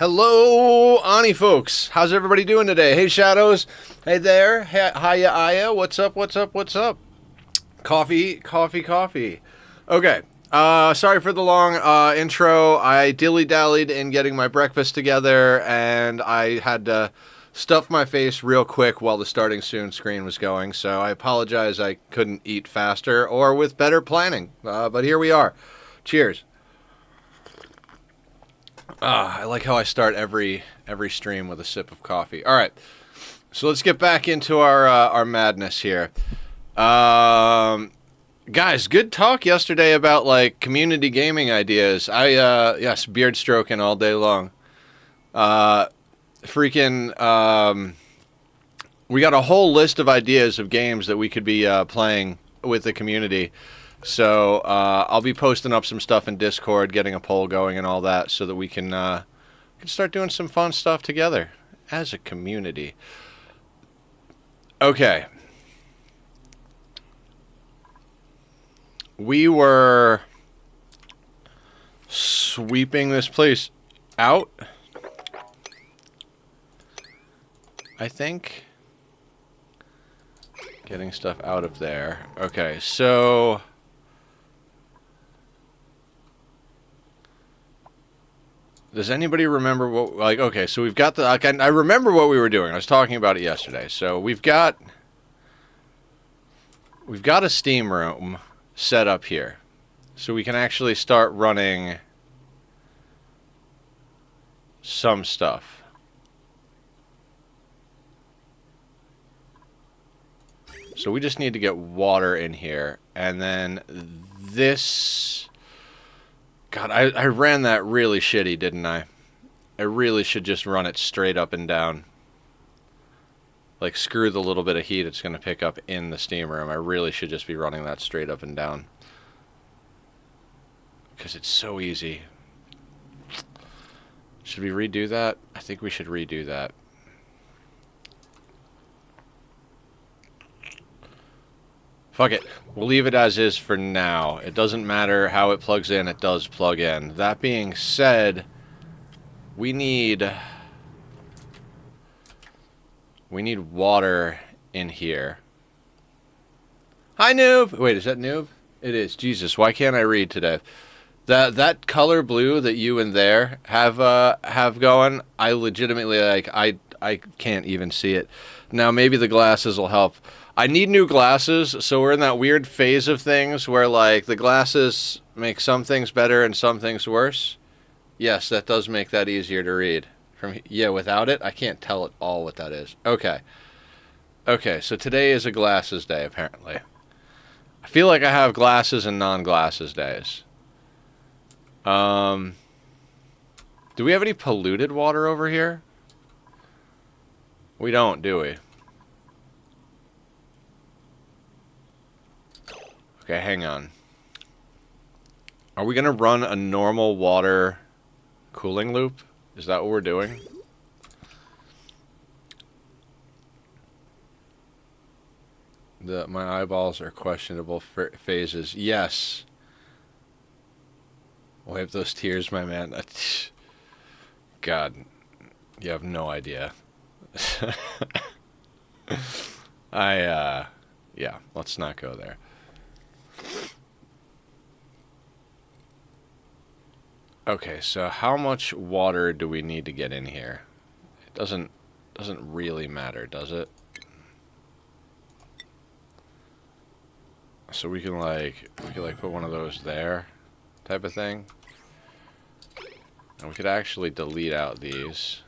Hello, Ani folks. How's everybody doing today? Hey, Shadows. Hey there. Hey, hiya, Aya. What's up? What's up? What's up? Coffee, coffee, coffee. Okay. Sorry for the long intro. I dilly-dallied in getting my breakfast together, and I had to stuff my face real quick while the starting soon screen was going, so I apologize I couldn't eat faster or with better planning. But here we are. Cheers. I like how I start every stream with a sip of coffee. All right, so let's get back into our madness here. Guys, good talk yesterday about like community gaming ideas. Yes, beard stroking all day long. We got a whole list of ideas of games that we could be playing with the community. So I'll be posting up some stuff in Discord, getting a poll going and all that, so that we can start doing some fun stuff together as a community. Okay. We were sweeping this place out, I think. Getting stuff out of there. Okay, so does anybody remember what, like, okay, so we've got the, like, I remember what we were doing. I was talking about it yesterday. So we've got a steam room set up here. So we can actually start running some stuff. So we just need to get water in here. And then this... God, I ran that really shitty, didn't I? I really should just run it straight up and down. Like, screw the little bit of heat it's going to pick up in the steam room. I really should just be running that straight up and down. Because it's so easy. Should we redo that? I think we should redo that. Fuck it. We'll leave it as is for now. It doesn't matter how it plugs in, it does plug in. That being said, we need water in here. Hi, Noob! Wait, is that Noob? It is. Jesus, why can't I read today? That color blue that you and there have going, I legitimately, like, I can't even see it. Now, maybe the glasses will help. I need new glasses, so we're in that weird phase of things where, like, the glasses make some things better and some things worse. Yes, that does make that easier to read. Yeah, without it, I can't tell at all what that is. Okay. Okay, so today is a glasses day, apparently. I feel like I have glasses and non-glasses days. Do we have any polluted water over here? We don't, do we? Okay, hang on. Are we going to run a normal water cooling loop? Is that what we're doing? My eyeballs are questionable phases. Yes. Wipe those tears, my man. God, you have no idea. Yeah, let's not go there. Okay, so how much water do we need to get in here? It doesn't really matter, does it? So we can put one of those there, type of thing. And we could actually delete out these.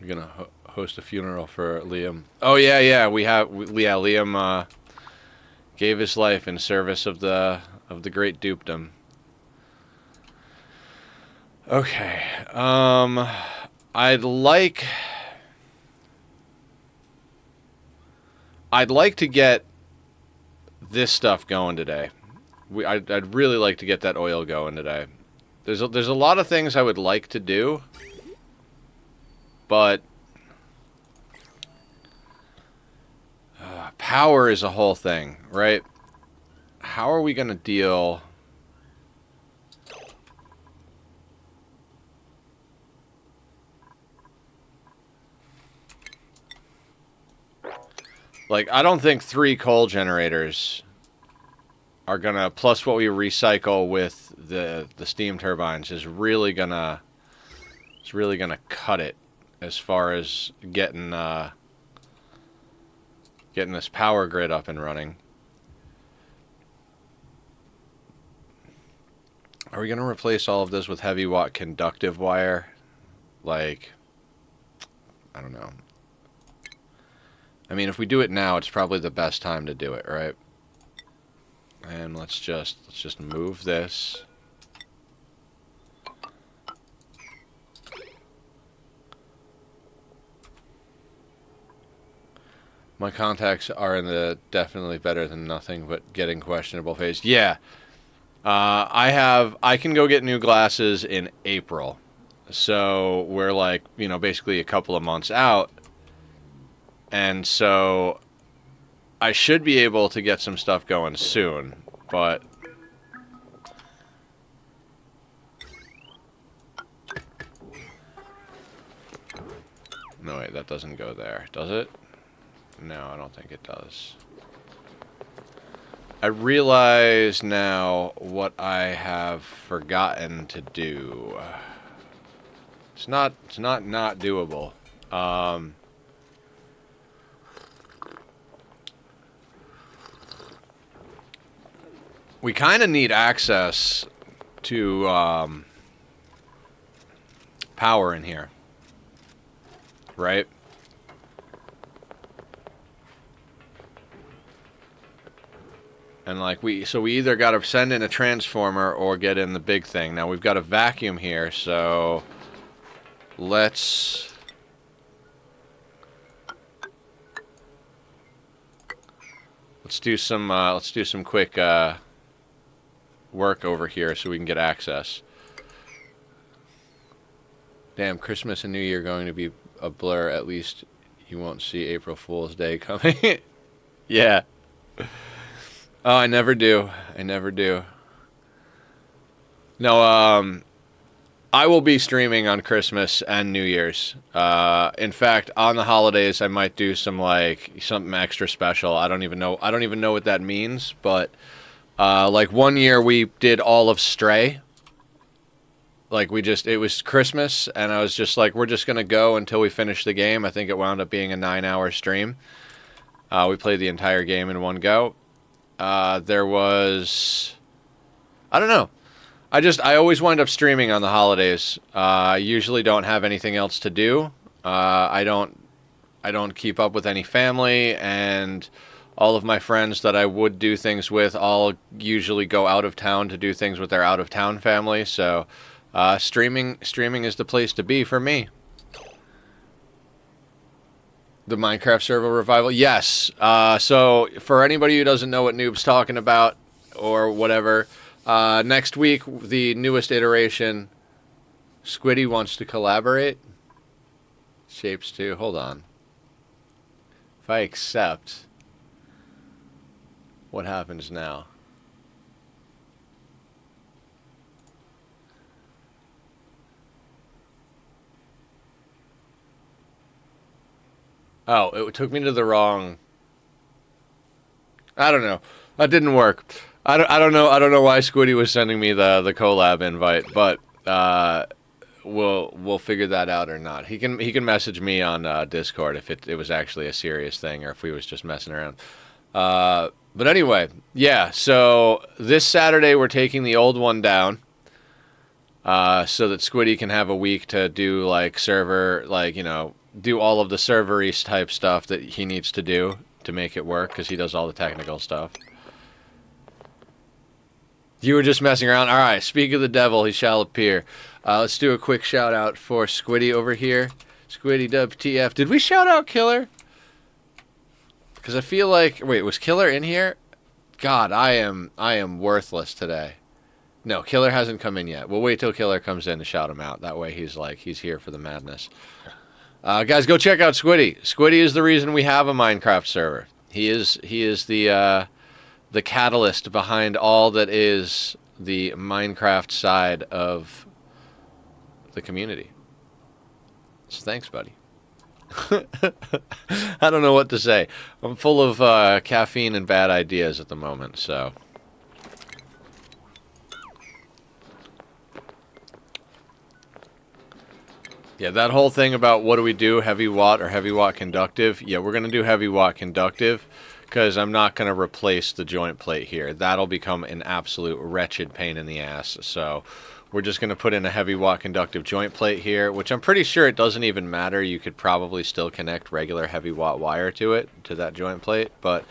We're gonna host a funeral for Liam. Oh yeah, Liam gave his life in service of the great dupedom. Okay. I'd like to get this stuff going today. I'd really like to get that oil going today. There's a lot of things I would like to do, but power is a whole thing, right? How are we going to deal Like, I don't think 3 coal generators are gonna, plus what we recycle with the steam turbines, is really gonna cut it as far as getting this power grid up and running. Are we gonna replace all of this with heavy watt conductive wire? Like, I don't know. I mean, if we do it now, it's probably the best time to do it, right? And let's just move this. My contacts are in the definitely better than nothing, but getting questionable phase. Yeah. I can go get new glasses in April. So we're like, you know, basically a couple of months out. And so I should be able to get some stuff going soon, but no, wait, that doesn't go there, does it? No, I don't think it does. I realize now what I have forgotten to do. It's not doable. We kind of need access to power in here, right? And like so we either got to send in a transformer or get in the big thing. Now we've got a vacuum here, so let's do some quick work over here so we can get access. Damn, Christmas and New Year going to be a blur. At least you won't see April Fool's Day coming. Yeah. Oh, I never do. I never do. No, I will be streaming on Christmas and New Year's. In fact, on the holidays, I might do something extra special. I don't even know what that means, but like one year we did all of Stray. Like it was Christmas, and I was just like, we're just gonna go until we finish the game. I think it wound up being a 9-hour stream. We played the entire game in one go. There was, I don't know. I always wind up streaming on the holidays. I usually don't have anything else to do. I don't keep up with any family, and all of my friends that I would do things with all usually go out of town to do things with their out of town family. So, streaming is the place to be for me. The Minecraft server revival? Yes. So, for anybody who doesn't know what Noob's talking about, or whatever, next week, the newest iteration, Squiddy wants to collaborate. Shapes too. Hold on. If I accept, what happens now? Oh, it took me to the wrong. I don't know. That didn't work. I don't know why Squiddy was sending me the collab invite, but we'll figure that out or not. He can message me on Discord if it was actually a serious thing or if we was just messing around. But anyway, yeah. So this Saturday we're taking the old one down, so that Squiddy can have a week to do like server, like, you know, do all of the server-y type stuff that he needs to do to make it work, because he does all the technical stuff. You were just messing around. All right, speak of the devil, he shall appear. Let's do a quick shout-out for Squiddy over here. Squiddy WTF. Did we shout out Killer? Because I feel like... Wait, was Killer in here? God, I am worthless today. No, Killer hasn't come in yet. We'll wait till Killer comes in to shout him out. That way he's here for the madness. Guys, go check out Squiddy. Squiddy is the reason we have a Minecraft server. He is the catalyst behind all that is the Minecraft side of the community. So thanks, buddy. I don't know what to say. I'm full of caffeine and bad ideas at the moment, so. Yeah, that whole thing about what do we do, heavy watt or heavy watt conductive? Yeah, we're going to do heavy watt conductive because I'm not going to replace the joint plate here. That'll become an absolute wretched pain in the ass. So we're just going to put in a heavy watt conductive joint plate here, which I'm pretty sure it doesn't even matter. You could probably still connect regular heavy watt wire to it, to that joint plate. But,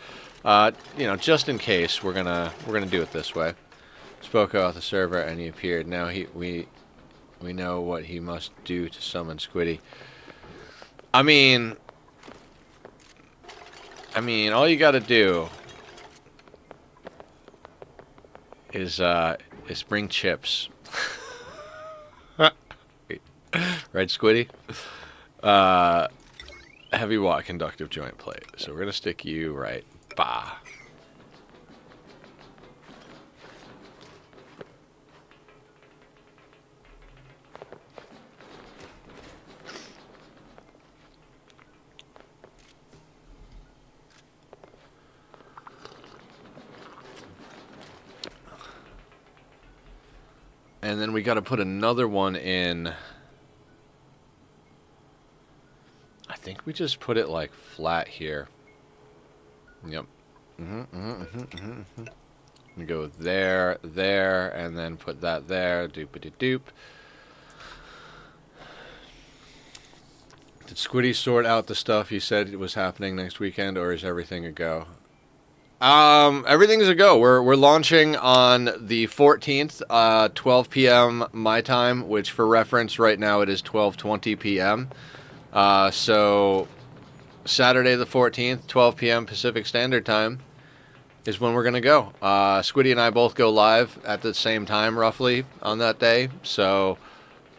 you know, just in case, we're gonna do it this way. Spoke off the server and he appeared. Now we know what he must do to summon Squiddy. I mean, all you gotta do is bring chips. Right, Squiddy? Heavy watt conductive joint plate. So we're gonna stick you right. Bah. And then we got to put another one in. I think we just put it like flat here. Yep. We go there, there, and then put that there. Doop-a-de-doop. Did Squiddy sort out the stuff he said it was happening next weekend, or is everything a go? Everything's a go. We're launching on the 14th, 12 p.m. my time, which for reference right now it is 12:20 p.m. So Saturday the 14th, 12 p.m. Pacific Standard Time is when we're gonna go. Squiddy and I both go live at the same time, roughly on that day. So,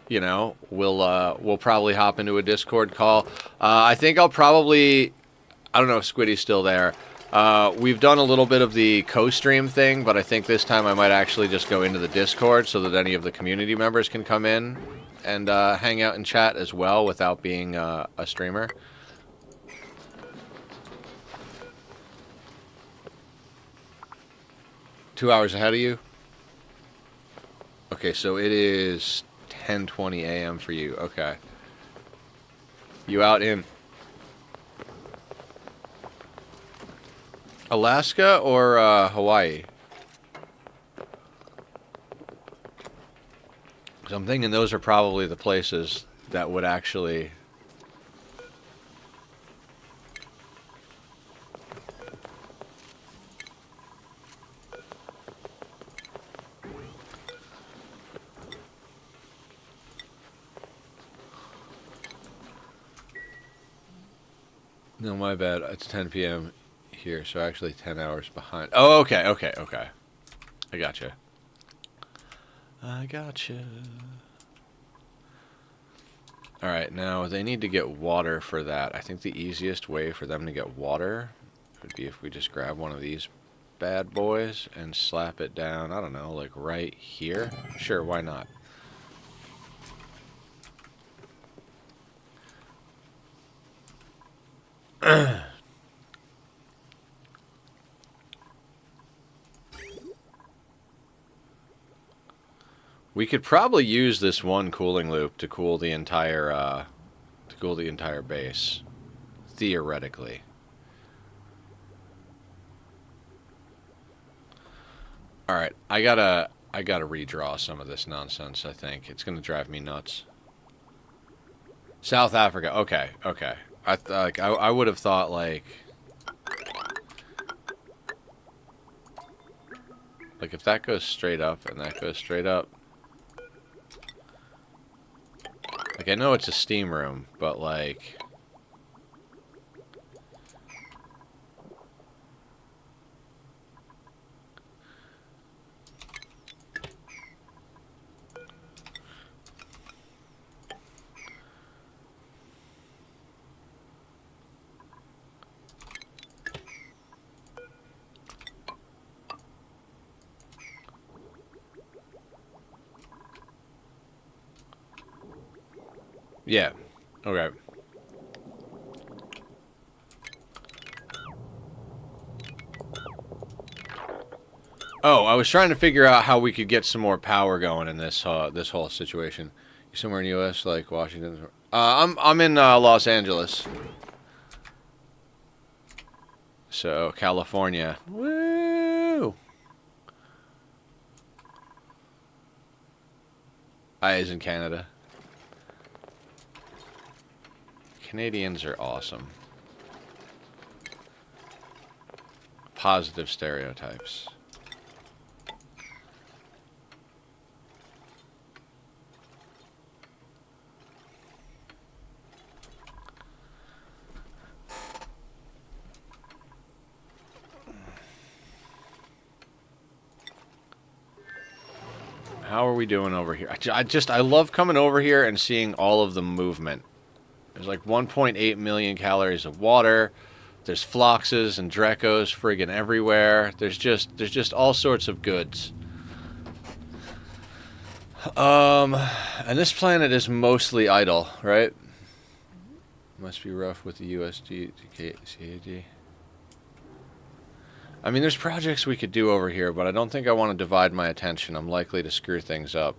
you know, we'll probably hop into a Discord call. I think I'll probably. I don't know if Squiddy's still there. We've done a little bit of the co-stream thing, but I think this time I might actually just go into the Discord so that any of the community members can come in and hang out and chat as well without being a streamer. Two hours ahead of you? Okay, so it is 10:20 a.m. for you. Okay. You out in Alaska or Hawaii? So I'm thinking those are probably the places that would actually... No, my bad. It's 10 p.m. here, so actually 10 hours behind. Oh, okay. I gotcha. Alright, now they need to get water for that. I think the easiest way for them to get water would be if we just grab one of these bad boys and slap it down, I don't know, like right here? Sure, why not? We could probably use this one cooling loop to cool the entire base, theoretically. All right, I gotta redraw some of this nonsense. I think it's gonna drive me nuts. South Africa. Okay. I would have thought like if that goes straight up and that goes straight up. Like, I know it's a steam room, but, like... Yeah. Okay. Oh, I was trying to figure out how we could get some more power going in this this whole situation. You somewhere in the U.S. like Washington? I'm in Los Angeles. So California. Woo! I is in Canada. Canadians are awesome. Positive stereotypes. How are we doing over here? I love coming over here and seeing all of the movement. There's like 1.8 million calories of water. There's floxes and drecos friggin' everywhere. There's just all sorts of goods. And this planet is mostly idle, right? Must be rough with the USD to CAD. I mean, there's projects we could do over here, but I don't think I want to divide my attention. I'm likely to screw things up.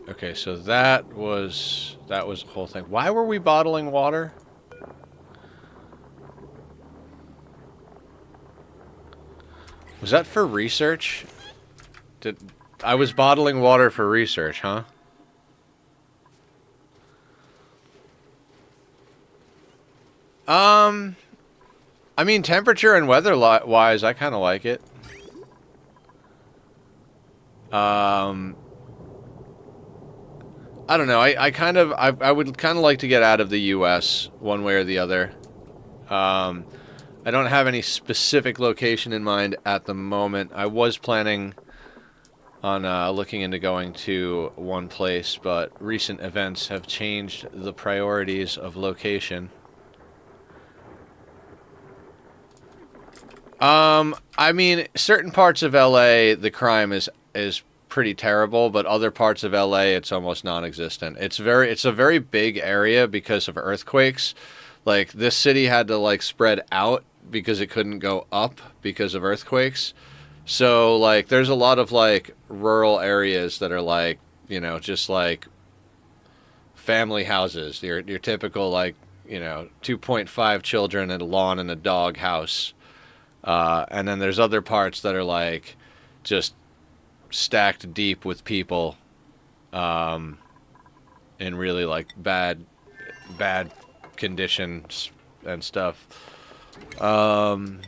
Okay, so that was the whole thing. Why were we bottling water? Was that for research? I was bottling water for research, huh? I mean, temperature and weather wise, I kind of like it. I don't know. I would kind of like to get out of the U.S. one way or the other. I don't have any specific location in mind at the moment. I was planning on looking into going to one place, but recent events have changed the priorities of location. I mean, certain parts of LA, the crime is pretty terrible, but other parts of LA, it's almost non-existent. It's a very big area because of earthquakes. Like, this city had to, like, spread out because it couldn't go up because of earthquakes. So, like, there's a lot of, like, rural areas that are, like, you know, just, like, family houses. Your typical, like, you know, 2.5 children and a lawn and a dog house. And then there's other parts that are, like, just stacked deep with people in really, like, bad conditions and stuff. But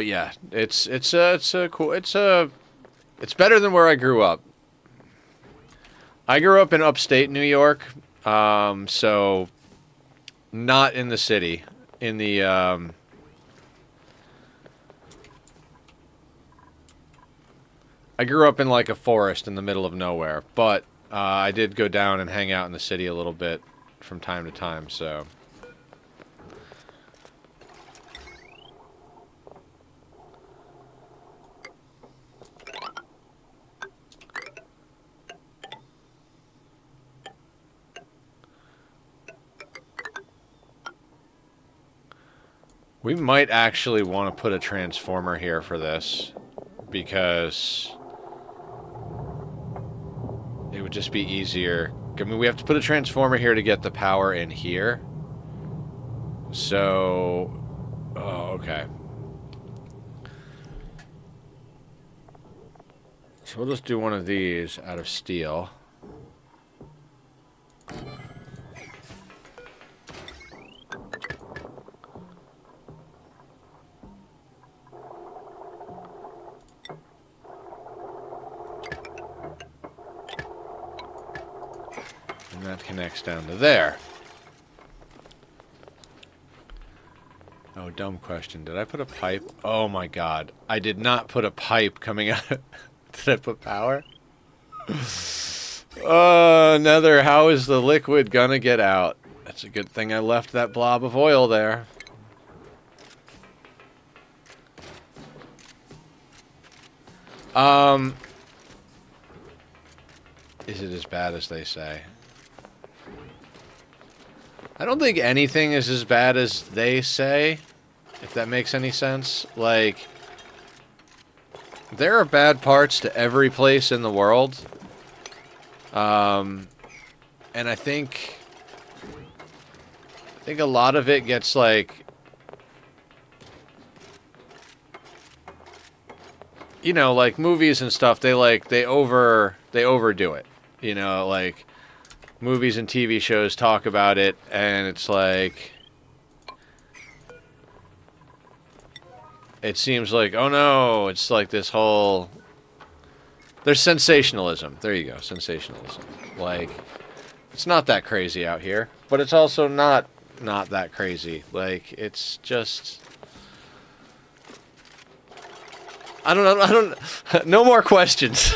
yeah, it's better than where I grew up. I grew up in upstate New York, so not in the city. In the I grew up in like a forest in the middle of nowhere, but I did go down and hang out in the city a little bit from time to time, so. We might actually want to put a transformer here for this, because it would just be easier. I mean, we have to put a transformer here to get the power in here. So, oh, okay. So we'll just do one of these out of steel. And that connects down to there. Oh, dumb question. Did I put a pipe? Oh my god. I did not put a pipe coming out. Did I put power? Nether, how is the liquid gonna get out? It's a good thing I left that blob of oil there. Is it as bad as they say? I don't think anything is as bad as they say, if that makes any sense. Like, there are bad parts to every place in the world. And I think a lot of it gets, like, you know, like movies and stuff, they overdo it. You know, like movies and TV shows talk about it, and it's like, it seems like, oh no, it's like this whole, there's sensationalism. There you go, sensationalism. Like, it's not that crazy out here, but it's also not that crazy. Like, it's just, I don't, no more questions.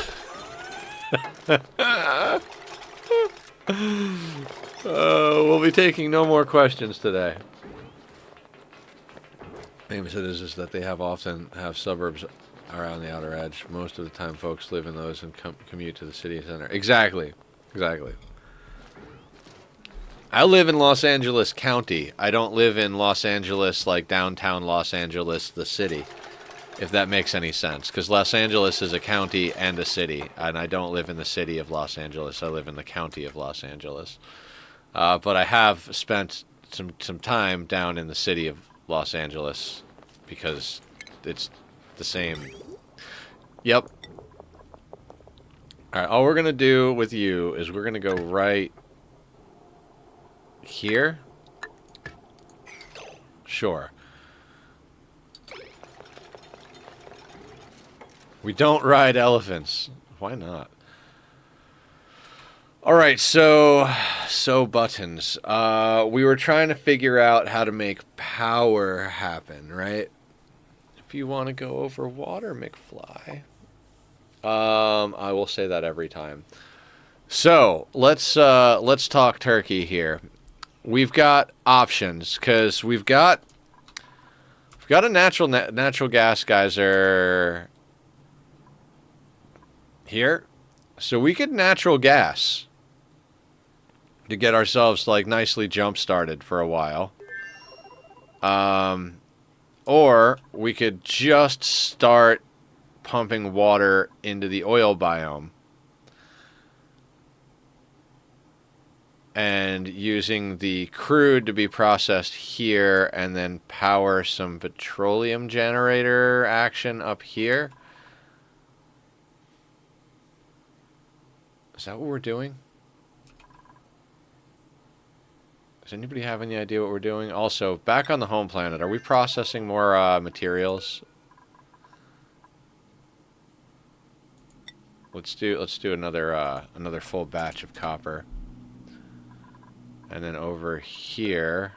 We'll be taking no more questions today. Famous it is that they often have suburbs around the outer edge. Most of the time, folks live in those and commute to the city center. Exactly. Exactly. I live in Los Angeles County. I don't live in Los Angeles, like downtown Los Angeles, the city. If that makes any sense. Because Los Angeles is a county and a city. And I don't live in the city of Los Angeles. I live in the county of Los Angeles. But I have spent some time down in the city of Los Angeles. Because it's the same. Yep. Alright, all we're going to do with you is we're going to go right here. Sure. We don't ride elephants. Why not? Alright, so buttons. We were trying to figure out how to make power happen, right? If you want to go over water, McFly. I will say that every time. So, let's talk turkey here. We've got options, because we've got a natural gas geyser here, so we could natural gas to get ourselves like nicely jump started for a while, or we could just start pumping water into the oil biome and using the crude to be processed here and then power some petroleum generator action up here. Is that what we're doing? Does anybody have any idea what we're doing? Also, back on the home planet, are we processing more materials? Let's do another full batch of copper. And then over here,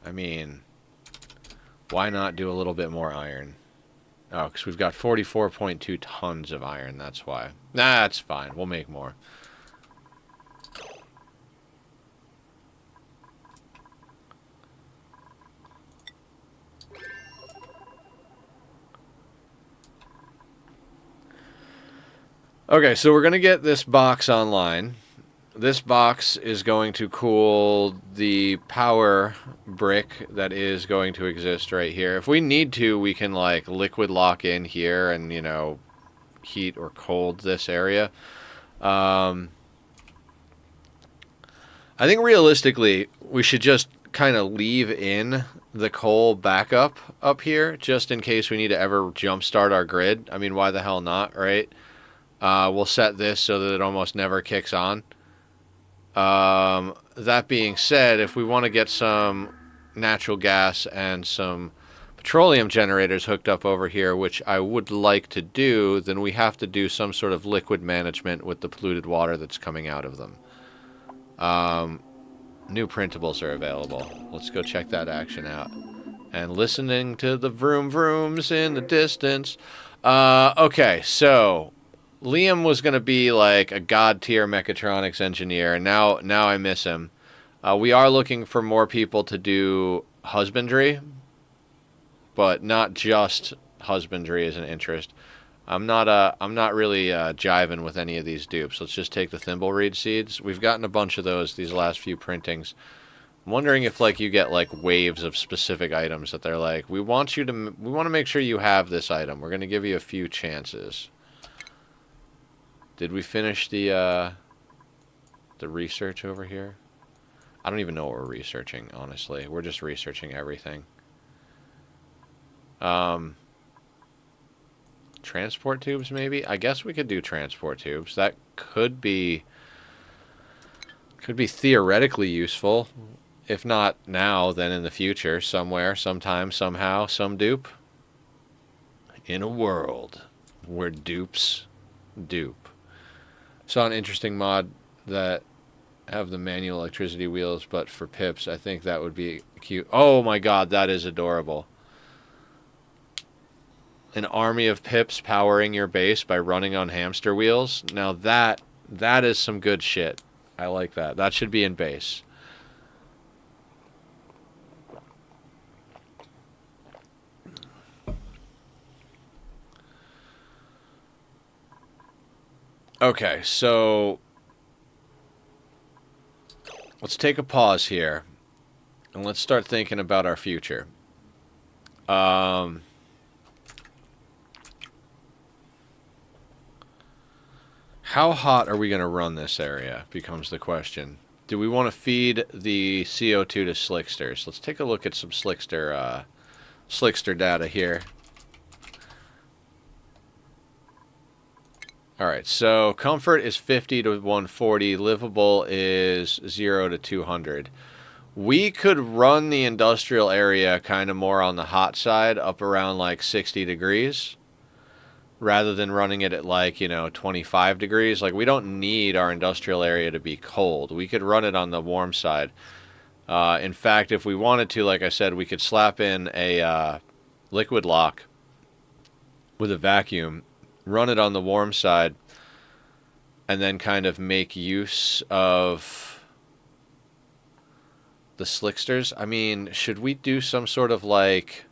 I mean, why not do a little bit more iron? Oh, because we've got 44.2 tons of iron, that's why. Nah, that's fine. We'll make more. Okay, so we're going to get this box online. This box is going to cool the power brick that is going to exist right here. If we need to, we can like liquid lock in here and, you know, heat or cold this area. I think realistically, we should just kind of leave in the coal backup up here just in case we need to ever jumpstart our grid. I mean, why the hell not, right? We'll set this so that it almost never kicks on. That being said, if we want to get some natural gas and some petroleum generators hooked up over here, which I would like to do, then we have to do some sort of liquid management with the polluted water that's coming out of them. New printables are available. Let's go check that action out. And listening to the vroom vrooms in the distance. Okay, so Liam was going to be like a god tier mechatronics engineer, and now I miss him. We are looking for more people to do husbandry, but not just husbandry as an interest. I'm not really jiving with any of these dupes. Let's just take the thimbleweed seeds. We've gotten a bunch of those these last few printings. I'm wondering if like you get like waves of specific items that they're like, we want to make sure you have this item. We're going to give you a few chances. Did we finish the research over here? I don't even know what we're researching, honestly. We're just researching everything. Transport tubes, maybe? I guess we could do transport tubes. That could be theoretically useful. If not now, then in the future, somewhere, sometime, somehow, some dupe. In a world where dupes dupe. Saw an interesting mod that have the manual electricity wheels, but for pips. I think that would be cute. Oh my god, that is adorable. An army of pips powering your base by running on hamster wheels. Now that is some good shit. I like that. That should be in base. Okay, so let's take a pause here and let's start thinking about our future. How hot are we going to run this area becomes the question. Do we want to feed the CO2 to slicksters? Let's take a look at some slickster data here. Alright, so comfort is 50 to 140, livable is 0 to 200. We could run the industrial area kind of more on the hot side, up around like 60 degrees, rather than running it at like, 25 degrees. Like, we don't need our industrial area to be cold. We could run it on the warm side. In fact, if we wanted to, like I said, we could slap in a liquid lock with a vacuum, run it on the warm side, and then kind of make use of the slicksters. I mean, should we do some sort of like...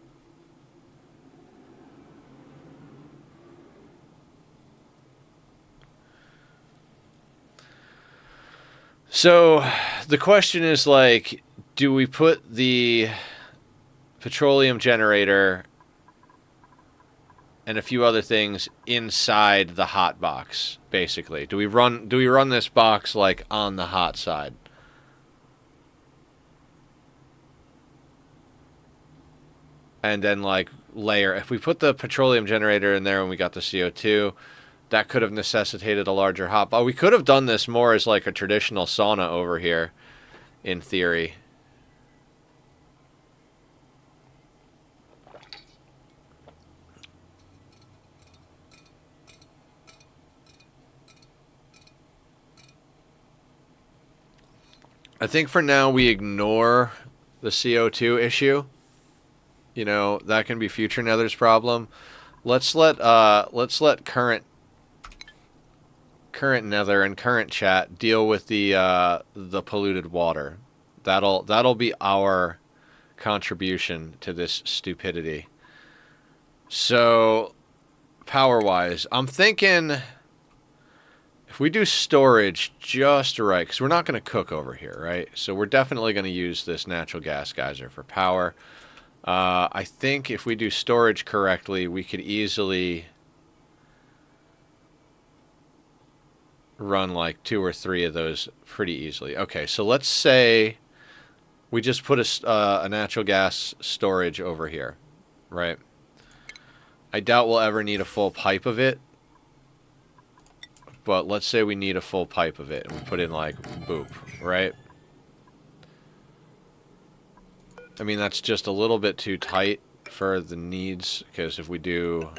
So, the question is like, do we put the petroleum generator and a few other things inside the hot box, basically? Do we run this box like on the hot side? And then like layer, if we put the petroleum generator in there and we got the CO2, that could have necessitated a larger hot box. We could have done this more as like a traditional sauna over here, in theory. I think for now we ignore the CO2 issue. That can be future Nether's problem. Let's let current Nether and current chat deal with the polluted water. That'll be our contribution to this stupidity. So, power-wise, I'm thinking if we do storage just right, because we're not going to cook over here, right? So we're definitely going to use this natural gas geyser for power. I think if we do storage correctly, we could easily run like 2 or 3 of those pretty easily. Okay, so let's say we just put a natural gas storage over here, right? I doubt we'll ever need a full pipe of it, but let's say we need a full pipe of it and we put in like boop, right? I mean, that's just a little bit too tight for the needs, because if we do...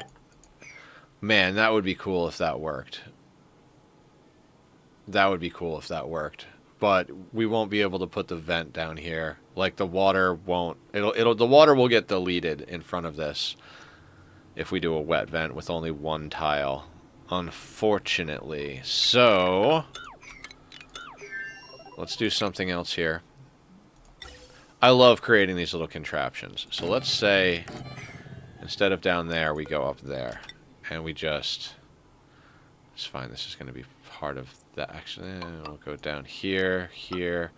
Man, that would be cool if that worked. That would be cool if that worked. But we won't be able to put the vent down here. Like, the water won't... The water will get deleted in front of this if we do a wet vent with only one tile. unfortunately. So, let's do something else here. I love creating these little contraptions. So let's say, instead of down there, we go up there. And we just... It's fine, this is going to be part of the... Actually, we'll go down here, here.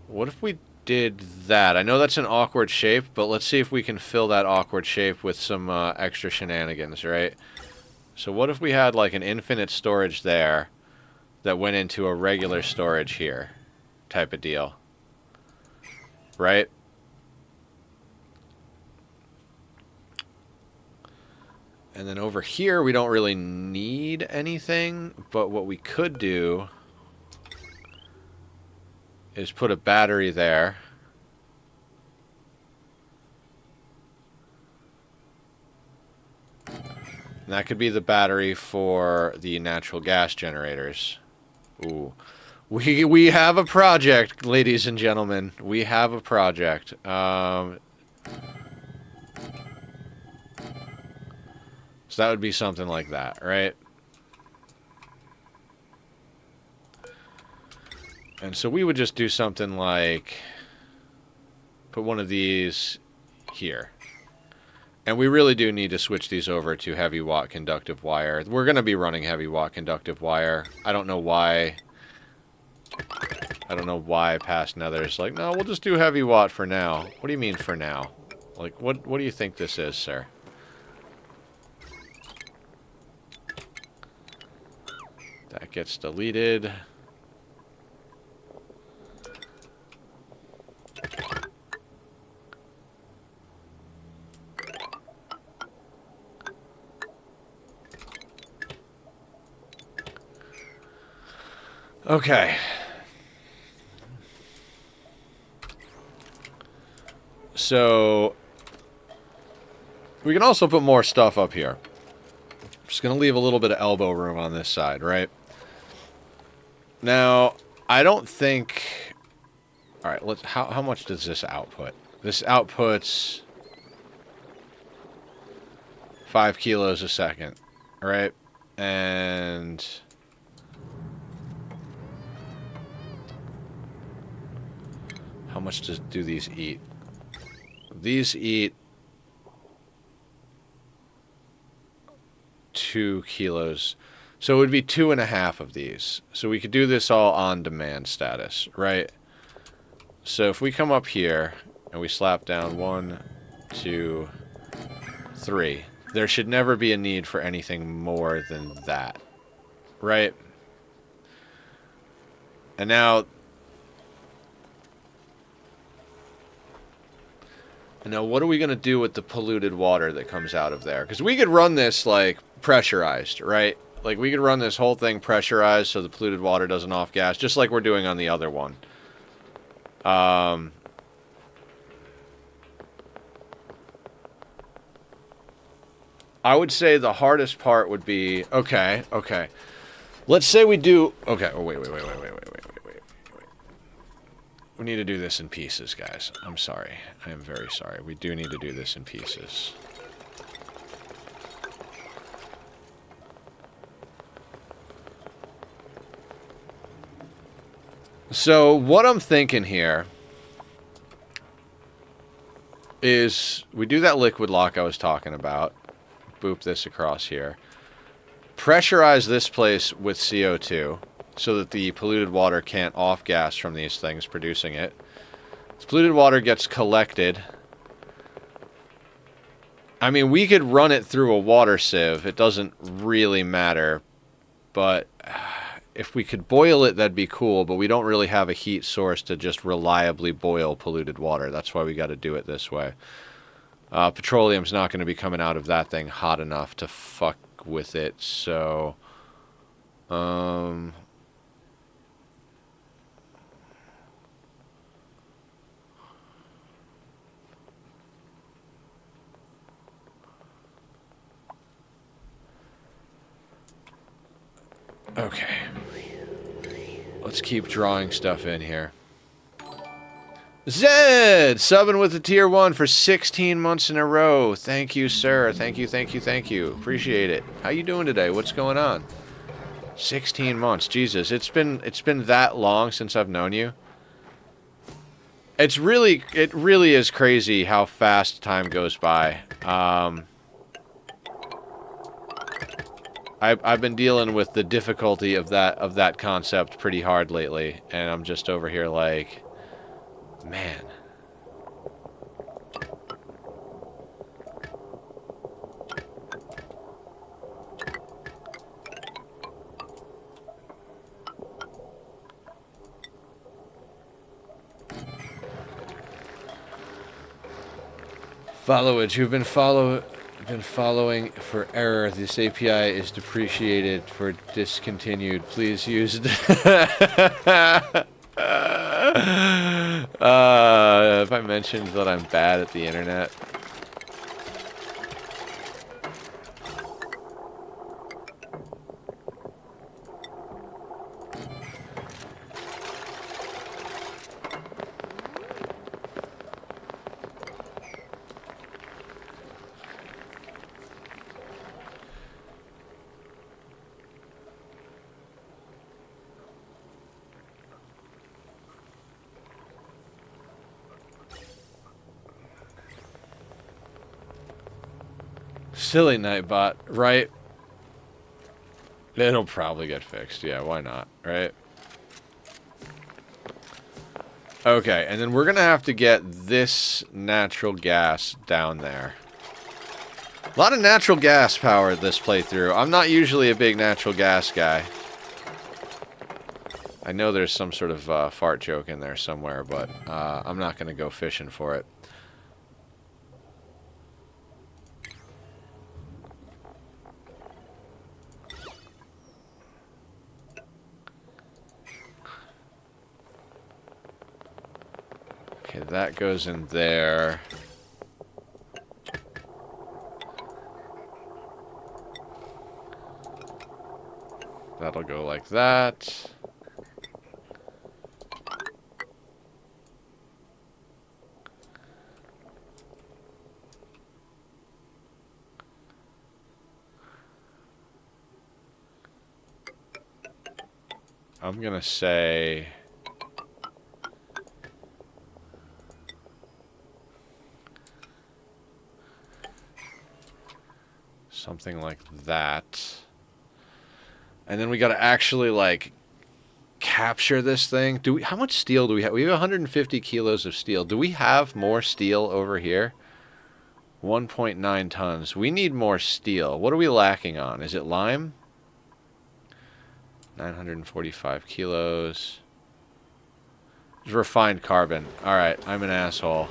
What if we did that? I know that's an awkward shape, but let's see if we can fill that awkward shape with some extra shenanigans, right? So what if we had like an infinite storage there that went into a regular storage here type of deal, right? And then over here we don't really need anything, but what we could do is put a battery there. And that could be the battery for the natural gas generators. Ooh. We have a project, ladies and gentlemen. We have a project. So that would be something like that, right? And so we would just do something like put one of these here. And we really do need to switch these over to heavy watt conductive wire. We're going to be running heavy watt conductive wire. I don't know why. I don't know why past Nether's like, no, we'll just do heavy watt for now. What do you mean for now? Like, what do you think this is, sir? That gets deleted. Okay. So, we can also put more stuff up here. I'm just going to leave a little bit of elbow room on this side, right? Now, I don't think... Alright, let's... How much does this output? This outputs 5 kilos a second, right? And... How much do these eat? These eat 2 kilos. So it would be 2.5 of these. So we could do this all on demand status, right? So if we come up here and we slap down 1, 2, 3, there should never be a need for anything more than that, right? And now what are we going to do with the polluted water that comes out of there? Because we could run this, like, pressurized, right? Like, we could run this whole thing pressurized so the polluted water doesn't off-gas, just like we're doing on the other one. I would say the hardest part would be... Okay. Let's say we do... Okay, oh, wait. We need to do this in pieces, guys. I'm sorry. I am very sorry. We do need to do this in pieces. So, what I'm thinking here is we do that liquid lock I was talking about. Boop this across here. Pressurize this place with CO2 so that the polluted water can't off-gas from these things producing it. This polluted water gets collected. I mean, we could run it through a water sieve. It doesn't really matter. But if we could boil it, that'd be cool. But we don't really have a heat source to just reliably boil polluted water. That's why we got to do it this way. Petroleum's not going to be coming out of that thing hot enough to fuck with it. So... Okay. Let's keep drawing stuff in here. Zed! Subbing with the tier 1 for 16 months in a row. Thank you, sir. Thank you, thank you, thank you. Appreciate it. How you doing today? What's going on? 16 months. Jesus, it's been that long since I've known you. It really is crazy how fast time goes by. I've been dealing with the difficulty of that concept pretty hard lately, and I'm just over here like, man. Follow it. You've been following for error. This API is depreciated for discontinued. Please use it. Have I mentioned that I'm bad at the internet? Silly Nightbot, right? It'll probably get fixed. Yeah, why not, right? Okay, and then we're gonna have to get this natural gas down there. A lot of natural gas power this playthrough. I'm not usually a big natural gas guy. I know there's some sort of fart joke in there somewhere, but I'm not gonna go fishing for it. Okay, that goes in there. That'll go like that. I'm gonna say... something like that. And then we gotta actually, like, capture this thing. How much steel do we have? We have 150 kilos of steel. Do we have more steel over here? 1.9 tons. We need more steel. What are we lacking on? Is it lime? 945 kilos. Refined carbon. Alright, I'm an asshole.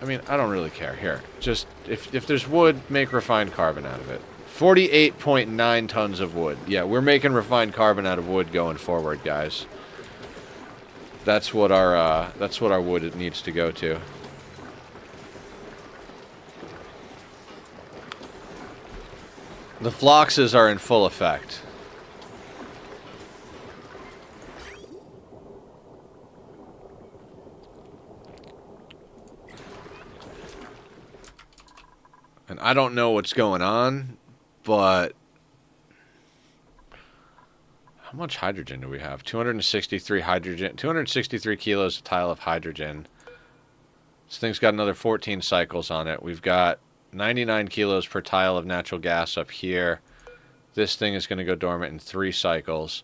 I mean, I don't really care. Here, just, if there's wood, make refined carbon out of it. 48.9 tons of wood. Yeah, we're making refined carbon out of wood going forward, guys. That's what our wood needs to go to. The floxes are in full effect. And I don't know what's going on, but how much hydrogen do we have? 263 hydrogen, 263 kilos a tile of hydrogen. This thing's got another 14 cycles on it. We've got 99 kilos per tile of natural gas up here. This thing is going to go dormant in 3 cycles.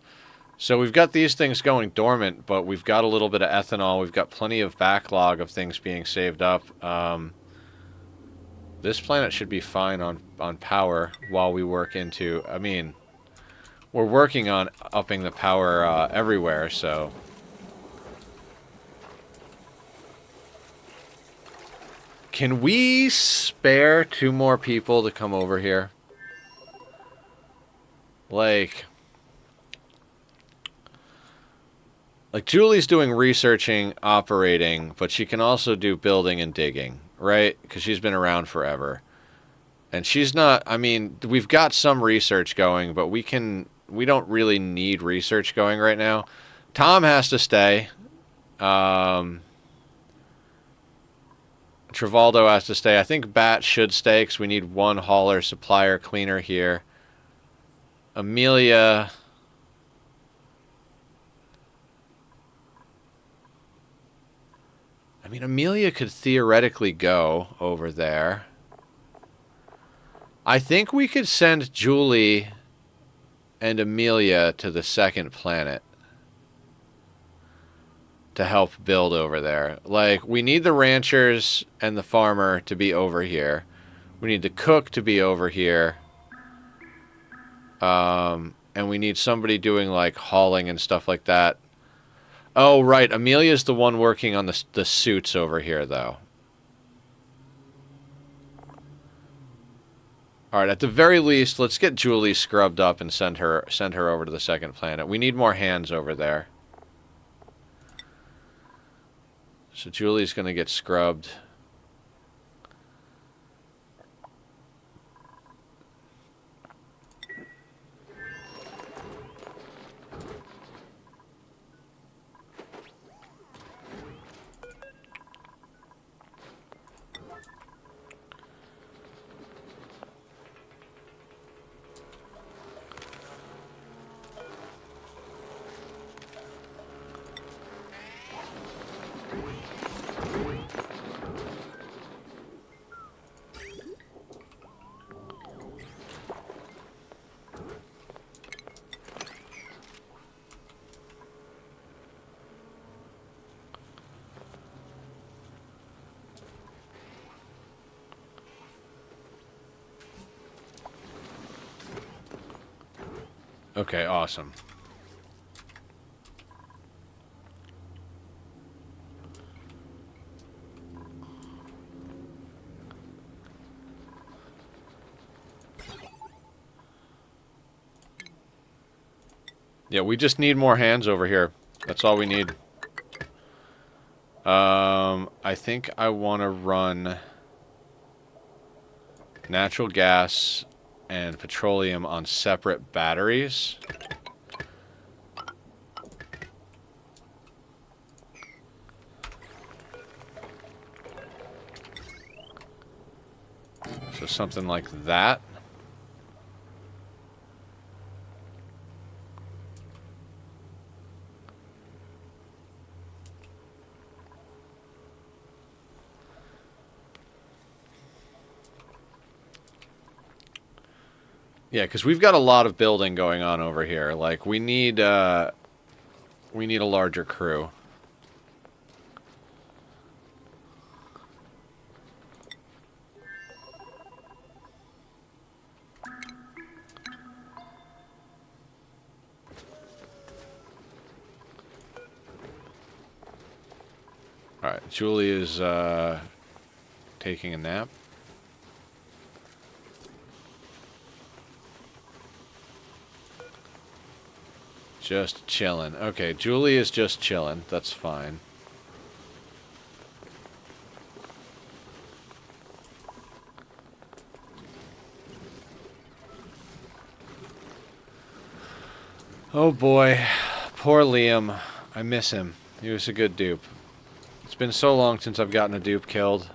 So we've got these things going dormant, but we've got a little bit of ethanol. We've got plenty of backlog of things being saved up. This planet should be fine on power while we work into... I mean, we're working on upping the power everywhere, so... Can we spare 2 more people to come over here? Like, Julie's doing researching, operating, but she can also do building and digging, right? Because she's been around forever. And she's not, I mean, we've got some research going, but we don't really need research going right now. Tom has to stay. Travaldo has to stay. I think Bat should stay because we need one hauler, supplier, cleaner here. Amelia... I mean, Amelia could theoretically go over there. I think we could send Julie and Amelia to the second planet to help build over there. Like, we need the ranchers and the farmer to be over here. We need the cook to be over here. And we need somebody doing, like, hauling and stuff like that. Oh, right. Amelia's the one working on the suits over here, though. Alright, at the very least, let's get Julie scrubbed up and send her over to the second planet. We need more hands over there. So Julie's going to get scrubbed. Okay, awesome. Yeah, we just need more hands over here. That's all we need. I think I want to run natural gas and petroleum on separate batteries. So something like that. Yeah, because we've got a lot of building going on over here. Like, we need a larger crew. Alright, Julie is taking a nap. Just chilling. Okay, Julie is just chilling. That's fine. Oh boy. Poor Liam. I miss him. He was a good dupe. It's been so long since I've gotten a dupe killed.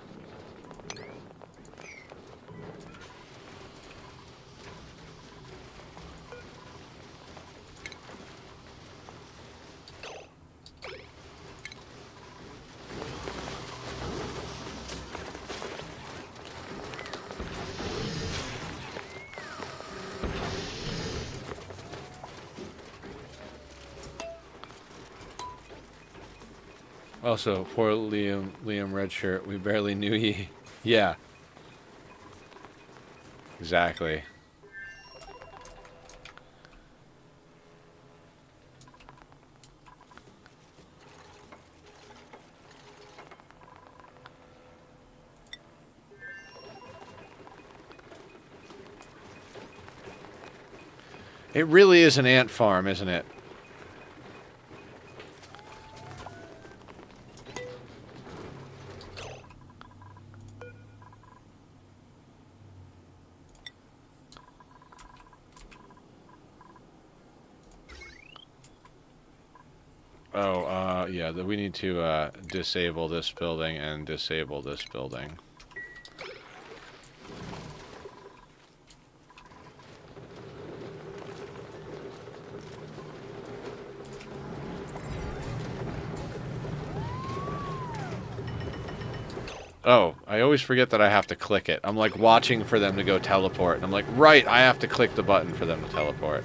Also, poor Liam Redshirt, we barely knew ye. Yeah. Exactly. It really is an ant farm, isn't it? Oh, yeah, we need to disable this building and disable this building. Oh, I always forget that I have to click it. I'm like watching for them to go teleport. And I'm like, right, I have to click the button for them to teleport.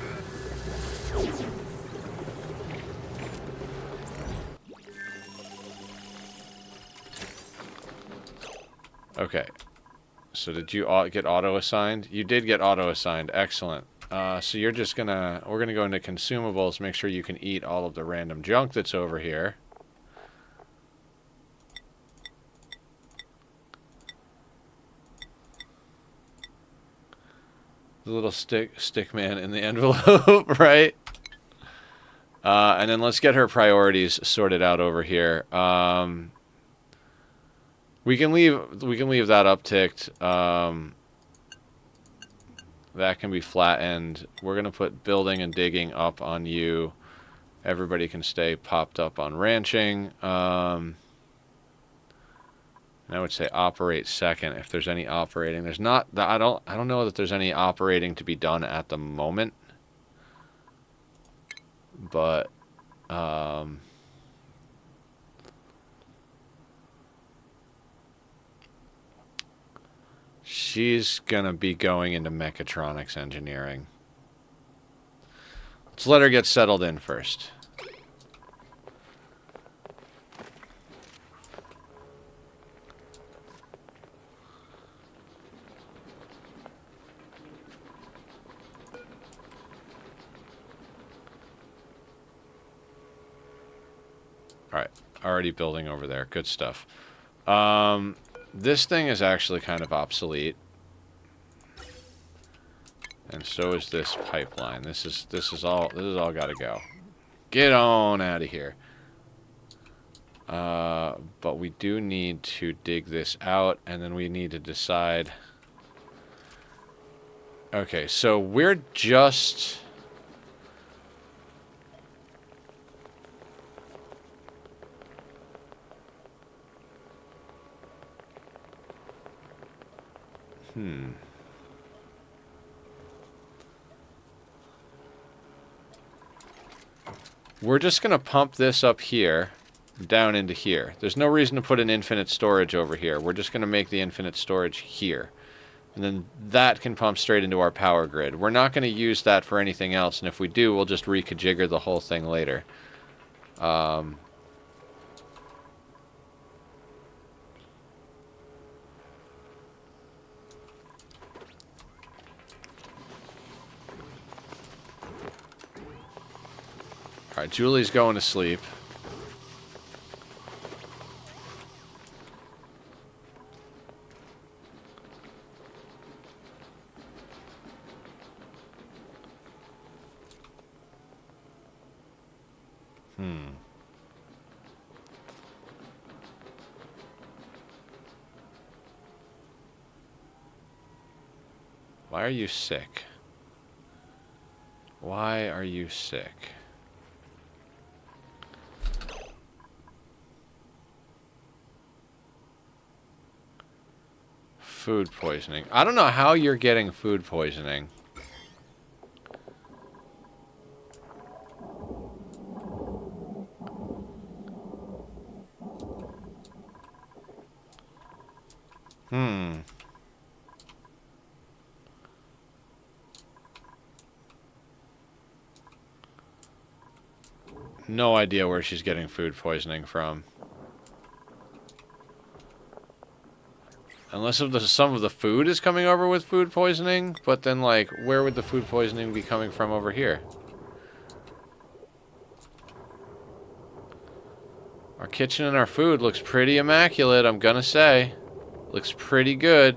Okay. So did you get auto-assigned? You did get auto-assigned. Excellent. So you're just gonna... We're gonna go into consumables, make sure you can eat all of the random junk that's over here. The little stick man in the envelope, right? And then let's get her priorities sorted out over here. We can leave that upticked. That can be flattened. We're gonna put building and digging up on you. Everybody can stay popped up on ranching. And I would say operate second if there's any operating. There's not. I don't know that there's any operating to be done at the moment. But she's gonna be going into mechatronics engineering. Let's let her get settled in first. Alright, already building over there. Good stuff. This thing is actually kind of obsolete. And so is this pipeline. This is all gotta go. Get on out of here. But we do need to dig this out, and then we need to decide. Okay, so we're just... We're just going to pump this up here, down into here. There's no reason to put an infinite storage over here. We're just going to make the infinite storage here. And then that can pump straight into our power grid. We're not going to use that for anything else, and if we do, we'll just reconfigure the whole thing later. Alright, Julie's going to sleep. Why are you sick? Why are you sick? Food poisoning. I don't know how you're getting food poisoning. No idea where she's getting food poisoning from. Unless some of the food is coming over with food poisoning, but then, like, where would the food poisoning be coming from over here? Our kitchen and our food looks pretty immaculate, I'm gonna say. Looks pretty good.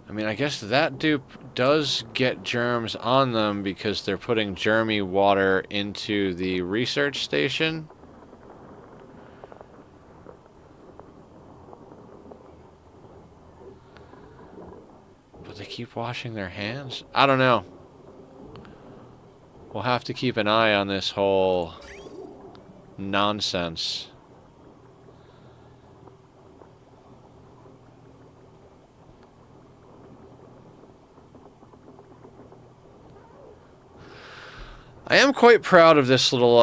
I mean, I guess that dupe does get germs on them because they're putting germy water into the research station. But they keep washing their hands? I don't know. We'll have to keep an eye on this whole nonsense. I am quite proud of this little,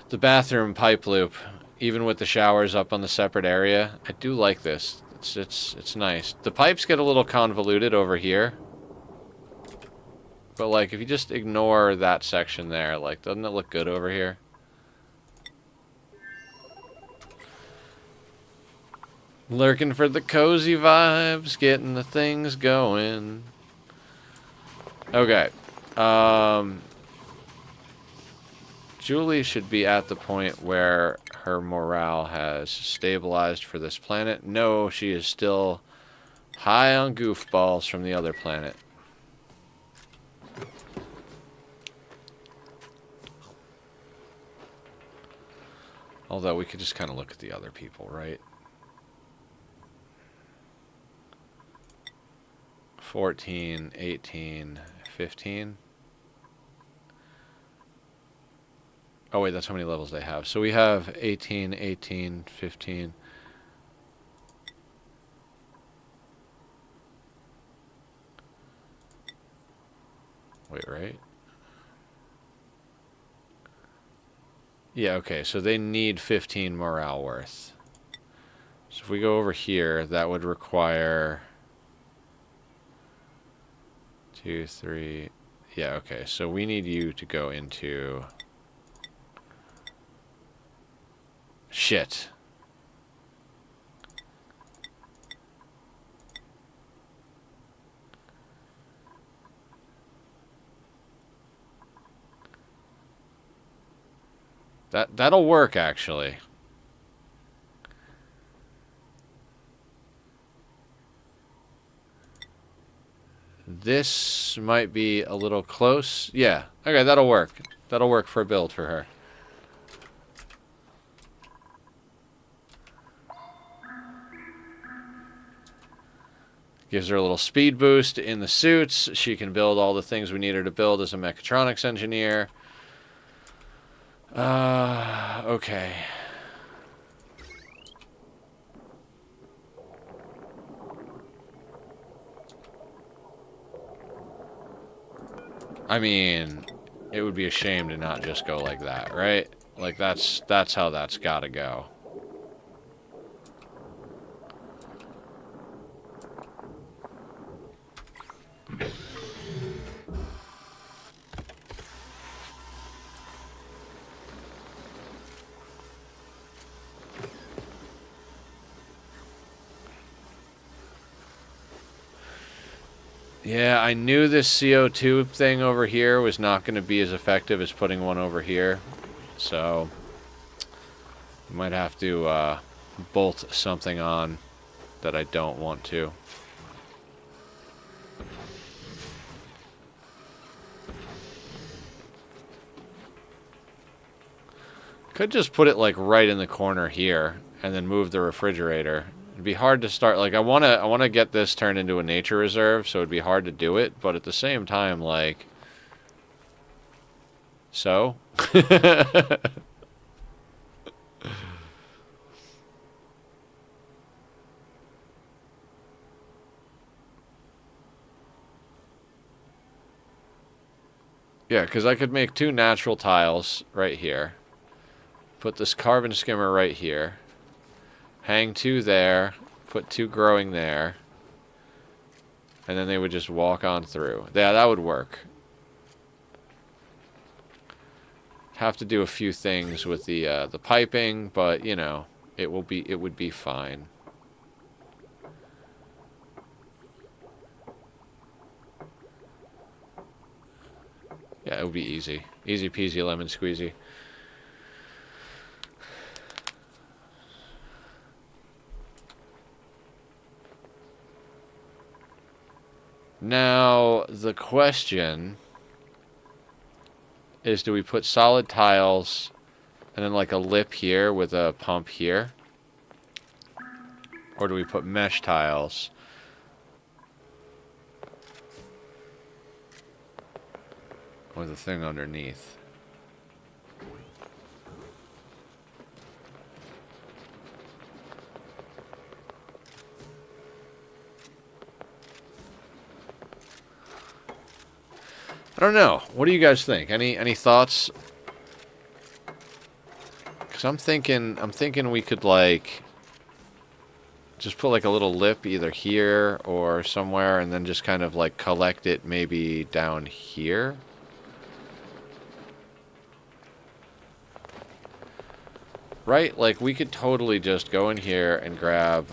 the bathroom pipe loop, even with the showers up on the separate area. I do like this. It's nice. The pipes get a little convoluted over here. But, like, if you just ignore that section there, like, doesn't it look good over here? Lurking for the cozy vibes, getting the things going. Okay. Julie should be at the point where her morale has stabilized for this planet. No, she is still high on goofballs from the other planet. Although we could just kind of look at the other people, right? 14, 18, 15. Oh, wait, that's how many levels they have. So we have 18, 18, 15. Wait, right? Yeah, okay, so they need 15 morale worth. So if we go over here, that would require 2, 3. Yeah, okay, so we need you to go into... Shit. That'll work, actually. This might be a little close. Yeah. Okay, that'll work. That'll work for a build for her. Gives her a little speed boost in the suits. She can build all the things we need her to build as a mechatronics engineer. Okay. I mean, it would be a shame to not just go like that, right? Like, that's how that's gotta go. Yeah, I knew this CO2 thing over here was not going to be as effective as putting one over here. So, you might have to bolt something on that I don't want to. Could just put it like right in the corner here and then move the refrigerator. It'd be hard to start, like, I wanna get this turned into a nature reserve, so it'd be hard to do it, but at the same time, like, so? Yeah, because I could make 2 natural tiles right here. Put this carbon skimmer right here. Hang 2 there. Put 2 growing there. And then they would just walk on through. Yeah, that would work. Have to do a few things with the piping, but you know, it would be fine. Yeah, it would be easy. Easy peasy lemon squeezy. Now, the question is, do we put solid tiles and then like a lip here with a pump here? Or do we put mesh tiles with a thing underneath? I don't know. What do you guys think? Any thoughts? Because I'm thinking we could like just put like a little lip either here or somewhere, and then just kind of like collect it maybe down here. Right? Like we could totally just go in here and grab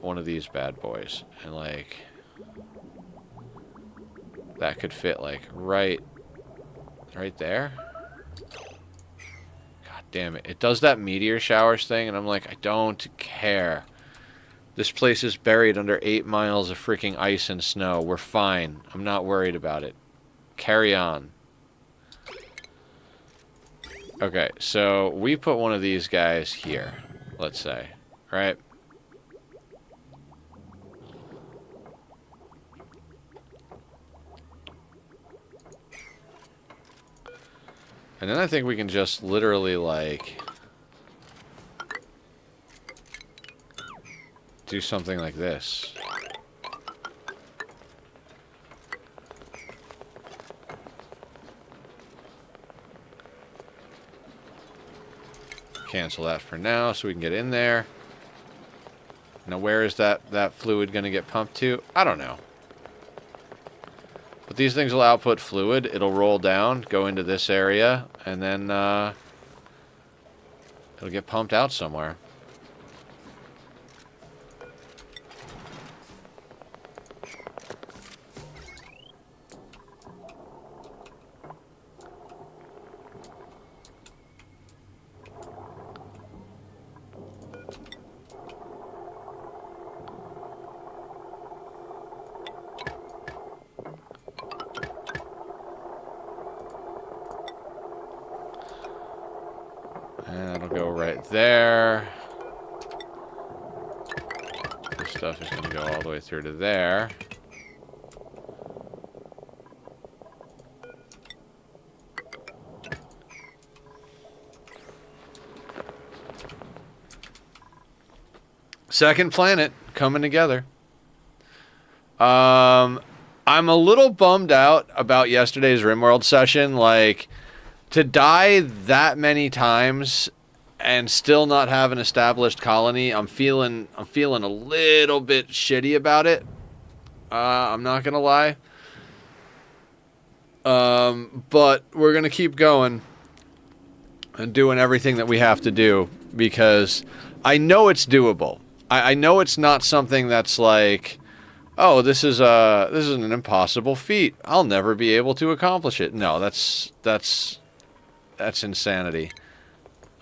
one of these bad boys and like that could fit like right there. God damn it. It does that meteor showers thing and I'm like, I don't care. This place is buried under 8 miles of freaking ice and snow. We're fine. I'm not worried about it. Carry on. Okay, so we put one of these guys here, let's say, right? And then I think we can just literally, like, do something like this. Cancel that for now so we can get in there. Now where is that fluid going to get pumped to? I don't know. But these things will output fluid. It'll roll down, go into this area, and then it'll get pumped out somewhere. And it'll go right there. This stuff is going to go all the way through to there. Second planet coming together. I'm a little bummed out about yesterday's RimWorld session. Like, to die that many times and still not have an established colony, I'm feeling a little bit shitty about it. I'm not gonna lie. But we're gonna keep going and doing everything that we have to do because I know it's doable. I know it's not something that's like, oh, this is an impossible feat. I'll never be able to accomplish it. No, that's insanity.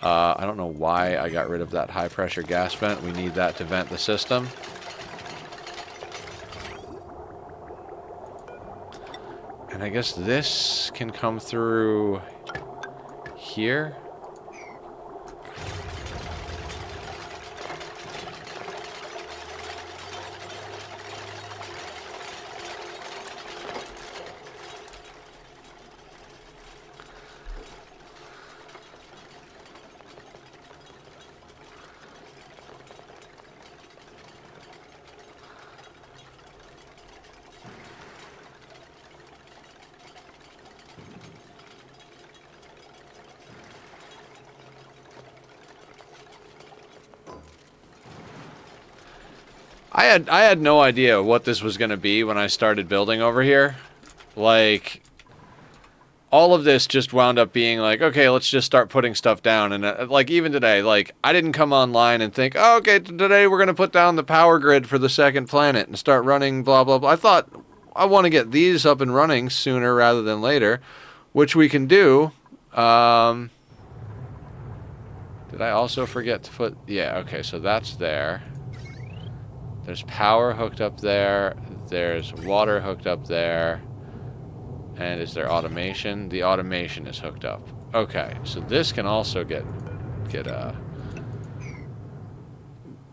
I don't know why I got rid of that high pressure gas vent. We need that to vent the system. And I guess this can come through here. I had no idea what this was going to be when I started building over here. Like, all of this just wound up being like, okay, let's just start putting stuff down. And like, even today, like, I didn't come online and think, oh, okay, today we're going to put down the power grid for the second planet and start running blah, blah, blah. I thought, I want to get these up and running sooner rather than later, which we can do. Did I also forget to put, yeah, okay, so that's there. There's power hooked up there. There's water hooked up there. And is there automation? The automation is hooked up. Okay, so this can also get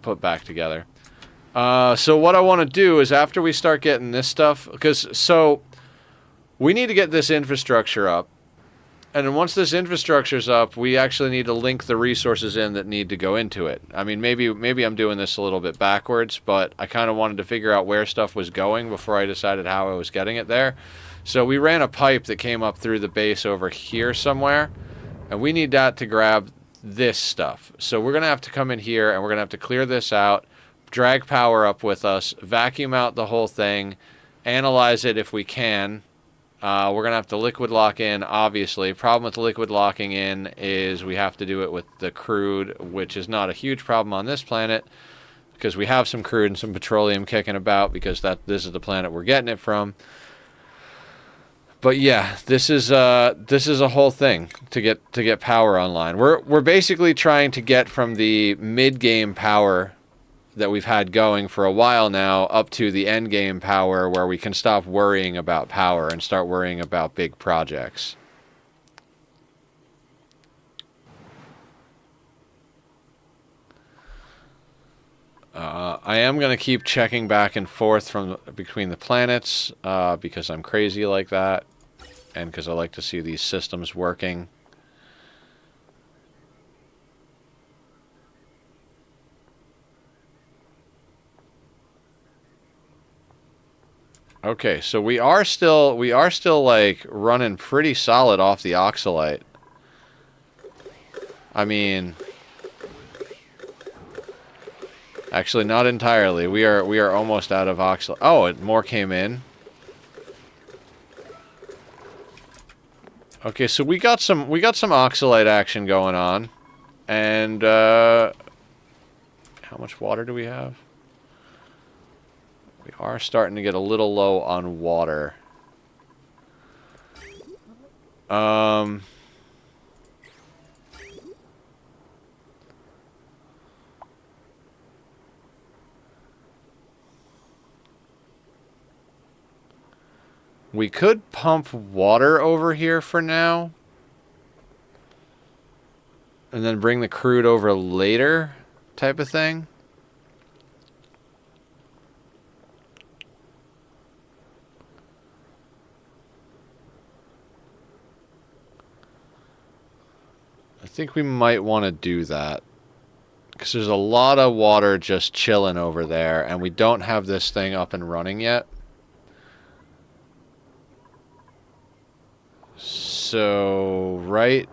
put back together. So what I want to do is after we start getting this stuff, so we need to get this infrastructure up. And then once this infrastructure's up, we actually need to link the resources in that need to go into it. I mean, maybe I'm doing this a little bit backwards, but I kind of wanted to figure out where stuff was going before I decided how I was getting it there. So we ran a pipe that came up through the base over here somewhere, and we need that to grab this stuff. So we're going to have to come in here, and we're going to have to clear this out, drag power up with us, vacuum out the whole thing, analyze it if we can. We're going to have to liquid lock in, obviously. Problem with the liquid locking in is we have to do it with the crude, which is not a huge problem on this planet because we have some crude and some petroleum kicking about because this is the planet we're getting it from. But yeah, this is a whole thing to get power online. We're basically trying to get from the mid-game power that we've had going for a while now up to the end game power where we can stop worrying about power and start worrying about big projects. I am going to keep checking back and forth between the planets because I'm crazy like that and because I like to see these systems working. Okay, so we are still like running pretty solid off the oxalite. I mean, actually not entirely. We are almost out of oxalite. Oh, more came in. Okay, so we got some oxalite action going on. And how much water do we have? We are starting to get a little low on water. We could pump water over here for now. And then bring the crude over later, type of thing. I think we might want to do that. Because there's a lot of water just chilling over there, and we don't have this thing up and running yet. So, right?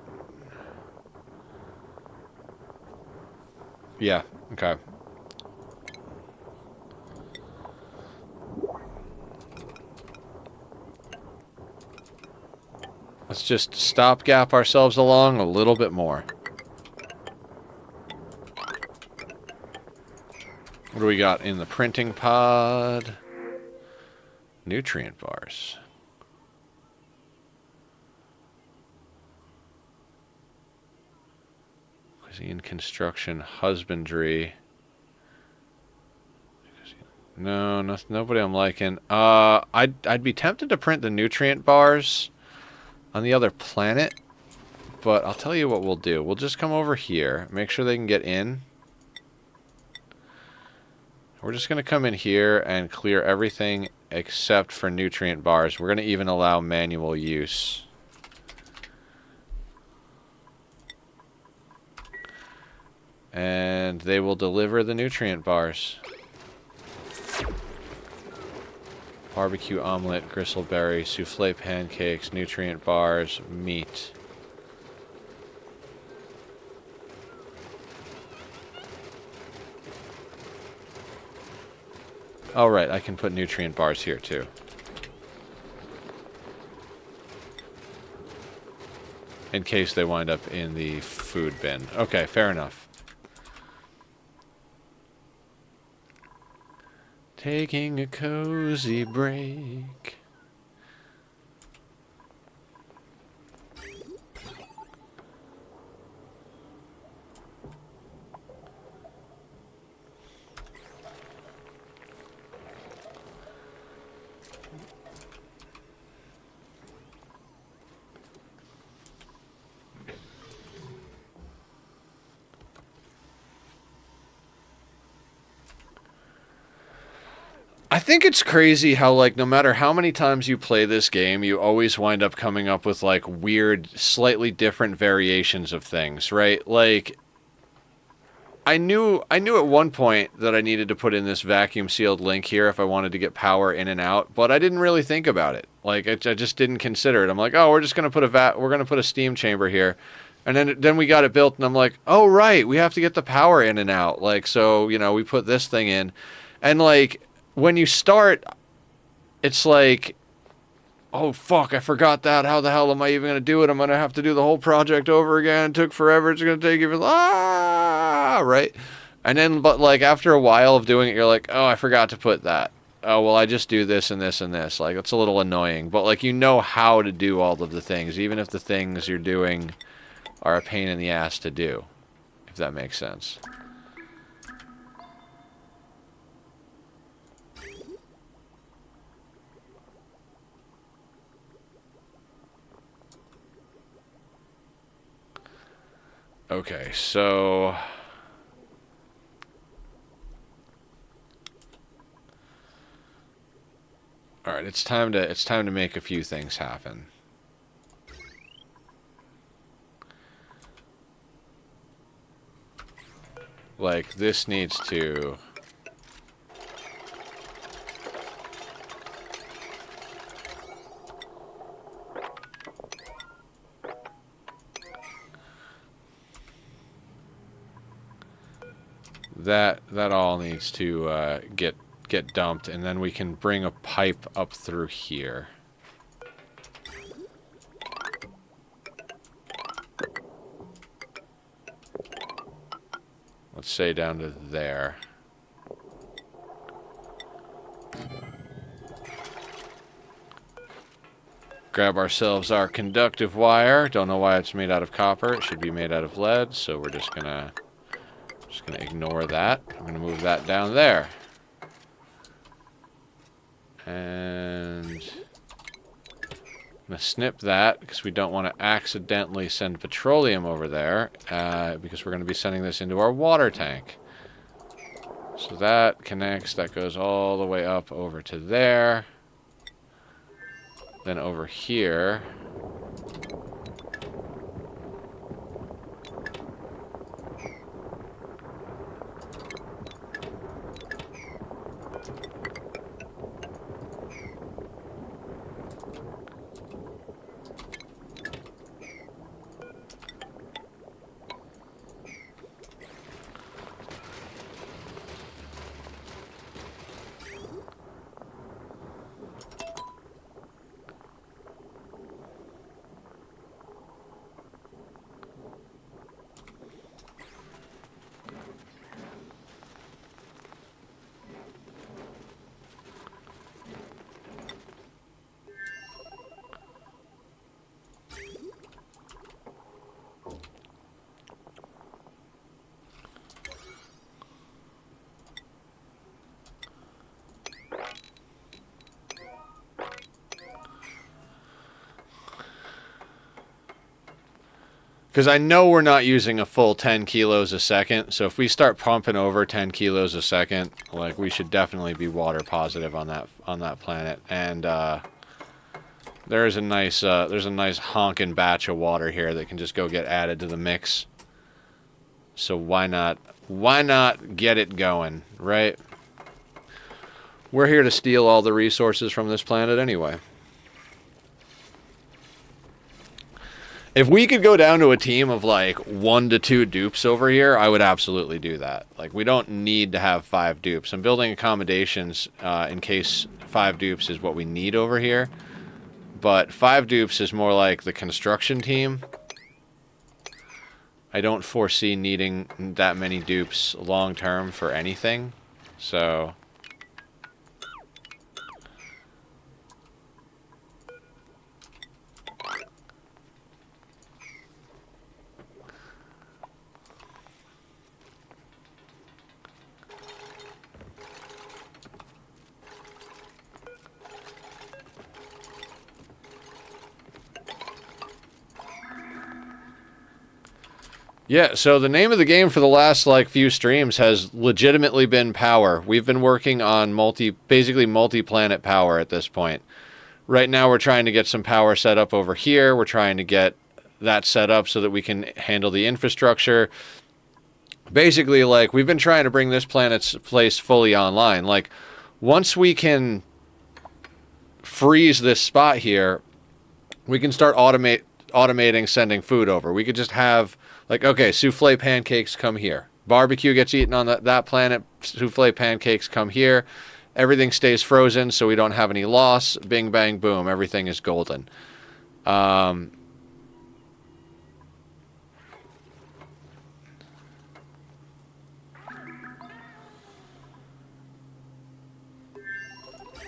Yeah, okay. Let's just stopgap ourselves along a little bit more. What do we got in the printing pod? Nutrient bars. Cuisine, construction, husbandry. No, nobody I'm liking. I'd be tempted to print the nutrient bars on the other planet, but I'll tell you what we'll do. We'll just come over here, make sure they can get in. We're just going to come in here and clear everything except for nutrient bars. We're going to even allow manual use. And they will deliver the nutrient bars. Barbecue omelet, gristleberry, souffle pancakes, nutrient bars, meat. Oh, right, I can put nutrient bars here, too. In case they wind up in the food bin. Okay, fair enough. Taking a cozy break. I think it's crazy how, like, no matter how many times you play this game, you always wind up coming up with, like, weird, slightly different variations of things, right? Like, I knew at one point that I needed to put in this vacuum sealed link here if I wanted to get power in and out, but I didn't really think about it. Like, I just didn't consider it. I'm like, oh, we're just gonna put we're gonna put a steam chamber here, and then we got it built, and I'm like, oh right, we have to get the power in and out. Like, so we put this thing in, and like when you start, it's like, oh fuck, I forgot that. How the hell am I even gonna do it? I'm gonna have to do the whole project over again. It took forever. It's gonna take even right. And then, but like after a while of doing it, you're like, oh, I forgot to put that. Oh well, I just do this and this and this. Like it's a little annoying, but like how to do all of the things, even if the things you're doing are a pain in the ass to do, if that makes sense. Okay, so all right, it's time to make a few things happen. Like this needs to that all needs to get dumped, and then we can bring a pipe up through here. Let's say down to there. Grab ourselves our conductive wire. Don't know why it's made out of copper. It should be made out of lead, so we're just gonna ignore that. I'm gonna move that down there. And I'm going to snip that because we don't want to accidentally send petroleum over there because we're going to be sending this into our water tank. So that connects, that goes all the way up over to there. Then over here. Because I know we're not using a full 10 kilos a second, so if we start pumping over 10 kilos a second, like we should definitely be water positive on that planet. And there's a nice honking batch of water here that can just go get added to the mix. So why not get it going, right? We're here to steal all the resources from this planet anyway. If we could go down to a team of like 1 to 2 dupes over here, I would absolutely do that. Like, we don't need to have 5 dupes. I'm building accommodations in case 5 dupes is what we need over here. But 5 dupes is more like the construction team. I don't foresee needing that many dupes long term for anything. So Yeah, so the name of the game for the last like few streams has legitimately been power. We've been working on basically multi-planet power at this point. Right now we're trying to get some power set up over here. We're trying to get that set up so that we can handle the infrastructure. Basically, like, we've been trying to bring this place fully online. Like, once we can freeze this spot here, we can start automating sending food over. We could just have, like, okay, souffle pancakes come here. Barbecue gets eaten on that planet. Souffle pancakes come here. Everything stays frozen, so we don't have any loss. Bing, bang, boom. Everything is golden.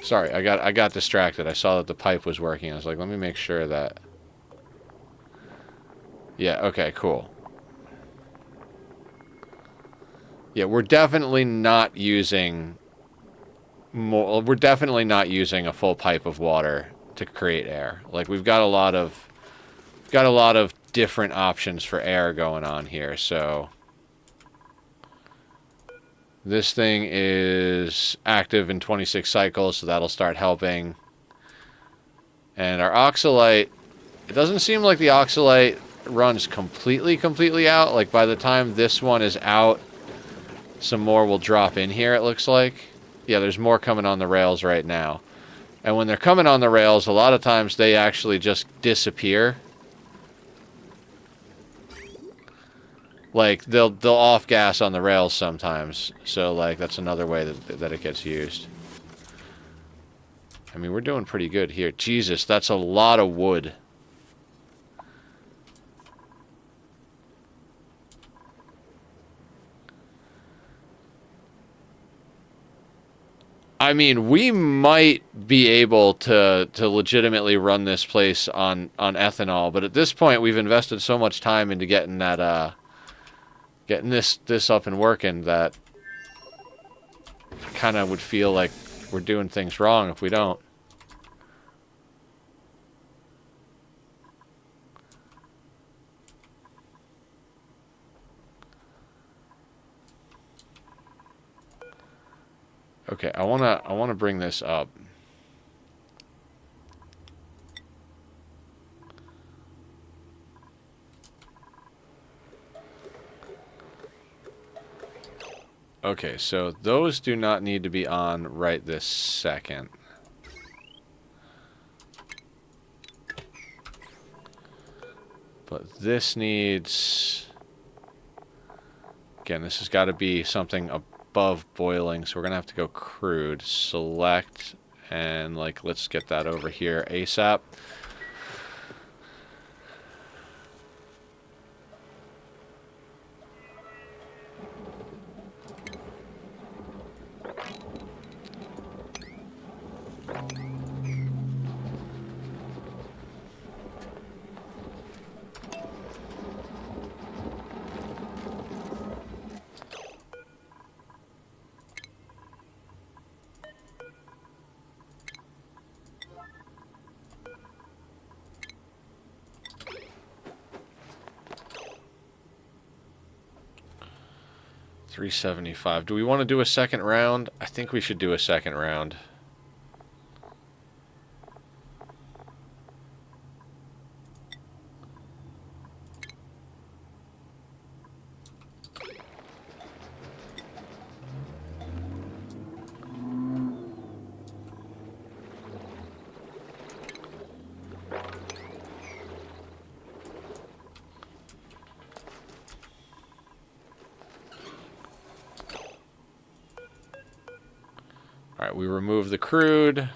Sorry, I got distracted. I saw that the pipe was working. I was like, let me make sure that... Yeah, okay, cool. Yeah, we're definitely not using more. We're definitely not using a full pipe of water to create air. Like, we've got a lot of different options for air going on here. So this thing is active in 26 cycles, so that'll start helping. And our oxalite, it doesn't seem like the oxalite runs completely out. Like, by the time this one is out, some more will drop in here, it looks like. Yeah, there's more coming on the rails right now. And when they're coming on the rails, a lot of times they actually just disappear. Like, they'll off gas on the rails sometimes. So, like, that's another way that it gets used. I mean, we're doing pretty good here. Jesus, that's a lot of wood. I mean, we might be able to legitimately run this place on ethanol, but at this point, we've invested so much time into getting that getting this up and working that I kind of would feel like we're doing things wrong if we don't. Okay, I wanna bring this up. Okay, so those do not need to be on right this second. But this needs... Again, this has got to be something above boiling, so we're going to have to go crude. Select, and, like, let's get that over here ASAP. $375. Do we want to do a second round? I think we should do a second round. Alright, we remove the crude.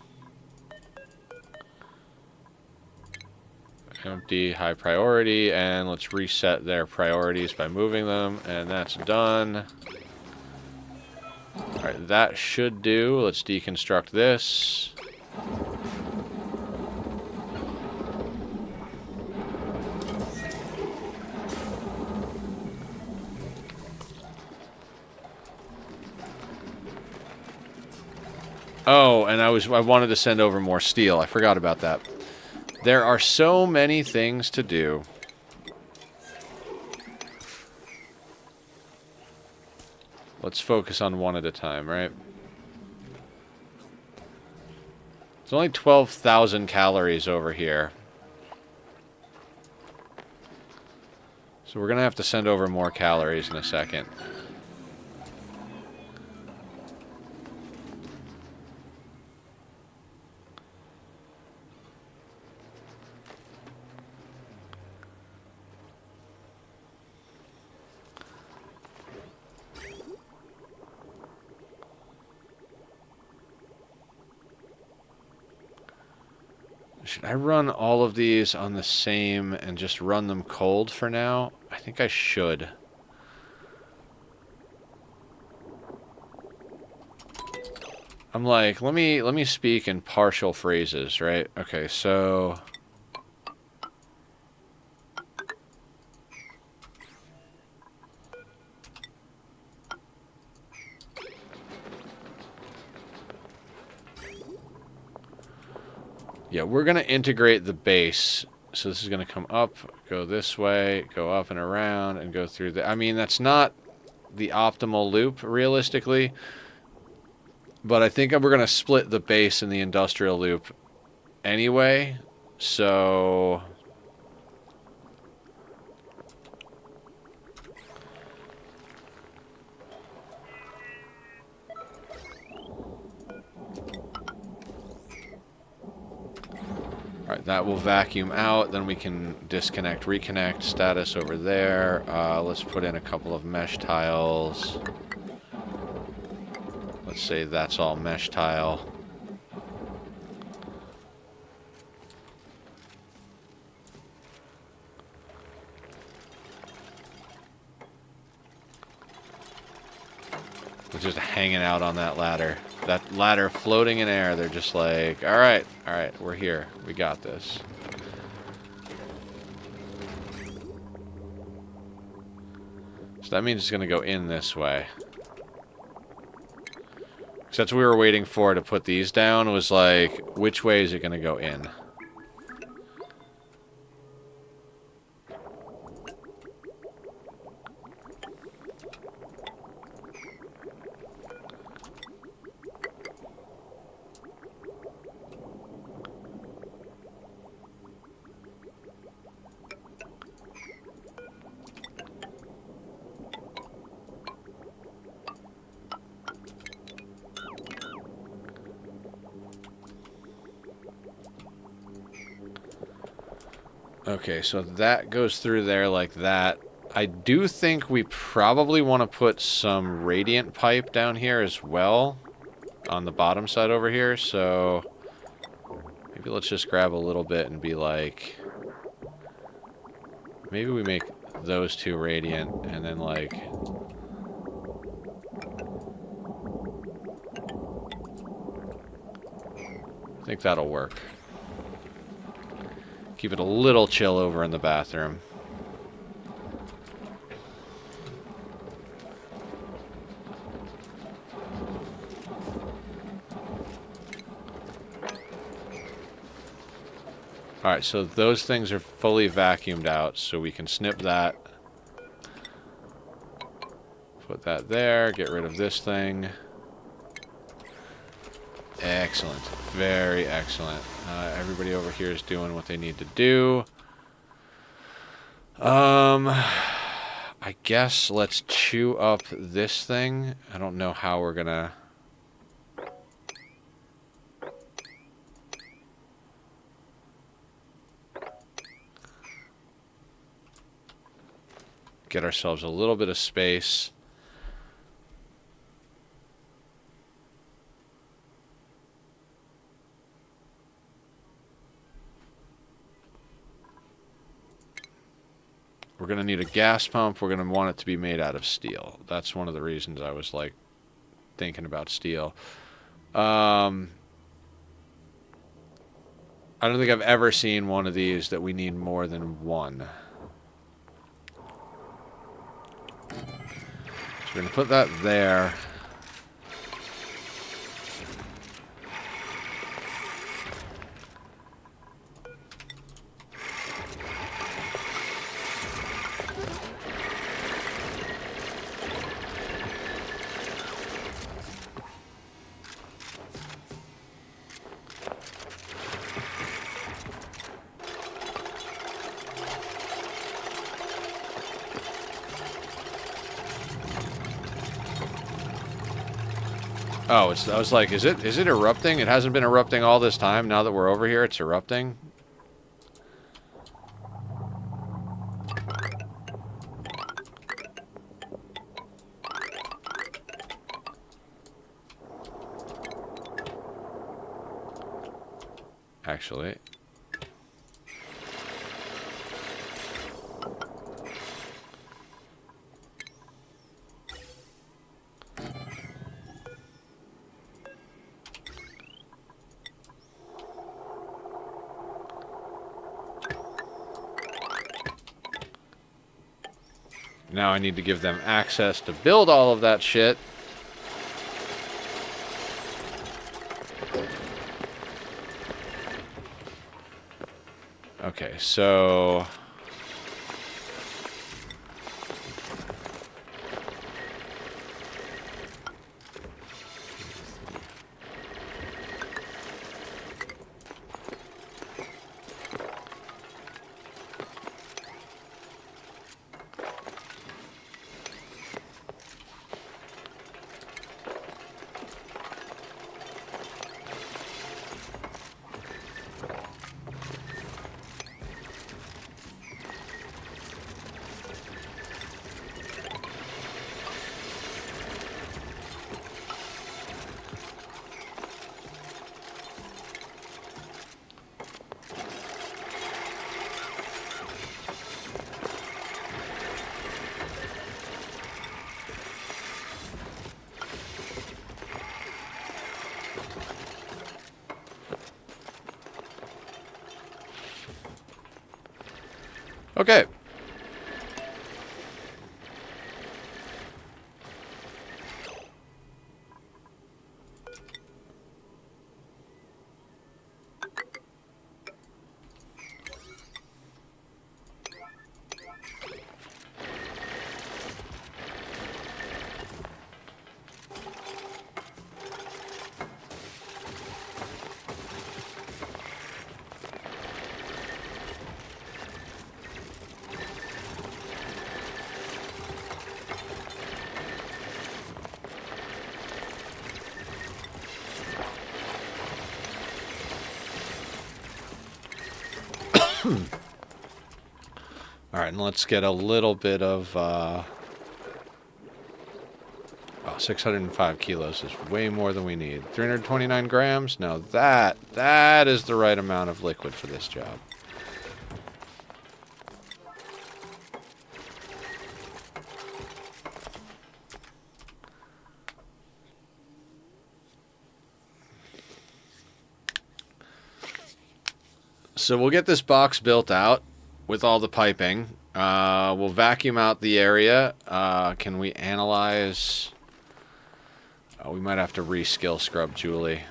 Empty, high priority, and let's reset their priorities by moving them, and that's done. Alright, that should do. Let's deconstruct this. Oh, and I wanted to send over more steel. I forgot about that. There are so many things to do. Let's focus on one at a time, right? It's only 12,000 calories over here. So we're going to have to send over more calories in a second. Should I run all of these on the same and just run them cold for now? I think I should. I'm like, let me speak in partial phrases, right? Okay, so yeah, we're going to integrate the base. So this is going to come up, go this way, go up and around, and go through the... I mean, that's not the optimal loop, realistically. But I think we're going to split the base and the industrial loop anyway. So... Alright, that will vacuum out, then we can disconnect, reconnect, status over there. Let's put in a couple of mesh tiles. Let's say that's all mesh tile. We're just hanging out on that ladder. That ladder floating in air, they're just like, alright, we're here. We got this. So that means it's going to go in this way. So that's what we were waiting for to put these down, was like, which way is it going to go in? Okay, so that goes through there like that. I do think we probably want to put some radiant pipe down here as well on the bottom side over here, so maybe let's just grab a little bit and be like, maybe we make those two radiant and then like I think that'll work. Keep it a little chill over in the bathroom. Alright, so those things are fully vacuumed out, so we can snip that. Put that there, get rid of this thing. Excellent. Very excellent. Everybody over here is doing what they need to do. I guess let's chew up this thing. I don't know how we're gonna... get ourselves a little bit of space. We're going to need a gas pump. We're going to want it to be made out of steel. That's one of the reasons I was like thinking about steel. I don't think I've ever seen one of these that we need more than one. So we're going to put that there. Oh, I was like, is it erupting? It hasn't been erupting all this time. Now that we're over here, it's erupting. Actually. Now I need to give them access to build all of that shit. Okay, so... Okay. Alright, and let's get a little bit of, oh, 605 kilos is way more than we need. 329 grams? No, that is the right amount of liquid for this job. So we'll get this box built out with all the piping. We'll vacuum out the area. Can we analyze... Oh, we might have to reskill Scrub Julie.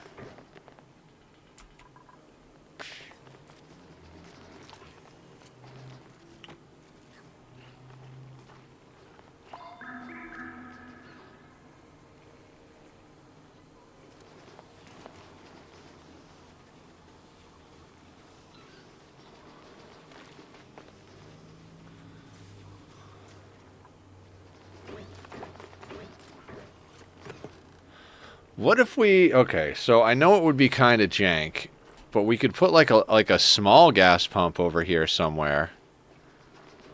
What if we... Okay, so I know it would be kind of jank, but we could put like a small gas pump over here somewhere.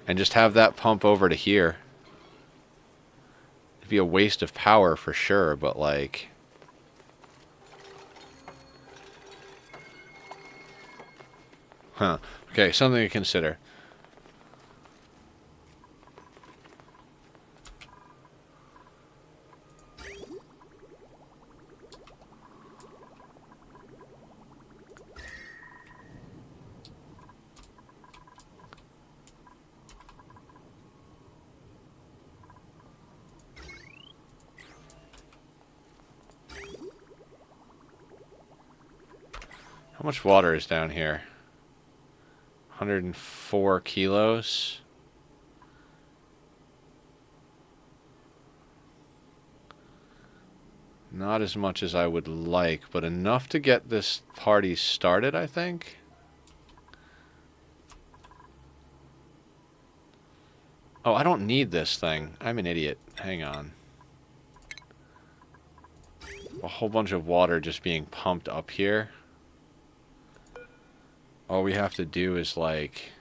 And just have that pump over to here. It'd be a waste of power for sure, but like... Huh. Okay, something to consider. How much water is down here? 104 kilos. Not as much as I would like, but enough to get this party started, I think. Oh, I don't need this thing. I'm an idiot. Hang on. a whole bunch of water just being pumped up here. All we have to do is, like...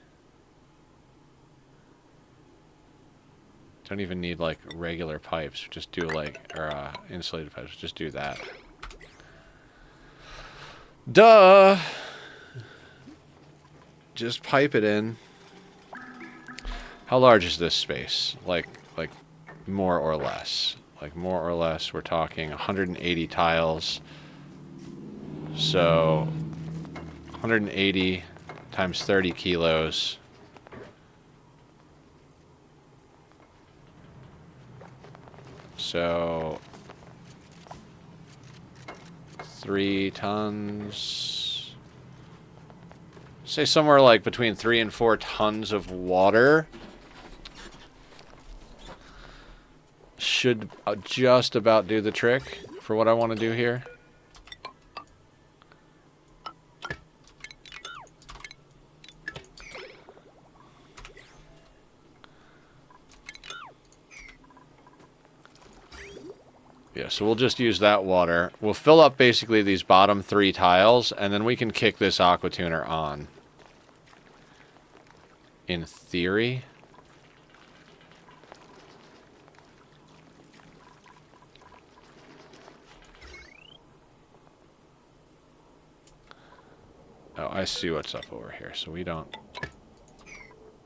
Don't even need, like, regular pipes. Just do, like... Or, insulated pipes. Just do that. Duh! Just pipe it in. How large is this space? Like, more or less. Like, more or less, we're talking 180 tiles. So... 180 times 30 kilos. So 3 tons. Say somewhere like between 3 and 4 tons of water should just about do the trick for what I want to do here. Yeah, so we'll just use that water. We'll fill up basically these bottom 3 tiles, and then we can kick this aqua tuner on. In theory. Oh, I see what's up over here, so we don't...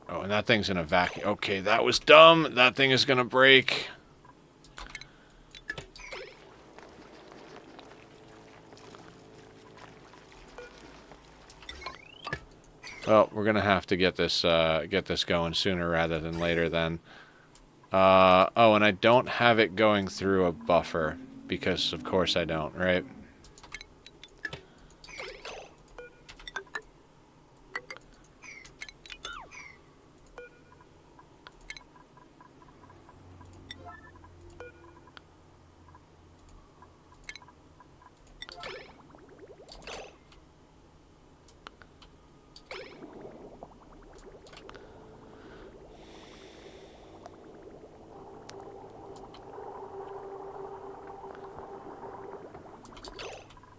Oh, and that thing's in a vacuum. Okay, that was dumb. That thing is gonna break. Well, we're gonna have to get this going sooner rather than later then. Oh, and I don't have it going through a buffer, because of course I don't, right?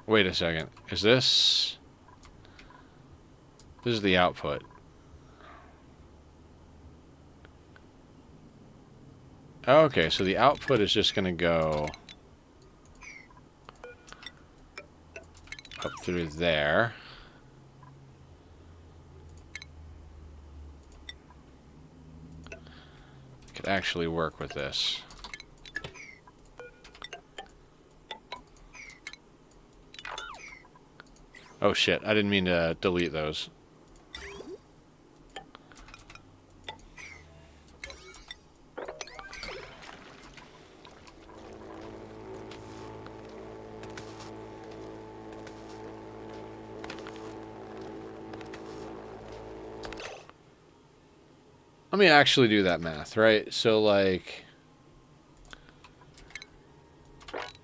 Wait a second. Is this... This is the output. Okay, so the output is just going to go... up through there. Could actually work with this. Oh shit, I didn't mean to delete those. Let me actually do that math, right? So, like...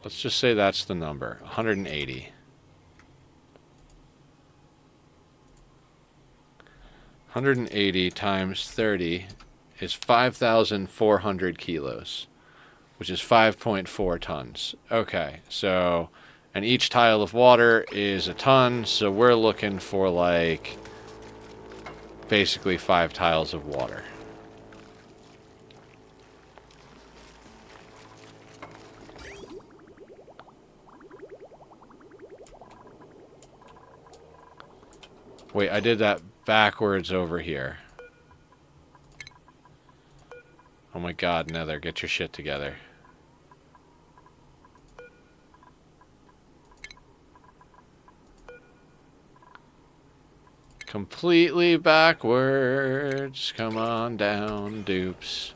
Let's just say that's the number. 180. 180 times 30 is 5,400 kilos, which is 5.4 tons. Okay, so, and each tile of water is a ton, so we're looking for, like, basically 5 tiles of water. Wait, I did that backwards over here. Oh my god, Nether, get your shit together. Completely backwards. Come on down, dupes.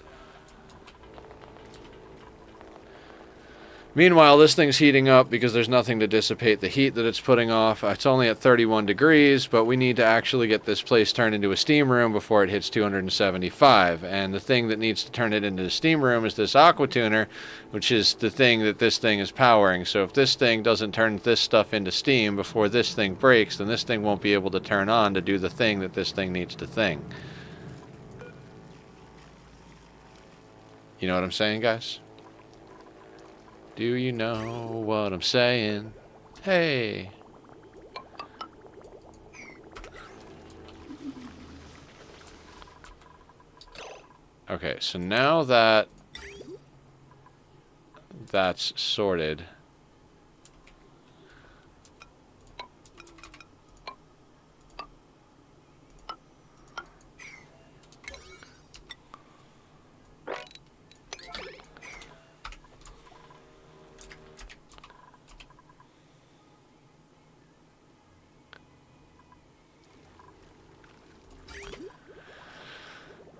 Meanwhile, this thing's heating up because there's nothing to dissipate the heat that it's putting off. It's only at 31 degrees, but we need to actually get this place turned into a steam room before it hits 275. And the thing that needs to turn it into a steam room is this aqua tuner, which is the thing that this thing is powering. So if this thing doesn't turn this stuff into steam before this thing breaks, then this thing won't be able to turn on to do the thing that this thing needs to thing. You know what I'm saying, guys? Do you know what I'm saying? Hey. Okay, so now that that's sorted,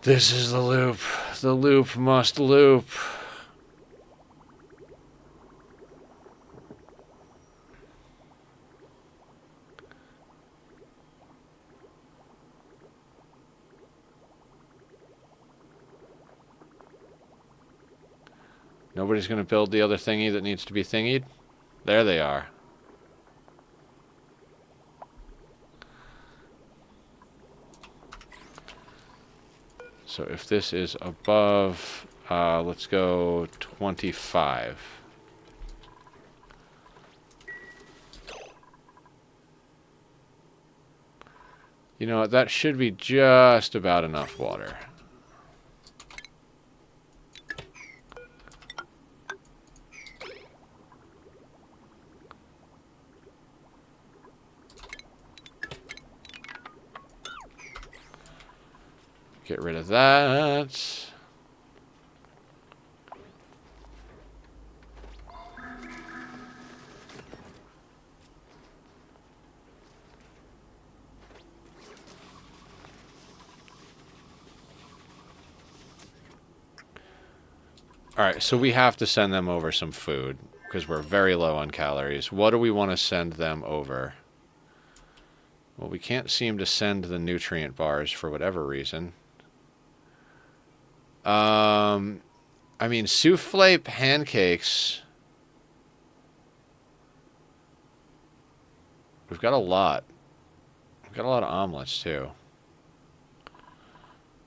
this is the loop. The loop must loop. Nobody's going to build the other thingy that needs to be thingied? There they are. So if this is above, let's go 25. You know what, that should be just about enough water. Get rid of that. Alright, so we have to send them over some food, because we're very low on calories. What do we want to send them over? Well, we can't seem to send the nutrient bars for whatever reason. I mean, souffle pancakes. We've got a lot. We've got a lot of omelets, too.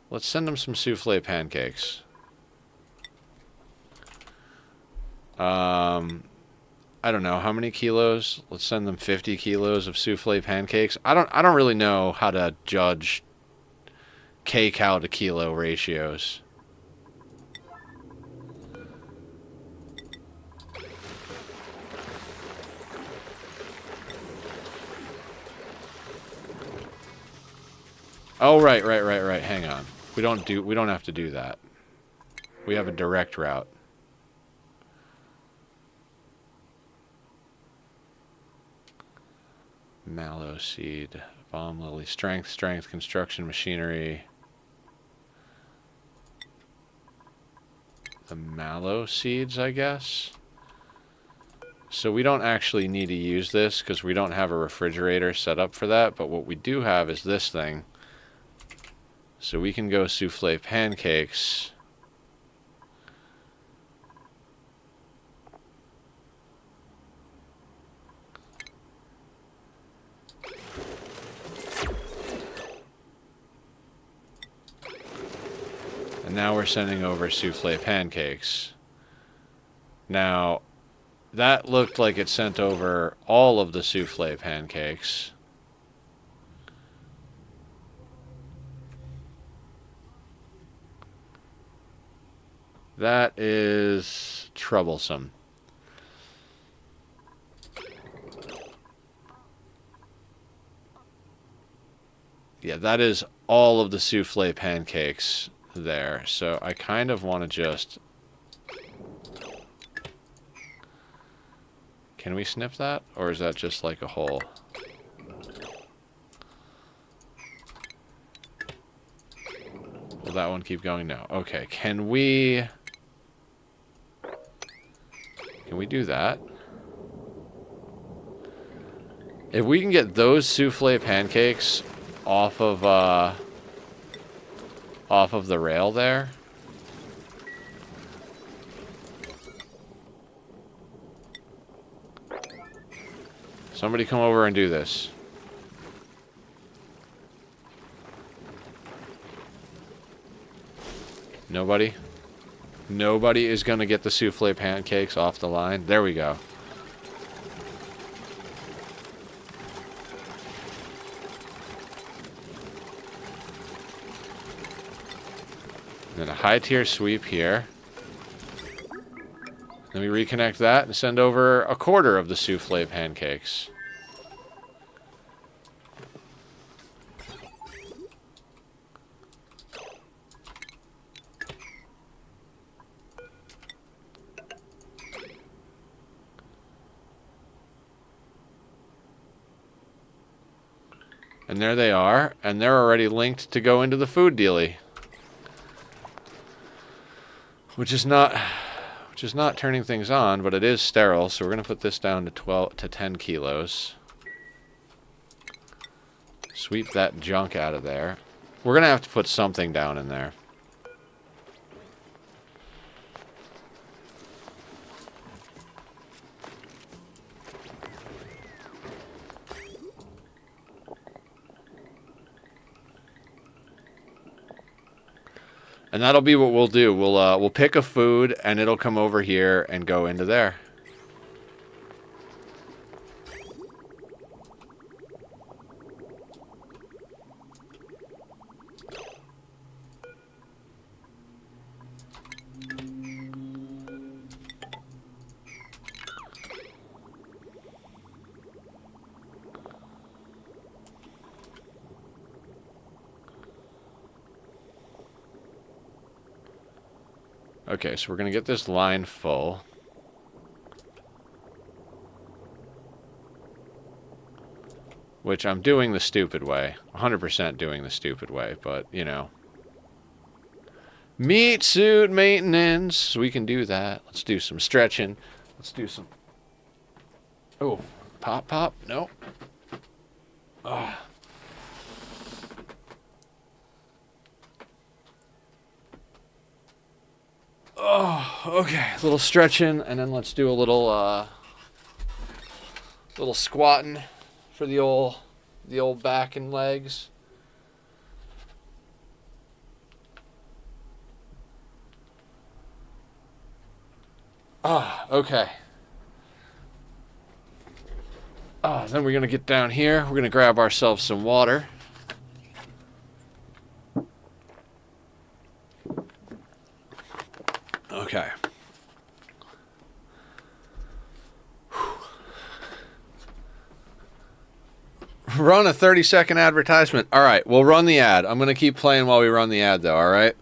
Let's send them some souffle pancakes. I don't know how many kilos. Let's send them 50 kilos of souffle pancakes. I don't really know how to judge kcal to kilo ratios. Oh, right. Hang on. We don't have to do that. We have a direct route. Mallow seed, bomb lily, strength, construction, machinery. The mallow seeds, I guess. So we don't actually need to use this because we don't have a refrigerator set up for that, but what we do have is this thing. So we can go souffle pancakes. And now we're sending over souffle pancakes. Now, that looked like it sent over all of the souffle pancakes. That is troublesome. Yeah, that is all of the souffle pancakes there. So I kind of want to just... Can we snip that? Or is that just like a hole? Will that one keep going? No. Okay, can we do that? If we can get those souffle pancakes off of the rail there. Somebody come over and do this. Nobody? Nobody is going to get the souffle pancakes off the line. There we go. And then a high tier sweep here. Then we reconnect that and send over a quarter of the souffle pancakes. And there they are, and they're already linked to go into the food dealie. Which is not turning things on, but it is sterile, so we're going to put this down to 12 to 10 kilos. Sweep that junk out of there. We're going to have to put something down in there. And that'll be what we'll do. We'll pick a food, and it'll come over here and go into there. Okay, so we're going to get this line full. Which I'm doing the stupid way. 100% doing the stupid way, but, you know. Meat suit maintenance. We can do that. Let's do some stretching. Let's do some... Oh, pop, pop. No. Ah. Oh, okay. A little stretching, and then let's do a little squatting for the old back and legs. Ah, okay. Then we're gonna get down here. We're gonna grab ourselves some water. Okay. Run a 30-second advertisement. All right, we'll run the ad. I'm going to keep playing while we run the ad, though, all right?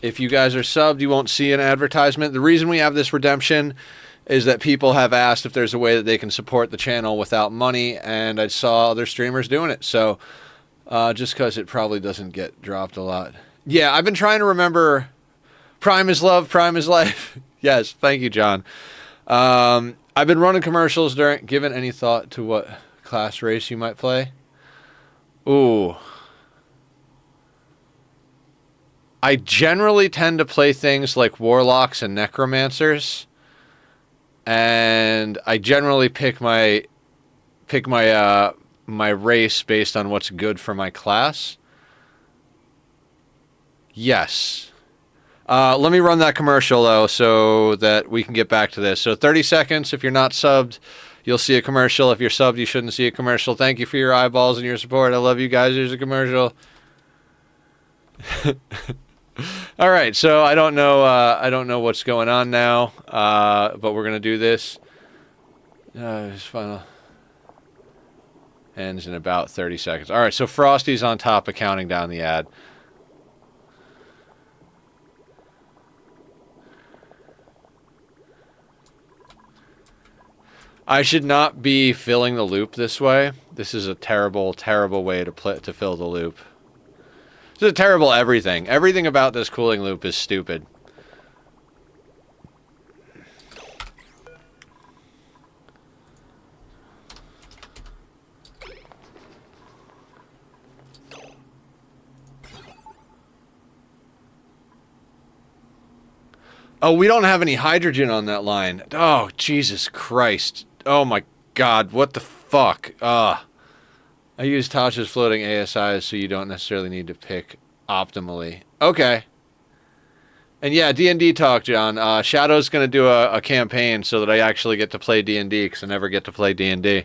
If you guys are subbed, you won't see an advertisement. The reason we have this redemption is that people have asked if there's a way that they can support the channel without money, and I saw other streamers doing it. So just because it probably doesn't get dropped a lot. Yeah, I've been trying to remember... Prime is love, prime is life. Yes, thank you, John. I've been running commercials during... Given any thought to what class race you might play? Ooh. I generally tend to play things like warlocks and necromancers. And I generally pick my race based on what's good for my class. Yes. Let me run that commercial, though, so that we can get back to this. So 30 seconds. If you're not subbed, you'll see a commercial. If you're subbed, you shouldn't see a commercial. Thank you for your eyeballs and your support. I love you guys. Here's a commercial. All right, so I don't know what's going on now, but we're going to do this. Just final. Ends in about 30 seconds. All right, so Frosty's on top of counting down the ad. I should not be filling the loop this way. This is a terrible, terrible way to fill the loop. This is a terrible everything. Everything about this cooling loop is stupid. Oh, we don't have any hydrogen on that line. Oh, Jesus Christ. Oh my God, what the fuck? I use Tasha's floating ASIs so you don't necessarily need to pick optimally. Okay. And yeah, D&D talk, John. Shadow's going to do a campaign so that I actually get to play D&D because I never get to play D&D.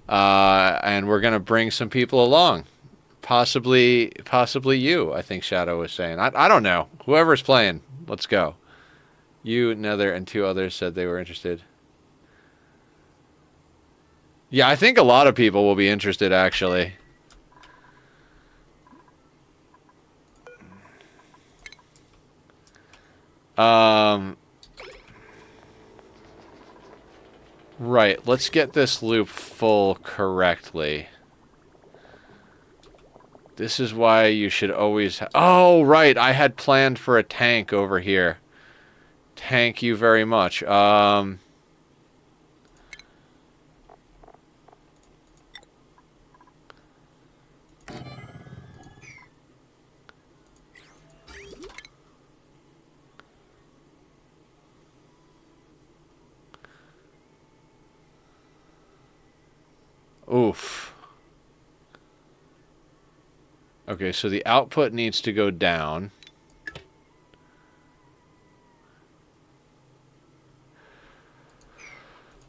And we're going to bring some people along. Possibly you, I think Shadow was saying. I don't know. Whoever's playing, let's go. You, Nether, and 2 others said they were interested. Yeah, I think a lot of people will be interested, actually. Right, let's get this loop full correctly. This is why you should always... Oh, right, I had planned for a tank over here. Thank you very much. Oof. Okay, so the output needs to go down.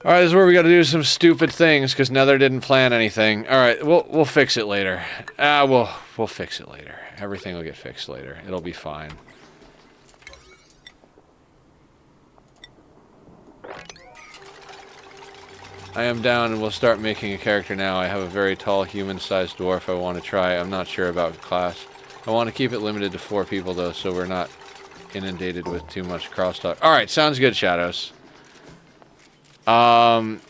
Alright, this is where we gotta do some stupid things, because Nether didn't plan anything. Alright, we'll fix it later. We'll fix it later. Everything will get fixed later. It'll be fine. I am down and we'll start making a character now. I have a very tall human-sized dwarf I want to try. I'm not sure about class. I want to keep it limited to 4 people though, so we're not inundated with too much crosstalk. Alright, sounds good, Shadows. Can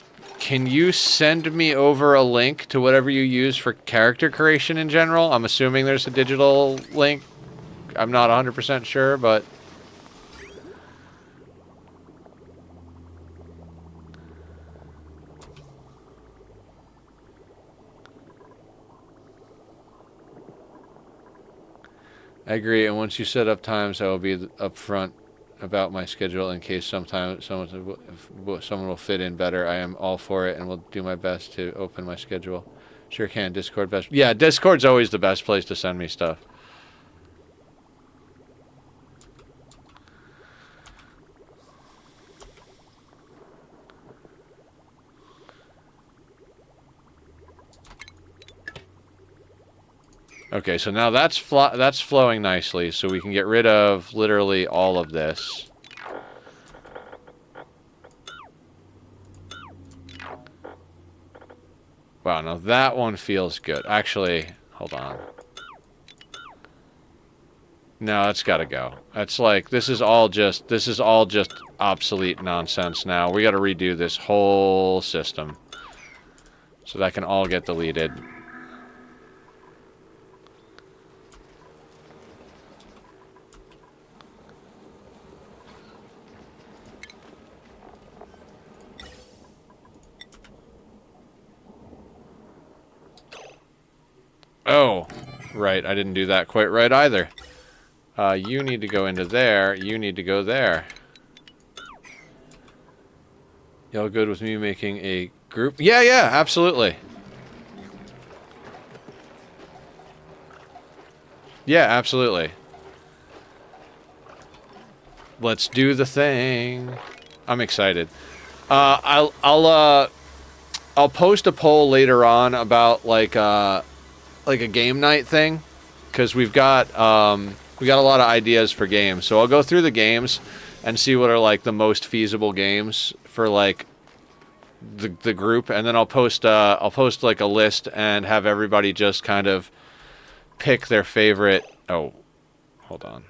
you send me over a link to whatever you use for character creation in general? I'm assuming there's a digital link. I'm not 100% sure, but... I agree, and once you set up times, I will be upfront about my schedule in case sometime someone will fit in better. I am all for it and will do my best to open my schedule. Sure can. Discord best. Yeah, Discord's always the best place to send me stuff. Okay, so now that's flowing nicely, so we can get rid of literally all of this. Wow, now that one feels good. Actually, hold on. No, it's gotta go. It's like, this is all just obsolete nonsense now. We gotta redo this whole system. So that can all get deleted. Oh, right, I didn't do that quite right either. You need to go into there, you need to go there. Y'all good with me making a group? Yeah, absolutely. Yeah, absolutely. Let's do the thing. I'm excited. I'll post a poll later on about like a game night thing, because we got a lot of ideas for games. So I'll go through the games and see what are like the most feasible games for like the group, and then I'll post like a list and have everybody just kind of pick their favorite. Oh, hold on.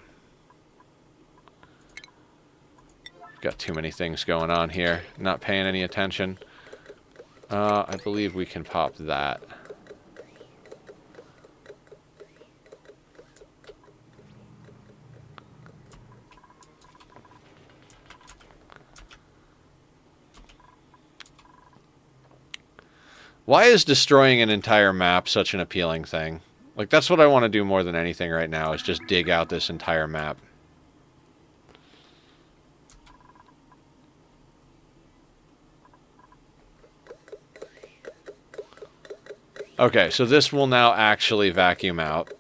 Got too many things going on here. Not paying any attention. I believe we can pop that. Why is destroying an entire map such an appealing thing? Like, that's what I want to do more than anything right now, is just dig out this entire map. Okay, so this will now actually vacuum out.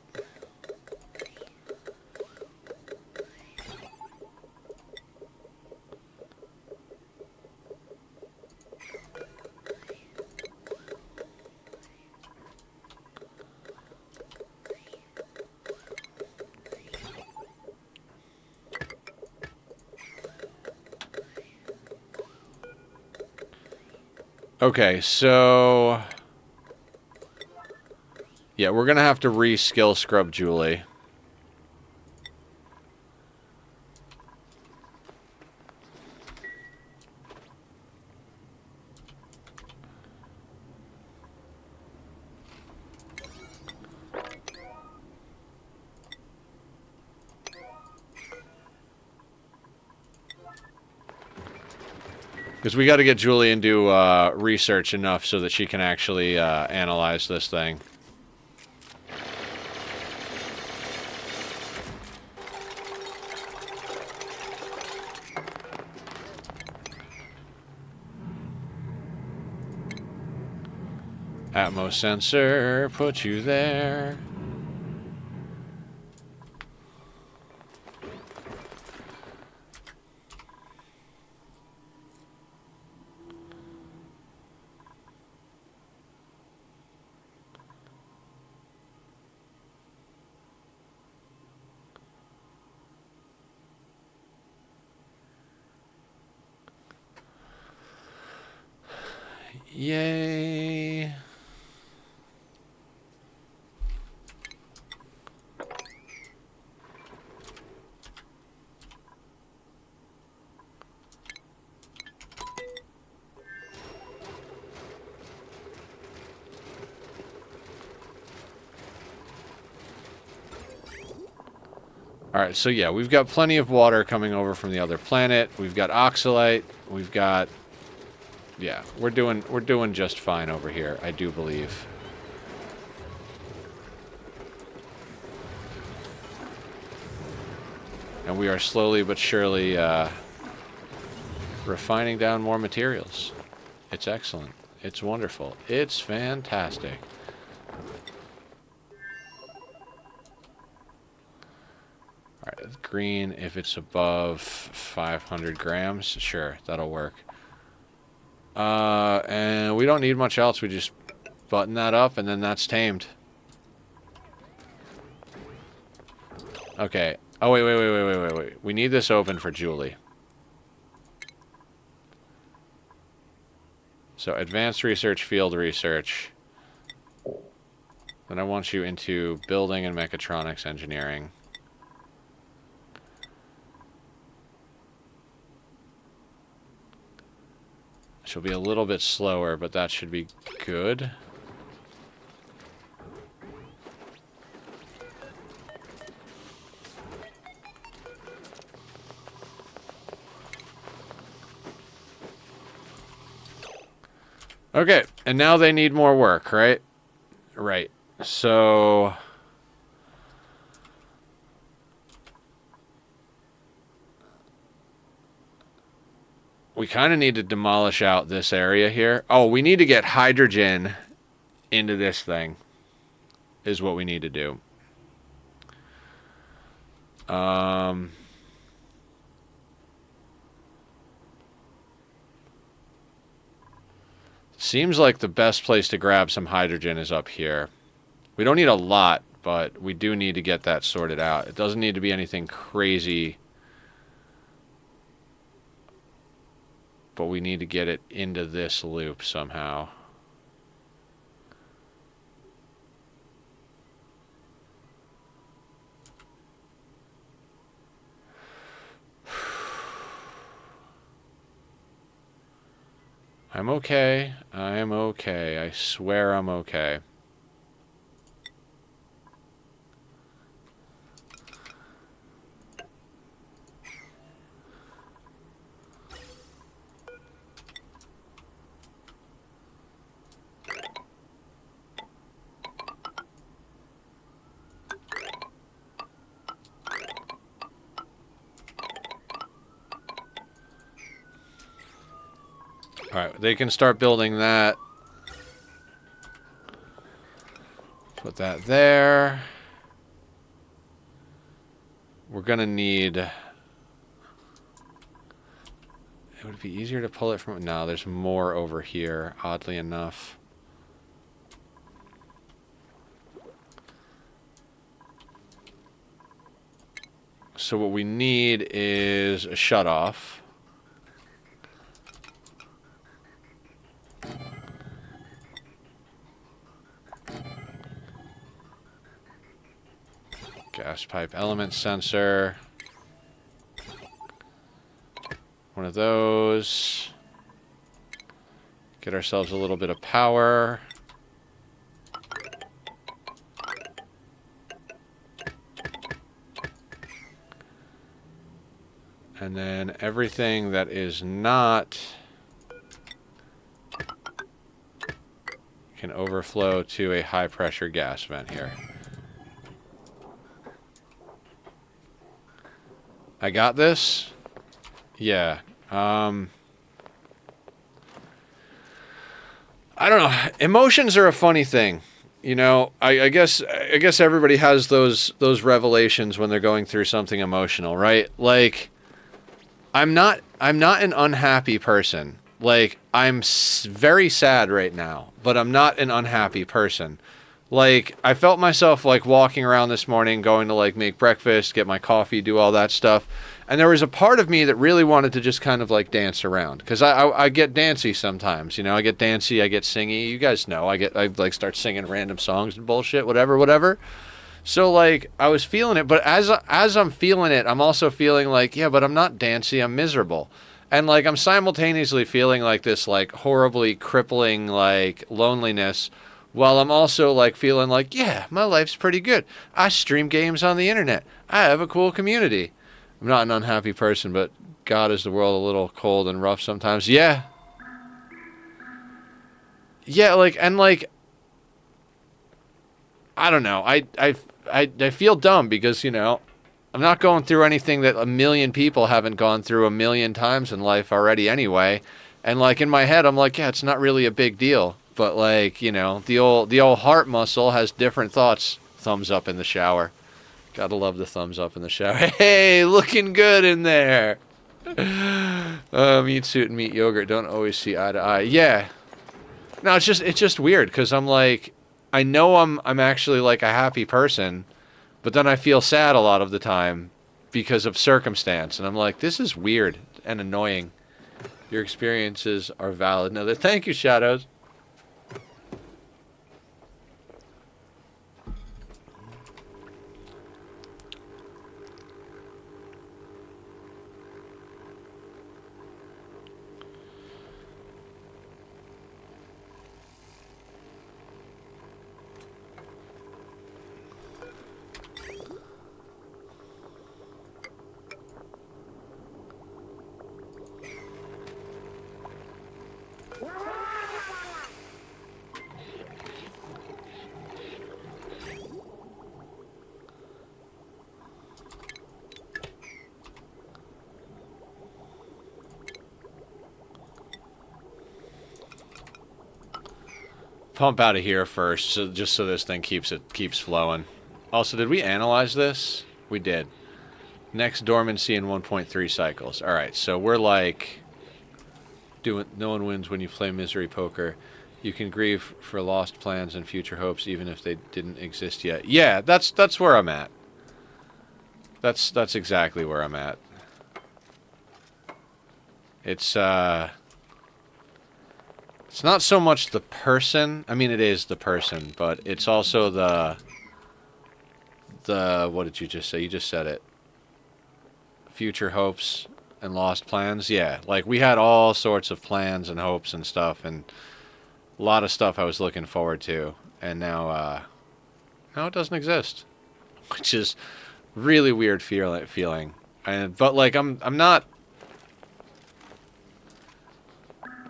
Okay, so... yeah, we're going to have to re-skill scrub Julie. Because we got to get Julie into research enough so that she can actually analyze this thing. Atmos sensor, put you there. Yay. Alright, so yeah, we've got plenty of water coming over from the other planet. We've got oxalite. We've got... yeah, we're doing just fine over here, I do believe. And we are slowly but surely refining down more materials. It's excellent. It's wonderful. It's fantastic. Alright, green, if it's above 500 grams, sure, that'll work. And we don't need much else. We just button that up, and then that's tamed. Okay. Oh, wait. We need this open for Julie. So, advanced research, field research. Then I want you into building and mechatronics engineering. She'll be a little bit slower, but that should be good. Okay, and now they need more work, right? Right. So... we kind of need to demolish out this area here. Oh, we need to get hydrogen into this thing. Is what we need to do. Seems like the best place to grab some hydrogen is up here. We don't need a lot, but we do need to get that sorted out. It doesn't need to be anything crazy. But we need to get it into this loop somehow. I'm okay. I'm okay. I swear I'm okay. Alright, they can start building that. Put that there. We're gonna need... it would be easier to pull it from... no, there's more over here, oddly enough. So what we need is a shutoff. Gas pipe element sensor. One of those. Get ourselves a little bit of power. And then everything that is not can overflow to a high pressure gas vent here. I got this? Yeah. I don't know. Emotions are a funny thing. You know, I guess everybody has those revelations when they're going through something emotional, right? Like, I'm not an unhappy person. Like, I'm very sad right now, but I'm not an unhappy person. Like, I felt myself, like, walking around this morning, going to, like, make breakfast, get my coffee, do all that stuff. And there was a part of me that really wanted to just kind of, like, dance around. Because I get dancey sometimes, you know? I get dancey, I get singy. You guys know. I like, start singing random songs and bullshit, whatever. So, like, I was feeling it. But as I'm feeling it, I'm also feeling like, yeah, but I'm not dancey. I'm miserable. And, like, I'm simultaneously feeling, like, this, like, horribly crippling, like, loneliness, while I'm also, like, feeling like, yeah, my life's pretty good. I stream games on the internet. I have a cool community. I'm not an unhappy person, but God, is the world a little cold and rough sometimes? Yeah. Yeah, like, and, like, I don't know. I feel dumb because, you know, I'm not going through anything that a million people haven't gone through a million times in life already anyway. And, like, in my head, I'm like, yeah, it's not really a big deal. But, like, you know, the old heart muscle has different thoughts. Thumbs up in the shower. Gotta love the thumbs up in the shower. Hey, looking good in there. Meat suit and meat yogurt don't always see eye to eye. Yeah. No, it's just weird because I'm like, I know I'm actually like a happy person, but then I feel sad a lot of the time because of circumstance, and I'm like, this is weird and annoying. Your experiences are valid. No, thank you, Shadows. Pump out of here first, so just so this thing keeps flowing. Also, did we analyze this? We did. Next dormancy in 1.3 cycles. All right, so we're like doing. No one wins when you play misery poker. You can grieve for lost plans and future hopes, even if they didn't exist yet. Yeah, that's where I'm at. That's exactly where I'm at. It's not so much the person. I mean, it is the person, but it's also the what did you just say? You just said it. Future hopes and lost plans. Yeah, like we had all sorts of plans and hopes and stuff, and a lot of stuff I was looking forward to, and now it doesn't exist, which is really weird feeling. But like I'm not.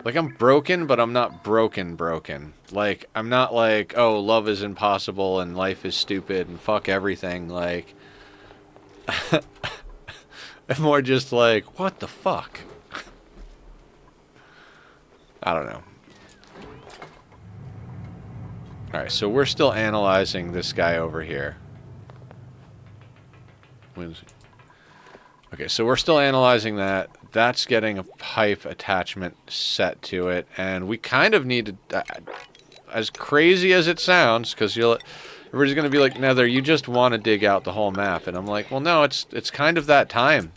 Like, I'm broken, but I'm not broken. Like, I'm not like, oh, love is impossible and life is stupid and fuck everything. Like, I'm more just like, what the fuck? I don't know. Alright, so we're still analyzing this guy over here. Okay, so we're still analyzing that. That's getting a pipe attachment set to it, and we kind of need to, as crazy as it sounds, because everybody's going to be like, Nether, you just want to dig out the whole map, and I'm like, well, no, it's kind of that time.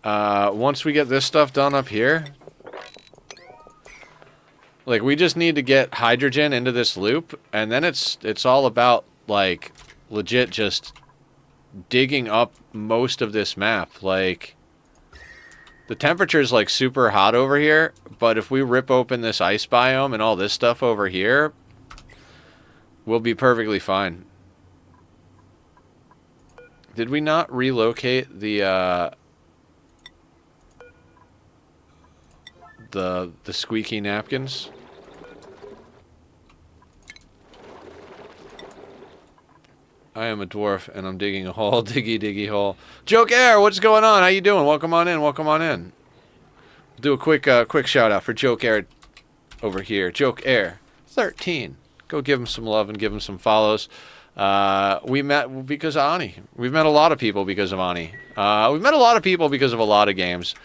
Once we get this stuff done up here, like, we just need to get hydrogen into this loop, and then it's all about, like, legit just digging up most of this map. Like, the temperature's like super hot over here, but if we rip open this ice biome and all this stuff over here, we'll be perfectly fine. Did we not relocate the squeaky napkins? I am a dwarf, and I'm digging a hole. Diggy, diggy hole. Joke Air, what's going on? How you doing? Welcome on in. Welcome on in. Do a quick shout out for Joke Air over here. Joke Air 13. Go give him some love and give him some follows. We met because of Ani. We've met a lot of people because of Ani. We've met a lot of people because of a lot of games.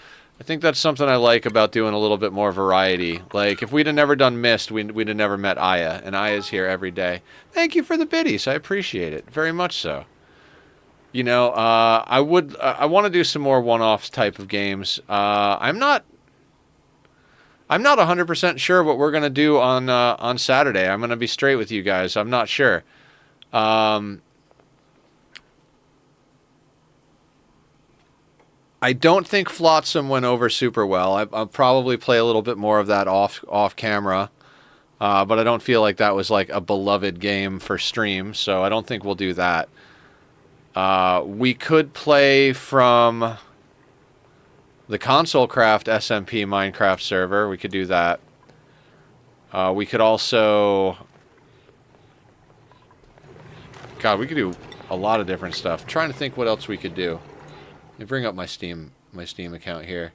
I think that's something I like about doing a little bit more variety. Like, if we'd have never done Myst, we'd have never met Aya, and Aya's here every day. Thank you for the biddies. I appreciate it very much so. You know, I want to do some more one-offs type of games. I'm not 100% sure what we're gonna do on Saturday. I'm gonna be straight with you guys. I'm not sure. I don't think Flotsam went over super well. I'll probably play a little bit more of that off camera, but I don't feel like that was like a beloved game for stream, so I don't think we'll do that. We could play from the Console Craft SMP Minecraft server. We could do that. We could also... God, we could do a lot of different stuff. I'm trying to think what else we could do. Let me bring up my Steam account here.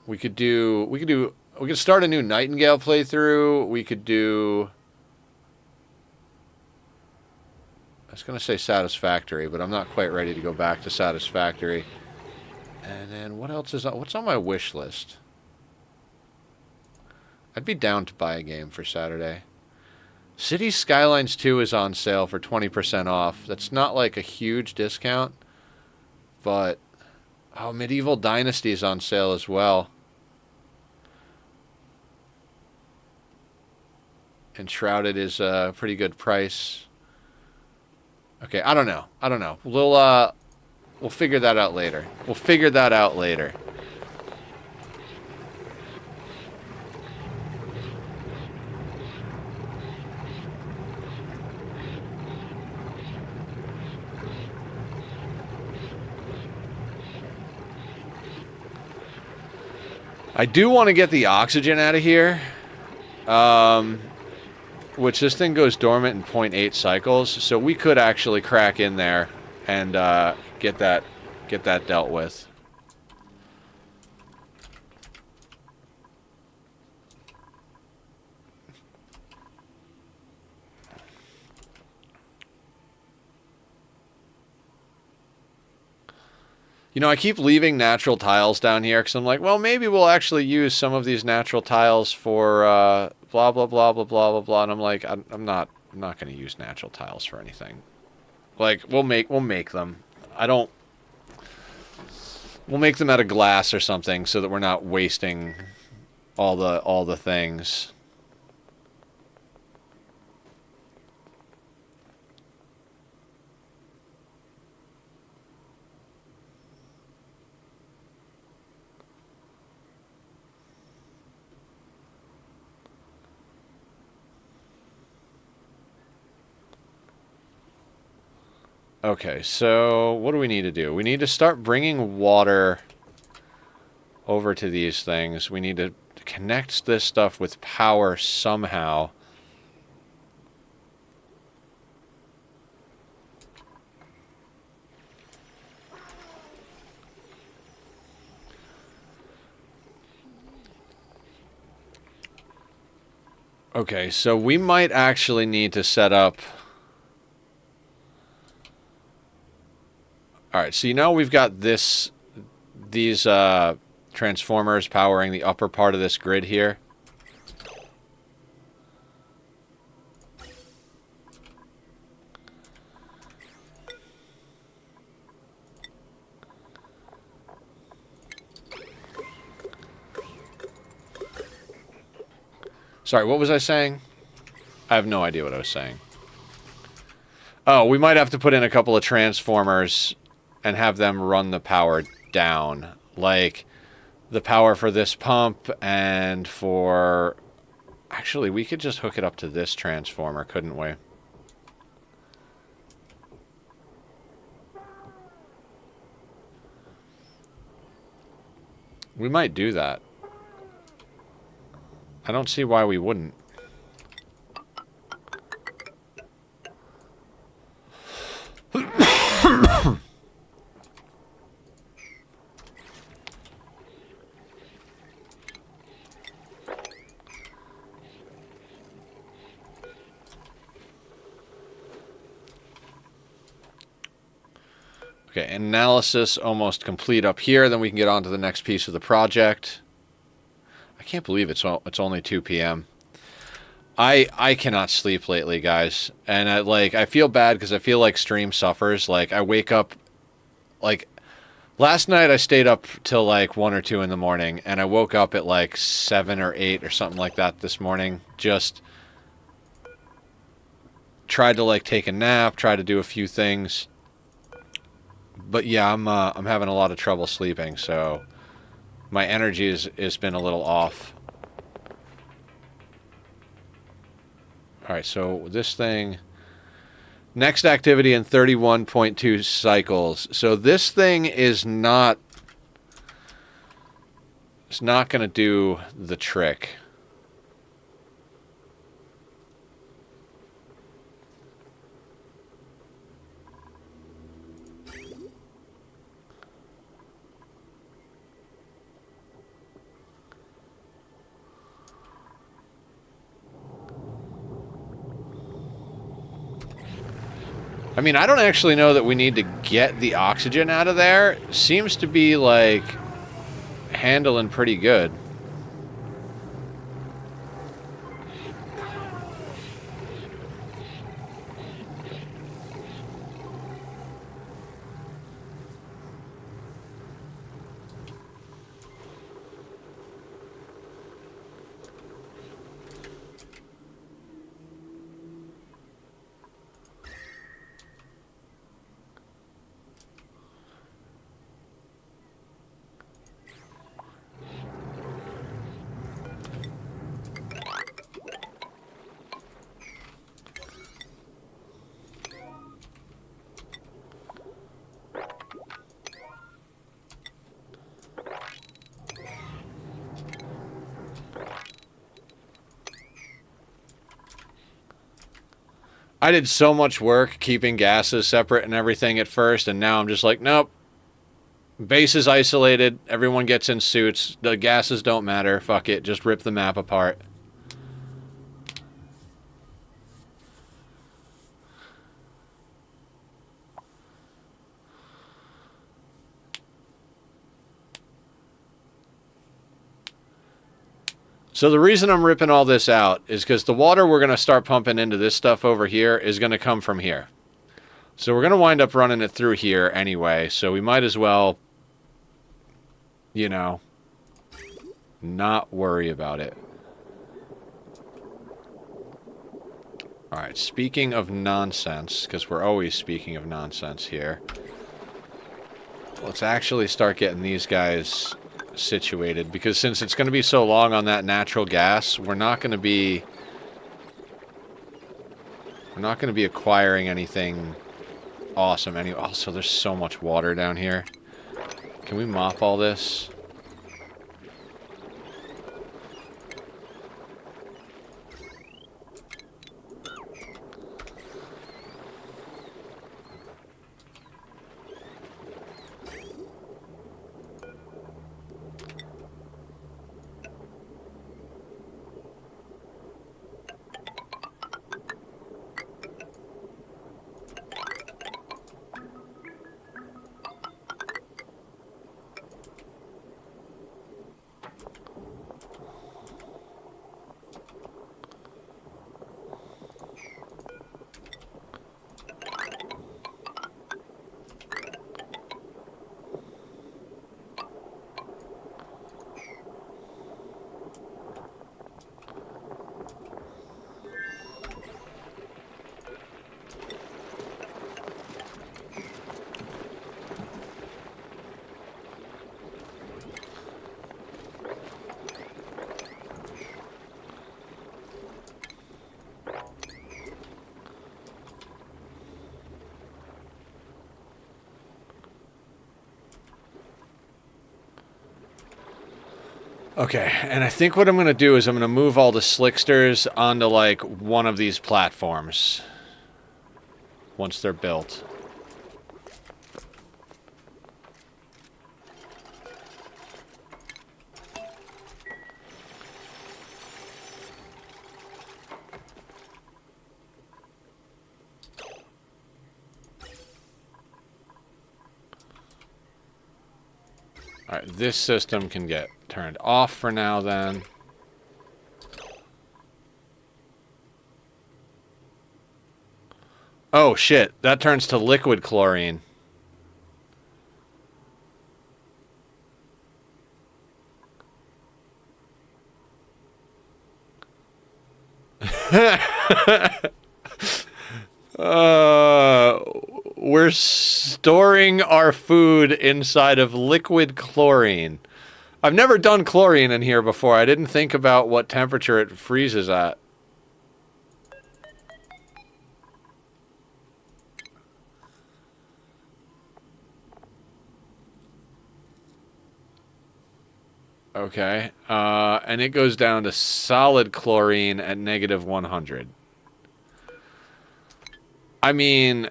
We could start a new Nightingale playthrough. We could do... I was going to say Satisfactory, but I'm not quite ready to go back to Satisfactory. And then what else is on... What's on my wish list? I'd be down to buy a game for Saturday. Cities Skylines 2 is on sale for 20% off. That's not like a huge discount, but... Oh, Medieval Dynasty is on sale as well. And Shrouded is a pretty good price. Okay, I don't know. We'll figure that out later. I do want to get the oxygen out of here. Which this thing goes dormant in 0.8 cycles, so we could actually crack in there and get that dealt with. You know, I keep leaving natural tiles down here because I'm like, well, maybe we'll actually use some of these natural tiles for blah blah blah blah blah blah blah. And I'm like, I'm not going to use natural tiles for anything. Like, we'll make them. We'll make them out of glass or something so that we're not wasting all the things. Okay, so what do we need to do? We need to start bringing water over to these things. We need to connect this stuff with power somehow. Okay, so we might actually need to set up... Alright, so you know we've got these transformers powering the upper part of this grid here. Sorry, what was I saying? I have no idea what I was saying. Oh, we might have to put in a couple of transformers and have them run the power down. Like, the power for this pump and for... Actually, we could just hook it up to this transformer, couldn't we? We might do that. I don't see why we wouldn't. Okay, analysis almost complete up here. Then we can get on to the next piece of the project. I can't believe it's only 2 p.m. I cannot sleep lately, guys. And I feel bad because I feel like stream suffers. Like, I wake up... Like, last night I stayed up till like 1 or 2 in the morning. And I woke up at like 7 or 8 or something like that this morning. Just tried to like take a nap, try to do a few things. But yeah, I'm having a lot of trouble sleeping, so my energy has been a little off. Alright, so this thing... Next activity in 31.2 cycles. So this thing is not... It's not going to do the trick. I mean, I don't actually know that we need to get the oxygen out of there. Seems to be, like, handling pretty good. I did so much work keeping gases separate and everything at first, and now I'm just like, nope. Base is isolated, everyone gets in suits, the gases don't matter, fuck it, just rip the map apart. So the reason I'm ripping all this out is because the water we're going to start pumping into this stuff over here is going to come from here. So we're going to wind up running it through here anyway, so we might as well, you know, not worry about it. Alright, speaking of nonsense, because we're always speaking of nonsense here, let's actually start getting these guys situated, because since it's going to be so long on that natural gas, we're not going to be acquiring anything awesome anyway. Also, there's so much water down here. Can we mop all this? Okay, and I think what I'm going to do is I'm going to move all the slicksters onto, like, one of these platforms. Once they're built. Alright, this system can get turned off for now then. Oh shit, that turns to liquid chlorine. We're storing our food inside of liquid chlorine. I've never done chlorine in here before. I didn't think about what temperature it freezes at. Okay. And it goes down to solid chlorine at negative 100. I mean...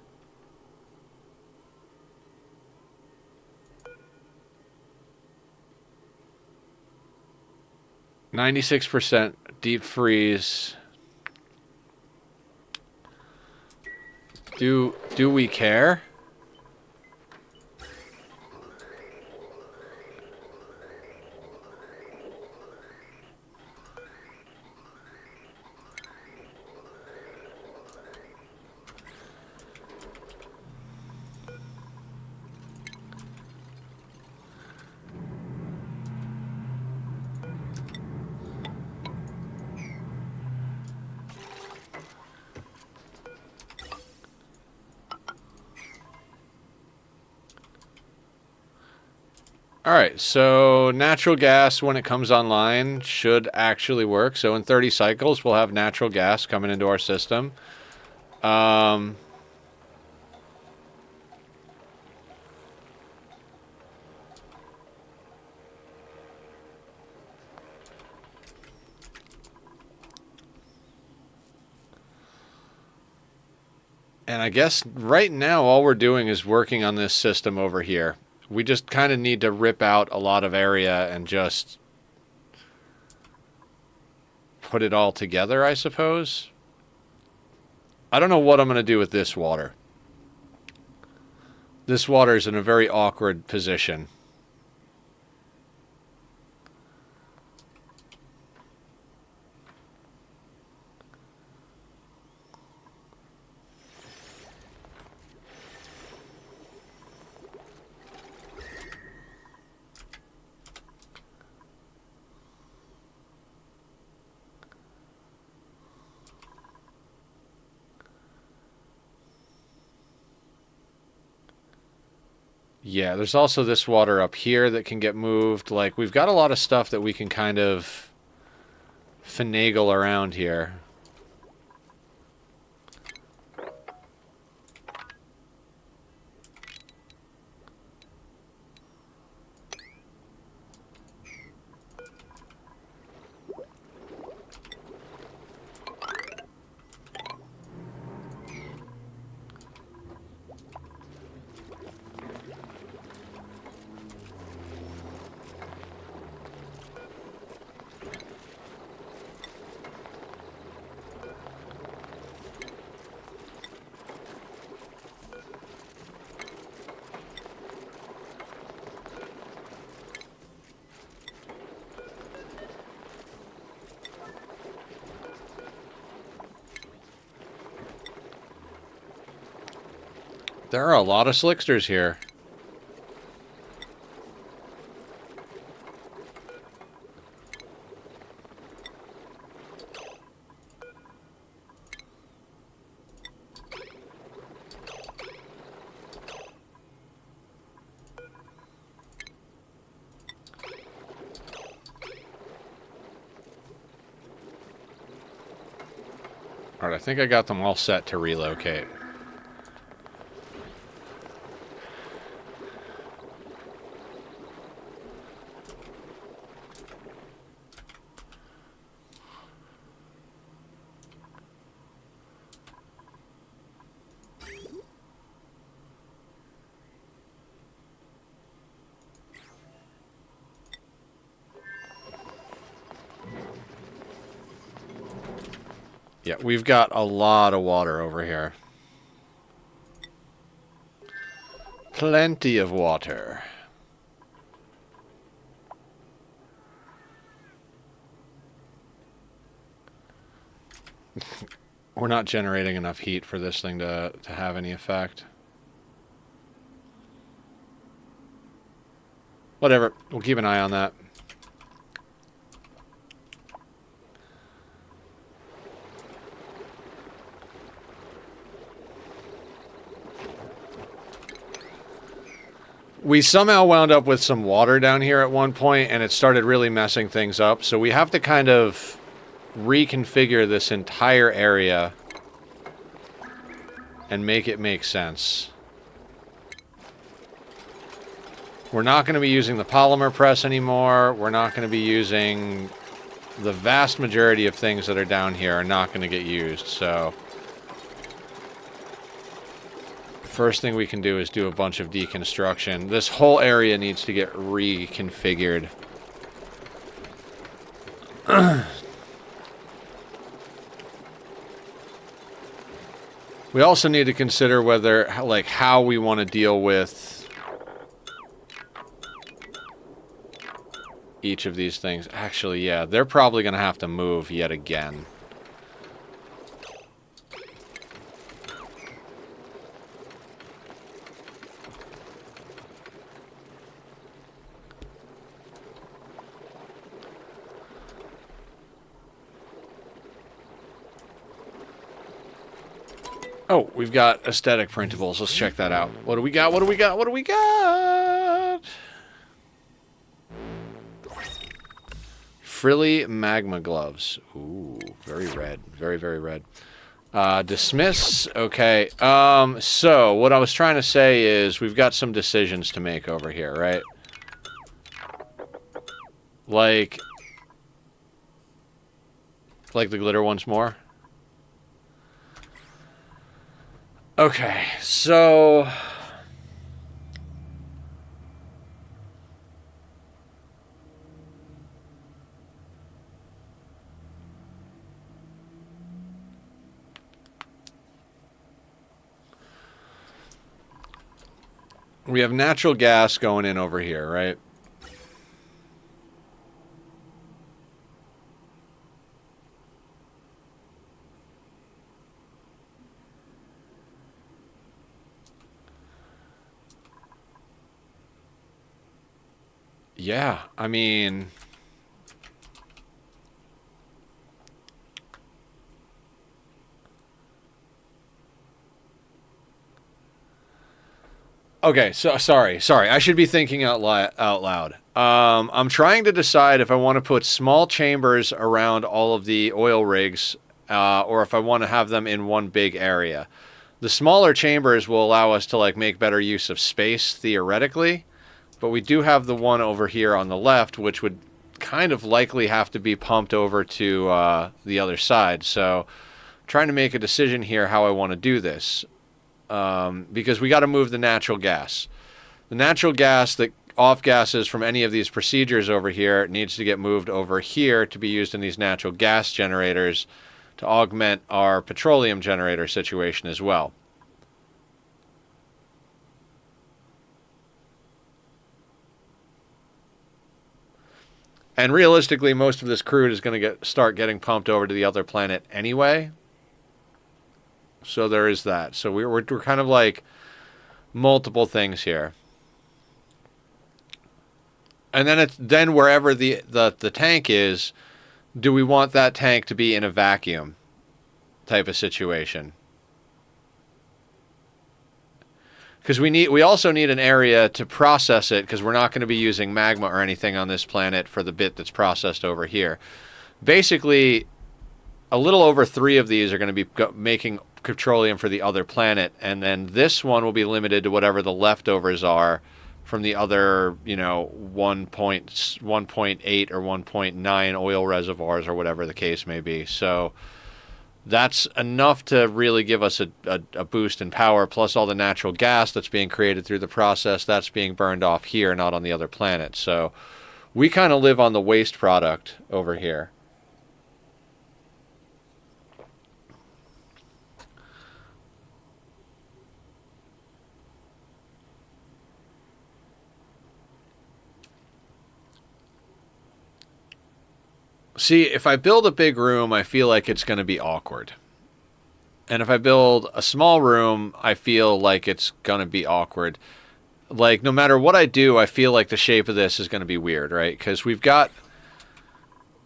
%, deep freeze. Do we care? Alright, so natural gas, when it comes online, should actually work. So in 30 cycles, we'll have natural gas coming into our system. And I guess right now all we're doing is working on this system over here. We just kind of need to rip out a lot of area and just put it all together, I suppose. I don't know what I'm going to do with this water. This water is in a very awkward position. Yeah, there's also this water up here that can get moved. Like, we've got a lot of stuff that we can kind of finagle around here. There are a lot of slicksters here. Alright, I think I got them all set to relocate. Yeah, we've got a lot of water over here. Plenty of water. We're not generating enough heat for this thing to have any effect. Whatever. We'll keep an eye on that. We somehow wound up with some water down here at one point, and it started really messing things up. So we have to kind of reconfigure this entire area and make it make sense. We're not going to be using the polymer press anymore. We're not going to be using... The vast majority of things that are down here are not going to get used, so... First thing we can do is do a bunch of deconstruction. This whole area needs to get reconfigured. We also need to consider whether, like, how we want to deal with each of these things. Actually, yeah, they're probably going to have to move yet again. Oh, we've got aesthetic printables. Let's check that out. What do we got? What do we got? What do we got? Frilly magma gloves. Ooh, very red. Very, very red. Dismiss. Okay. So, what I was trying to say is we've got some decisions to make over here, right? Like the glitter ones more? Okay, so... We have natural gas going in over here, right? Yeah, I mean... Okay, so sorry. I should be thinking out loud. I'm trying to decide if I want to put small chambers around all of the oil rigs, or if I want to have them in one big area. The smaller chambers will allow us to like make better use of space theoretically, but we do have the one over here on the left, which would kind of likely have to be pumped over to the other side. So, trying to make a decision here how I want to do this. Because we got to move the natural gas. The natural gas that off-gases from any of these procedures over here needs to get moved over here to be used in these natural gas generators to augment our petroleum generator situation as well. And realistically, most of this crude is going to start getting pumped over to the other planet anyway. So there is that. So we're kind of like multiple things here. And then wherever the tank is, do we want that tank to be in a vacuum type of situation? Because we also need an area to process it, because we're not going to be using magma or anything on this planet for the bit that's processed over here. Basically, a little over 3 of these are going to be making petroleum for the other planet, and then this one will be limited to whatever the leftovers are from the other, 1.8 or 1.9 oil reservoirs or whatever the case may be. So that's enough to really give us a boost in power, plus all the natural gas that's being created through the process that's being burned off here, not on the other planet. So we kind of live on the waste product over here. See, if I build a big room, I feel like it's going to be awkward. And if I build a small room, I feel like it's going to be awkward. Like, no matter what I do, I feel like the shape of this is going to be weird, right? Because we've got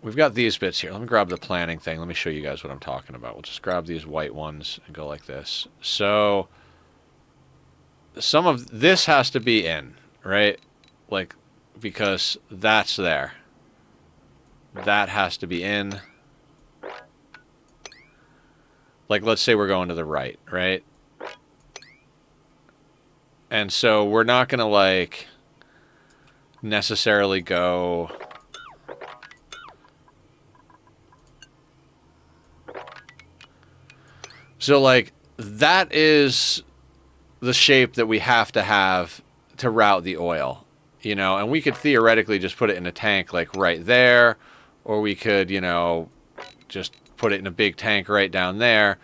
these bits here. Let me grab the planning thing. Let me show you guys what I'm talking about. We'll just grab these white ones and go like this. So, some of this has to be in, right? Like, because that's there. That has to be in. Like, let's say we're going to the right, right? And so we're not going to, like, necessarily go... So, like, that is the shape that we have to route the oil, you know? And we could theoretically just put it in a tank, like, right there. Or we could, you know, just put it in a big tank right down there.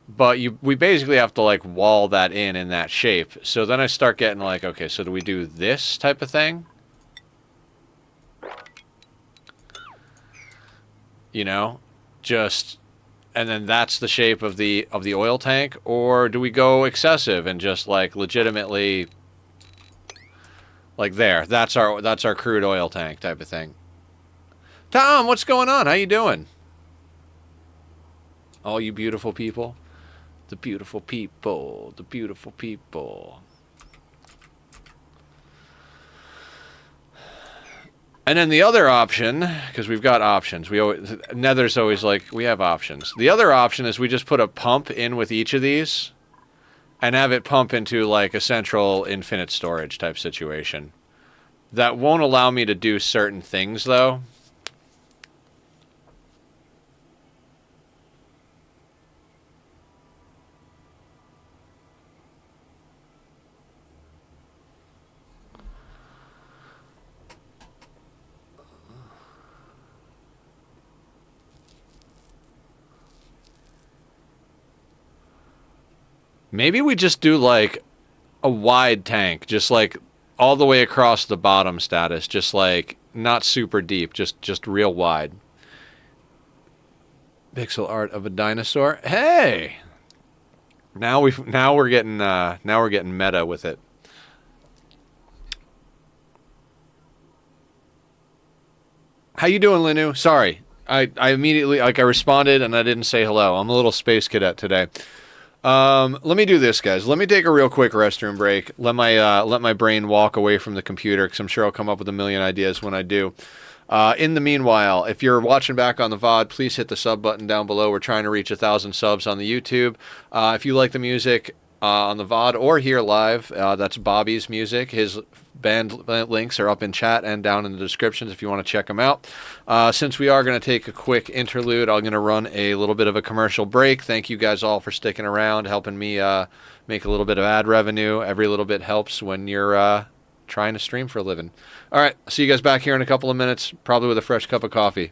But we basically have to, like, wall that in that shape. So then I start getting, like, okay, so do we do this type of thing? You know? Just... And then that's the shape of the oil tank? Or do we go excessive and just, like, legitimately... Like, there. That's our crude oil tank type of thing. Tom, what's going on? How you doing? All you beautiful people. The beautiful people. The beautiful people. And then the other option, because we've got options. Nether's always like, we have options. The other option is we just put a pump in with each of these and have it pump into, like, a central infinite storage type situation. That won't allow me to do certain things, though. Maybe we just do, like, a wide tank, just, like, all the way across the bottom status, just, like, not super deep, just real wide. Pixel art of a dinosaur. Hey! Now we're getting meta with it. How you doing, Linu? Sorry. I immediately, like, I responded and I didn't say hello. I'm a little space cadet today. Let me do this, guys. Let me take a real quick restroom break. Let my brain walk away from the computer, because I'm sure I'll come up with a million ideas when I do. In the meanwhile, if you're watching back on the VOD, please hit the sub button down below. We're trying to reach 1,000 subs on the YouTube. If you like the music on the VOD or here live, that's Bobby's music. His band links are up in chat and down in the descriptions if you want to check them out. Since we are going to take a quick interlude, I'm going to run a little bit of a commercial break. Thank you guys all for sticking around, helping me make a little bit of ad revenue. Every little bit helps when you're trying to stream for a living. All right, see you guys back here in a couple of minutes, probably with a fresh cup of coffee.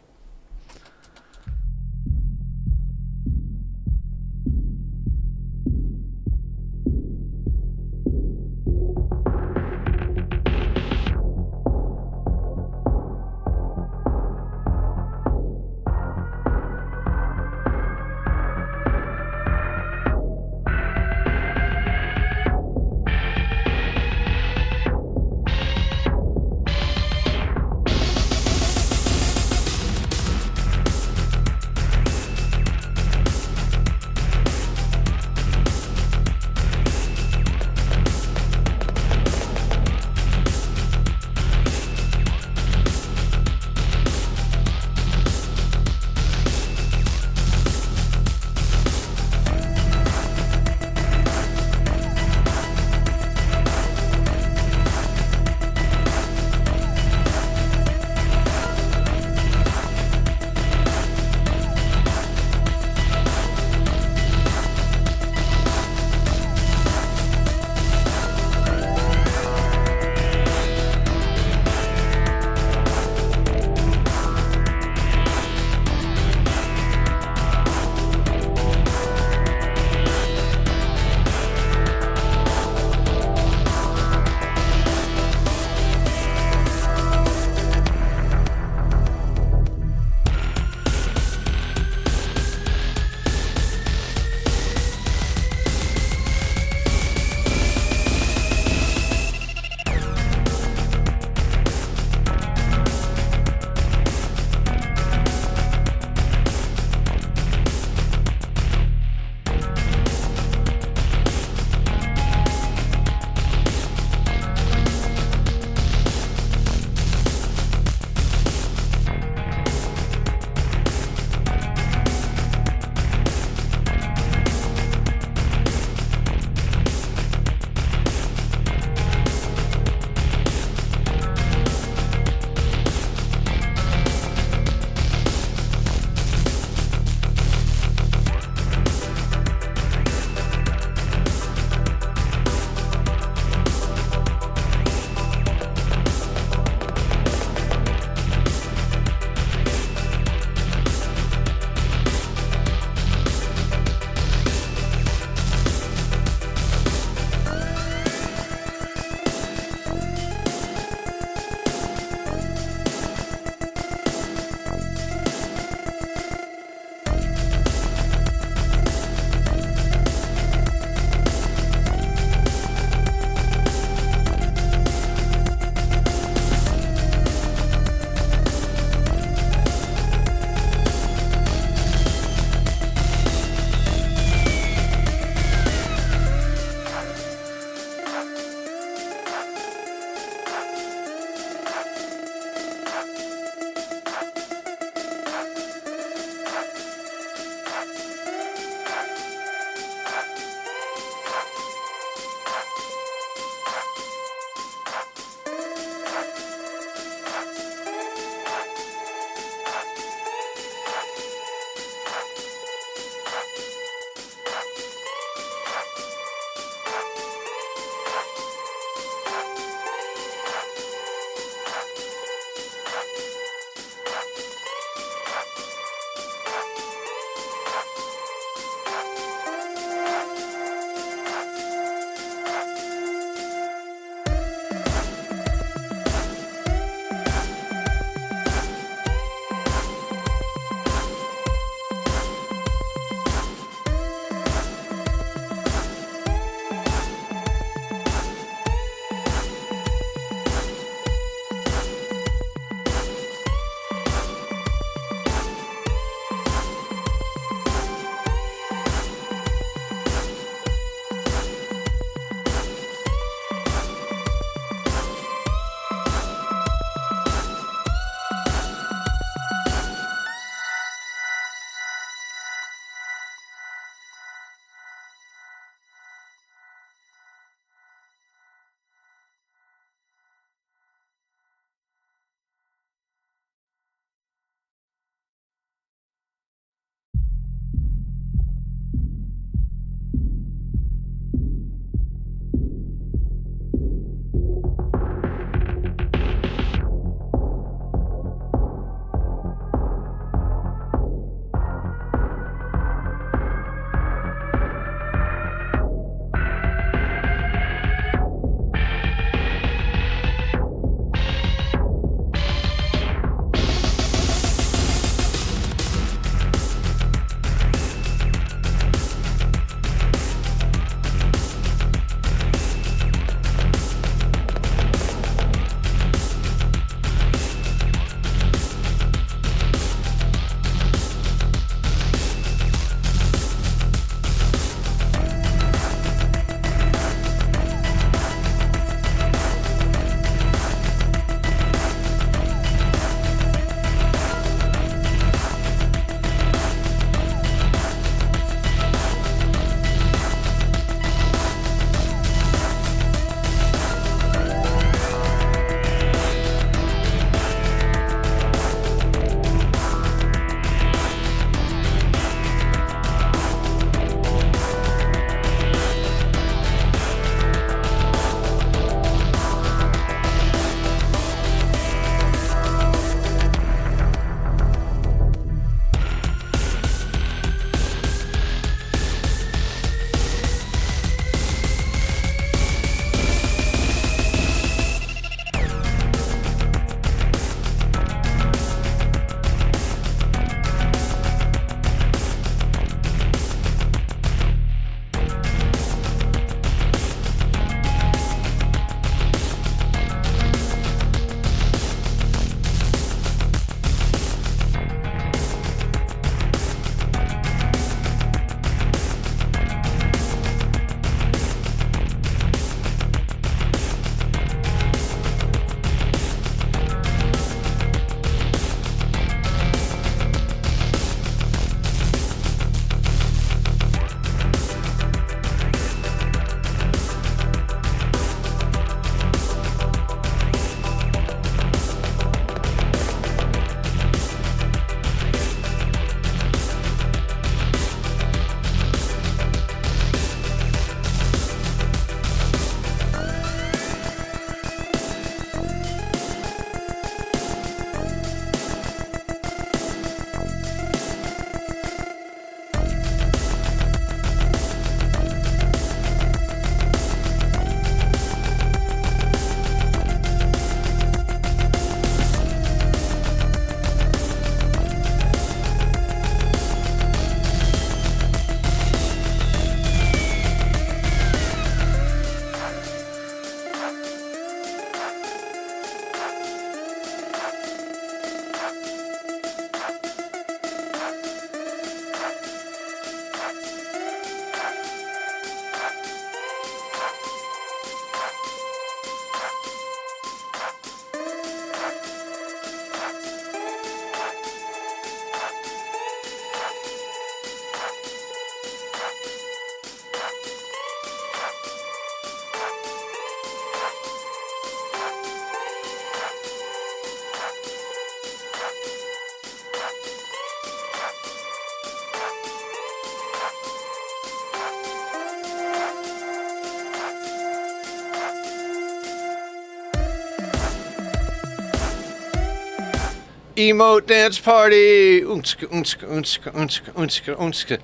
Emote dance party! Unska, unska, unska, unska, unska, unska.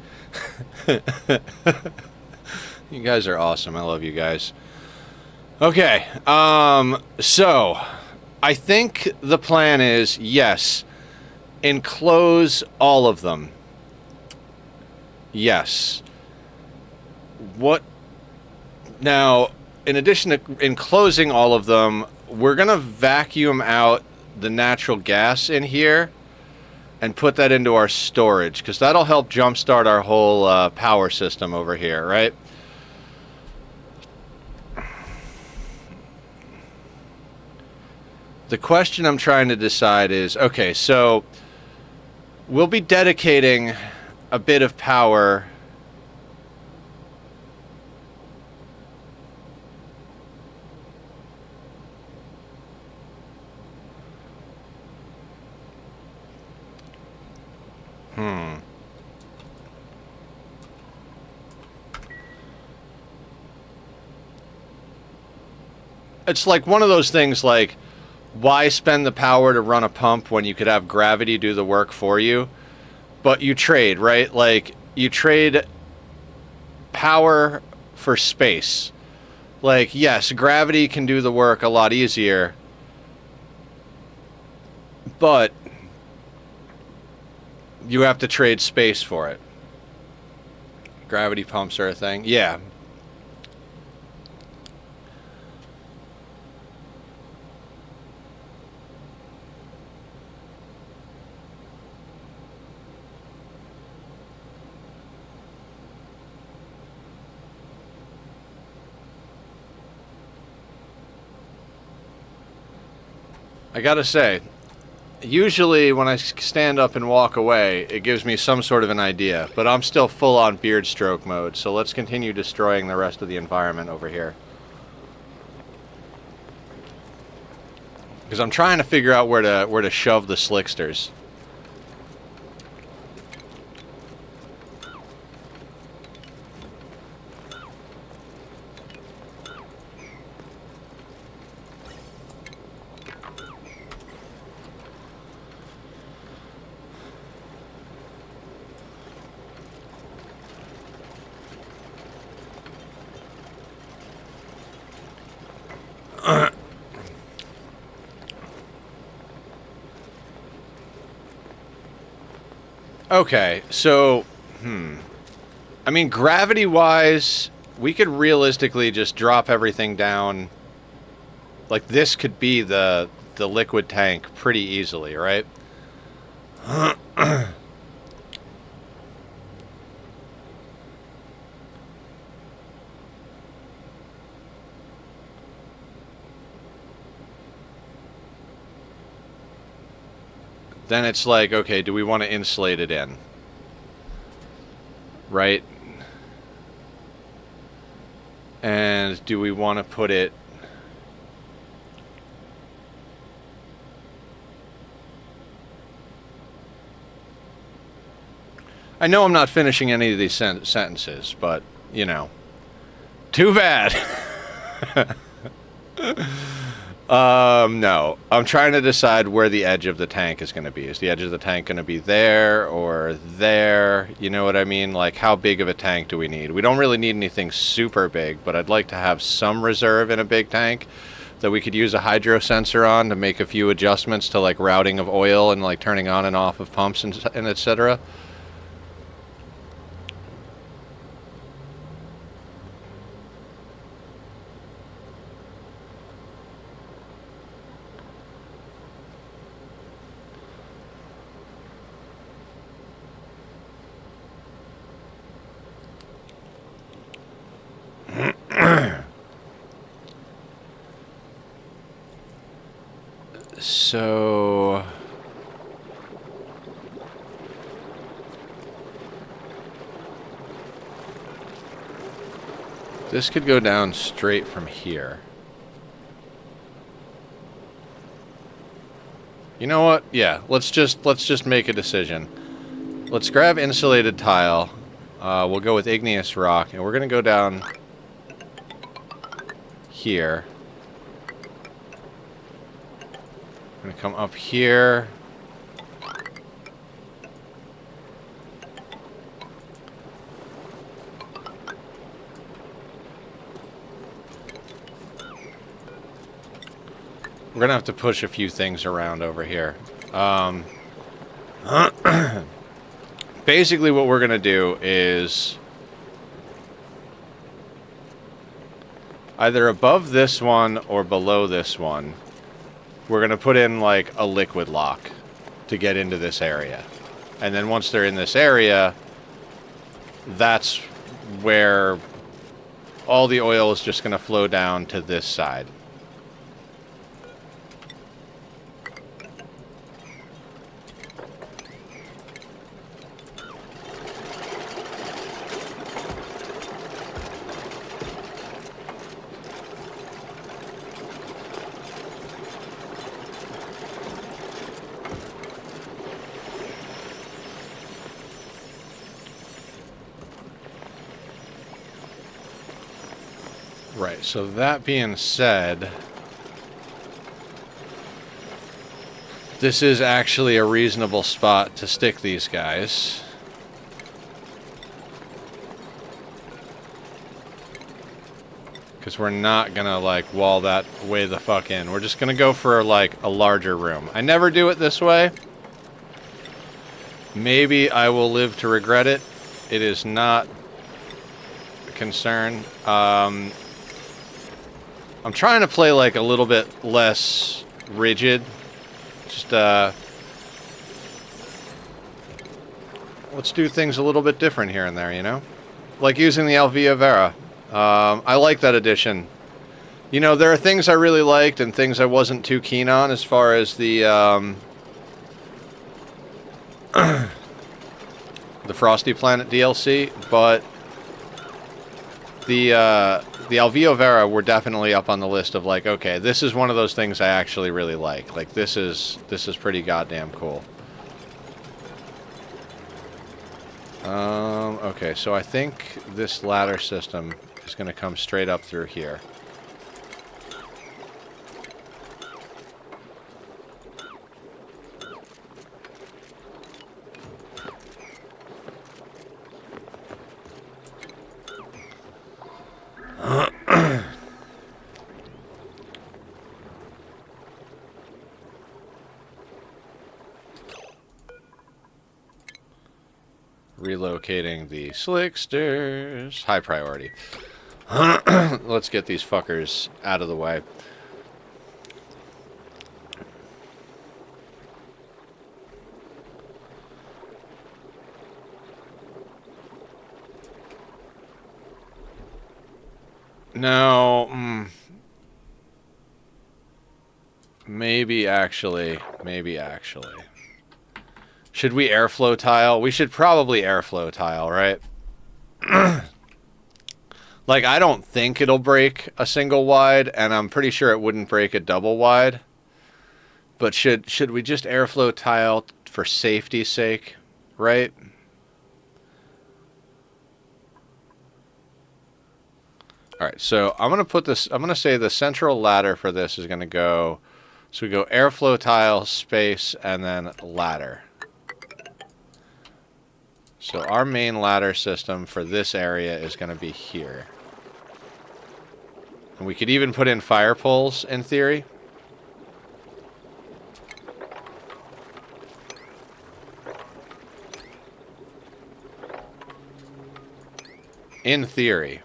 You guys are awesome. I love you guys. Okay, so I think the plan is, yes, enclose all of them. Yes. What? Now, in addition to enclosing all of them, we're going to vacuum out the natural gas in here and put that into our storage, because that'll help jumpstart our whole power system over here, right? The question I'm trying to decide is, okay, so we'll be dedicating a bit of power It's like one of those things like, why spend the power to run a pump when you could have gravity do the work for you? But you trade, right? Like, you trade power for space. Like, yes, gravity can do the work a lot easier, but you have to trade space for it. Gravity pumps are a thing. Yeah. I gotta say, usually when I stand up and walk away, it gives me some sort of an idea, but I'm still full on beard stroke mode, so let's continue destroying the rest of the environment over here. Because I'm trying to figure out where to shove the slicksters. Okay, so, I mean, gravity-wise, we could realistically just drop everything down. Like, this could be the liquid tank pretty easily, right? Then it's like, okay, do we want to insulate it in? Right? And do we want to put it... I know I'm not finishing any of these sentences, but, you know. Too bad! No. I'm trying to decide where the edge of the tank is going to be. Is the edge of the tank going to be there or there? You know what I mean? Like, how big of a tank do we need? We don't really need anything super big, but I'd like to have some reserve in a big tank that we could use a hydro sensor on to make a few adjustments to, like, routing of oil and, like, turning on and off of pumps and etc. So... this could go down straight from here. You know what? Yeah, let's just make a decision. Let's grab insulated tile. We'll go with igneous rock, and we're gonna go down here. I'm gonna come up here, We're gonna have to push a few things around over here. Basically what we're gonna do is either above this one or below this one, we're gonna put in like a liquid lock to get into this area. And then once they're in this area, that's where all the oil is just gonna flow down to this side. Right, so that being said, this is actually a reasonable spot to stick these guys. Because we're not gonna, like, wall that way the fuck in. We're just gonna go for, like, a larger room. I never do it this way. Maybe I will live to regret it. It is not a concern. I'm trying to play, like, a little bit less rigid. Just, let's do things a little bit different here and there, you know? Like using the Alvia Vera. I like that addition. You know, there are things I really liked and things I wasn't too keen on as far as the, the Frosty Planet DLC, but the Alvia Vera were definitely up on the list of like, okay, this is one of those things I actually really like. Like, this is pretty goddamn cool. Okay, so I think this ladder system is going to come straight up through here. Relocating the slicksters. High priority. Let's get these fuckers out of the way. No. Maybe actually. Should we airflow tile? We should probably airflow tile, right? Like, I don't think it'll break a single wide, and I'm pretty sure it wouldn't break a double wide. But should we just airflow tile for safety's sake, right? Alright, so I'm gonna put this, I'm gonna say the central ladder for this is gonna go, so we go airflow tile, space, and then ladder. So our main ladder system for this area is going to be here. And we could even put in fire poles, in theory. In theory.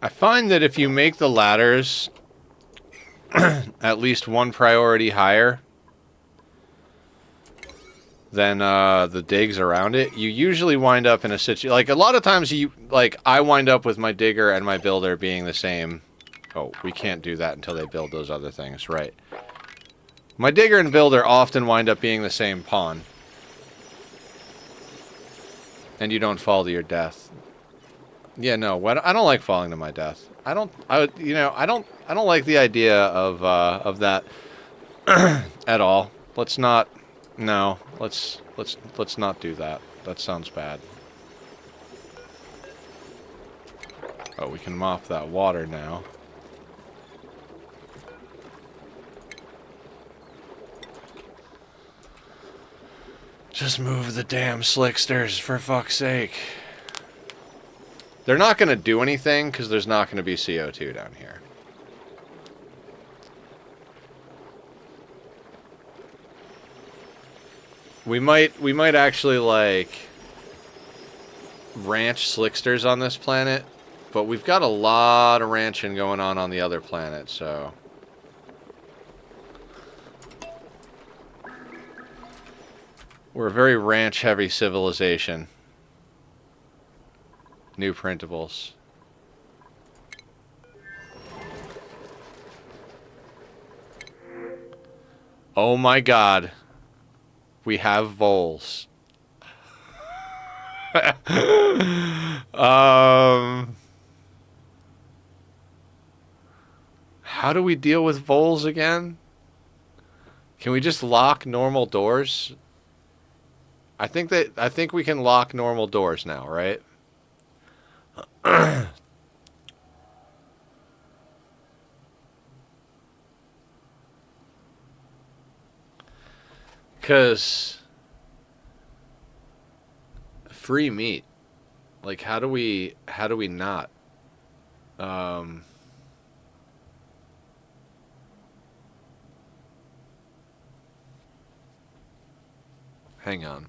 I find that if you make the ladders at least one priority higher than the digs around it, you usually wind up in a situation... Like, a lot of times, I wind up with my digger and my builder being the same... Oh, we can't do that until they build those other things, right. My digger and builder often wind up being the same pawn. And you don't fall to your death. Yeah, no. What I don't like falling to my death. I don't. You know, I don't. I don't like the idea of that at all. Let's not. No. Let's not do that. That sounds bad. Oh, we can mop that water now. Just move the damn slicksters, for fuck's sake. They're not going to do anything because there's not going to be CO2 down here. We might actually, like, ranch slicksters on this planet, but we've got a lot of ranching going on the other planet, so... We're a very ranch-heavy civilization. New printables. Oh my god. We have voles. How do we deal with voles again? Can we just lock normal doors? I think we can lock normal doors now, right? Cause free meat. Like how do we not? Hang on.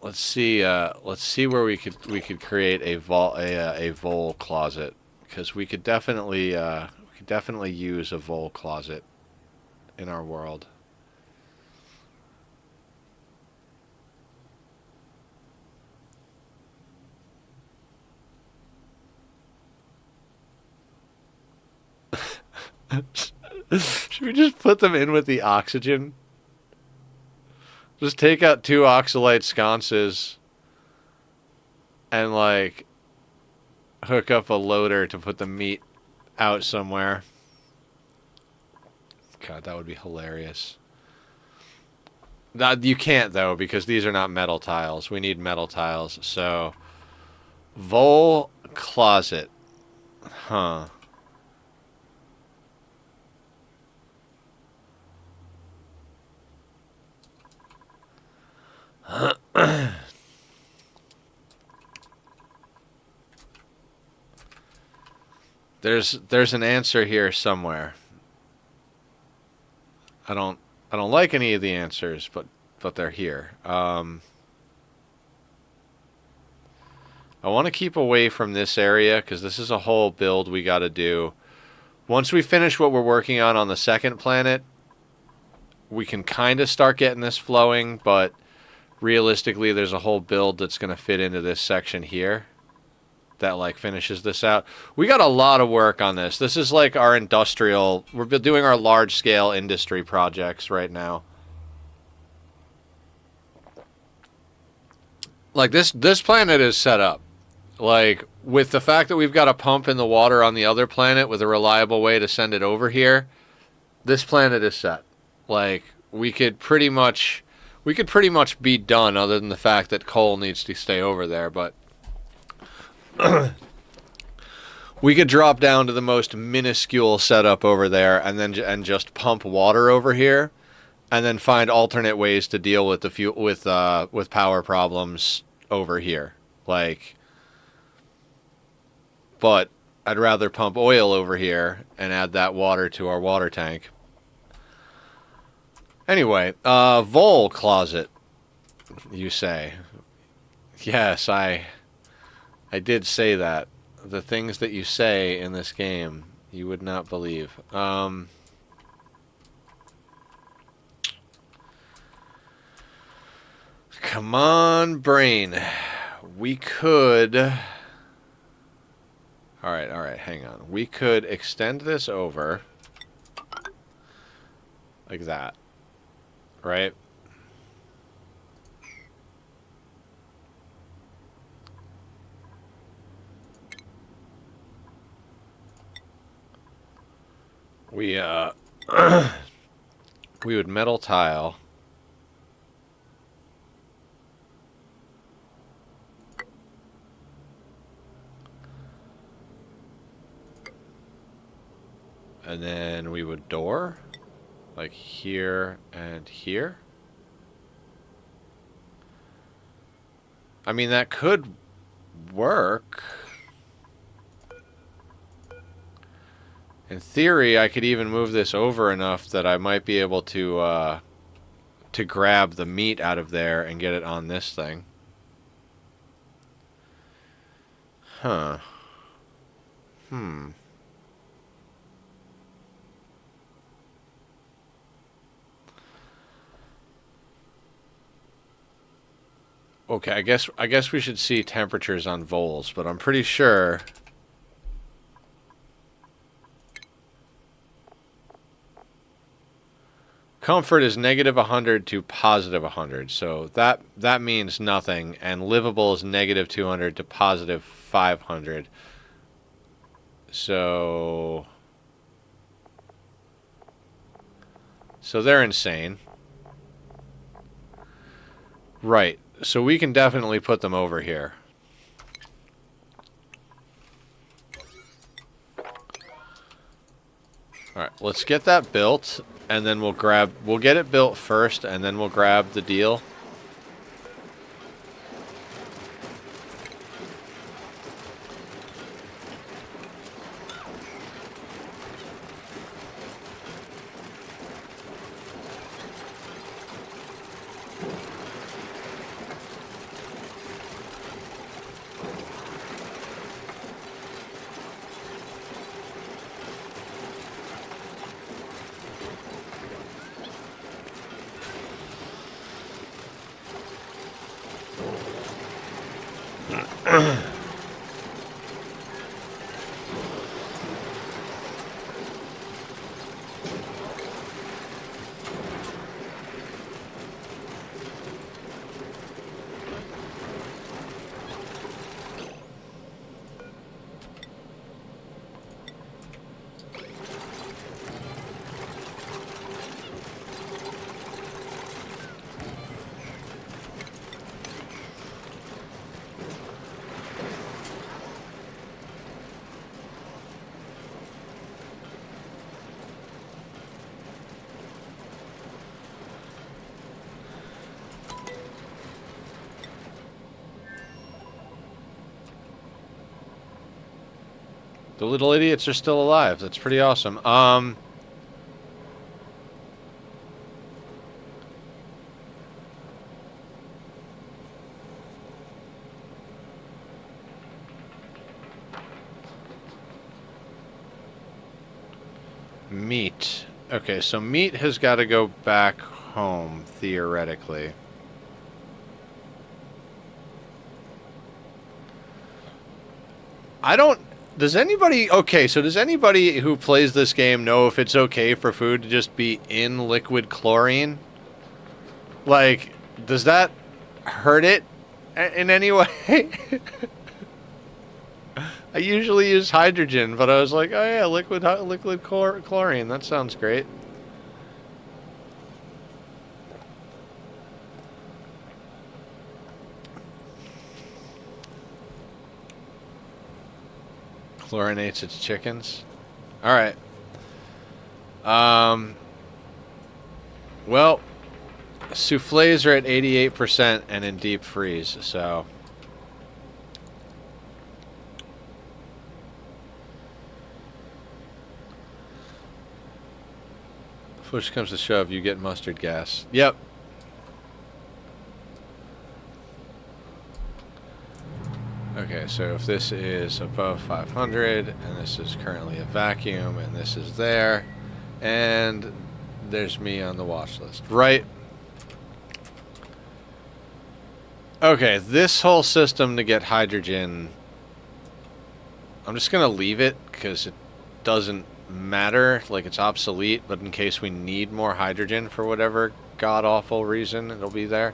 Let's see where we could create a vole closet, because we could definitely use a vole closet in our world. Should we just put them in with the oxygen? Just take out 2 oxalite sconces and, like, hook up a loader to put the meat out somewhere. God, that would be hilarious. You can't, though, because these are not metal tiles. We need metal tiles. So, vole closet. Huh. There's an answer here somewhere. I don't like any of the answers, but they're here. I want to keep away from this area because this is a whole build we got to do. Once we finish what we're working on the second planet, we can kind of start getting this flowing, but realistically there's a whole build that's going to fit into this section here that, like, finishes this out. We got a lot of work on this. This is like our industrial... We're doing our large-scale industry projects right now. Like, this planet is set up. Like, with the fact that we've got a pump in the water on the other planet with a reliable way to send it over here, this planet is set. Like, we could pretty much be done, other than the fact that coal needs to stay over there, but we could drop down to the most minuscule setup over there and just pump water over here, and then find alternate ways to deal with the with power problems over here. Like, but I'd rather pump oil over here and add that water to our water tank. Anyway, vole closet, you say? Yes, I did say that. The things that you say in this game, you would not believe. Come on, brain. We could... Alright, hang on. We could extend this over like that. Right? We we would metal tile. And then we would door, like here and here. I mean, that could work. In theory, I could even move this over enough that I might be able to grab the meat out of there and get it on this thing. Huh. Okay, I guess we should see temperatures on voles, but I'm pretty sure comfort is negative 100 to positive 100. So that means nothing, and livable is negative 200 to positive 500. So they're insane. Right. So we can definitely put them over here. Alright, let's get that built, and then we'll get it built first, and then we'll grab the deal. The little idiots are still alive. That's pretty awesome. Meat. Okay, so meat has got to go back home, theoretically. I don't... Does anybody... Okay, so does anybody who plays this game know if it's okay for food to just be in liquid chlorine? Like, does that hurt it in any way? I usually use hydrogen, but I was like, oh yeah, liquid chlorine. That sounds great. Chlorinates its chickens. All right. Well, souffles are at 88% and in deep freeze, so... Push comes to shove, you get mustard gas. Yep. Okay, so if this is above 500, and this is currently a vacuum, and this is there, and there's me on the watch list. Right. Okay, this whole system to get hydrogen, I'm just going to leave it, because it doesn't matter, like it's obsolete, but in case we need more hydrogen for whatever god-awful reason, it'll be there.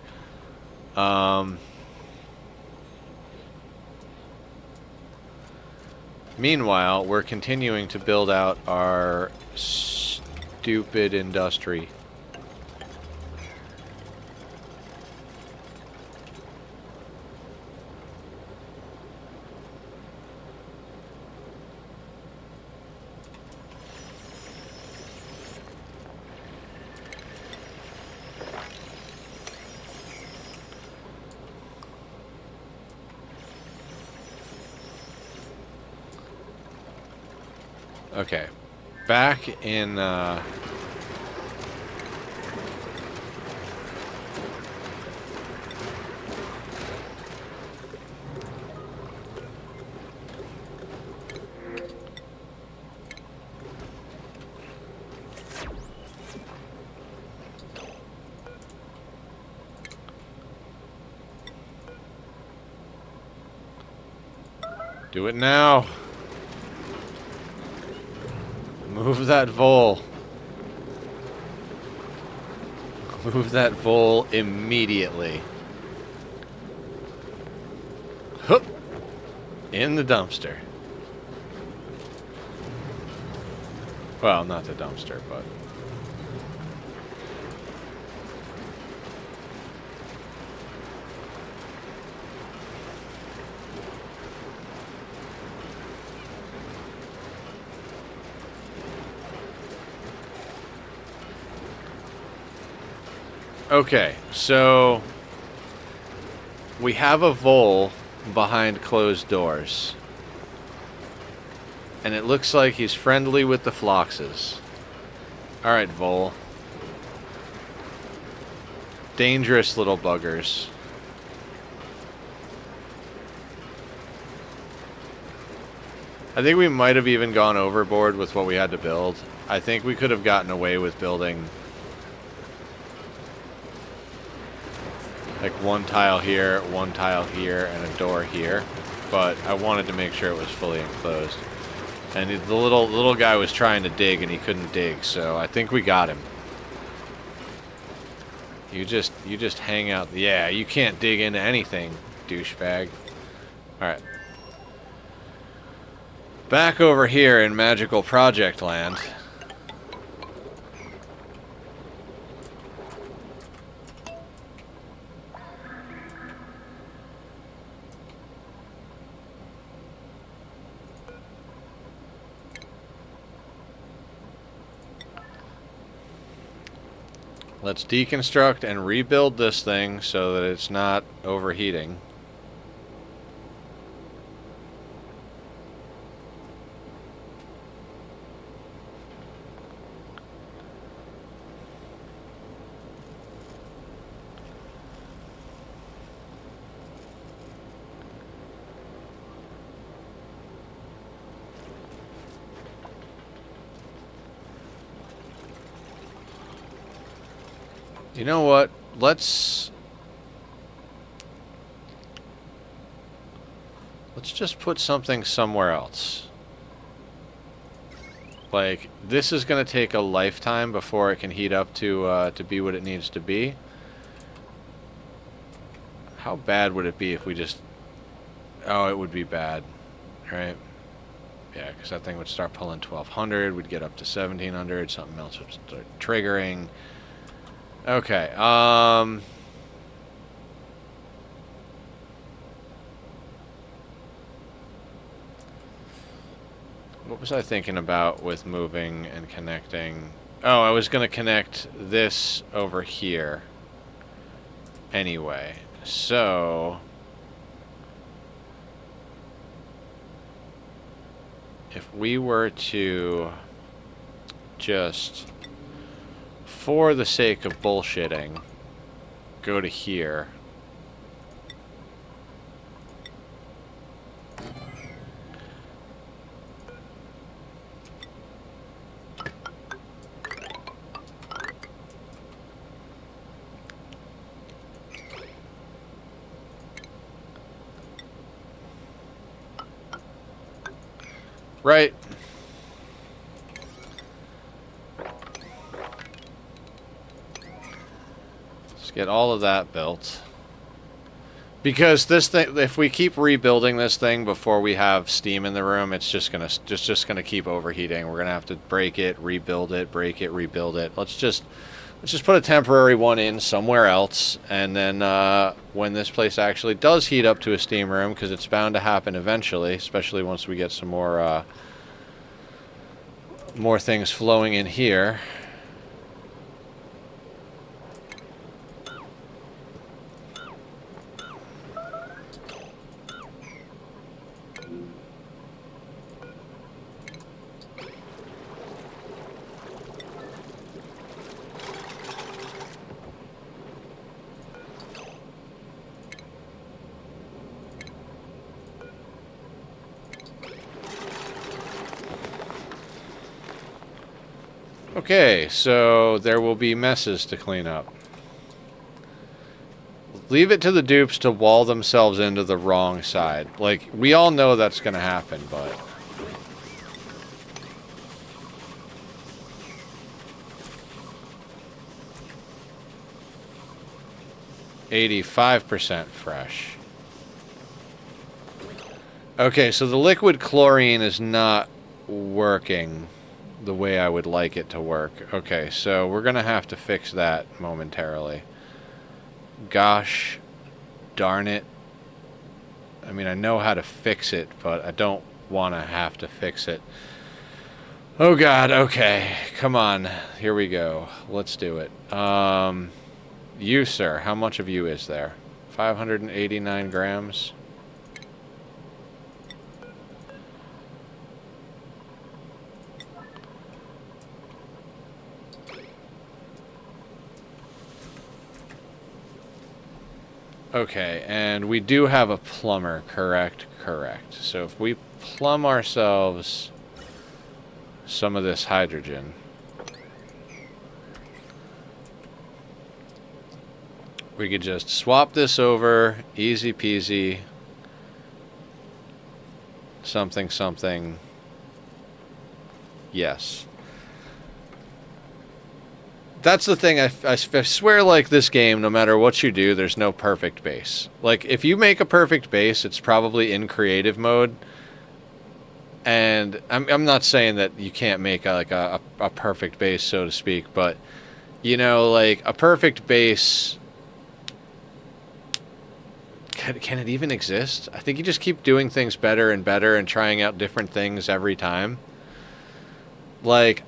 Meanwhile, we're continuing to build out our stupid industry. Okay, back in, do it now. Move that vole. Move that vole immediately. Hup! In the dumpster. Well, not the dumpster, but... Okay, so we have a vole behind closed doors. And it looks like he's friendly with the floxes. Alright, vole. Dangerous little buggers. I think we might have even gone overboard with what we had to build. I think we could have gotten away with building like one tile here, and a door here, but I wanted to make sure it was fully enclosed. And the little guy was trying to dig and he couldn't dig, so I think we got him. You just hang out. Yeah, you can't dig into anything, douchebag. All right. Back over here in Magical Project Land. Let's deconstruct and rebuild this thing so that it's not overheating. You know what? Let's just put something somewhere else. Like, this is going to take a lifetime before it can heat up to be what it needs to be. How bad would it be if we just... Oh, it would be bad, right? Yeah, because that thing would start pulling 1,200, we'd get up to 1,700, something else would start triggering... Okay, what was I thinking about with moving and connecting? Oh, I was going to connect this over here. Anyway, so... if we were to just... for the sake of bullshitting, go to here. Right. Get all of that built. Because this thing, if we keep rebuilding this thing before we have steam in the room, it's just gonna keep overheating. We're gonna have to break it, rebuild it, break it, rebuild it. Let's just put a temporary one in somewhere else, and then when this place actually does heat up to a steam room, because it's bound to happen eventually, especially once we get some more things flowing in here. Okay, so there will be messes to clean up. Leave it to the dupes to wall themselves into the wrong side. Like, we all know that's going to happen, but... "85% fresh." Okay, so the liquid chlorine is not working the way I would like it to work. Okay, so we're gonna have to fix that momentarily. Gosh darn it. I mean, I know how to fix it, but I don't want to have to fix it. Oh god, okay. Come on. Here we go. Let's do it. You, sir, how much of you is there? 589 grams? Okay, and we do have a plumber, correct? Correct. So if we plumb ourselves some of this hydrogen, we could just swap this over, easy peasy, something, something, yes. That's the thing, I swear, like, this game, no matter what you do, there's no perfect base. Like, if you make a perfect base, it's probably in creative mode. And I'm not saying that you can't make a perfect base, so to speak, but, you know, like, a perfect base... Can it even exist? I think you just keep doing things better and better and trying out different things every time. Like...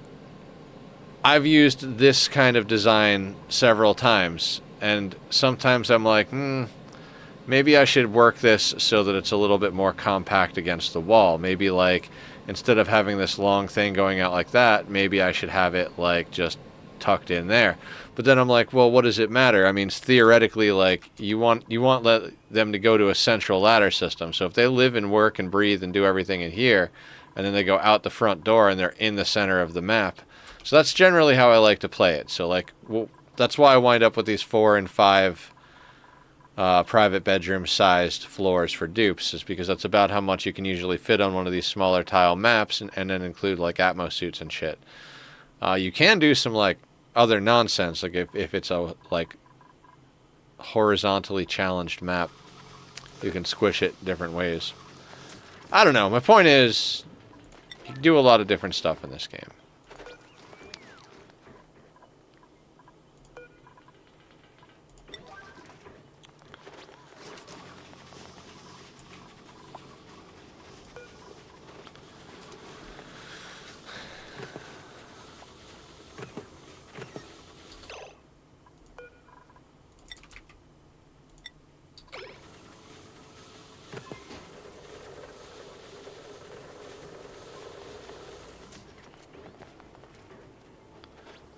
I've used this kind of design several times, and sometimes I'm like, maybe I should work this so that it's a little bit more compact against the wall. Maybe, like, instead of having this long thing going out like that, maybe I should have it, like, just tucked in there. But then I'm like, well, what does it matter? I mean, theoretically, like, you want them to go to a central ladder system. So if they live and work and breathe and do everything in here, and then they go out the front door and they're in the center of the map. So that's generally how I like to play it. So, like, well, that's why I wind up with these 4 and 5 private bedroom-sized floors for dupes, is because that's about how much you can usually fit on one of these smaller tile maps, and then include, like, Atmos suits and shit. You can do some, like, other nonsense, like if it's a, like, horizontally challenged map, you can squish it different ways. I don't know. My point is, you can do a lot of different stuff in this game.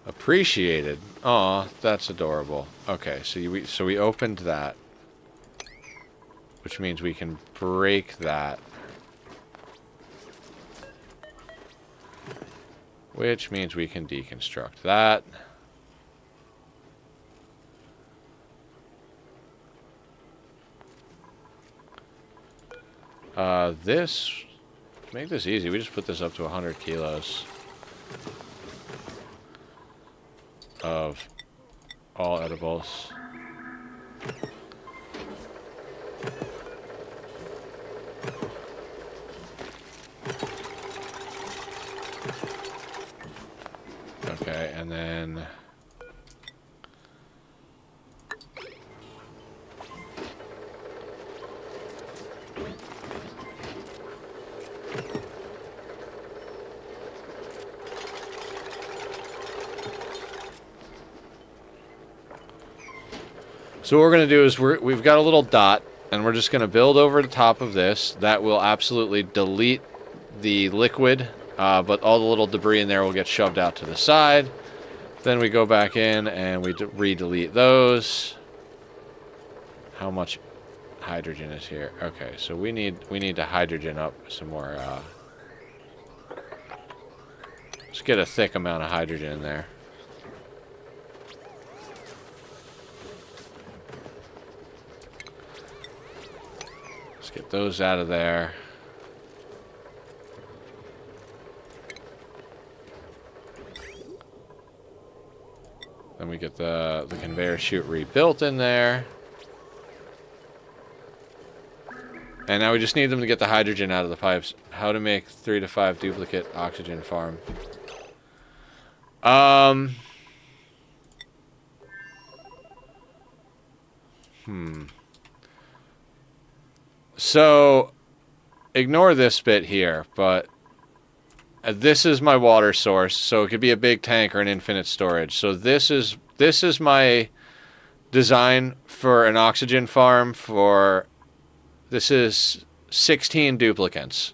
Appreciated. Aw, that's adorable. Okay, so we opened that, which means we can break that, which means we can deconstruct that. This, to make this easy, we just put this up to 100 kilos of all edibles. then... So what we're going to do is we've got a little dot, and we're just going to build over the top of this. That will absolutely delete the liquid, but all the little debris in there will get shoved out to the side. Then we go back in and we re-delete those. How much hydrogen is here? Okay, so we need to hydrogen up some more. Let's get a thick amount of hydrogen in there. Let's get those out of there. Then we get the conveyor chute rebuilt in there. And now we just need them to get the hydrogen out of the pipes. How to make 3 to 5 duplicate oxygen farm. So, ignore this bit here, but this is my water source, so it could be a big tank or an infinite storage. So this is my design for an oxygen farm for... This is 16 duplicants.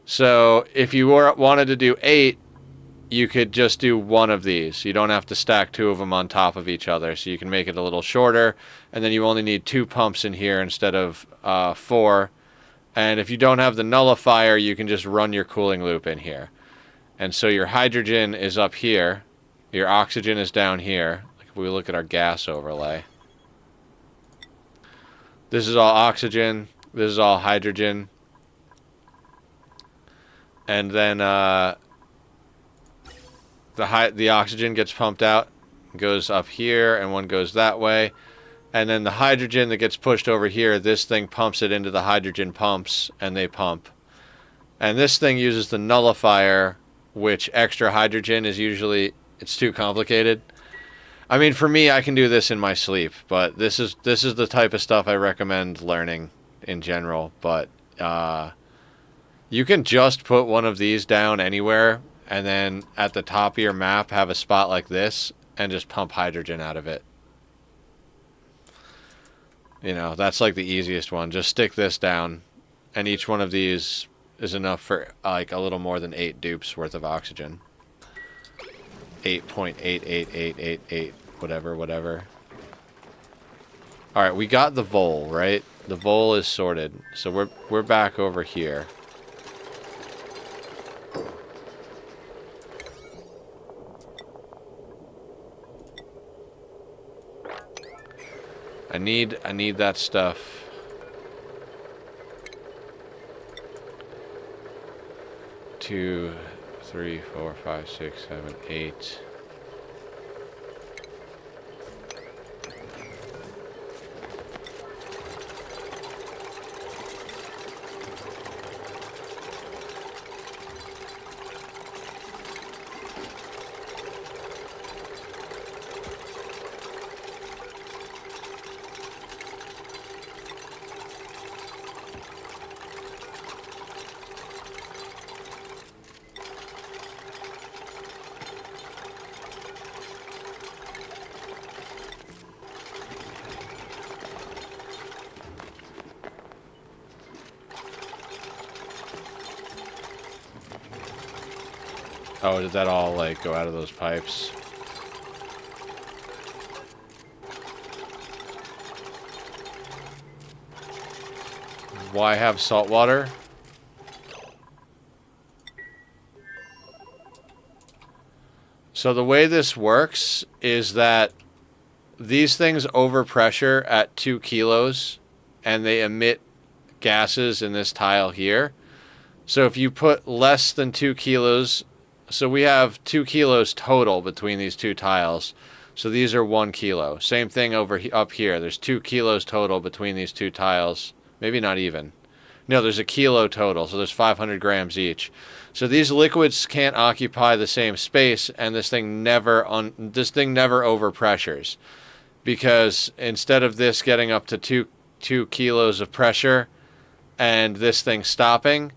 So if you wanted to do 8, you could just do one of these. You don't have to stack 2 of them on top of each other. So you can make it a little shorter, and then you only need 2 pumps in here instead of 4. And if you don't have the nullifier, you can just run your cooling loop in here. And so your hydrogen is up here. Your oxygen is down here. Like if we look at our gas overlay. This is all oxygen. This is all hydrogen. And then the oxygen gets pumped out, goes up here, and one goes that way. And then the hydrogen that gets pushed over here, this thing pumps it into the hydrogen pumps, and they pump. And this thing uses the nullifier, which extra hydrogen is usually... It's too complicated. I mean, for me, I can do this in my sleep, but this is the type of stuff I recommend learning in general. But you can just put one of these down anywhere, and then at the top of your map have a spot like this, and just pump hydrogen out of it. You know, that's like the easiest one. Just stick this down, and each one of these is enough for like a little more than 8 dupes worth of oxygen. 8.88888, whatever. Alright, we got the vole, right? The vole is sorted. So we're back over here. I need that stuff. Two, 3, 4, 5, 6, 7, 8. Oh, did that all, like, go out of those pipes? Why have salt water? So the way this works is that these things overpressure at 2 kilos, and they emit gases in this tile here. So if you put less than 2 kilos... So we have 2 kilos total between these 2 tiles. So these are 1 kilo. Same thing up here. There's 2 kilos total between these 2 tiles. Maybe not even. No, there's a kilo total, so there's 500 grams each. So these liquids can't occupy the same space, and this thing never overpressures, because instead of this getting up to two kilos of pressure and this thing stopping,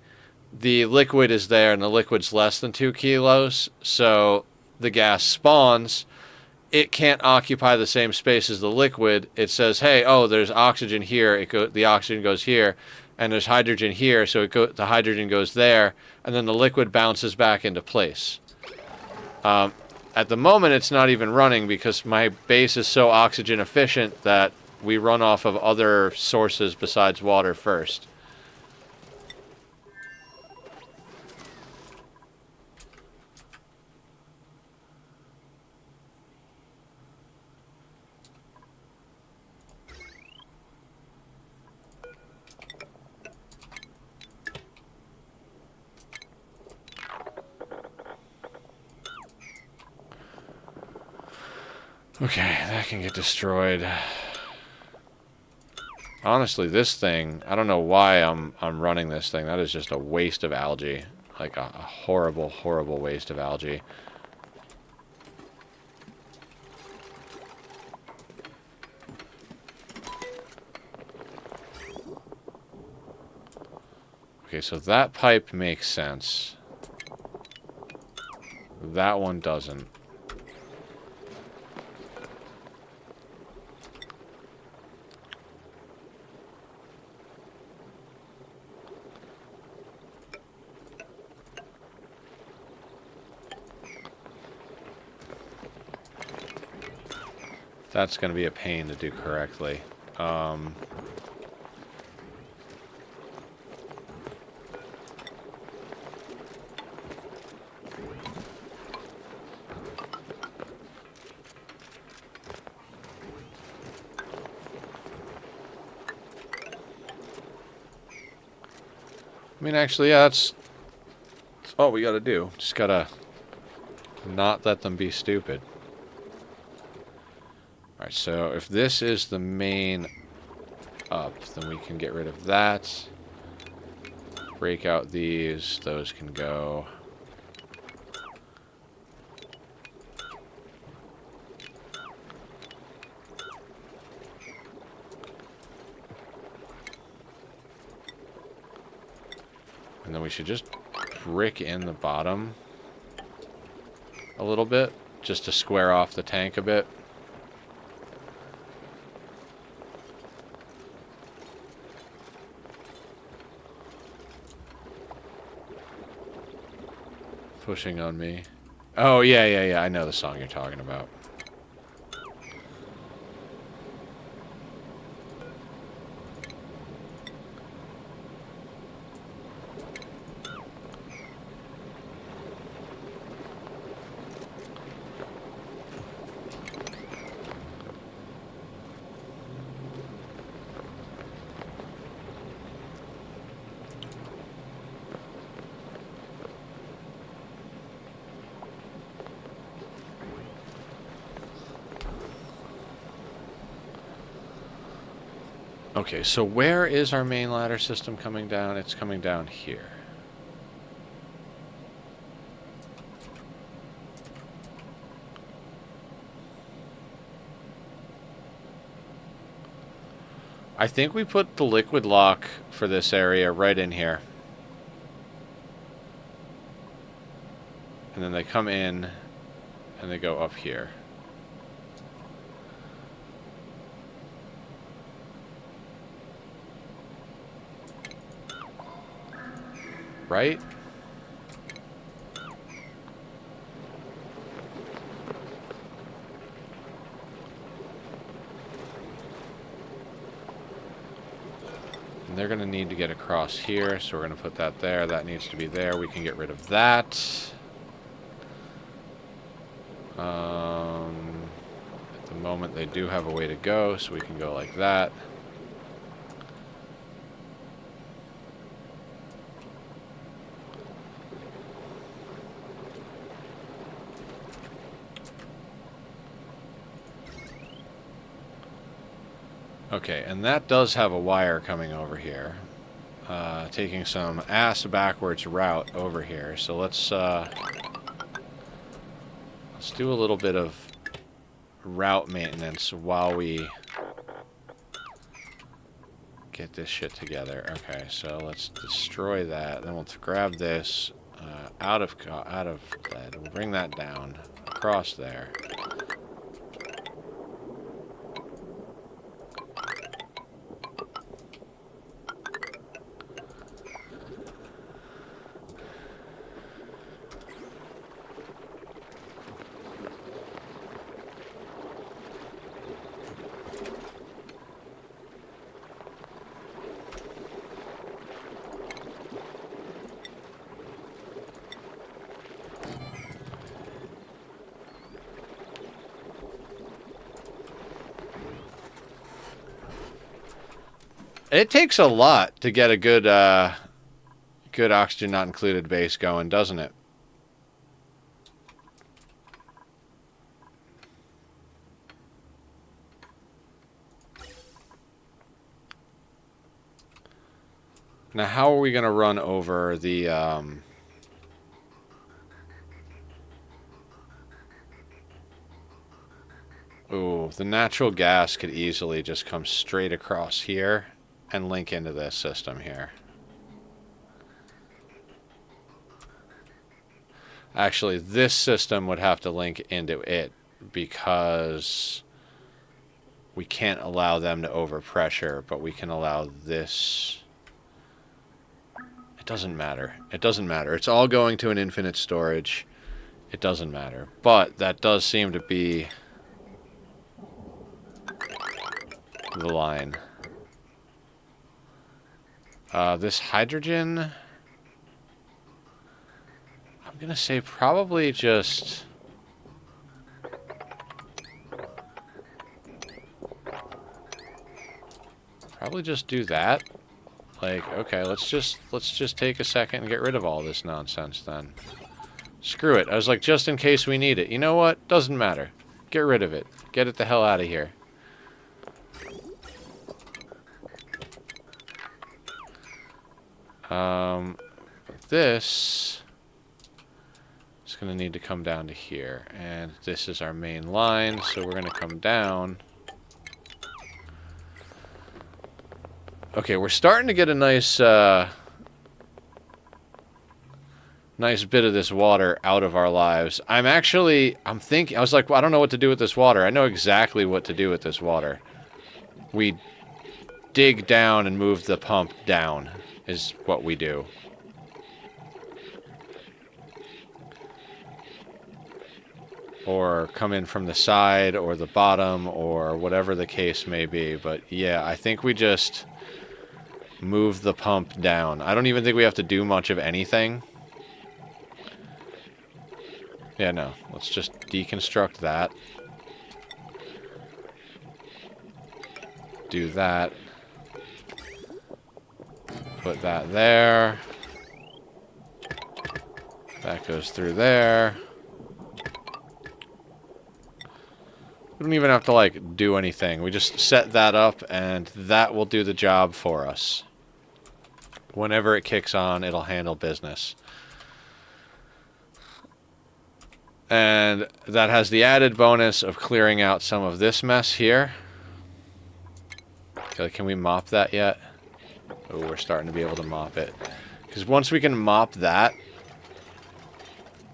the liquid is there, and the liquid's less than 2 kilos, so the gas spawns. It can't occupy the same space as the liquid. It says, hey, oh, there's oxygen here. The oxygen goes here, and there's hydrogen here, so the hydrogen goes there, and then the liquid bounces back into place. At the moment, it's not even running because my base is so oxygen efficient that we run off of other sources besides water first. Okay, that can get destroyed. Honestly, this thing, I don't know why I'm running this thing. That is just a waste of algae. Like a horrible, horrible waste of algae. Okay, so that pipe makes sense. That one doesn't. That's going to be a pain to do correctly. I mean, actually, yeah, that's all we gotta do. Just gotta not let them be stupid. Alright, so if this is the main up, then we can get rid of that. Break out these. Those can go. And then we should just brick in the bottom a little bit, just to square off the tank a bit. Pushing on me. Oh, yeah, I know the song you're talking about. Okay, so where is our main ladder system coming down? It's coming down here. I think we put the liquid lock for this area right in here. And then they come in and they go up here. Right? And they're going to need to get across here, so we're going to put that there. That needs to be there. We can get rid of that. At the moment, they do have a way to go, so we can go like that. Okay, and that does have a wire coming over here. taking some ass backwards route over here. So let's do a little bit of route maintenance while we get this shit together. Okay, so let's destroy that. Then we'll grab this out of lead. We'll bring that down across there. It takes a lot to get a good good oxygen not included base going, doesn't it? Now, how are we going to run over the... Ooh, the natural gas could easily just come straight across here and link into this system here. Actually, this system would have to link into it because we can't allow them to overpressure, but we can allow this... It doesn't matter. It doesn't matter. It's all going to an infinite storage. It doesn't matter. But that does seem to be the line. This hydrogen... I'm going to say probably just... Probably just do that. Like, okay, let's just take a second and get rid of all this nonsense then. Screw it. I was like, just in case we need it. You know what? Doesn't matter. Get rid of it. Get it the hell out of here. This is going to need to come down to here. And this is our main line, so we're going to come down. Okay, we're starting to get a nice nice bit of this water out of our lives. I was like, well, I don't know what to do with this water. I know exactly what to do with this water. We dig down and move the pump down is what we do. Or come in from the side or the bottom or whatever the case may be. But yeah, I think we just move the pump down. I don't even think we have to do much of anything. Yeah, no. Let's just deconstruct that. Do that. Put that there. That goes through there. We don't even have to, like, do anything. We just set that up, and that will do the job for us. Whenever it kicks on, it'll handle business. And that has the added bonus of clearing out some of this mess here. Okay, can we mop that yet? Oh, we're starting to be able to mop it. Because once we can mop that...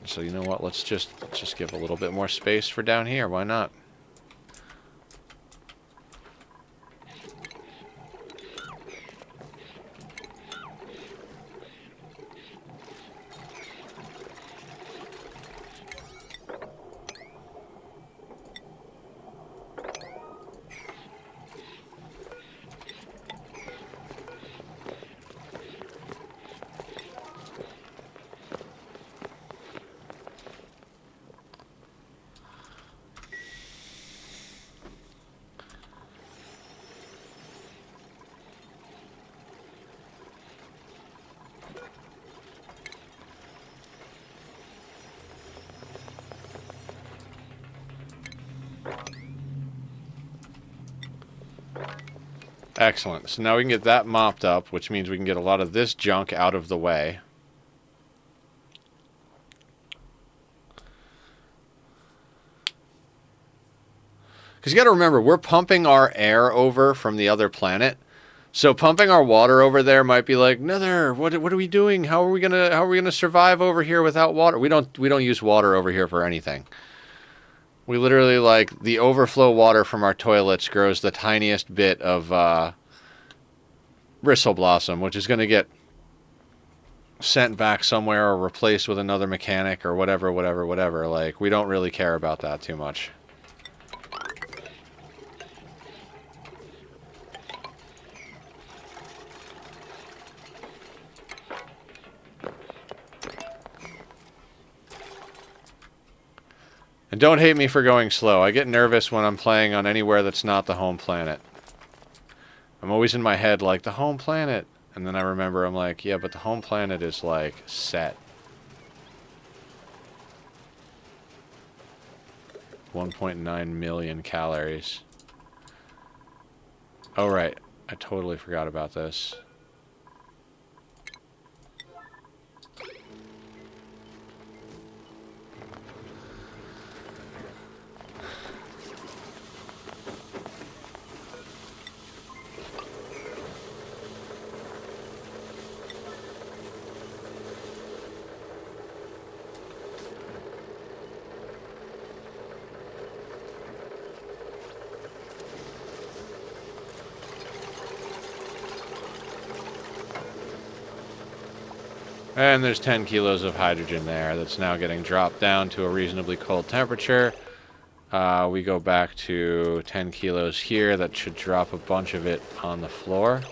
So you know what? Let's just give a little bit more space for down here. Why not? Excellent. So now we can get that mopped up, which means we can get a lot of this junk out of the way. Because you got to remember, we're pumping our air over from the other planet. So pumping our water over there might be like, Nether, what are we doing? How are we gonna survive over here without water? We don't use water over here for anything. We literally, like, the overflow water from our toilets grows the tiniest bit of bristle blossom, which is going to get sent back somewhere or replaced with another mechanic or whatever. Like, we don't really care about that too much. And don't hate me for going slow. I get nervous when I'm playing on anywhere that's not the home planet. I'm always in my head like, the home planet. And then I remember, I'm like, yeah, but the home planet is, like, set. 1.9 million calories. Oh, right. I totally forgot about this. And there's 10 kilos of hydrogen there that's now getting dropped down to a reasonably cold temperature. We go back to 10 kilos here. That should drop a bunch of it on the floor.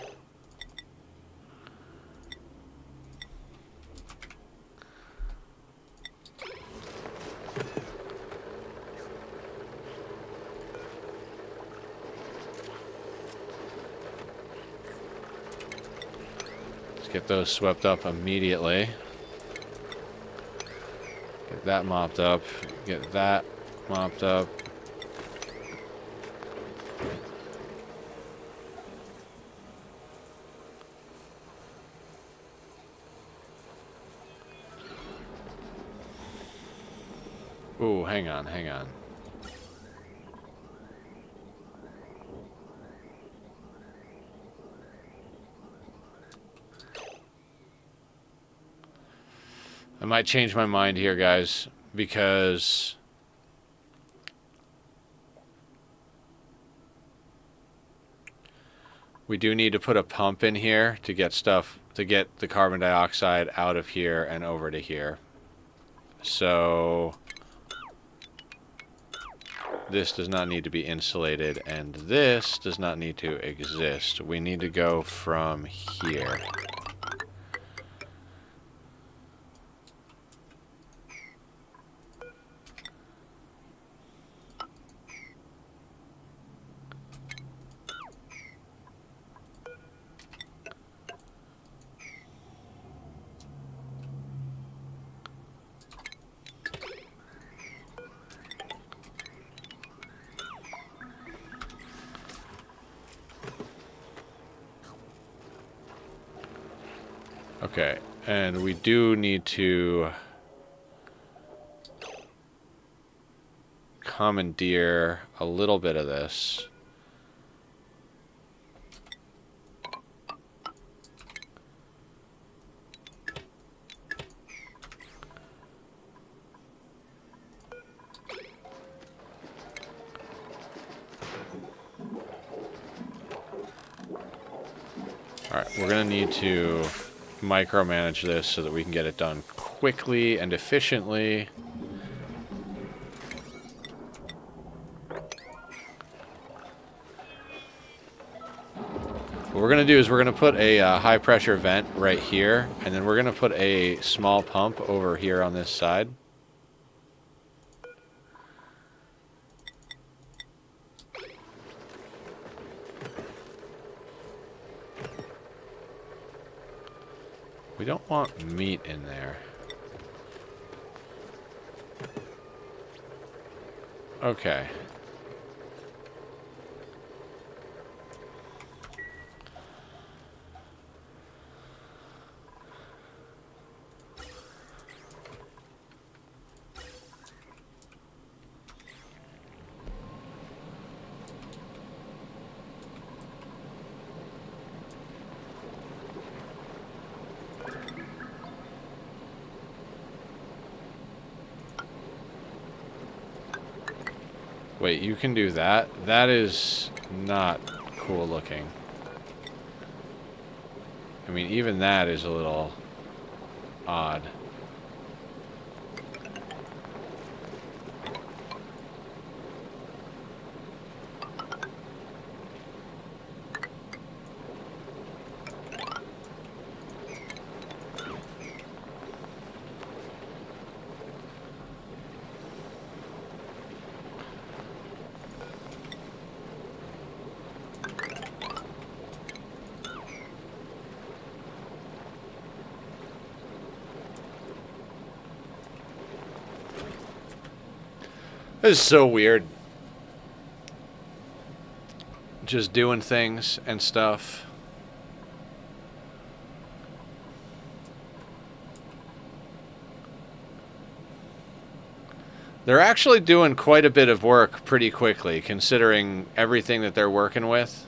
Get those swept up immediately. Get that mopped up. Get that mopped up. Ooh, hang on. I might change my mind here, guys, because we do need to put a pump in here to get the carbon dioxide out of here and over to here. So this does not need to be insulated, and this does not need to exist. We need to go from here. Okay, and we do need to commandeer a little bit of this. Alright, we're going to need to micromanage this so that we can get it done quickly and efficiently. What we're going to do is we're going to put a high pressure vent right here, and then we're going to put a small pump over here on this side. We don't want meat in there. Okay. Wait, you can do that? That is not cool looking. I mean, even that is a little odd. This is so weird. Just doing things and stuff. They're actually doing quite a bit of work pretty quickly, considering everything that they're working with.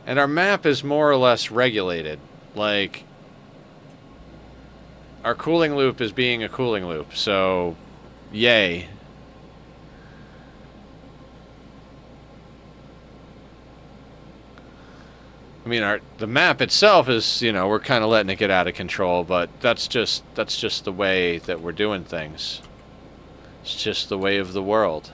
And our map is more or less regulated. Like, our cooling loop is being a cooling loop, so yay. I mean, the map itself is, you know, we're kind of letting it get out of control, but that's just the way that we're doing things. It's just the way of the world.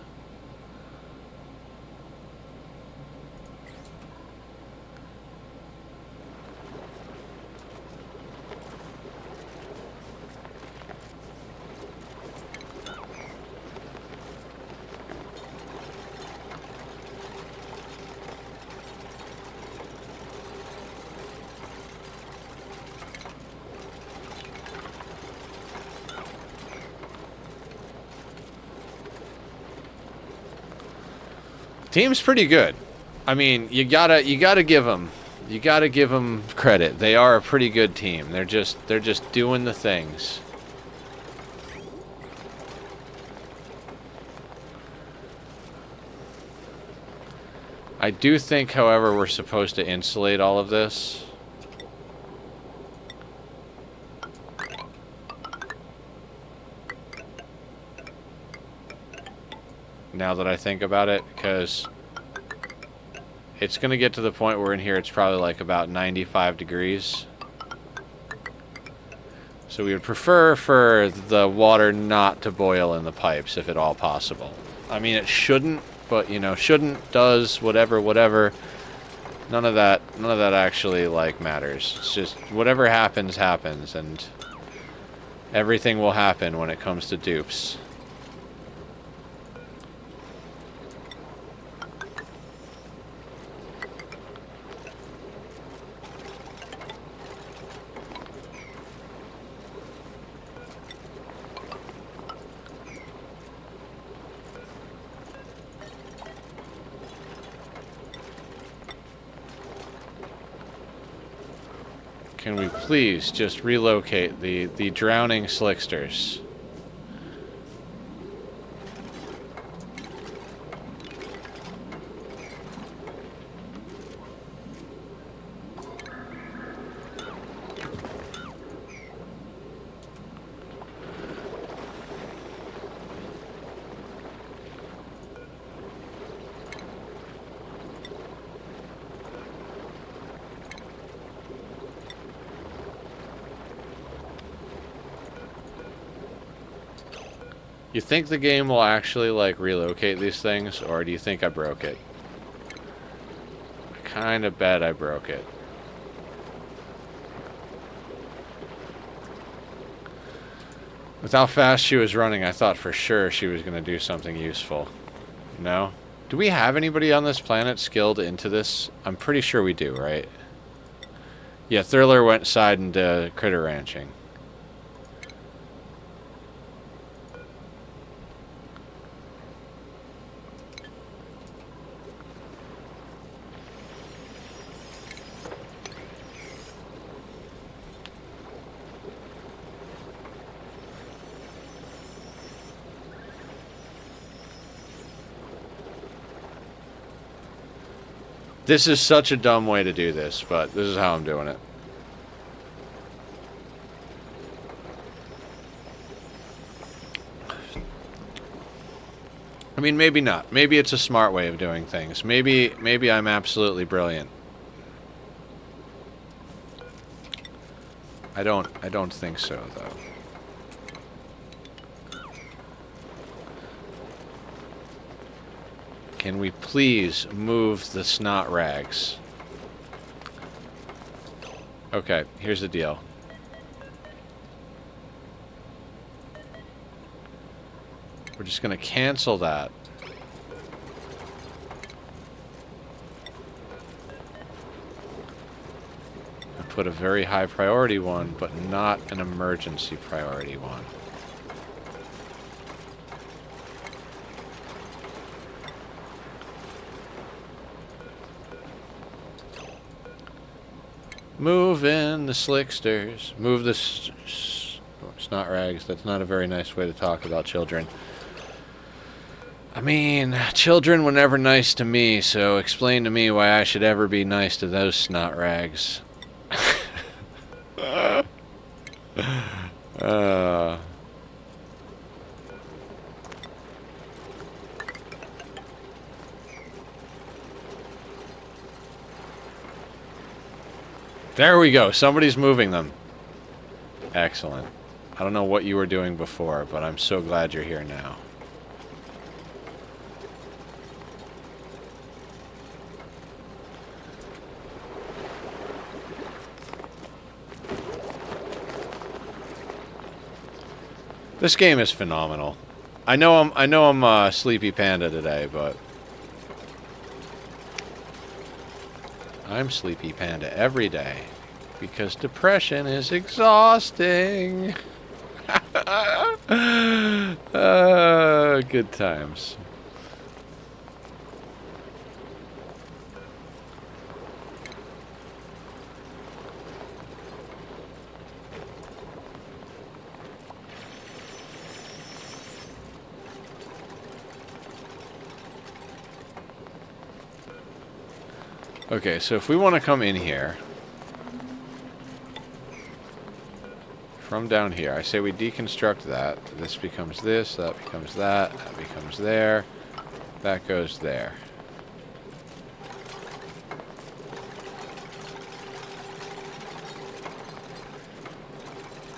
Team's pretty good. I mean, you gotta give them credit. They are a pretty good team. They're just doing the things. I do think, however, we're supposed to insulate all of this. Now that I think about it, because it's going to get to the point where in here it's probably like about 95 degrees. So we would prefer for the water not to boil in the pipes if at all possible. I mean, it shouldn't, but you know, shouldn't, does, whatever. None of that actually like matters. It's just whatever happens, happens, and everything will happen when it comes to dupes. Can we please just relocate the drowning slicksters? You think the game will actually, like, relocate these things, or do you think I broke it? I kind of bet I broke it. With how fast she was running, I thought for sure she was going to do something useful. No? Do we have anybody on this planet skilled into this? I'm pretty sure we do, right? Yeah, Thriller went side into critter ranching. This is such a dumb way to do this, but this is how I'm doing it. I mean, maybe not. Maybe it's a smart way of doing things. Maybe I'm absolutely brilliant. I don't think so, though. Can we please move the snot rags? Okay, here's the deal. We're just gonna cancel that. And put a very high priority one, but not an emergency priority one. Move in the slicksters. Move the snot rags. That's not a very nice way to talk about children. I mean, children were never nice to me, so explain to me why I should ever be nice to those snot rags. There we go. Somebody's moving them. Excellent. I don't know what you were doing before, but I'm so glad you're here now. This game is phenomenal. I know I'm Sleepy Panda today, but I'm Sleepy Panda every day because depression is exhausting. Good times. Okay, so if we want to come in here from down here, I say we deconstruct that. This becomes this, that becomes that becomes there, that goes there.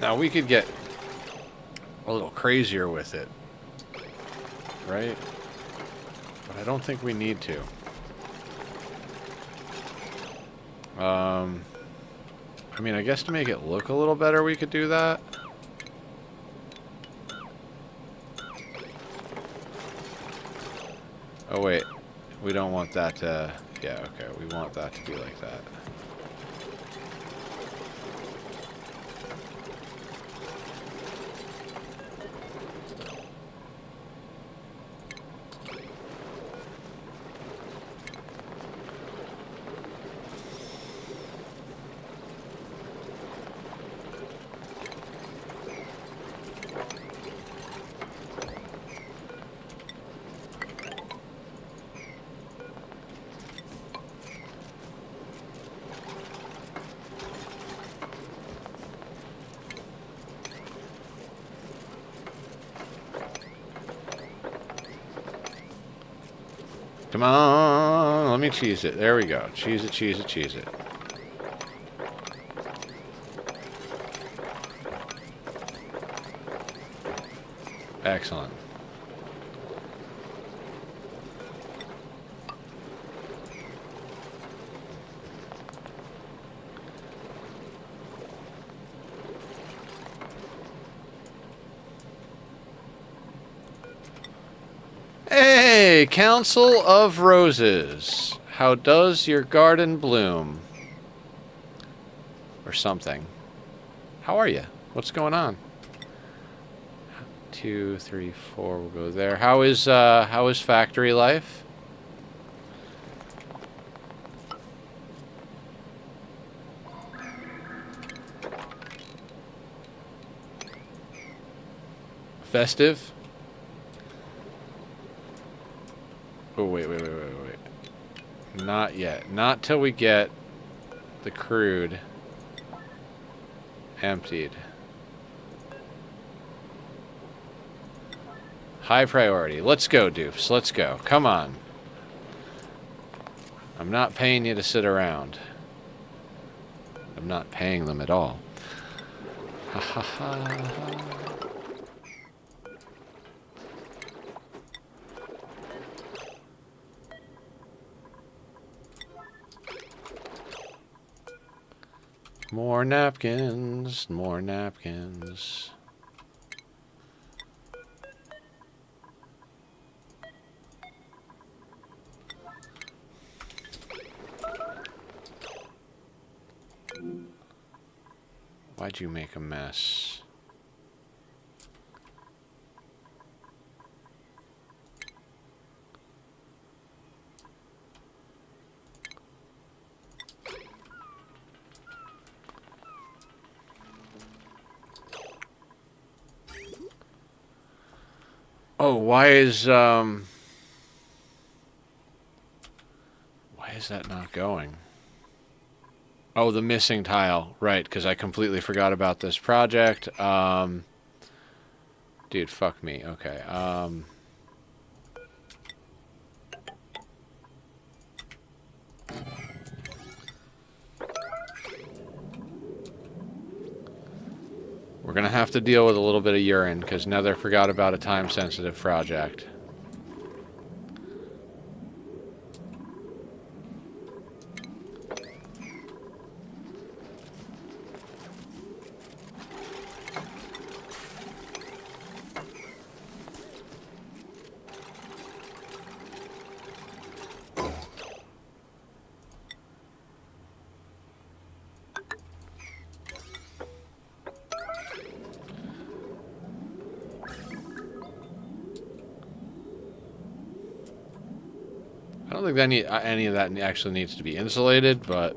Now we could get a little crazier with it, right? But I don't think we need to. I mean, I guess to make it look a little better, we could do that. Oh, wait. We don't want that to... Yeah, okay. We want that to be like that. Come on, let me cheese it. There we go. Cheese it, cheese it, cheese it. Excellent. Hey, Council of Roses. How does your garden bloom? Or something. How are you? What's going on? 2, 3, 4. We'll go there. How is factory life? Festive? Oh, wait. Not yet. Not till we get the crude emptied. High priority. Let's go, dupes. Let's go. Come on. I'm not paying you to sit around. I'm not paying them at all. Ha ha ha. More napkins, more napkins. Why'd you make a mess? Oh, why is that not going? Oh, the missing tile. Right, because I completely forgot about this project. Dude, fuck me. Okay. We're gonna have to deal with a little bit of urine, because Nether forgot about a time-sensitive project. I don't think that any of that actually needs to be insulated, but...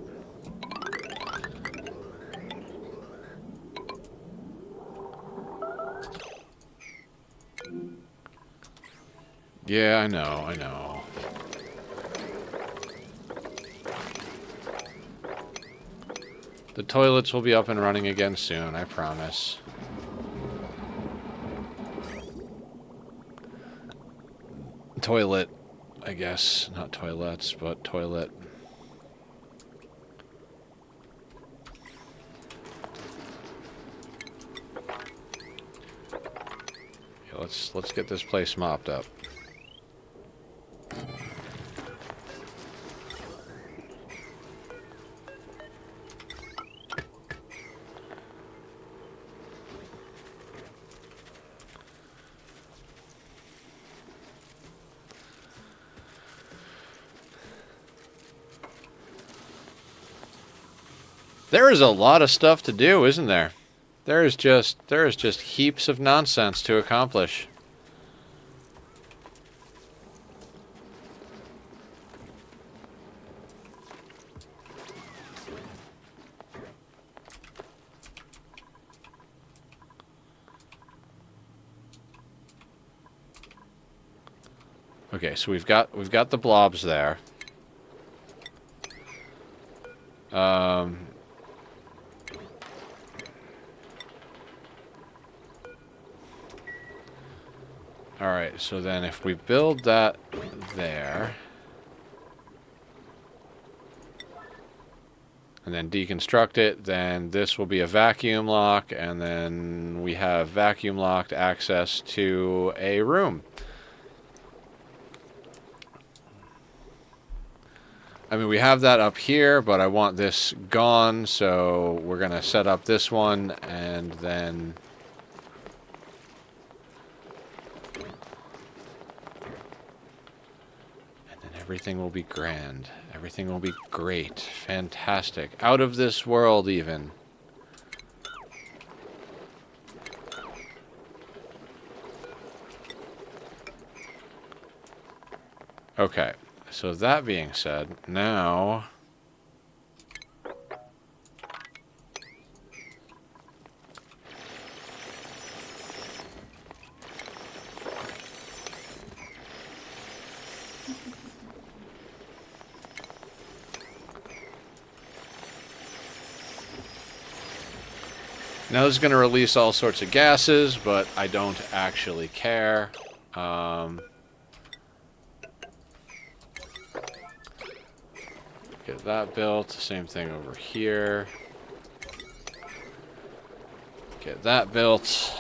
Yeah, I know, I know. The toilets will be up and running again soon, I promise. Toilet, I guess. Not toilets, but toilet. Yeah, let's get this place mopped up. There is a lot of stuff to do, isn't there? There is just heaps of nonsense to accomplish. Okay, so we've got the blobs there. Alright, so then if we build that there, and then deconstruct it, then this will be a vacuum lock, and then we have vacuum locked access to a room. I mean, we have that up here, but I want this gone, so we're going to set up this one, and then... everything will be grand. Everything will be great. Fantastic. Out of this world, even. Okay. So that being said, now... Now this is going to release all sorts of gases, but I don't actually care. Get that built. Same thing over here. Get that built.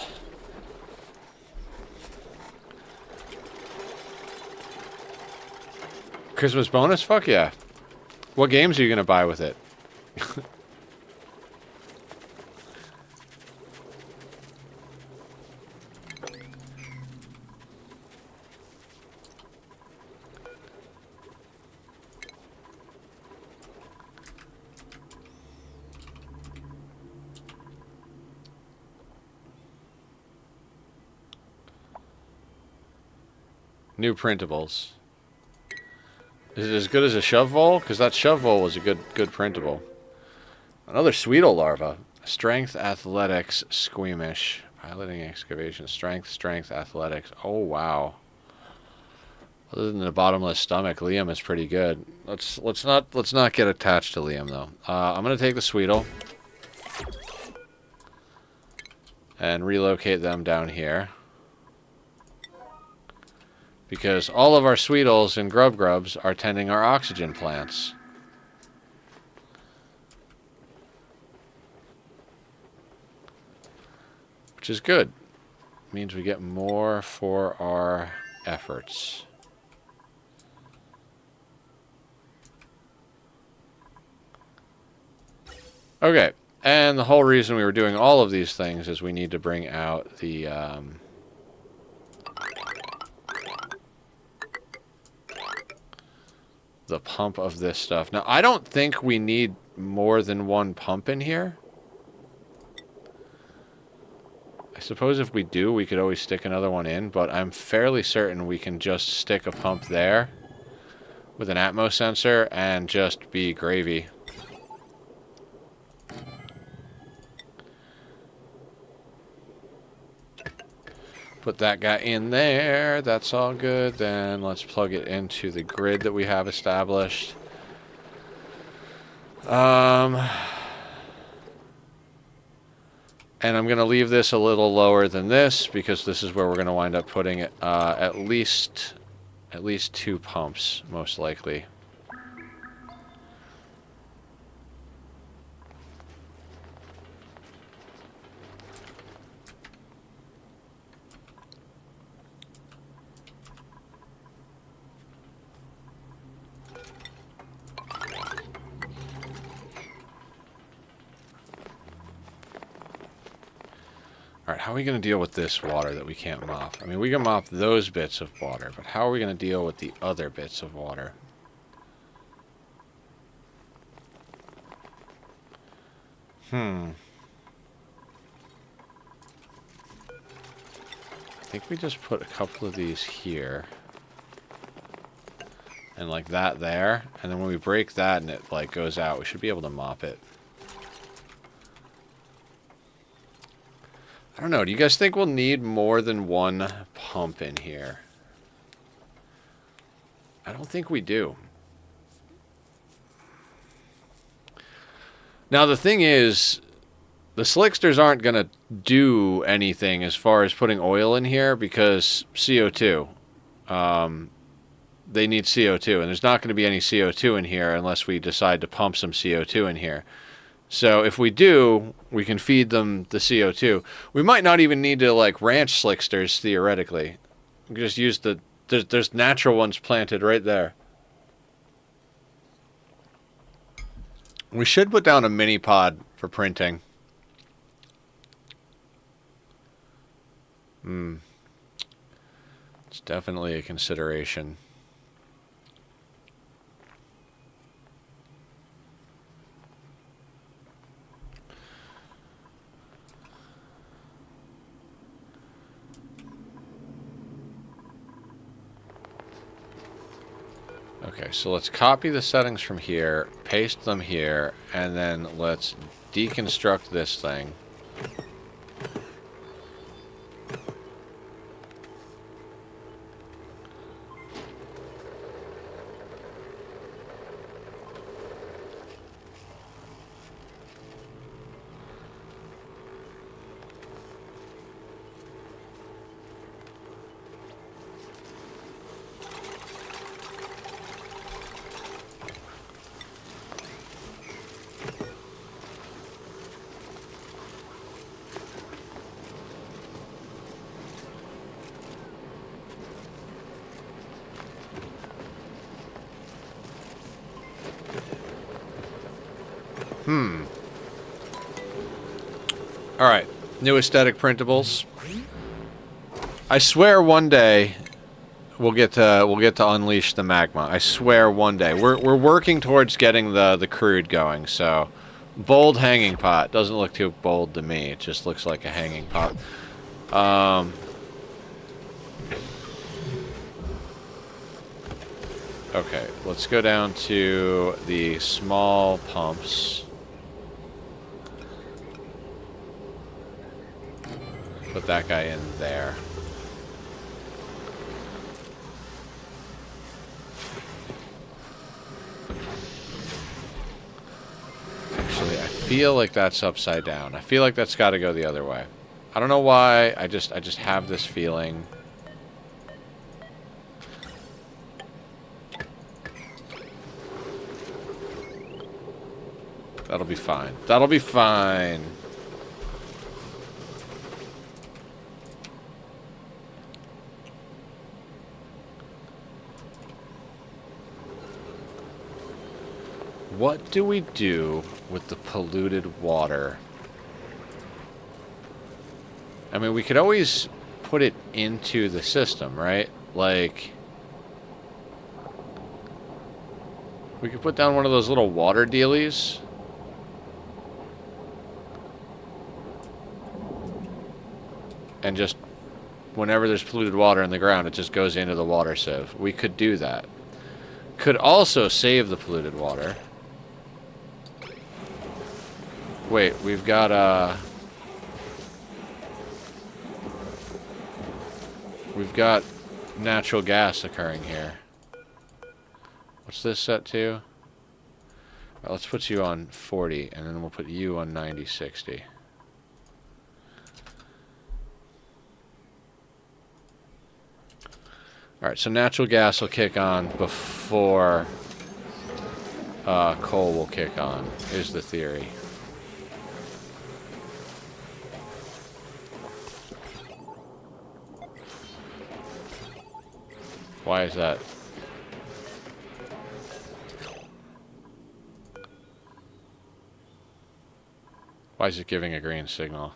Christmas bonus? Fuck yeah. What games are you going to buy with it? New printables. Is it as good as a shove vole? Because that shove vole was a good printable. Another Sweetle larva. Strength, athletics, squeamish. Piloting, excavation, strength, athletics. Oh wow. Other than the bottomless stomach, Liam is pretty good. Let's not get attached to Liam though. I'm gonna take the Sweetle and relocate them down here. Because all of our Sweetles and Grubs are tending our oxygen plants. Which is good. Means we get more for our efforts. Okay, and the whole reason we were doing all of these things is we need to bring out the pump of this stuff. Now, I don't think we need more than one pump in here. I suppose if we do, we could always stick another one in, but I'm fairly certain we can just stick a pump there with an Atmos sensor and just be gravy. Put that guy in there. That's all good. Then let's plug it into the grid that we have established. And I'm going to leave this a little lower than this because this is where we're going to wind up putting it, at least 2 pumps, most likely. Alright, how are we going to deal with this water that we can't mop? I mean, we can mop those bits of water, but how are we going to deal with the other bits of water? I think we just put a couple of these here. And like that there. And then when we break that and it like goes out, we should be able to mop it. I don't know. Do you guys think we'll need more than one pump in here? I don't think we do. Now, the thing is, the slicksters aren't going to do anything as far as putting oil in here because CO2. They need CO2, and there's not going to be any CO2 in here unless we decide to pump some CO2 in here. So if we do, we can feed them the CO2. We might not even need to like ranch slicksters theoretically. We can just use the there's natural ones planted right there. We should put down a mini pod for printing. It's definitely a consideration. Okay, so let's copy the settings from here, paste them here, and then let's deconstruct this thing. Alright. New aesthetic printables. I swear one day we'll get to unleash the magma. I swear one day. We're working towards getting the crude going, so bold hanging pot. Doesn't look too bold to me. It just looks like a hanging pot. Okay, let's go down to the small pumps. Put that guy in there. Actually, I feel like that's upside down. I feel like that's got to go the other way. I don't know why. I just have this feeling. That'll be fine. That'll be fine. What do we do with the polluted water? I mean, we could always put it into the system, right? Like, we could put down one of those little water dealies. And just, whenever there's polluted water in the ground, it just goes into the water sieve. We could do that. Could also save the polluted water. Wait, we've got, we've got natural gas occurring here. What's this set to? Well, let's put you on 40, and then we'll put you on 90, 60. Alright, so natural gas will kick on before coal will kick on, is the theory. Why is that? Why is it giving a green signal?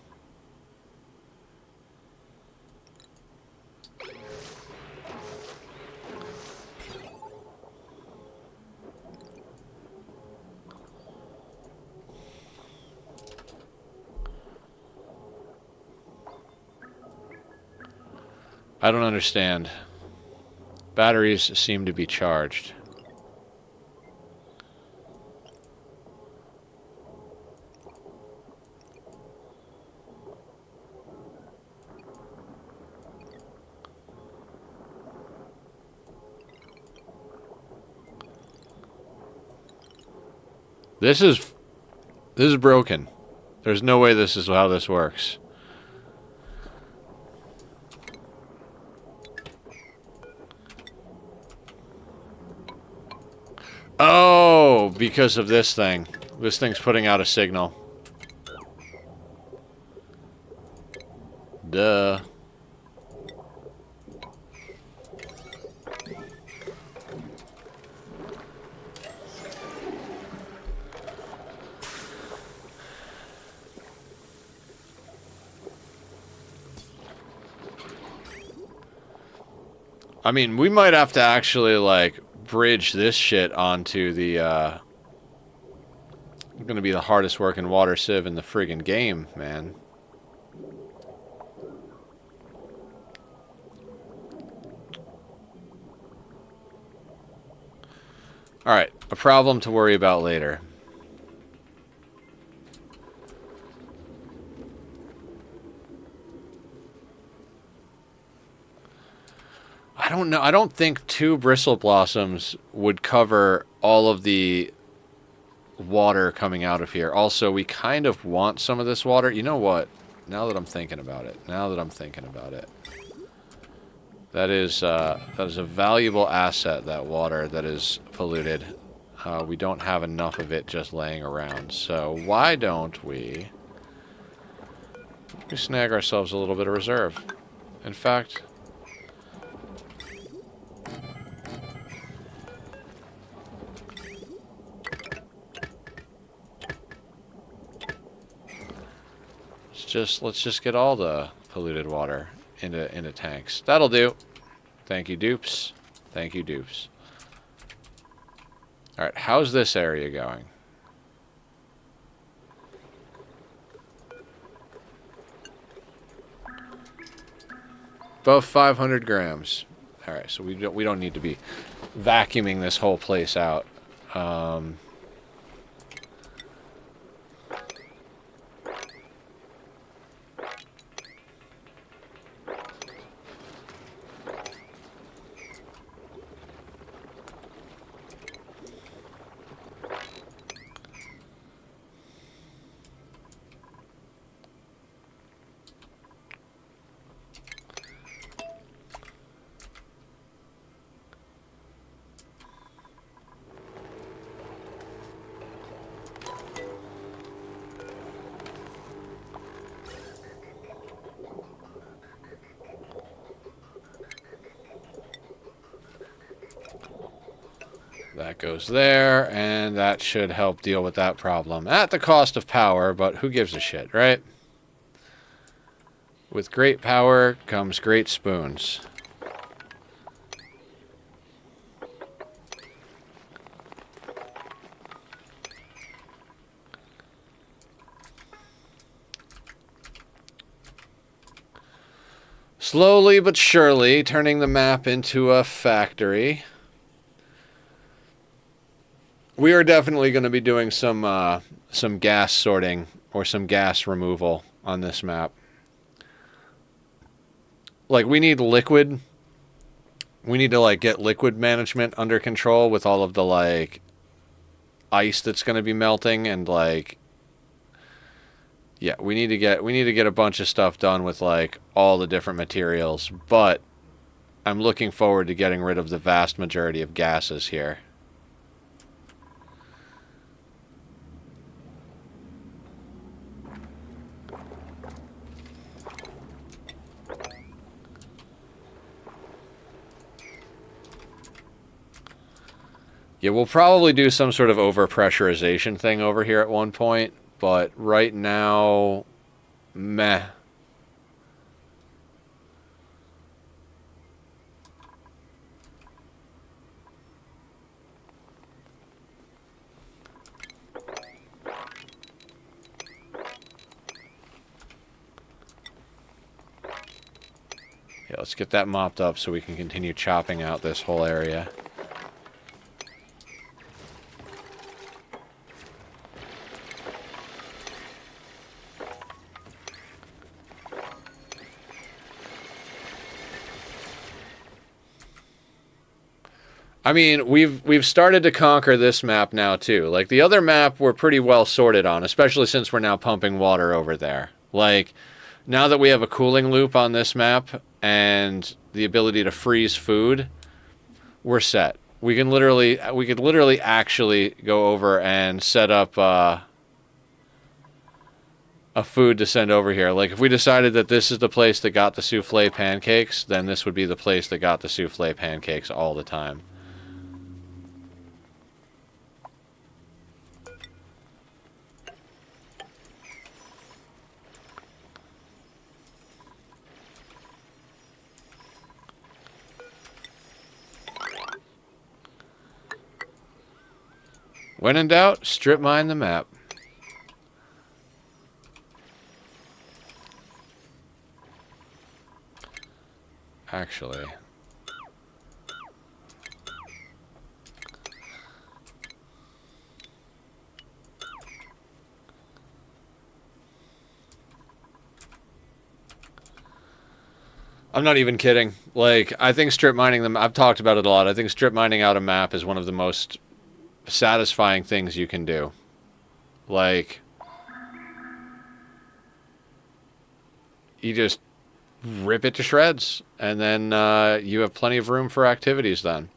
I don't understand. Batteries seem to be charged. This is broken. There's no way this is how this works. Oh, because of this thing. This thing's putting out a signal. Duh. I mean, we might have to actually, like, bridge this shit onto the, gonna be the hardest working water sieve in the friggin' game, man. Alright, a problem to worry about later. I don't know. I don't think 2 bristle blossoms would cover all of the water coming out of here. Also, we kind of want some of this water. You know what? Now that I'm thinking about it. That is a valuable asset, that water that is polluted. We don't have enough of it just laying around. So why don't we snag ourselves a little bit of reserve? In fact... just get all the polluted water into tanks. That'll do. Thank you, dupes. Thank you, dupes. All right, how's this area going? Above 500 grams. All right, so we don't need to be vacuuming this whole place out. That goes there, and that should help deal with that problem. At the cost of power, but who gives a shit, right? With great power comes great spoons. Slowly but surely, turning the map into a factory. We are definitely going to be doing some gas sorting or some gas removal on this map. Like, we need liquid. We need to, like, get liquid management under control with all of the, like, ice that's going to be melting and, like... Yeah, we need to get a bunch of stuff done with, like, all the different materials. But I'm looking forward to getting rid of the vast majority of gases here. Yeah, we'll probably do some sort of overpressurization thing over here at one point, but right now, meh. Yeah, let's get that mopped up so we can continue chopping out this whole area. I mean, we've started to conquer this map now, too. Like, the other map we're pretty well sorted on, especially since we're now pumping water over there. Like, now that we have a cooling loop on this map and the ability to freeze food, we're set. We could literally actually go over and set up a food to send over here. Like, if we decided that this is the place that got the souffle pancakes, then this would be the place that got the souffle pancakes all the time. When in doubt, strip mine the map. Actually... I'm not even kidding. Like, I think strip mining them... I've talked about it a lot. I think strip mining out a map is one of the most satisfying things you can do. Like, you just rip it to shreds, and then you have plenty of room for activities then.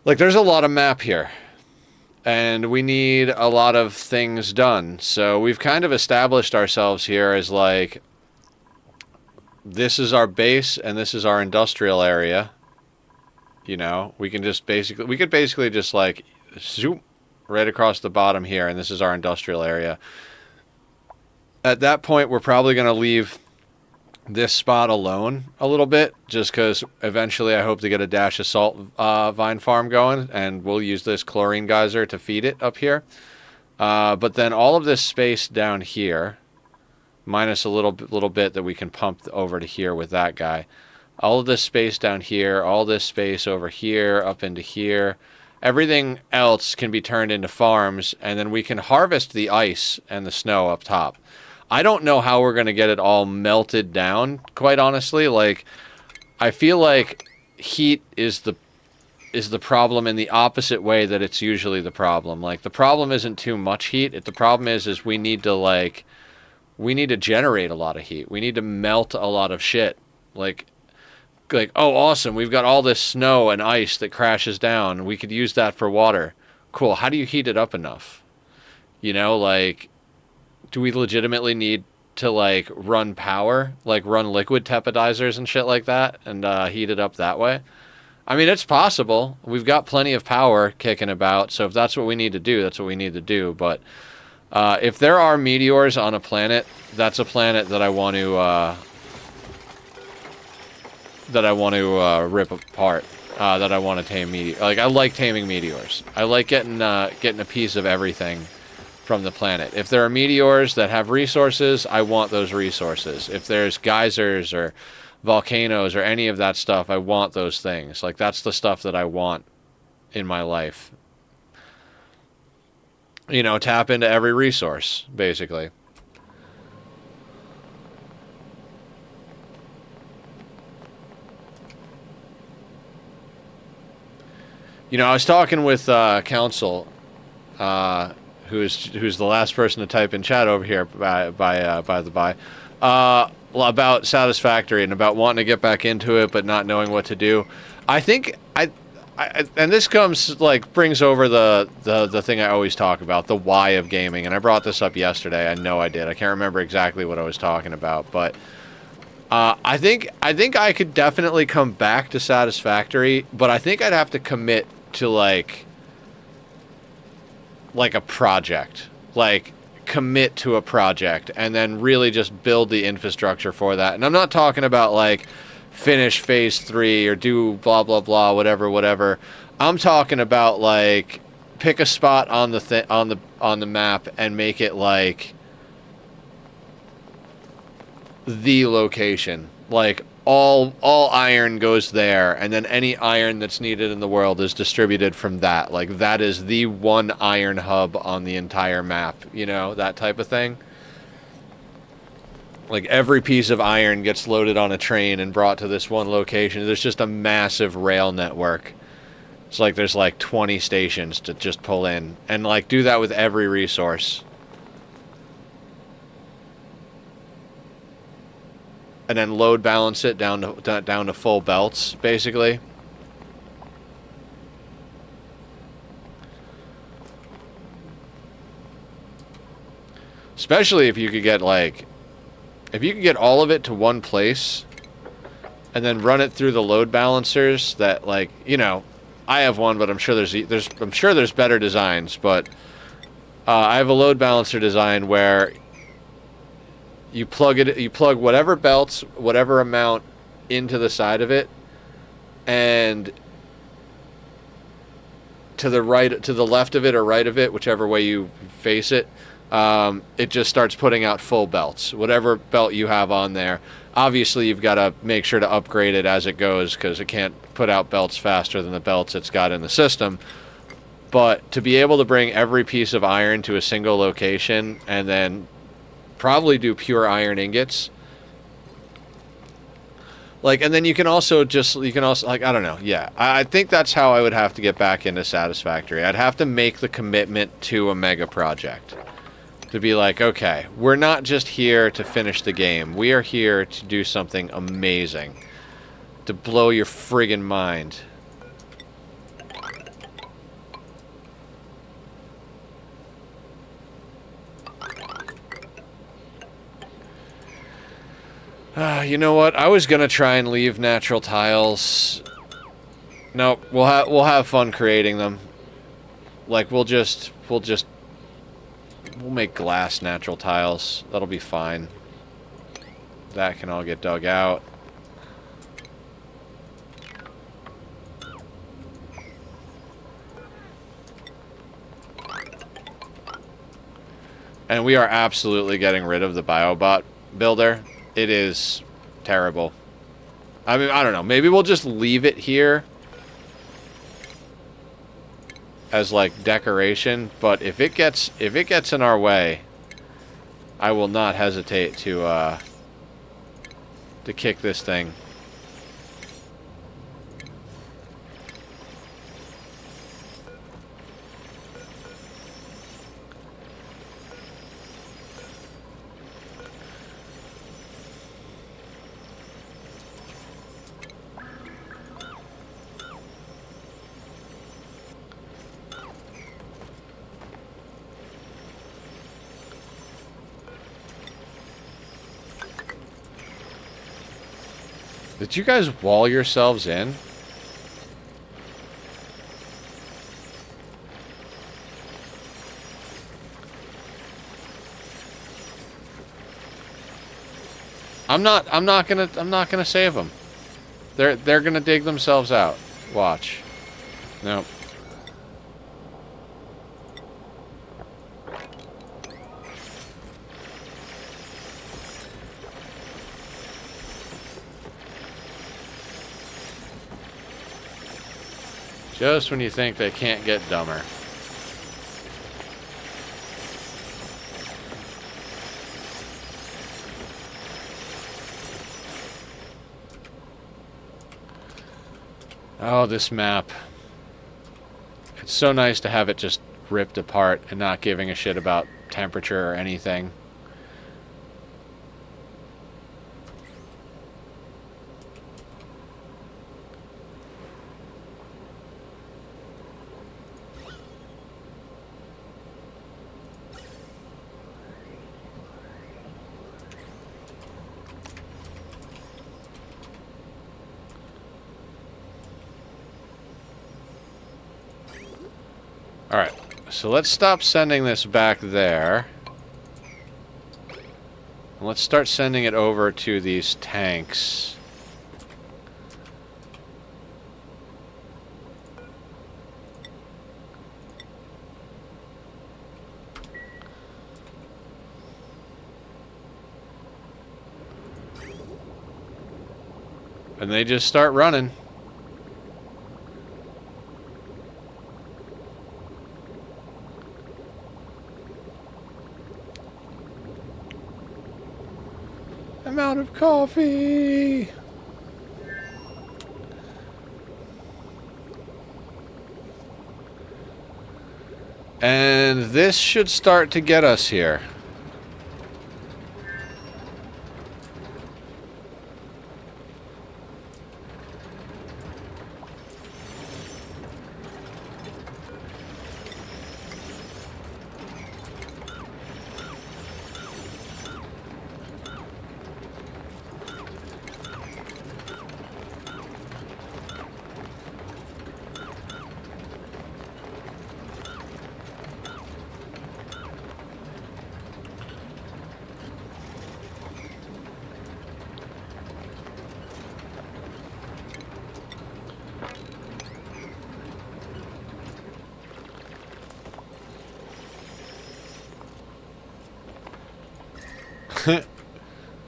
Like, there's a lot of map here, and we need a lot of things done. So we've kind of established ourselves here as, like, this is our base, and this is our industrial area. You know, we could basically just, like, zoom right across the bottom here, and this is our industrial area. At that point, we're probably going to leave this spot alone a little bit, just because eventually I hope to get a dash of salt vine farm going, and we'll use this chlorine geyser to feed it up here. But then all of this space down here, minus a little bit that we can pump over to here with that guy. All of this space down here, all this space over here, up into here. Everything else can be turned into farms, and then we can harvest the ice and the snow up top. I don't know how we're going to get it all melted down, quite honestly. Like, I feel like heat is the problem in the opposite way that it's usually the problem. Like, the problem isn't too much heat. The problem is we need to generate a lot of heat. We need to melt a lot of shit. Like, oh, awesome, we've got all this snow and ice that crashes down. We could use that for water. Cool, how do you heat it up enough? You know, like, do we legitimately need to, like, run power? Like, run liquid tepidizers and shit like that and heat it up that way? I mean, it's possible. We've got plenty of power kicking about, so if that's what we need to do, that's what we need to do. But if there are meteors on a planet, that's a planet that I want to rip apart. That I want to tame meteors. Like, I like taming meteors. I like getting a piece of everything from the planet. If there are meteors that have resources, I want those resources. If there's geysers or volcanoes or any of that stuff, I want those things. Like, that's the stuff that I want in my life. You know, tap into every resource, basically. You know, I was talking with Council, who's the last person to type in chat over here, by the by, about Satisfactory and about wanting to get back into it but not knowing what to do. I think and this brings over the thing I always talk about, the why of gaming, and I brought this up yesterday. I know I did. I can't remember exactly what I was talking about, but I think I could definitely come back to Satisfactory, but I think I'd have to commit to like a project, like commit to a project and then really just build the infrastructure for that. And I'm not talking about like finish phase 3 or do blah blah blah whatever. I'm talking about like pick a spot on the map and make it like the location. Like all iron goes there, and then any iron that's needed in the world is distributed from that. Like, that is the one iron hub on the entire map, you know, that type of thing. Like, every piece of iron gets loaded on a train and brought to this one location. There's just a massive rail network. It's like there's like 20 stations to just pull in, and like do that with every resource. And then load balance it down to full belts, basically. Especially if you could get all of it to one place, and then run it through the load balancers. That, like, you know, I have one, but I'm sure there's better designs. But I have a load balancer design where you plug whatever belts, whatever amount into the side of it, and to the left of it or right of it, whichever way you face it, it just starts putting out full belts. Whatever belt you have on there. Obviously, you've got to make sure to upgrade it as it goes, because it can't put out belts faster than the belts it's got in the system. But to be able to bring every piece of iron to a single location and then probably do pure iron ingots. Like, and then you can also like, I don't know. Yeah, I think that's how I would have to get back into Satisfactory. I'd have to make the commitment to a mega project. To be like, okay, we're not just here to finish the game. We are here to do something amazing. To blow your friggin' mind. You know what? I was gonna try and leave natural tiles. Nope, we'll have fun creating them. Like, we'll just We'll make glass natural tiles. That'll be fine. That can all get dug out. And we are absolutely getting rid of the biobot builder. It is terrible. I mean, I don't know. Maybe we'll just leave it here as like decoration, but if it gets in our way, I will not hesitate to kick this thing. Did you guys wall yourselves in? I'm not gonna save them. They're gonna dig themselves out. Watch. Nope. Just when you think they can't get dumber. Oh, this map. It's so nice to have it just ripped apart and not giving a shit about temperature or anything. Alright, so let's stop sending this back there. And let's start sending it over to these tanks. And they just start running. I'm out of coffee. And this should start to get us here.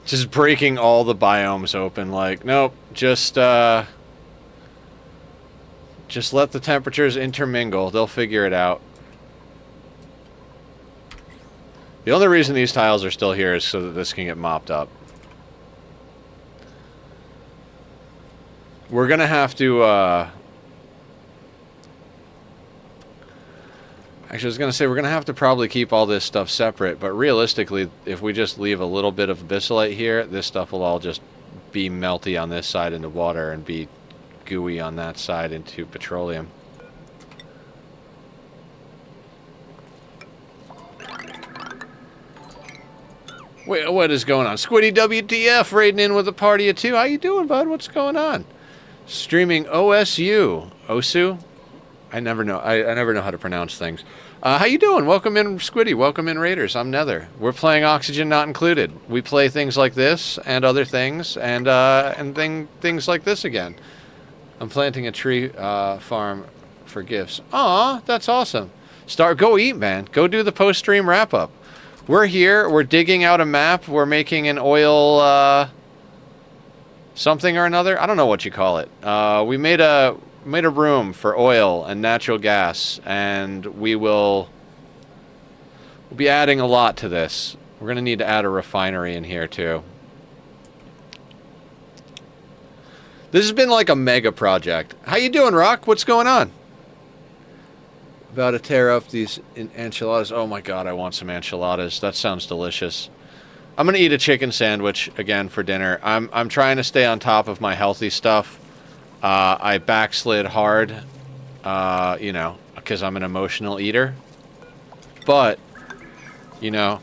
Just breaking all the biomes open, like, nope, just let the temperatures intermingle. They'll figure it out. The only reason these tiles are still here is so that this can get mopped up. We're gonna have to, actually, I was going to say, we're going to have to probably keep all this stuff separate, but realistically, if we just leave a little bit of abyssallite here, this stuff will all just be melty on this side into water and be gooey on that side into petroleum. Wait, what is going on? Squiddy WTF raiding in with a party of two. How you doing, bud? What's going on? Streaming OSU. OSU? I never know. I never know how to pronounce things. How you doing? Welcome in, Squiddy. Welcome in, Raiders. I'm Nether. We're playing Oxygen Not Included. We play things like this and other things and things like this again. I'm planting a tree farm for gifts. Aw, that's awesome. Go eat, man. Go do the post-stream wrap-up. We're here. We're digging out a map. We're making an oil something or another. I don't know what you call it. We made a room for oil and natural gas, and we'll be adding a lot to this. We're going to need to add a refinery in here, too. This has been like a mega project. How you doing, Rock? What's going on? About to tear up these enchiladas. Oh my god, I want some enchiladas. That sounds delicious. I'm going to eat a chicken sandwich again for dinner. I'm trying to stay on top of my healthy stuff. I backslid hard, you know, because I'm an emotional eater. But, you know,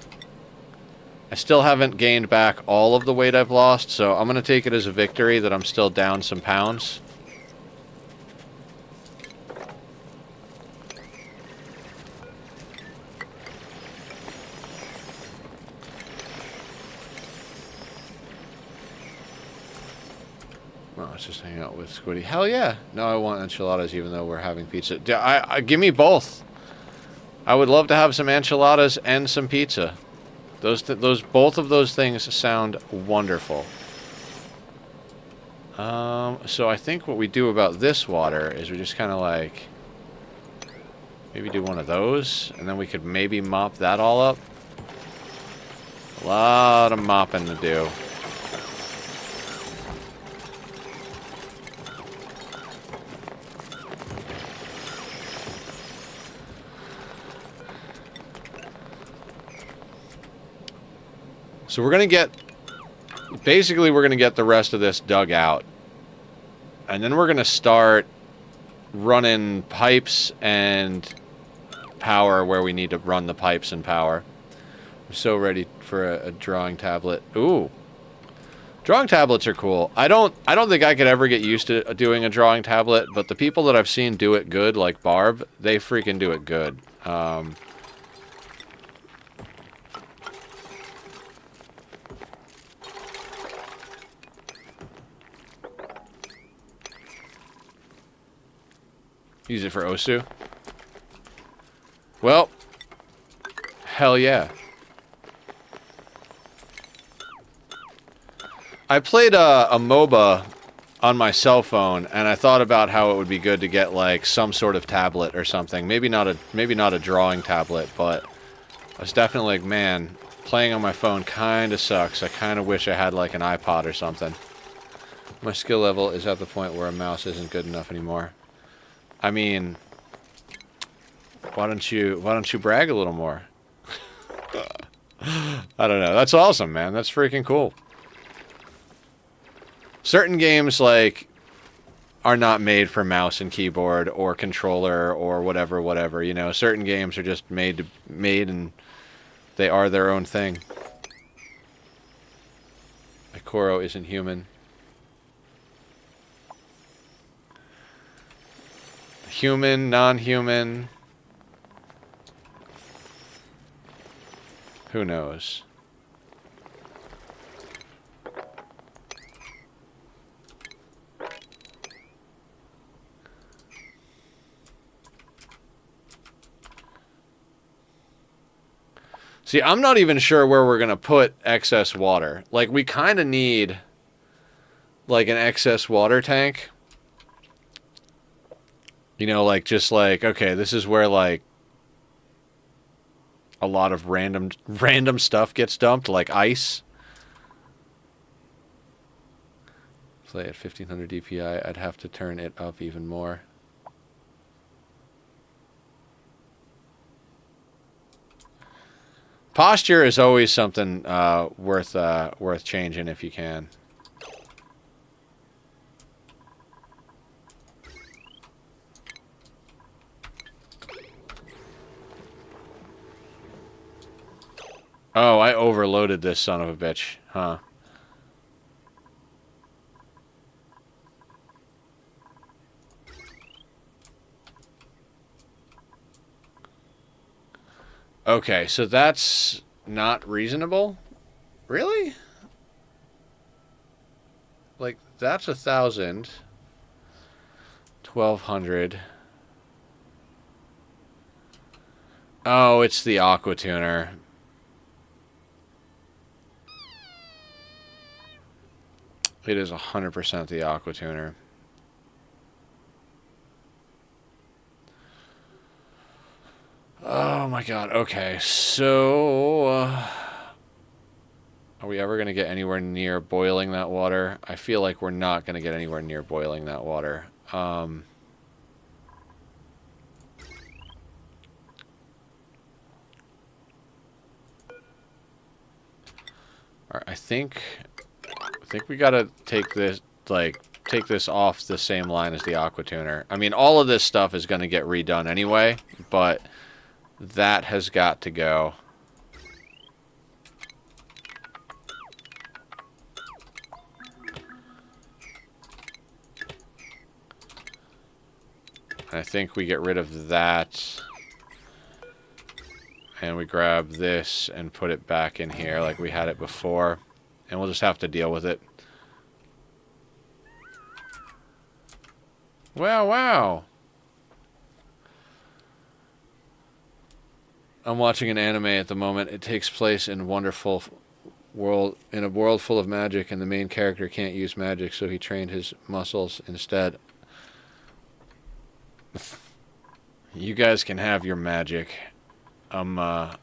I still haven't gained back all of the weight I've lost, so I'm going to take it as a victory that I'm still down some pounds. Well, let's just hang out with Squiddy. Hell yeah! No, I want enchiladas even though we're having pizza. Give me both. I would love to have some enchiladas and some pizza. Both of those things sound wonderful. So I think what we do about this water is we just kind of like maybe do one of those, and then we could maybe mop that all up. A lot of mopping to do. So we're going to get, basically we're going to get the rest of this dug out. And then we're going to start running pipes and power where we need to run the pipes and power. I'm so ready for a drawing tablet. Ooh. Drawing tablets are cool. I don't think I could ever get used to doing a drawing tablet, but the people that I've seen do it good, like Barb, they freaking do it good. Use it for Osu. Well, hell yeah. I played a MOBA on my cell phone, and I thought about how it would be good to get like some sort of tablet or something. Maybe not a drawing tablet, but I was definitely like, man, playing on my phone kind of sucks. I kind of wish I had like an iPod or something. My skill level is at the point where a mouse isn't good enough anymore. I mean, why don't you brag a little more? I don't know. That's awesome, man. That's freaking cool. Certain games, like, are not made for mouse and keyboard or controller or whatever, you know. Certain games are just made and they are their own thing. Ikoro isn't human. Human, non-human. Who knows? See, I'm not even sure where we're going to put excess water. Like, we kind of need, like, an excess water tank. You know, like, just like, okay, this is where, like, a lot of random stuff gets dumped, like ice. Play at 1500 DPI, I'd have to turn it up even more. Posture is always something worth changing if you can. Oh, I overloaded this son of a bitch, huh? Okay, so that's not reasonable? Really? Like, that's 1,000. 1,200. Oh, it's the aqua tuner. It is 100% the aqua tuner. Oh my god, okay, so... are we ever going to get anywhere near boiling that water? I feel like we're not going to get anywhere near boiling that water. Alright, I think we gotta take this, like, take this off the same line as the aqua tuner. I mean, all of this stuff is going to get redone anyway, but that has got to go. I think we get rid of that. And we grab this and put it back in here like we had it before. And we'll just have to deal with it. Wow, wow. I'm watching an anime at the moment. It takes place in a world full of magic, and the main character can't use magic, so he trained his muscles instead. You guys can have your magic. I'm a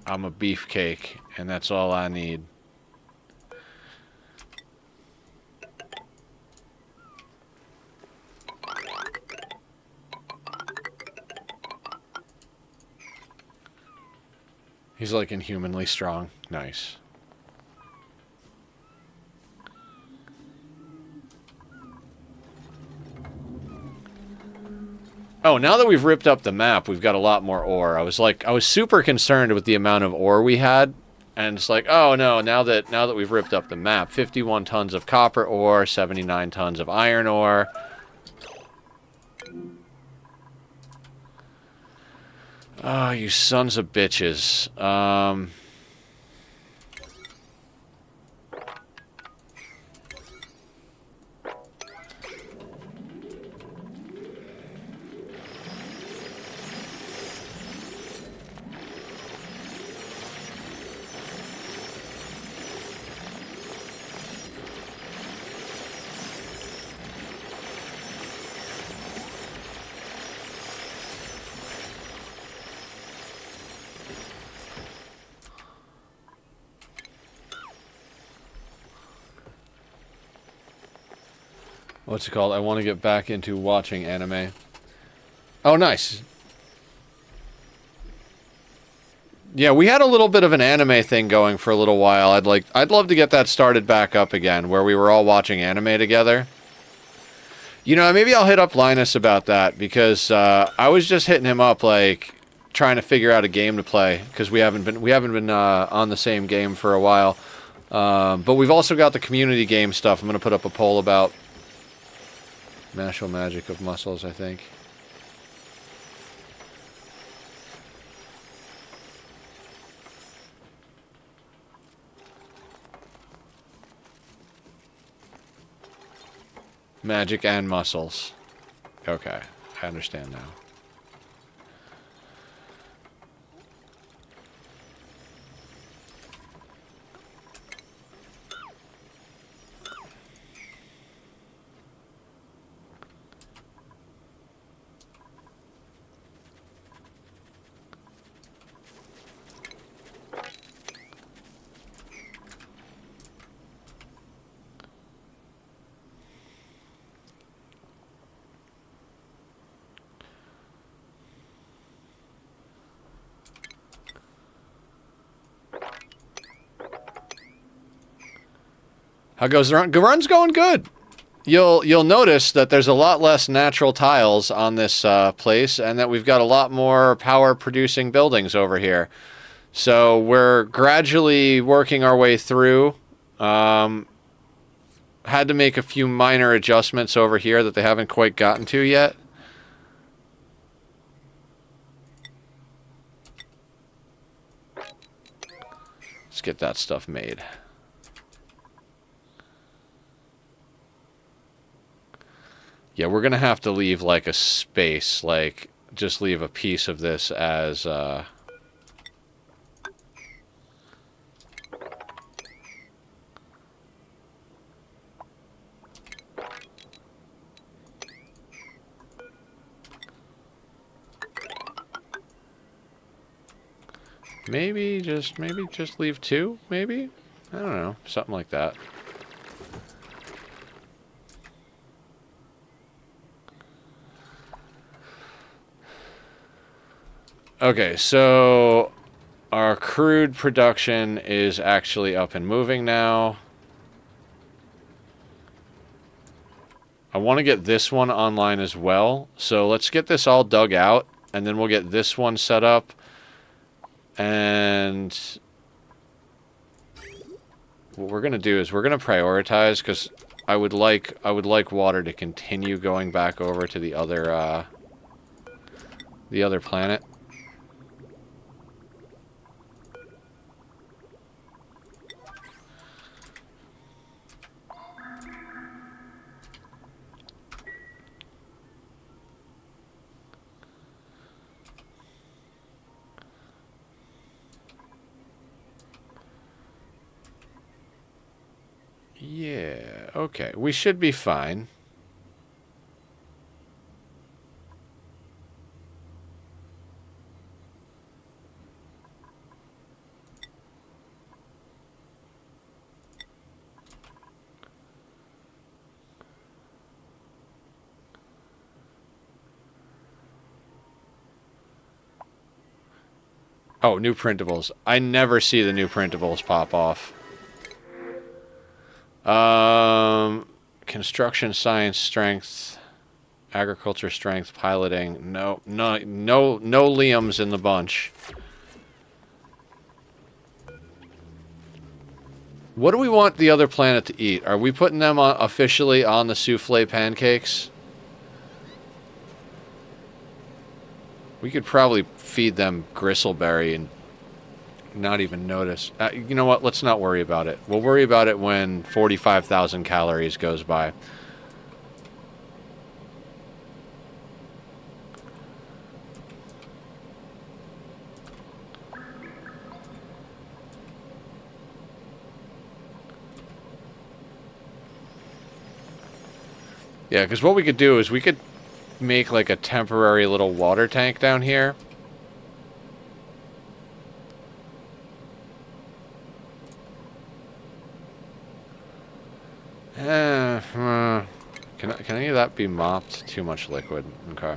beefcake, and that's all I need. He's like inhumanly strong. Nice. Oh, now that we've ripped up the map, we've got a lot more ore. I was super concerned with the amount of ore we had, and it's like, oh no, now that we've ripped up the map, 51 tons of copper ore, 79 tons of iron ore. Oh, you sons of bitches. What's it called? I want to get back into watching anime. Oh, nice. Yeah, we had a little bit of an anime thing going for a little while. I'd love to get that started back up again, where we were all watching anime together. You know, maybe I'll hit up Linus about that, because I was just hitting him up, like, trying to figure out a game to play, because we haven't been on the same game for a while. But we've also got the community game stuff. I'm going to put up a poll about Martial Magic of Muscles, I think. Magic and muscles. Okay, I understand now. How goes the run? The run's going good. You'll notice that there's a lot less natural tiles on this place, and that we've got a lot more power-producing buildings over here. So we're gradually working our way through. Had to make a few minor adjustments over here that they haven't quite gotten to yet. Let's get that stuff made. Yeah, we're going to have to leave, like, a space, like, just leave a piece of this as, maybe just leave 2, maybe? I don't know, something like that. Okay, so our crude production is actually up and moving now. I want to get this one online as well. So let's get this all dug out, and then we'll get this one set up. And what we're going to do is we're going to prioritize, because I would like water to continue going back over to the other planet. Yeah, okay. We should be fine. Oh, new printables. I never see the new printables pop off. Construction, science, strength, agriculture, strength, piloting. No Liams in the bunch. What do we want the other planet to eat? Are we putting them officially on the souffle pancakes? We could probably feed them gristleberry and not even notice. You know what? Let's not worry about it. We'll worry about it when 45,000 calories goes by. Yeah, because what we could do is we could make like a temporary little water tank down here. Can any of that be mopped? Too much liquid. Okay.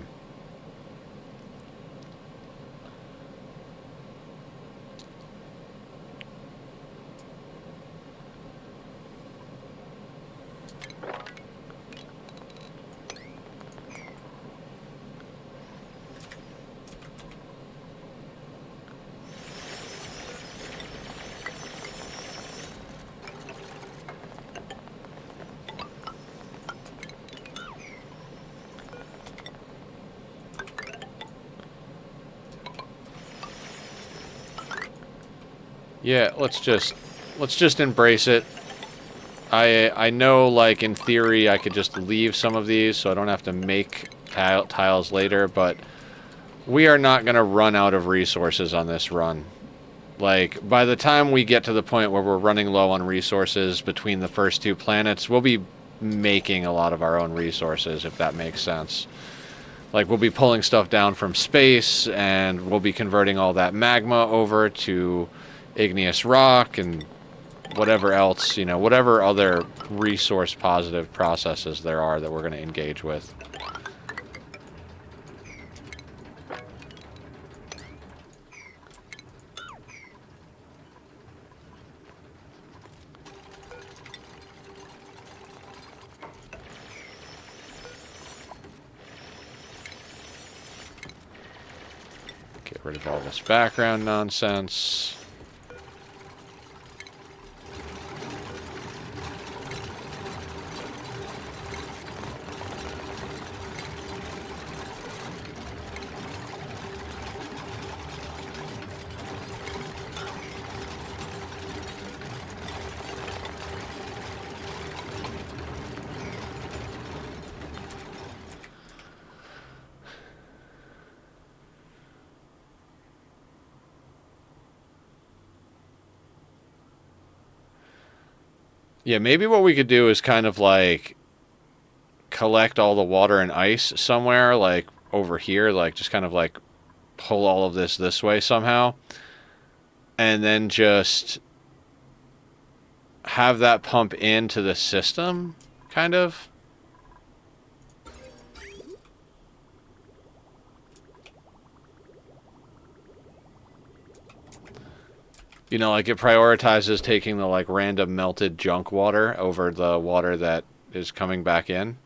Yeah, let's just embrace it. I know, like, in theory, I could just leave some of these so I don't have to make tiles later, but we are not going to run out of resources on this run. Like, by the time we get to the point where we're running low on resources between the first 2 planets, we'll be making a lot of our own resources, if that makes sense. Like, we'll be pulling stuff down from space, and we'll be converting all that magma over to igneous rock and whatever else, you know, whatever other resource positive processes there are that we're going to engage with. Get rid of all this background nonsense. Yeah, maybe what we could do is kind of like collect all the water and ice somewhere, like over here, like just kind of like pull all of this way somehow, and then just have that pump into the system, kind of. You know, like it prioritizes taking the like random melted junk water over the water that is coming back in.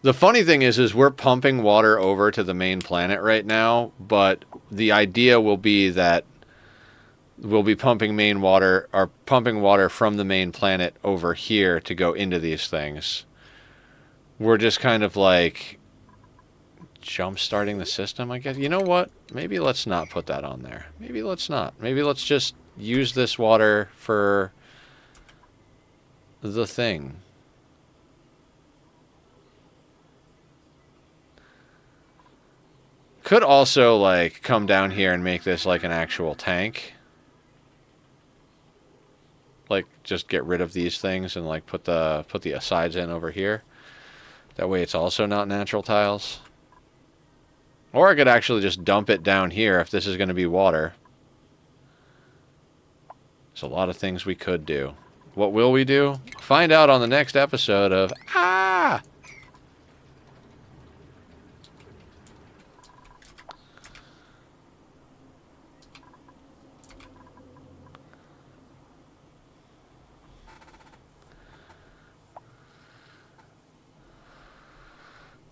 The funny thing is we're pumping water over to the main planet right now, but the idea will be that we'll be pumping main water or pumping water from the main planet over here to go into these things. We're just kind of like jump starting the system, I guess. You know what? Maybe let's not put that on there. Maybe let's not. Maybe let's just use this water for the thing. Could also like come down here and make this like an actual tank. Like just get rid of these things and like put the sides in over here. That way it's also not natural tiles. Or I could actually just dump it down here if this is going to be water. There's a lot of things we could do. What will we do? Find out on the next episode of Ah!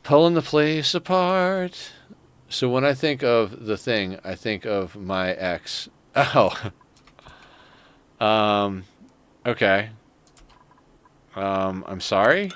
Pulling the place apart. So when I think of the thing, I think of my ex. Oh. Okay. I'm sorry?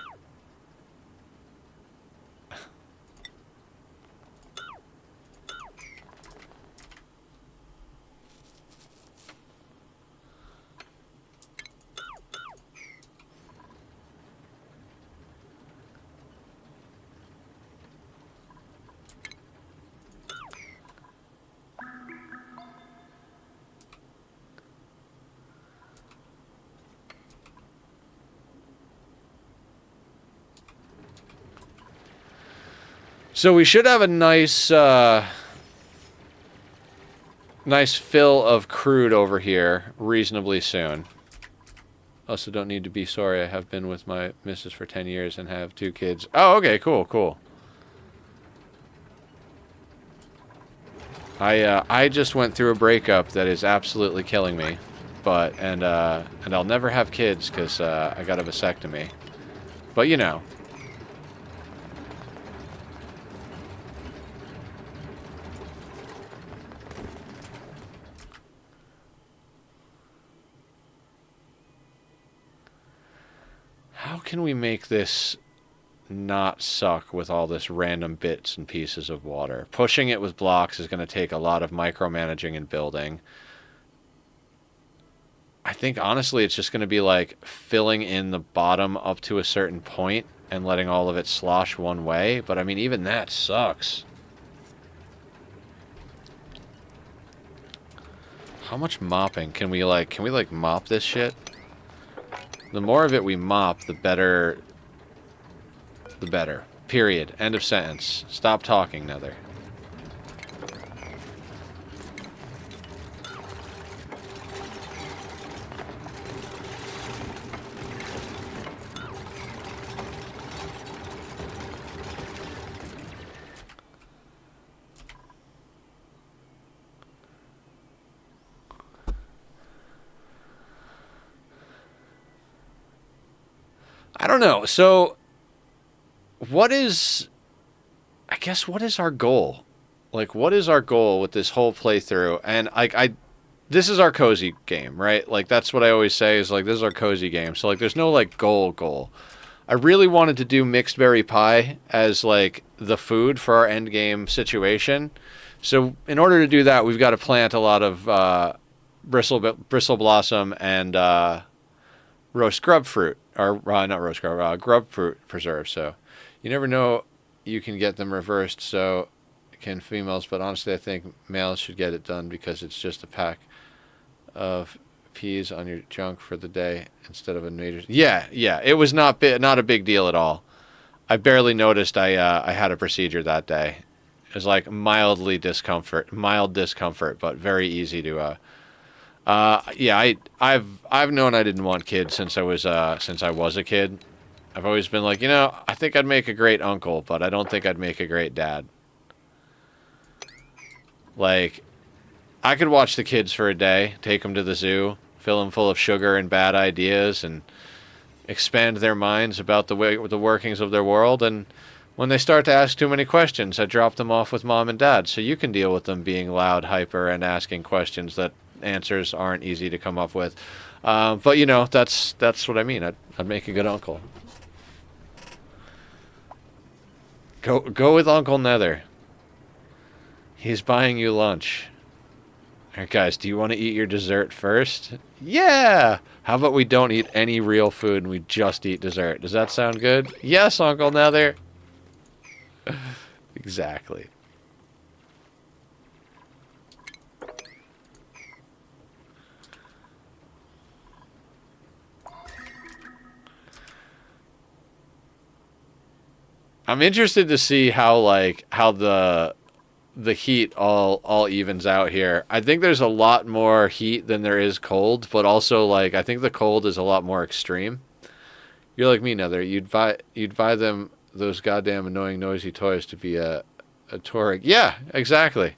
So we should have a nice, nice fill of crude over here reasonably soon. Also, don't need to be sorry. I have been with my missus for 10 years and have 2 kids. Oh, okay, cool, cool. I just went through a breakup that is absolutely killing me, and I'll never have kids because I got a vasectomy. But you know. How can we make this not suck with all this random bits and pieces of water? Pushing it with blocks is going to take a lot of micromanaging and building. I think honestly it's just going to be like filling in the bottom up to a certain point and letting all of it slosh one way, but I mean even that sucks. How much mopping can we like mop this shit? The more of it we mop, the better. The better. Period. End of sentence. Stop talking, Nether. I don't know. So, what is... I guess what is our goal? Like, what is our goal with this whole playthrough? And, this is our cozy game, right? Like, that's what I always say is, like, this is our cozy game. So, like, there's no, like, goal. I really wanted to do mixed berry pie as, like, the food for our end game situation. So, in order to do that, we've got to plant a lot of bristle blossom and roast grub fruit. Or, not roast grub, grub fruit preserves. So, you never know, you can get them reversed. So, can females, but honestly, I think males should get it done because it's just a pack of peas on your junk for the day instead of a major. Yeah, yeah, it was not a big deal at all. I barely noticed I had a procedure that day. It was like mild discomfort, but very easy to. Yeah, I've known I didn't want kids since I was a kid. I've always been like, I think I'd make a great uncle, but I don't think I'd make a great dad. Like, I could watch the kids for a day, take them to the zoo, fill them full of sugar and bad ideas, and expand their minds about the workings of their world. And when they start to ask too many questions, I drop them off with mom and dad, so you can deal with them being loud, hyper, and asking questions that answers aren't easy to come up with. But that's what I mean. I'd make a good uncle. Go with Uncle Nether. He's buying you lunch. Alright, guys, do you want to eat your dessert first? Yeah! How about we don't eat any real food and we just eat dessert? Does that sound good? Yes, Uncle Nether! Exactly. I'm interested to see how the heat all evens out here. I think there's a lot more heat than there is cold, but also I think the cold is a lot more extreme. You're like me, Nether. You'd buy them those goddamn annoying noisy toys to be a Touareg. Yeah, exactly.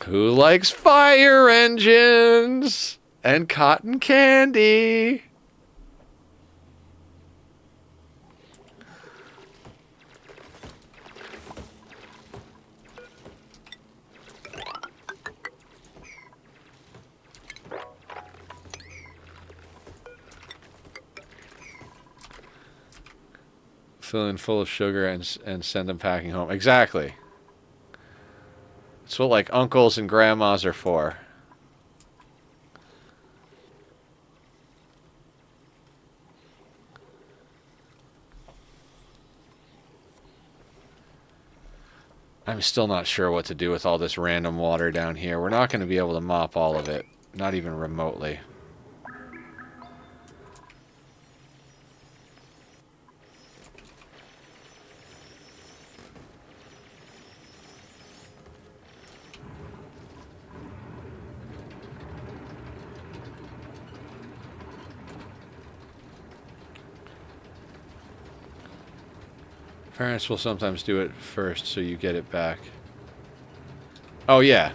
Who likes fire engines and cotton candy? Filling full of sugar and send them packing home. Exactly. It's what uncles and grandmas are for. I'm still not sure what to do with all this random water down here. We're not going to be able to mop all of it. Not even remotely. Parents will sometimes do it first so you get it back. Oh, yeah.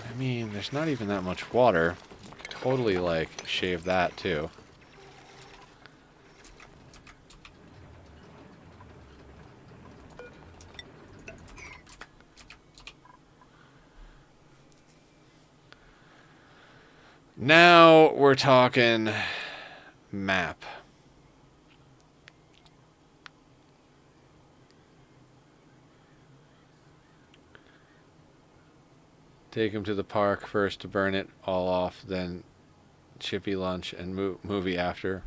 I mean, there's not even that much water. Totally shave that too. Now we're talking map. Take him to the park first to burn it all off, then chippy lunch and movie after.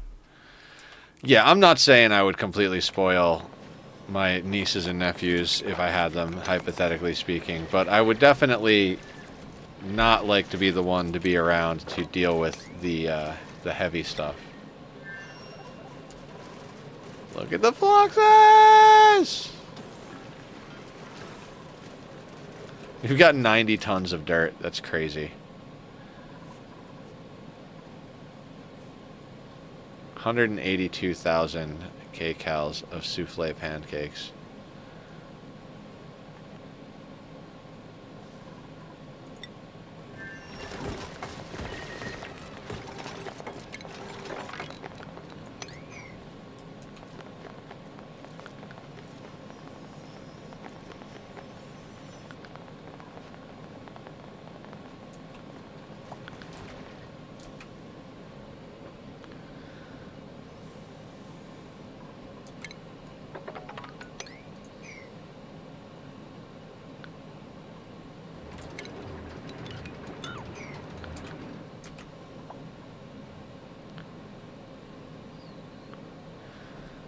Yeah, I'm not saying I would completely spoil my nieces and nephews if I had them, hypothetically speaking, but I would definitely not like to be the one to be around to deal with the heavy stuff. Look at the fluxes! We've got 90 tons of dirt. That's crazy. 182,000 kcals of souffle pancakes.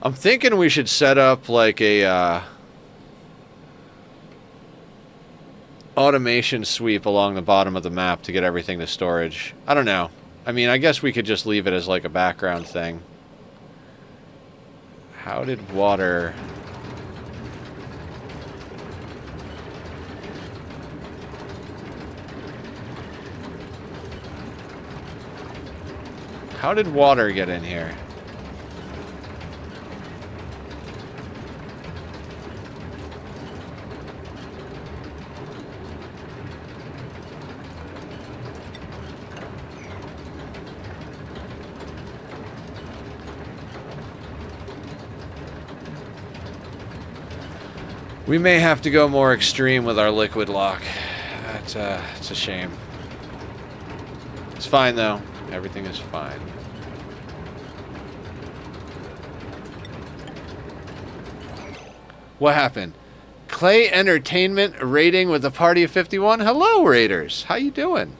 I'm thinking we should set up like a automation sweep along the bottom of the map to get everything to storage. I don't know. I mean, I guess we could just leave it as like a background thing. How did water... How did water get in here? We may have to go more extreme with our liquid lock. It's a shame. It's fine though. Everything is fine. What happened? Clay Entertainment raiding with a party of 51? Hello, Raiders. How you doing?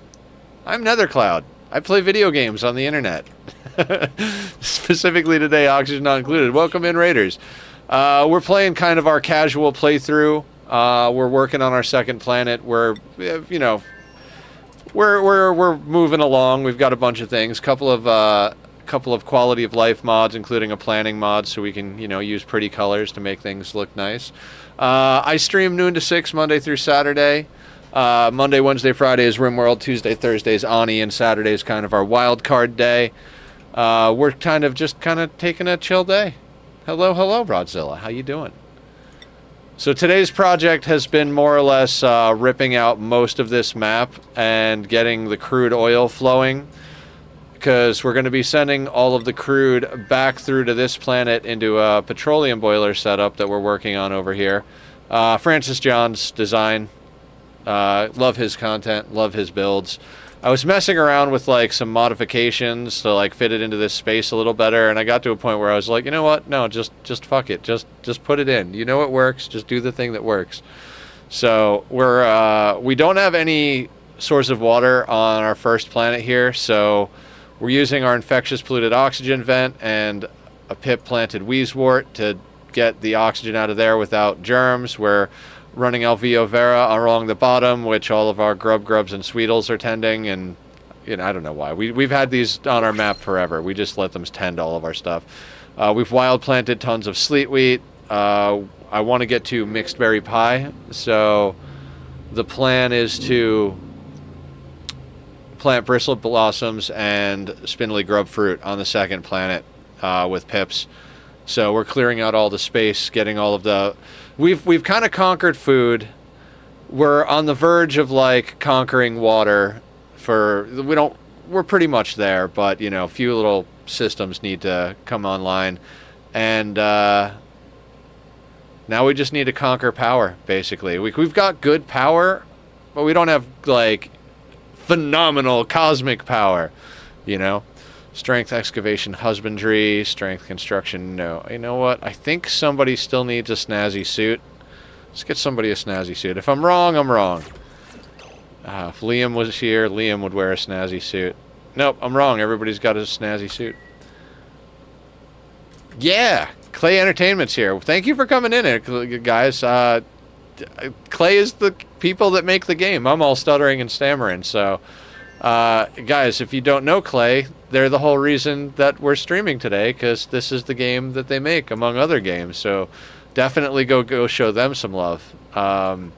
I'm Nethercloud. I play video games on the internet. Specifically today, Oxygen not included. Welcome in, Raiders. We're playing kind of our casual playthrough. We're working on our second planet. We're, you know, we're moving along. We've got a bunch of things. Couple of quality of life mods, including a planning mod, so we can, you know, use pretty colors to make things look nice. I stream noon to 6 Monday through Saturday. Monday, Wednesday, Friday is RimWorld. Tuesday, Thursday is Ani, and Saturday is kind of our wild card day. We're kind of taking a chill day. Hello, Broadzilla. How you doing? So today's project has been more or less ripping out most of this map and getting the crude oil flowing, because we're going to be sending all of the crude back through to this planet into a petroleum boiler setup that we're working on over here. Francis John's design. Love his content, love his builds. I was messing around with like some modifications to like fit it into this space a little better, and I got to a point where I was like, you know what? No, just fuck it. Just put it in. You know it works. Just do the thing that works. So we don't have any source of water on our first planet here, so we're using our infectious polluted oxygen vent and a pip planted wheezewort to get the oxygen out of there without germs. We're running Alveo Vera along the bottom, which all of our grubs and sweetles are tending, and you know, I don't know why. We've had these on our map forever. We just let them tend all of our stuff. We've wild planted tons of sleet wheat. I want to get to mixed berry pie, so the plan is to plant bristle blossoms and spindly grub fruit on the second planet with pips. So we're clearing out all the space, getting all of the... We've kind of conquered food. We're on the verge of like conquering water. We're pretty much there, but you know, a few little systems need to come online, and now we just need to conquer power. Basically, we've got good power, but we don't have like phenomenal cosmic power. You know, strength excavation, husbandry, strength construction. No, you know what? I think somebody still needs a snazzy suit. Let's get somebody a snazzy suit. If I'm wrong, I'm wrong. If Liam was here, Liam would wear a snazzy suit. Nope, I'm wrong. Everybody's got a snazzy suit. Yeah, Clay Entertainment's here. Thank you for coming in, guys. Clay is the people that make the game. I'm all stuttering and stammering. So, guys, if you don't know Clay, they're the whole reason that we're streaming today, because this is the game that they make, among other games. So, definitely go show them some love. I'm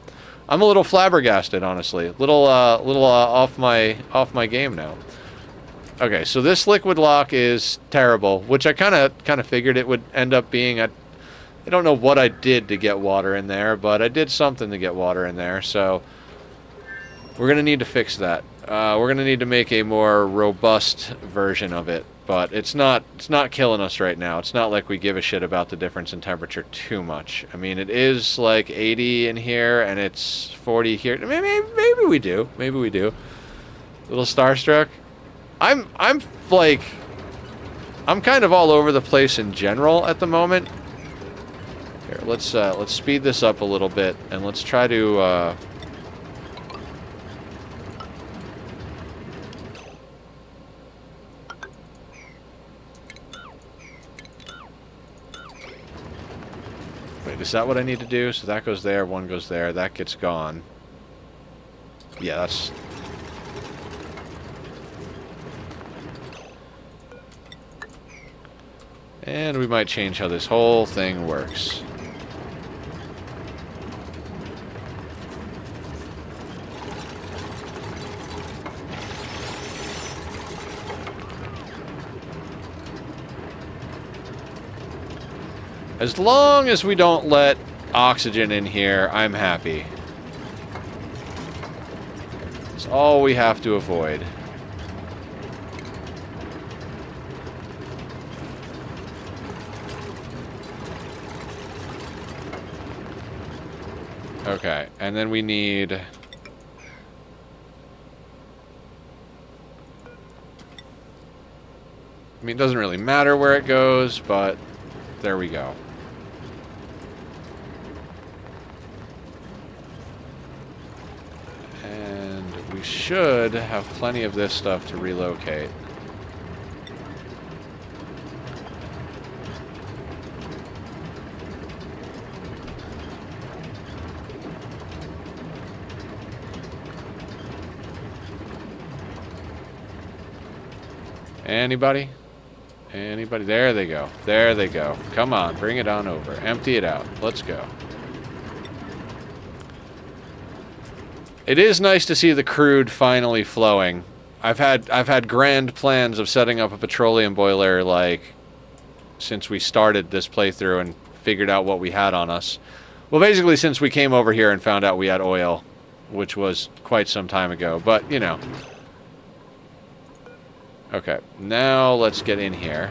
a little flabbergasted, honestly. Little off my game now. Okay, so this liquid lock is terrible, which I kind of figured it would end up being. I don't know what I did to get water in there, but I did something to get water in there. So we're gonna need to fix that. We're gonna need to make a more robust version of it, but it's not killing us right now. It's not like we give a shit about the difference in temperature too much. I mean, it is like 80 in here and it's 40 here. Maybe we do. Maybe we do. A little starstruck. I'm kind of all over the place in general at the moment. Here, let's speed this up a little bit and let's try to Wait, is that what I need to do? So that goes there, one goes there, that gets gone. Yeah, that's... And we might change how this whole thing works. As long as we don't let oxygen in here, I'm happy. It's all we have to avoid. Okay, and then we need... I mean, it doesn't really matter where it goes, but there we go. And we should have plenty of this stuff to relocate. Anybody? Anybody? There they go. There they go. Come on, bring it on over. Empty it out. Let's go. It is nice to see the crude finally flowing. I've had grand plans of setting up a petroleum boiler like since we started this playthrough and figured out what we had on us. Well, basically since we came over here and found out we had oil, which was quite some time ago, but you know. Okay, now let's get in here.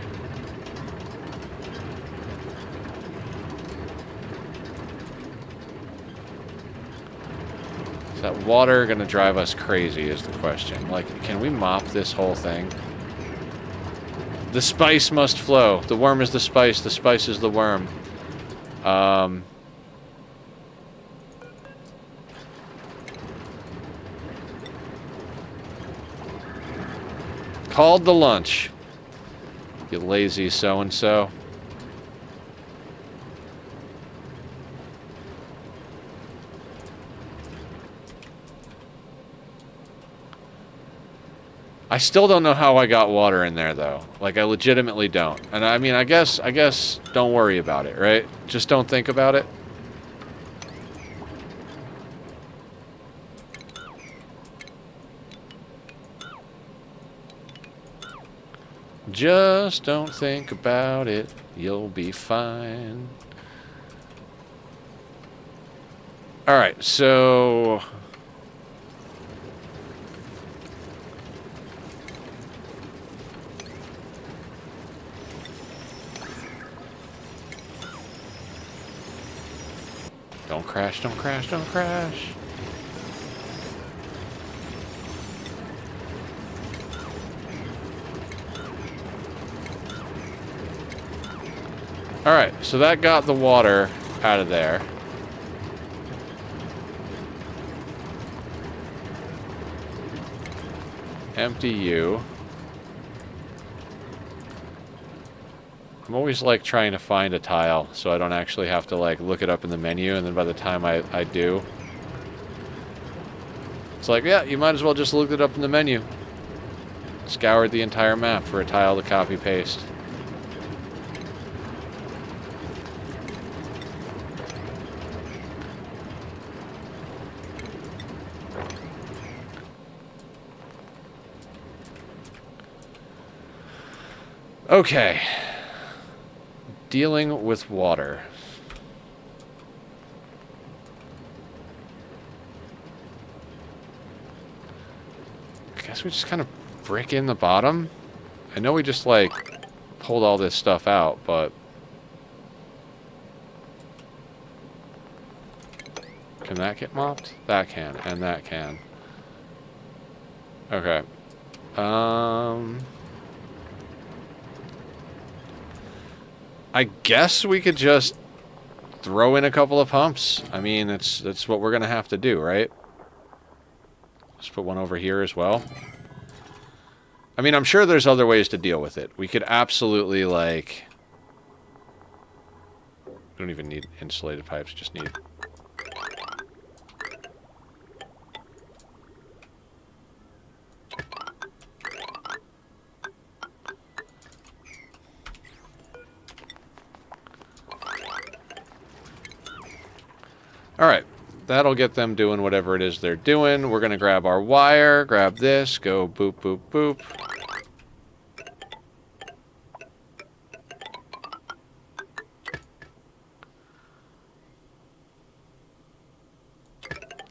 Is that water gonna drive us crazy is the question. Like, can we mop this whole thing? The spice must flow. The worm is the spice is the worm. Called the lunch. You lazy so-and-so. I still don't know how I got water in there, though. Like, I legitimately don't. And I mean, I guess don't worry about it, right? Just don't think about it. Just don't think about it. You'll be fine. Alright, so... Don't crash, don't crash, don't crash. Alright, so that got the water out of there. Empty you. I'm always like trying to find a tile so I don't actually have to like look it up in the menu, and then by the time I do, it's like, yeah, you might as well just look it up in the menu. Scoured the entire map for a tile to copy paste. Okay. Dealing with water. I guess we just kind of brick in the bottom. I know we just like pulled all this stuff out, but can that get mopped? That can, and that can. Okay. I guess we could just throw in a couple of pumps. I mean, that's what we're gonna have to do, right? Let's put one over here as well. I mean, I'm sure there's other ways to deal with it. We could absolutely, like... don't even need insulated pipes, just need... Alright, that'll get them doing whatever it is they're doing. We're gonna grab our wire, grab this, go boop, boop, boop.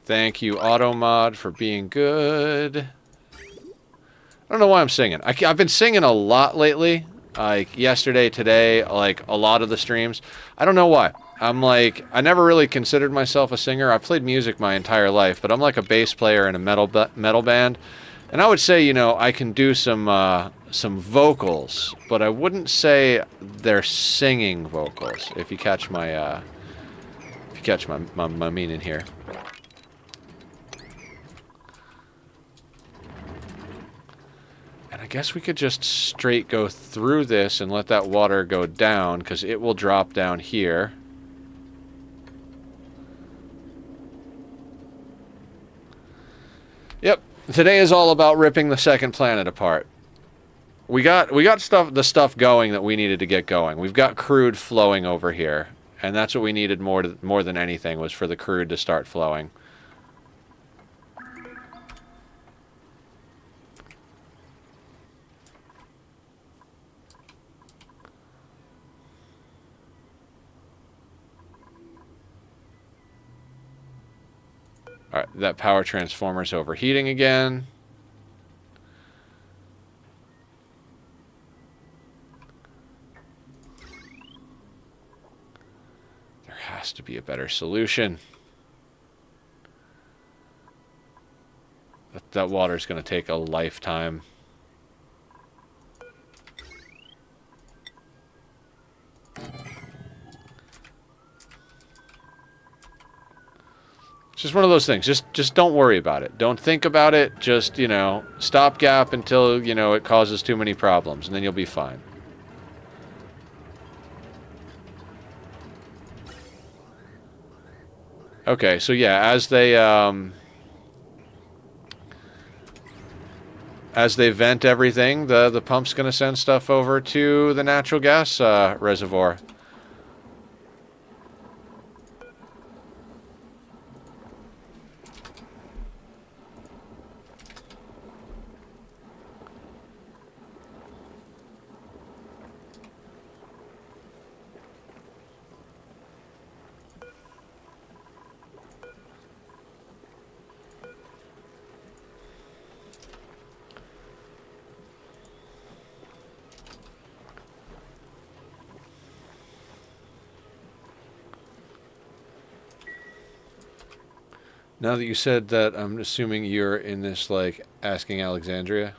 Thank you, AutoMod, for being good. I don't know why I'm singing. I've been singing a lot lately. Like, yesterday, today, like, a lot of the streams. I don't know why. I'm like, I never really considered myself a singer. I've played music my entire life, but I'm like a bass player in a metal band. And I would say, you know, I can do some vocals, but I wouldn't say they're singing vocals, if you catch my, my meaning here. I guess we could just straight go through this and let that water go down, because it will drop down here. Yep, today is all about ripping the second planet apart. We got the stuff going that we needed to get going. We've got crude flowing over here, and that's what we needed more than anything, was for the crude to start flowing. Alright, that power transformer's overheating again. There has to be a better solution. That water's going to take a lifetime. Just one of those things. Just don't worry about it. Don't think about it. Just, you know, stopgap until, you know, it causes too many problems, and then you'll be fine. Okay, so yeah, as they vent everything, the pump's going to send stuff over to the natural gas reservoir. Now that you said that, I'm assuming you're in this, like, Asking Alexandria.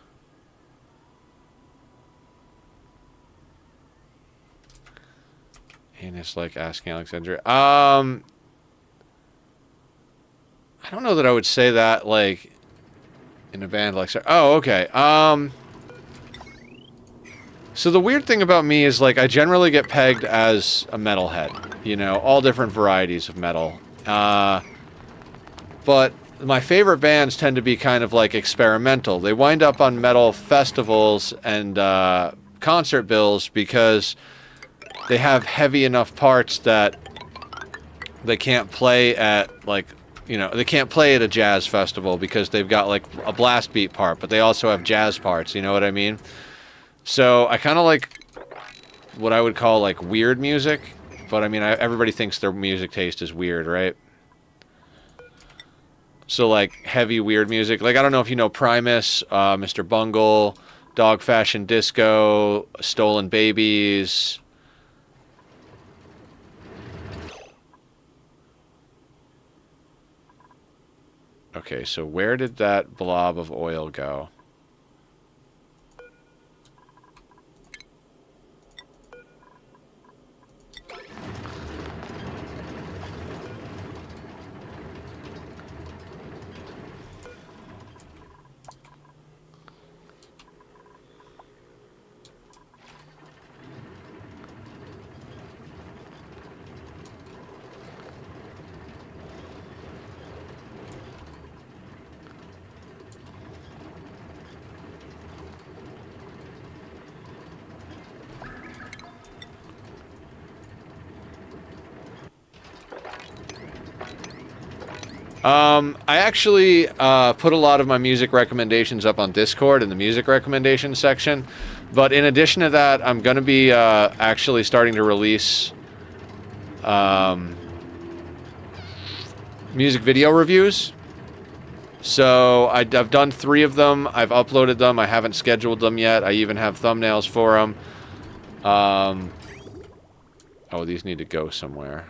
In this, like, Asking Alexandria. I don't know that I would say that, like, in a band like... Oh, okay. So the weird thing about me is, like, I generally get pegged as a metalhead. You know, all different varieties of metal. But my favorite bands tend to be kind of like experimental. They wind up on metal festivals and concert bills because they have heavy enough parts that they can't play at, like, you know, they can't play at a jazz festival because they've got, like, a blast beat part, but they also have jazz parts, you know what I mean? So I kind of like what I would call, like, weird music, but I mean, everybody thinks their music taste is weird, right? So, like, heavy, weird music. Like, I don't know if you know Primus, Mr. Bungle, Dog Fashion Disco, Stolen Babies. Okay, so where did that blob of oil go? I actually put a lot of my music recommendations up on Discord in the music recommendations section. But in addition to that, I'm going to be actually starting to release music video reviews. So I've done 3 of them. I've uploaded them. I haven't scheduled them yet. I even have thumbnails for them. Oh, these need to go somewhere.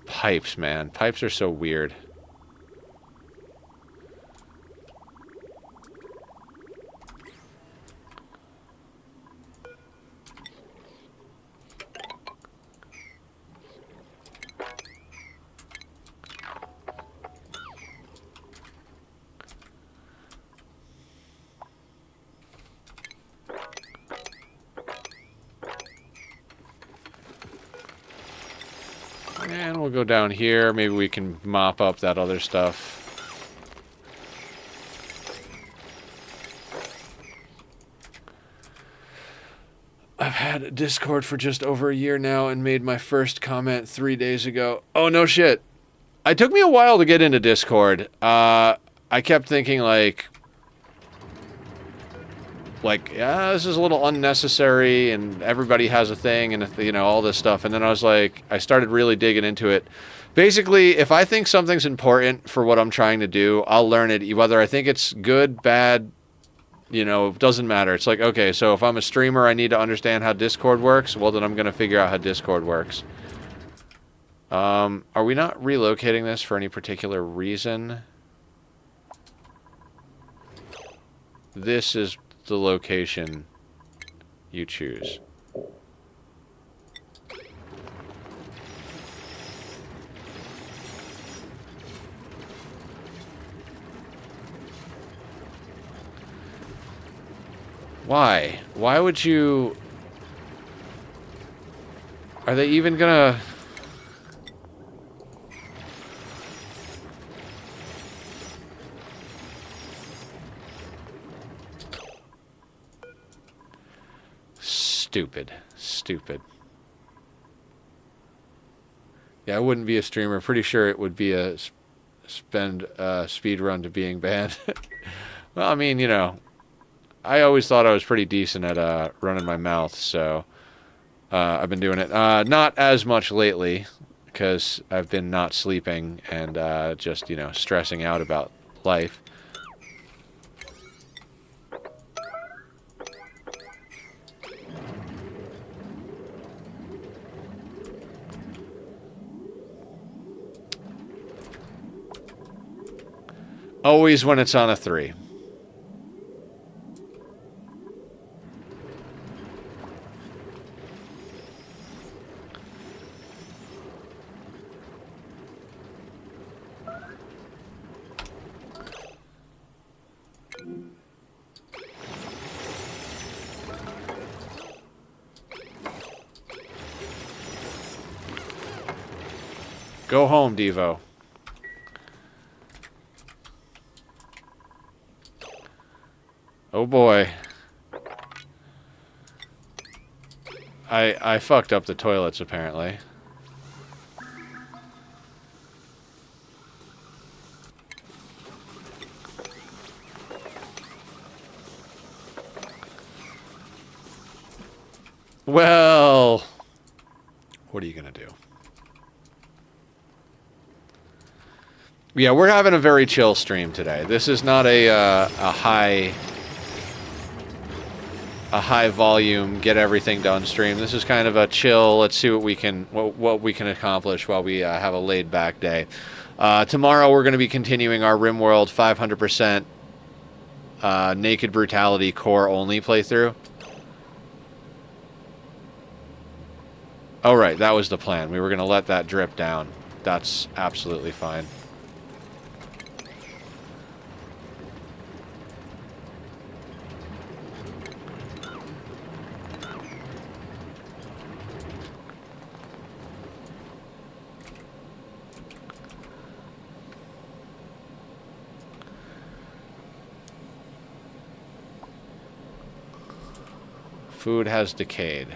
Pipes, man. Pipes are so weird. And we'll go down here. Maybe we can mop up that other stuff. I've had Discord for just over a year now and made my first comment 3 days ago. Oh, no shit. It took me a while to get into Discord. I kept thinking, yeah, this is a little unnecessary, and everybody has a thing, and, you know, all this stuff. And then I was like, I started really digging into it. Basically, if I think something's important for what I'm trying to do, I'll learn it. Whether I think it's good, bad, you know, it doesn't matter. It's like, okay, so if I'm a streamer, I need to understand how Discord works. Well, then I'm going to figure out how Discord works. Are we not relocating this for any particular reason? This is the location you choose. Why? Why would you... Are they even gonna... Stupid. Stupid. Yeah, I wouldn't be a streamer. Pretty sure it would be a speed run to being banned. Well, I mean, you know, I always thought I was pretty decent at running my mouth, so I've been doing it. Not as much lately, because I've been not sleeping and just, you know, stressing out about life. Always when it's on a 3. Go home, Devo. Oh boy. I fucked up the toilets, apparently. Well, what are you gonna do? Yeah, we're having a very chill stream today. This is not a high volume, get everything done stream. This is kind of a chill. Let's see what we can accomplish while we have a laid back day. Tomorrow we're going to be continuing our RimWorld 500% Naked Brutality core only playthrough. Oh right, that was the plan. We were going to let that drip down. That's absolutely fine. Food has decayed.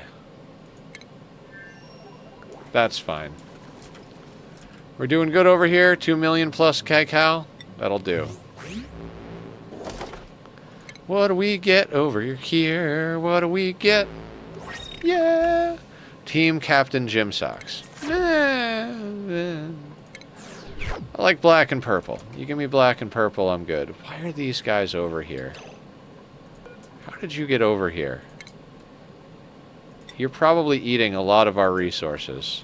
That's fine. We're doing good over here. 2 million plus cacao. That'll do. What do we get over here? What do we get? Yeah! Team Captain Gym Socks. I like black and purple. You give me black and purple, I'm good. Why are these guys over here? How did you get over here? You're probably eating a lot of our resources.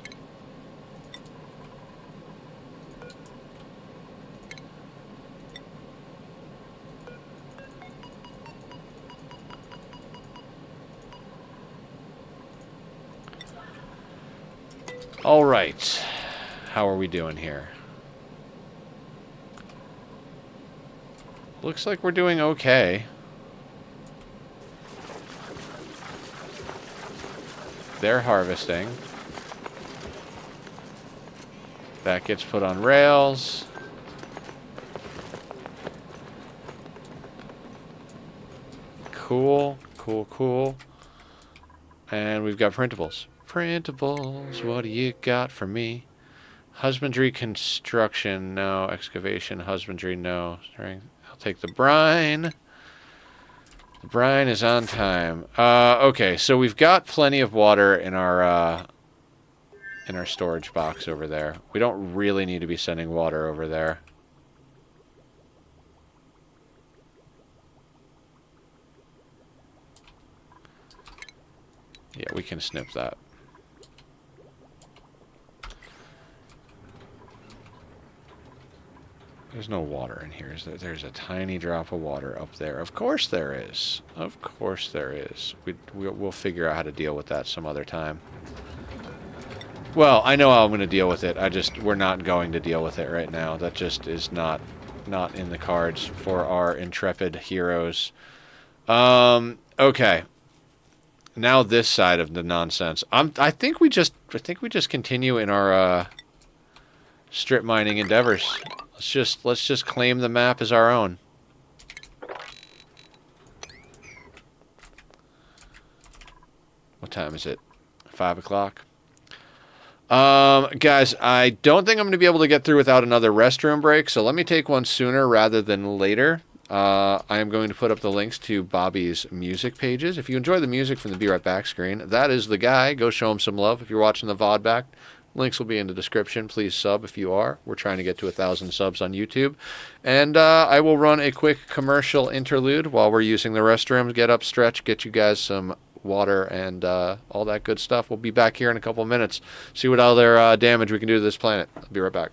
All right. How are we doing here? Looks like we're doing okay. They're harvesting. That gets put on rails. Cool, cool, cool. And we've got printables. Printables, what do you got for me? Husbandry, construction, no. Excavation, husbandry, no. I'll take the brine. The brine is on time. Okay, so we've got plenty of water in our storage box over there. We don't really need to be sending water over there. Yeah, we can snip that. There's no water in here. There's a tiny drop of water up there. Of course there is. Of course there is. We'll figure out how to deal with that some other time. Well, I know how I'm going to deal with it. We're not going to deal with it right now. That just is not in the cards for our intrepid heroes. Okay. Now this side of the nonsense. I think we just continue in our strip mining endeavors. Let's just claim the map as our own. What time is it? 5 o'clock. Guys, I don't think I'm going to be able to get through without another restroom break, so let me take one sooner rather than later. I am going to put up the links to Bobby's music pages. If you enjoy the music from the Be Right Back screen, that is the guy. Go show him some love. If you're watching the VOD back, links will be in the description. Please sub if you are. We're trying to get to 1,000 subs on YouTube. And I will run a quick commercial interlude while we're using the restrooms. Get up, stretch, get you guys some water and all that good stuff. We'll be back here in a couple of minutes. See what other damage we can do to this planet. I'll be right back.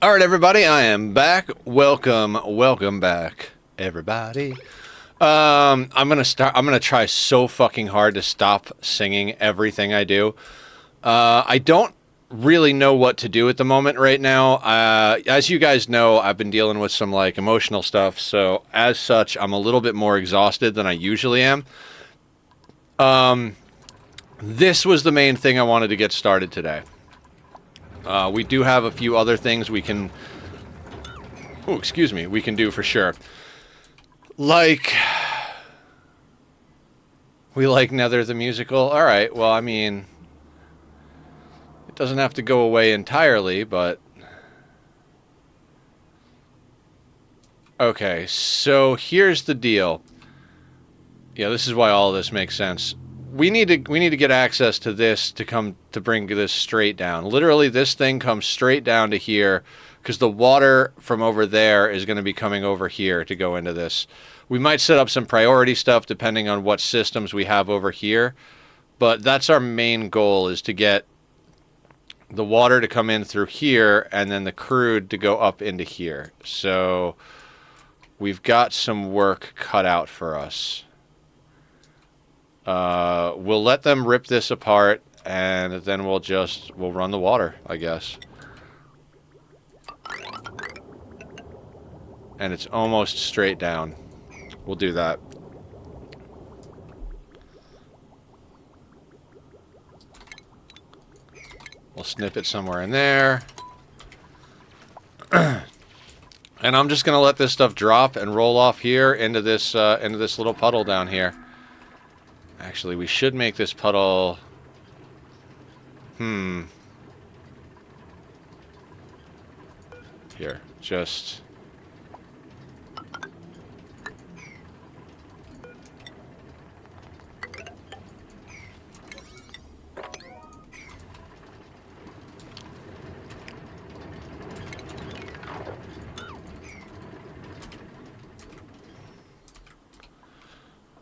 All right, everybody, I am back. Welcome back, everybody. I'm gonna try so fucking hard to stop singing everything I do. I don't really know what to do at the moment right now. As you guys know, I've been dealing with some like emotional stuff, so as such, I'm a little bit more exhausted than I usually am. This was the main thing I wanted to get started today. We do have a few other things we can... Oh, excuse me. We can do for sure. Like... We like Nether the Musical? Alright, well, I mean... It doesn't have to go away entirely, but... Okay, so here's the deal. Yeah, this is why all of this makes sense. We need to get access to this to bring this straight down. Literally, this thing comes straight down to here because the water from over there is going to be coming over here to go into this. We might set up some priority stuff depending on what systems we have over here, but that's our main goal, is to get the water to come in through here and then the crude to go up into here. So we've got some work cut out for us. We'll let them rip this apart, and then we'll run the water, I guess. And it's almost straight down. We'll do that. We'll snip it somewhere in there. And I'm just gonna let this stuff drop and roll off here into this little puddle down here. Actually, we should make this puddle... Here, just...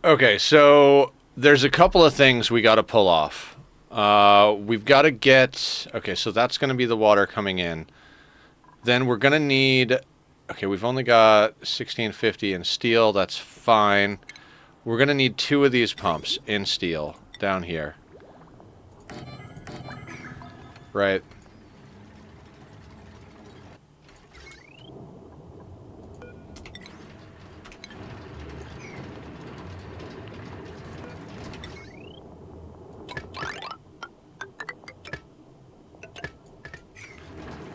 Okay, so... There's a couple of things we got to pull off. We've got to get... Okay, so that's going to be the water coming in. Then we're going to need... Okay, we've only got 1650 in steel. That's fine. We're going to need 2 of these pumps in steel down here. Right.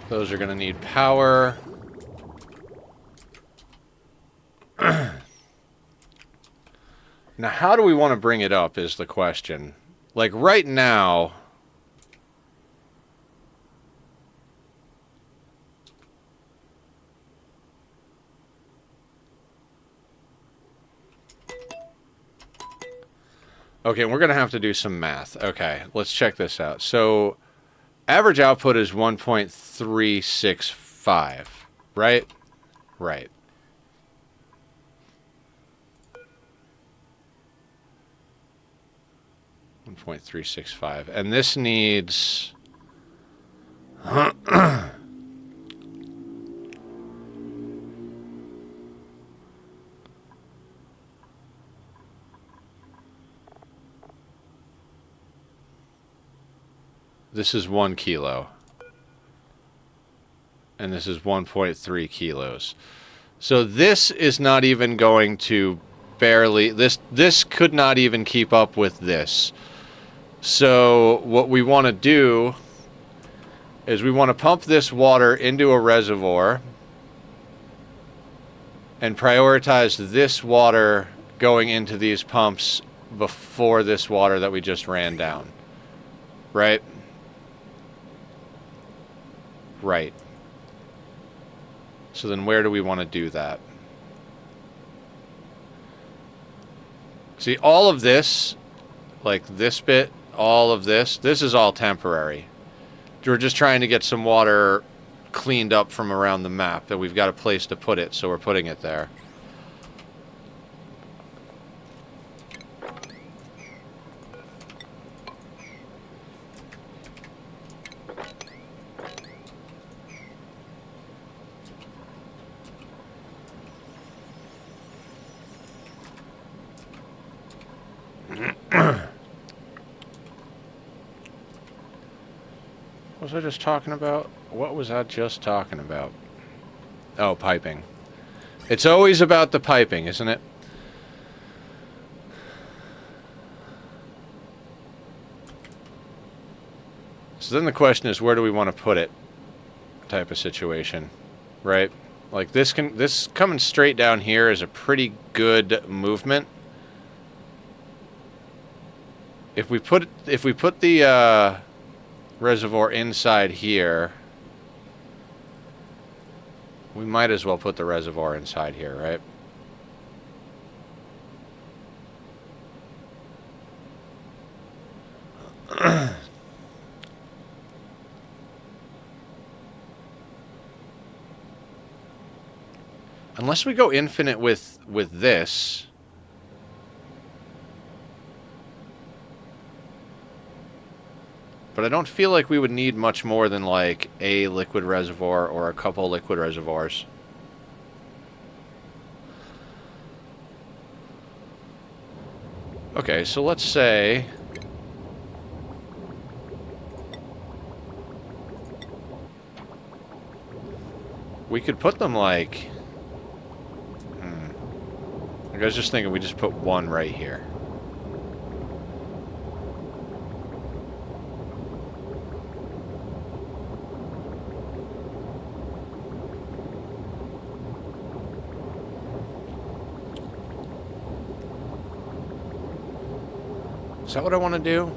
Those are going to need power. Now, how do we want to bring it up is the question. Like, right now... Okay, we're going to have to do some math. Okay, let's check this out. So... Average output is 1.365, right? Right. .365, and this needs... This is 1 kilo. And this is 1.3 kilos. So this is not even going to barely... This could not even keep up with this. So what we want to do is we want to pump this water into a reservoir and prioritize this water going into these pumps before this water that we just ran down. Right? Right. So then where do we want to do that? See, all of this, like this bit, all of this is all temporary. We're just trying to get some water cleaned up from around the map, and we've got a place to put it, so we're putting it there. was I just talking about? What was I just talking about? Oh, piping. It's always about the piping, isn't it? So then the question is, where do we want to put it? Type of situation, right? Like this coming straight down here is a pretty good movement. If we put the reservoir inside here, we might as well put the reservoir inside here, right? Unless we go infinite with this. But I don't feel like we would need much more than like a liquid reservoir or a couple liquid reservoirs. Okay, so let's say we could put them like... I was just thinking we just put one right here. Is that what I want to do?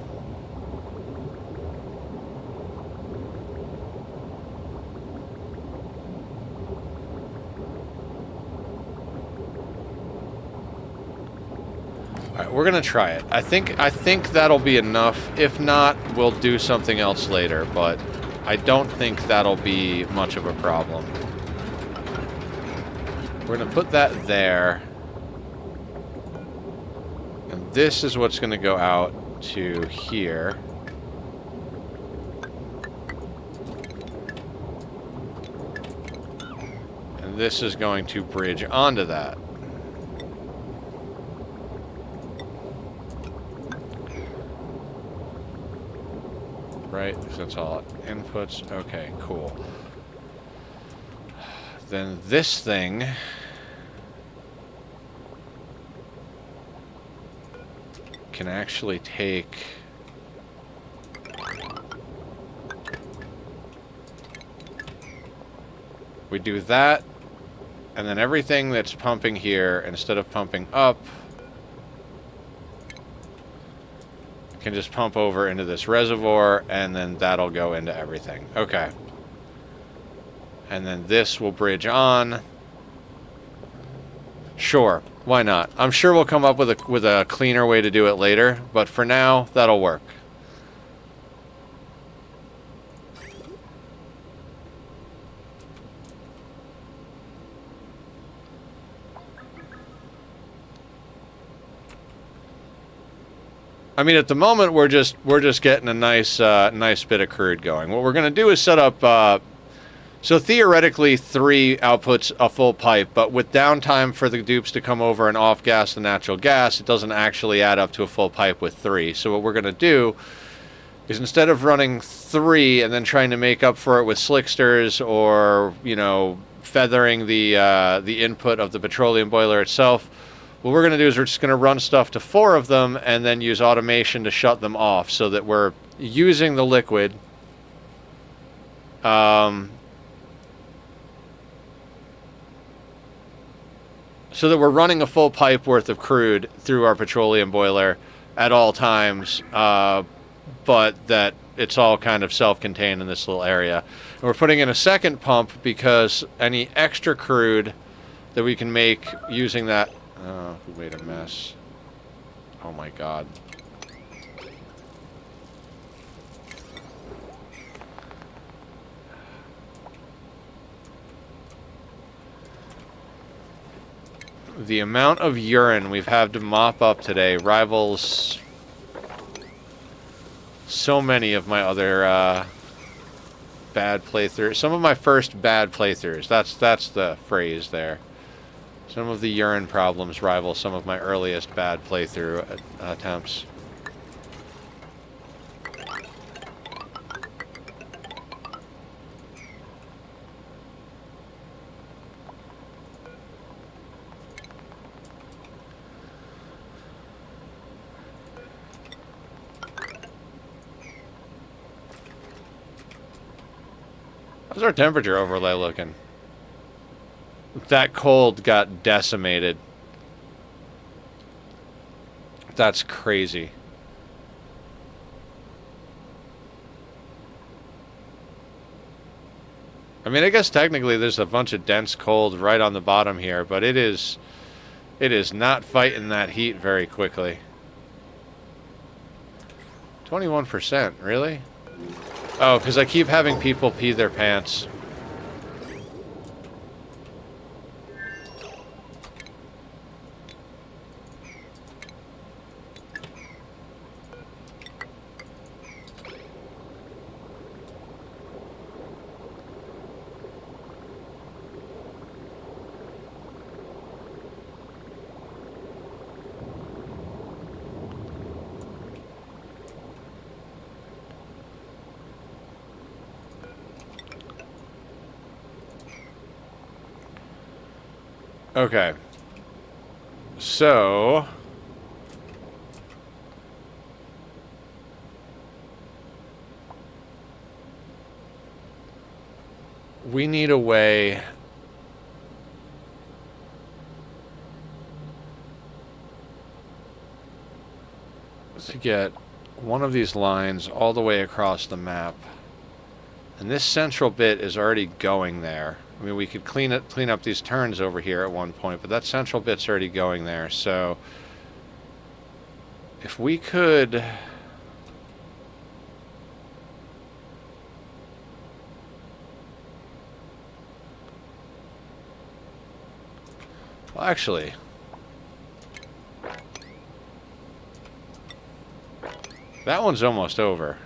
Alright, we're gonna try it. I think that'll be enough. If not, we'll do something else later, but I don't think that'll be much of a problem. We're gonna put that there. And this is what's gonna go out to here. And this is going to bridge onto that. Right, because that's all inputs. Okay, cool. Then this thing can actually take... We do that, and then everything that's pumping here, instead of pumping up, can just pump over into this reservoir, and then that'll go into everything. Okay. And then this will bridge on. Sure, why not? I'm sure we'll come up with a cleaner way to do it later, but for now, that'll work. I mean, at the moment, we're just getting a nice nice bit of crude going. What we're going to do is set up, so theoretically 3 outputs a full pipe, but with downtime for the dupes to come over and off-gas the natural gas, it doesn't actually add up to a full pipe with 3. So what we're going to do is instead of running 3 and then trying to make up for it with slicksters or, you know, feathering the input of the petroleum boiler itself, what we're going to do is we're just going to run stuff to 4 of them and then use automation to shut them off so that we're using the liquid. So that we're running a full pipe worth of crude through our petroleum boiler at all times, but that it's all kind of self-contained in this little area. And we're putting in a second pump because any extra crude that we can make using that... Oh, we made a mess. Oh my god. The amount of urine we've had to mop up today rivals so many of my other bad playthroughs. Some of my first bad playthroughs. That's the phrase there. Some of the urine problems rival some of my earliest bad playthrough attempts. How's our temperature overlay looking? That cold got decimated. That's crazy. I mean, I guess technically there's a bunch of dense cold right on the bottom here, but it is not fighting that heat very quickly. 21%, really? Oh, because I keep having people pee their pants. Okay. So... we need a way... to get one of these lines all the way across the map. And this central bit is already going there. I mean, we could clean up these turns over here at one point, but that central bit's already going there. So if we could... well, actually... that one's almost over.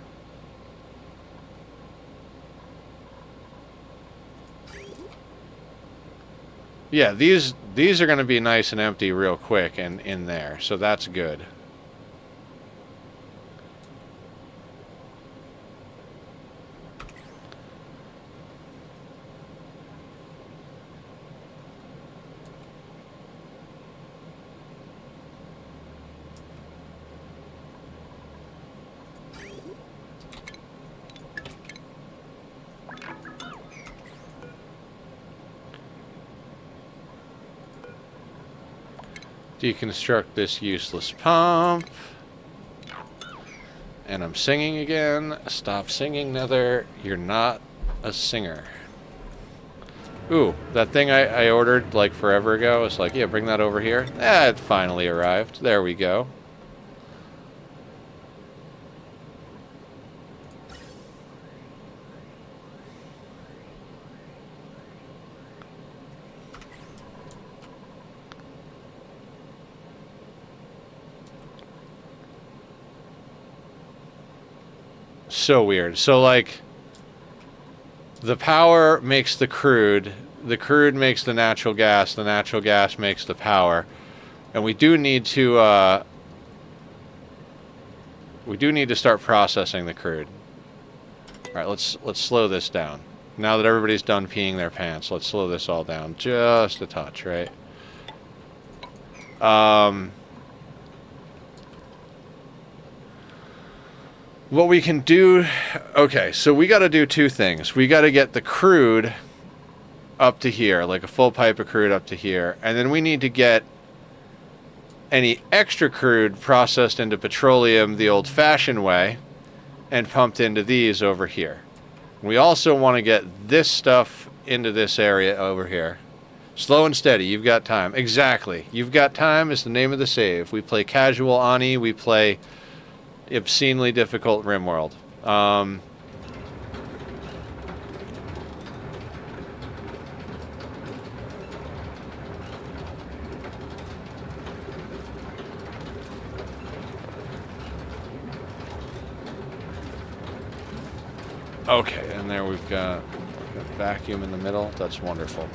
Yeah, these are going to be nice and empty real quick and in there, so that's good. Deconstruct this useless pump. And I'm singing again. Stop singing, Nether. You're not a singer. Ooh, that thing I ordered like forever ago. It's like, yeah, bring that over here. It finally arrived. There we go. So weird. So, like, the power makes the crude makes the natural gas makes the power, and we do need to start processing the crude. All right, let's slow this down. Now that everybody's done peeing their pants, let's slow this all down just a touch, right? What we can do... okay, so we got to do two things. We got to get the crude up to here, like a full pipe of crude up to here. And then we need to get any extra crude processed into petroleum the old-fashioned way and pumped into these over here. We also want to get this stuff into this area over here. Slow and steady, you've got time. Exactly. You've got time is the name of the save. We play casual Ani, we play... obscenely difficult RimWorld. Okay, and there we've got a vacuum in the middle. That's wonderful.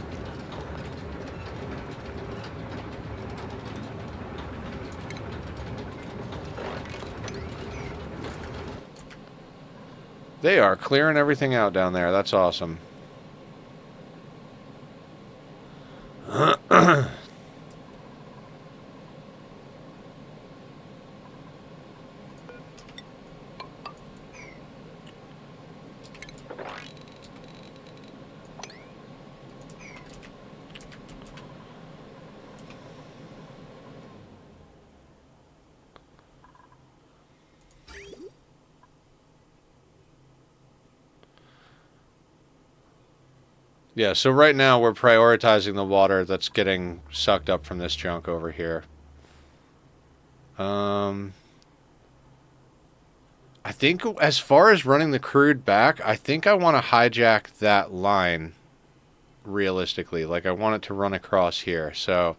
They are clearing everything out down there. That's awesome. Yeah, so right now we're prioritizing the water that's getting sucked up from this junk over here. I think as far as running the crude back, I think I want to hijack that line realistically. Like, I want it to run across here. So,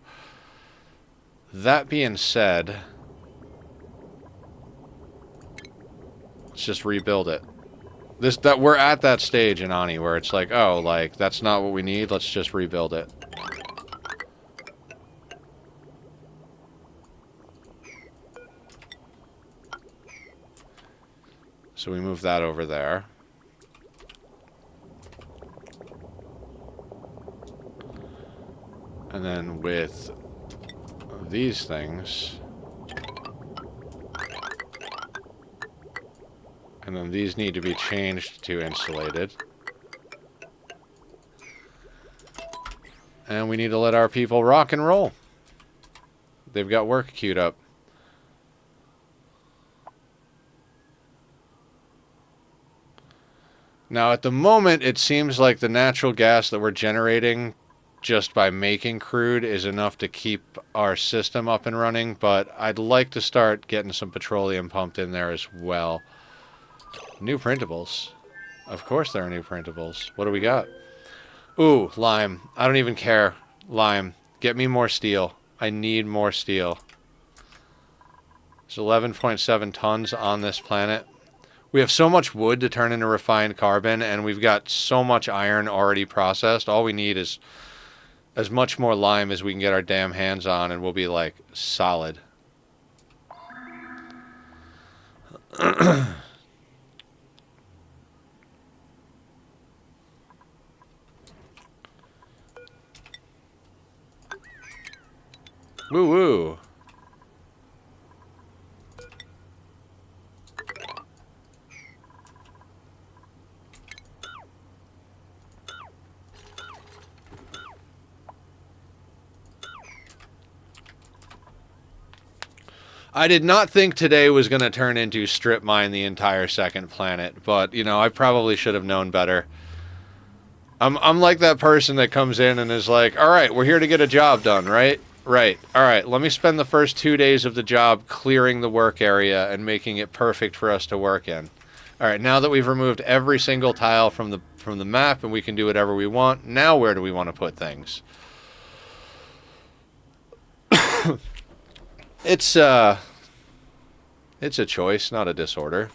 that being said, let's just rebuild it. That we're at that stage in Ani where it's like, oh, like, that's not what we need. Let's just rebuild it. So we move that over there. And then with these things... And then these need to be changed to insulated. And we need to let our people rock and roll. They've got work queued up. Now, at the moment, it seems like the natural gas that we're generating just by making crude is enough to keep our system up and running, but I'd like to start getting some petroleum pumped in there as well. New printables. Of course there are new printables. What do we got? Ooh, lime. I don't even care. Lime. Get me more steel. I need more steel. There's 11.7 tons on this planet. We have so much wood to turn into refined carbon, and we've got so much iron already processed. All we need is as much more lime as we can get our damn hands on, and we'll be, like, solid. Woo-woo. I did not think today was going to turn into strip mine the entire second planet, but, you know, I probably should have known better. I'm like that person that comes in and is like, all right, we're here to get a job done, right? Right. All right, let me spend the first 2 days of the job clearing the work area and making it perfect for us to work in. All right, now that we've removed every single tile from the map and we can do whatever we want, now where do we want to put things? It's a choice, not a disorder.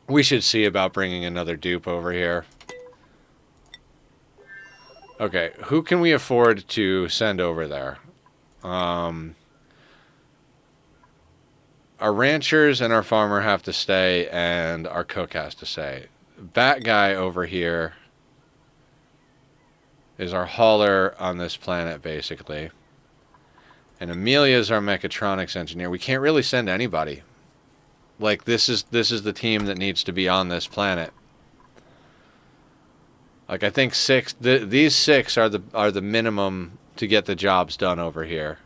We should see about bringing another dupe over here. Okay, who can we afford to send over there? Our ranchers and our farmer have to stay, and our cook has to stay. Bat guy over here is our hauler on this planet, basically. And Amelia's our mechatronics engineer. We can't really send anybody. Like, this is the team that needs to be on this planet. Like, I think these 6 are the minimum to get the jobs done over here.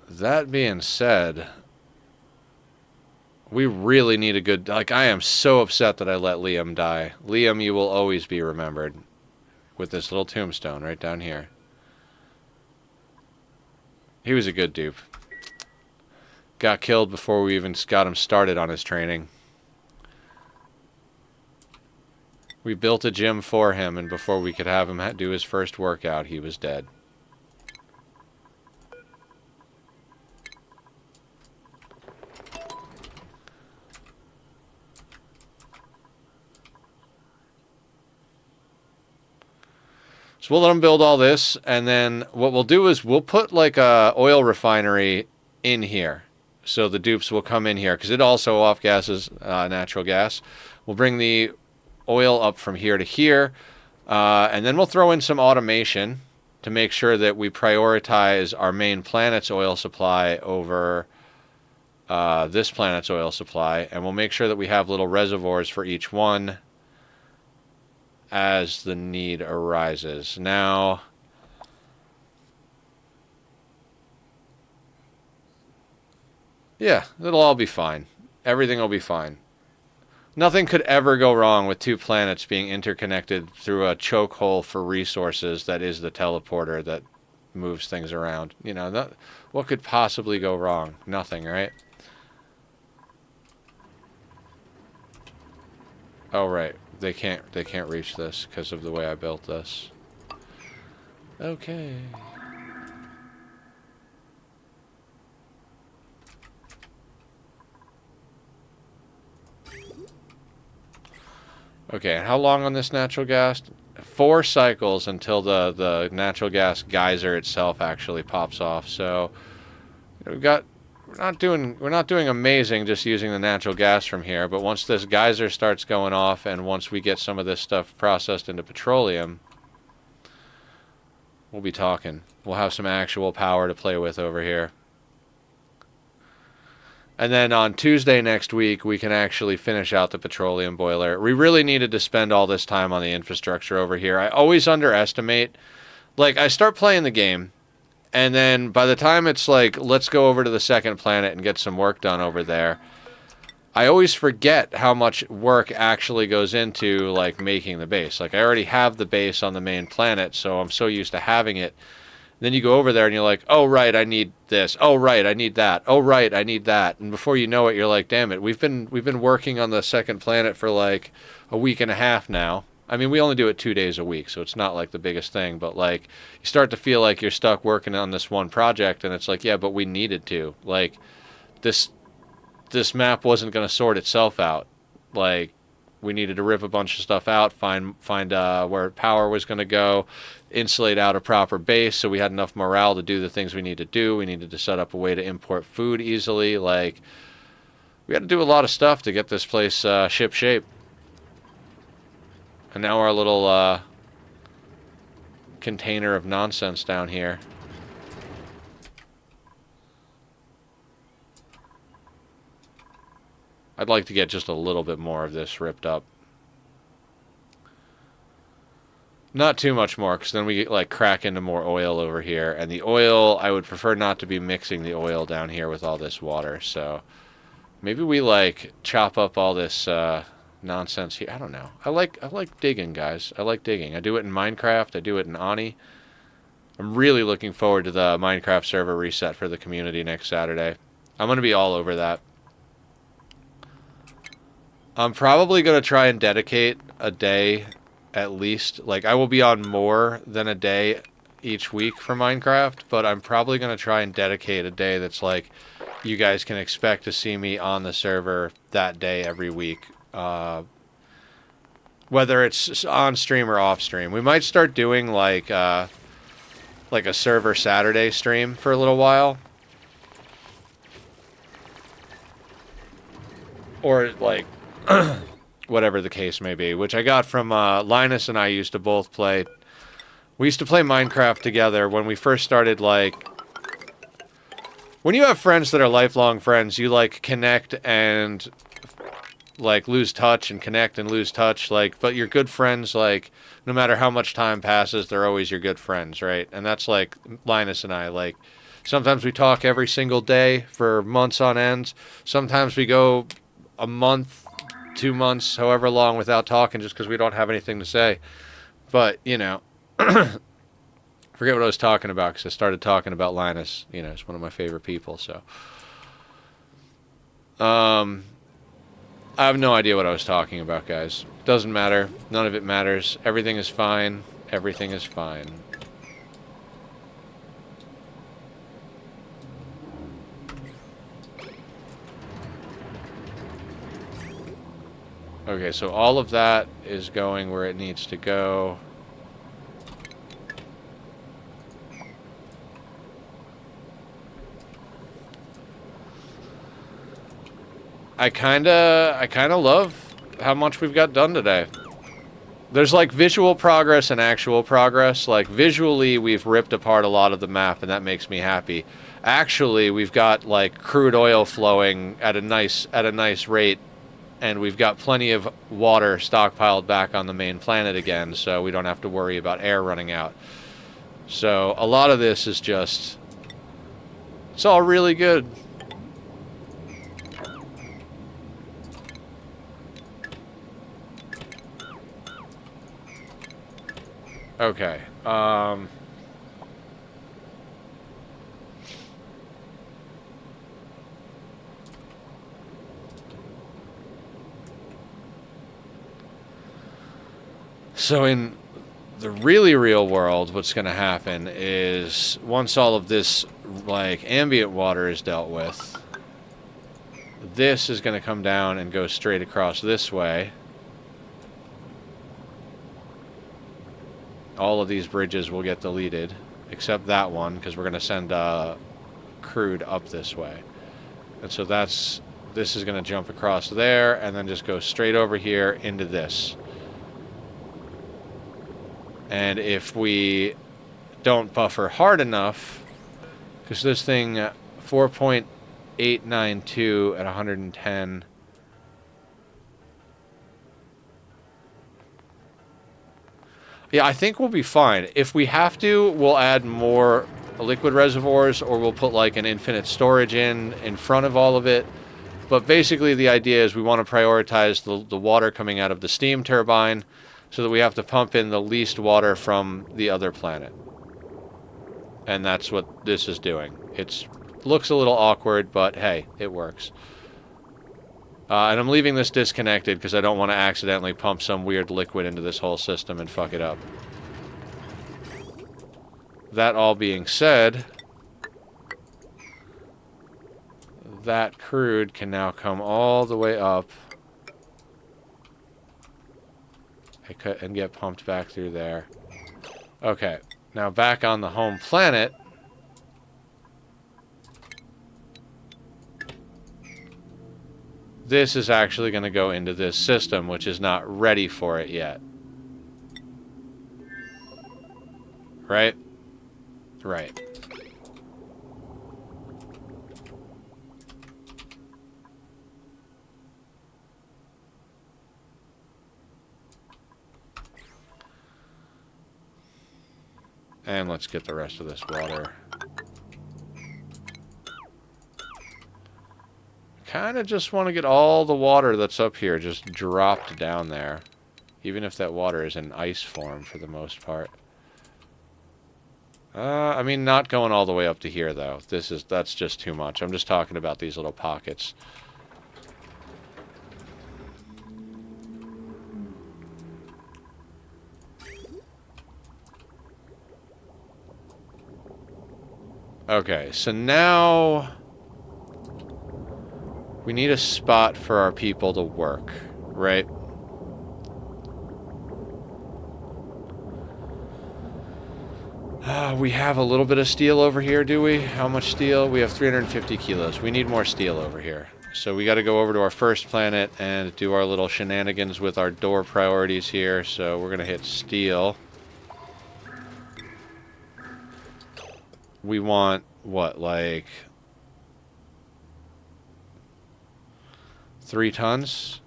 That being said, we really need a good... Like, I am so upset that I let Liam die. Liam, you will always be remembered. With this little tombstone right down here. He was a good dupe. Got killed before we even got him started on his training. We built a gym for him, and before we could have him do his first workout, he was dead. So we'll let them build all this, and then what we'll do is we'll put like a oil refinery in here. So the dupes will come in here, because it also off-gases natural gas. We'll bring the oil up from here to here, and then we'll throw in some automation to make sure that we prioritize our main planet's oil supply over this planet's oil supply, and we'll make sure that we have little reservoirs for each one as the need arises. Now, yeah, it'll all be fine. Everything will be fine. Nothing could ever go wrong with two planets being interconnected through a chokehold for resources that is the teleporter that moves things around. You know, what could possibly go wrong? Nothing, right? Oh, right. They can't reach this because of the way I built this. Okay. Okay, and how long on this natural gas? 4 cycles until the natural gas geyser itself actually pops off. So we've got we're not doing amazing just using the natural gas from here, but once this geyser starts going off and once we get some of this stuff processed into petroleum, we'll be talking. We'll have some actual power to play with over here. And then on Tuesday next week, we can actually finish out the petroleum boiler. We really needed to spend all this time on the infrastructure over here. I always underestimate. Like, I start playing the game, and then by the time it's like, let's go over to the second planet and get some work done over there, I always forget how much work actually goes into, like, making the base. Like, I already have the base on the main planet, so I'm so used to having it. Then you go over there and you're like, oh, right, I need this. Oh, right, I need that. Oh, right, I need that. And before you know it, you're like, damn it, we've been working on the second planet for like a week and a half now. I mean, we only do it 2 days a week, so it's not like the biggest thing. But like, you start to feel like you're stuck working on this one project, and it's like, yeah, but we needed to. Like, this map wasn't going to sort itself out. Like, we needed to rip a bunch of stuff out, find where power was going to go, insulate out a proper base so we had enough morale to do the things we need to do. We needed to set up a way to import food easily. Like, we had to do a lot of stuff to get this place ship shape. And now our little container of nonsense down here. I'd like to get just a little bit more of this ripped up. Not too much more, because then we like crack into more oil over here. And the oil, I would prefer not to be mixing the oil down here with all this water. So maybe we like chop up all this nonsense here. I don't know. I like digging, guys. I like digging. I do it in Minecraft. I do it in Ani. I'm really looking forward to the Minecraft server reset for the community next Saturday. I'm going to be all over that. I'm probably going to try and dedicate a day at least. Like, I will be on more than a day each week for Minecraft, but I'm probably going to try and dedicate a day that's like, you guys can expect to see me on the server that day every week. Whether it's on stream or off stream. We might start doing like a server Saturday stream for a little while. Or like whatever the case may be, which I got from Linus and I used to both play. We used to play Minecraft together when we first started, like... When you have friends that are lifelong friends, you, like, connect and, like, lose touch and connect and lose touch, like, but your good friends, like, no matter how much time passes, they're always your good friends, right? And that's, like, Linus and I, like, sometimes we talk every single day for months on end. Sometimes we go a month, 2 months, however long without talking just because we don't have anything to say. But, you know, forget what I was talking about because I started talking about Linus. You know, he's one of my favorite people, so. I have no idea what I was talking about, guys. Doesn't matter. None of it matters. Everything is fine. Everything is fine. Okay, so all of that is going where it needs to go. I kinda love how much we've got done today. There's like visual progress and actual progress. Like visually, we've ripped apart a lot of the map, and that makes me happy. Actually, we've got like crude oil flowing at a nice rate, and we've got plenty of water stockpiled back on the main planet again, so we don't have to worry about air running out. So a lot of this is just, it's all really good. Okay. So in the really real world, what's going to happen is once all of this like ambient water is dealt with, this is going to come down and go straight across this way. All of these bridges will get deleted, except that one, because we're going to send crude up this way. And so this is going to jump across there and then just go straight over here into this. And if we don't buffer hard enough, because this thing 4.892 at 110. Yeah, I think we'll be fine. If we have to, we'll add more liquid reservoirs, or we'll put like an infinite storage in front of all of it. But basically the idea is we want to prioritize the water coming out of the steam turbine so that we have to pump in the least water from the other planet. And that's what this is doing. It looks a little awkward, but hey, it works. And I'm leaving this disconnected because I don't want to accidentally pump some weird liquid into this whole system and fuck it up. That all being said, that crude can now come all the way up and get pumped back through there. Okay, now back on the home planet. This is actually going to go into this system, which is not ready for it yet. Right? Right. And let's get the rest of this water. Kind of just want to get all the water that's up here just dropped down there. Even if that water is in ice form for the most part. I mean, not going all the way up to here, though. That's just too much. I'm just talking about these little pockets. Okay, so now we need a spot for our people to work, right? We have a little bit of steel over here, do we? How much steel? We have 350 kilos. We need more steel over here. So we got to go over to our first planet and do our little shenanigans with our door priorities here. So we're going to hit steel. We want, what, like 3 tons?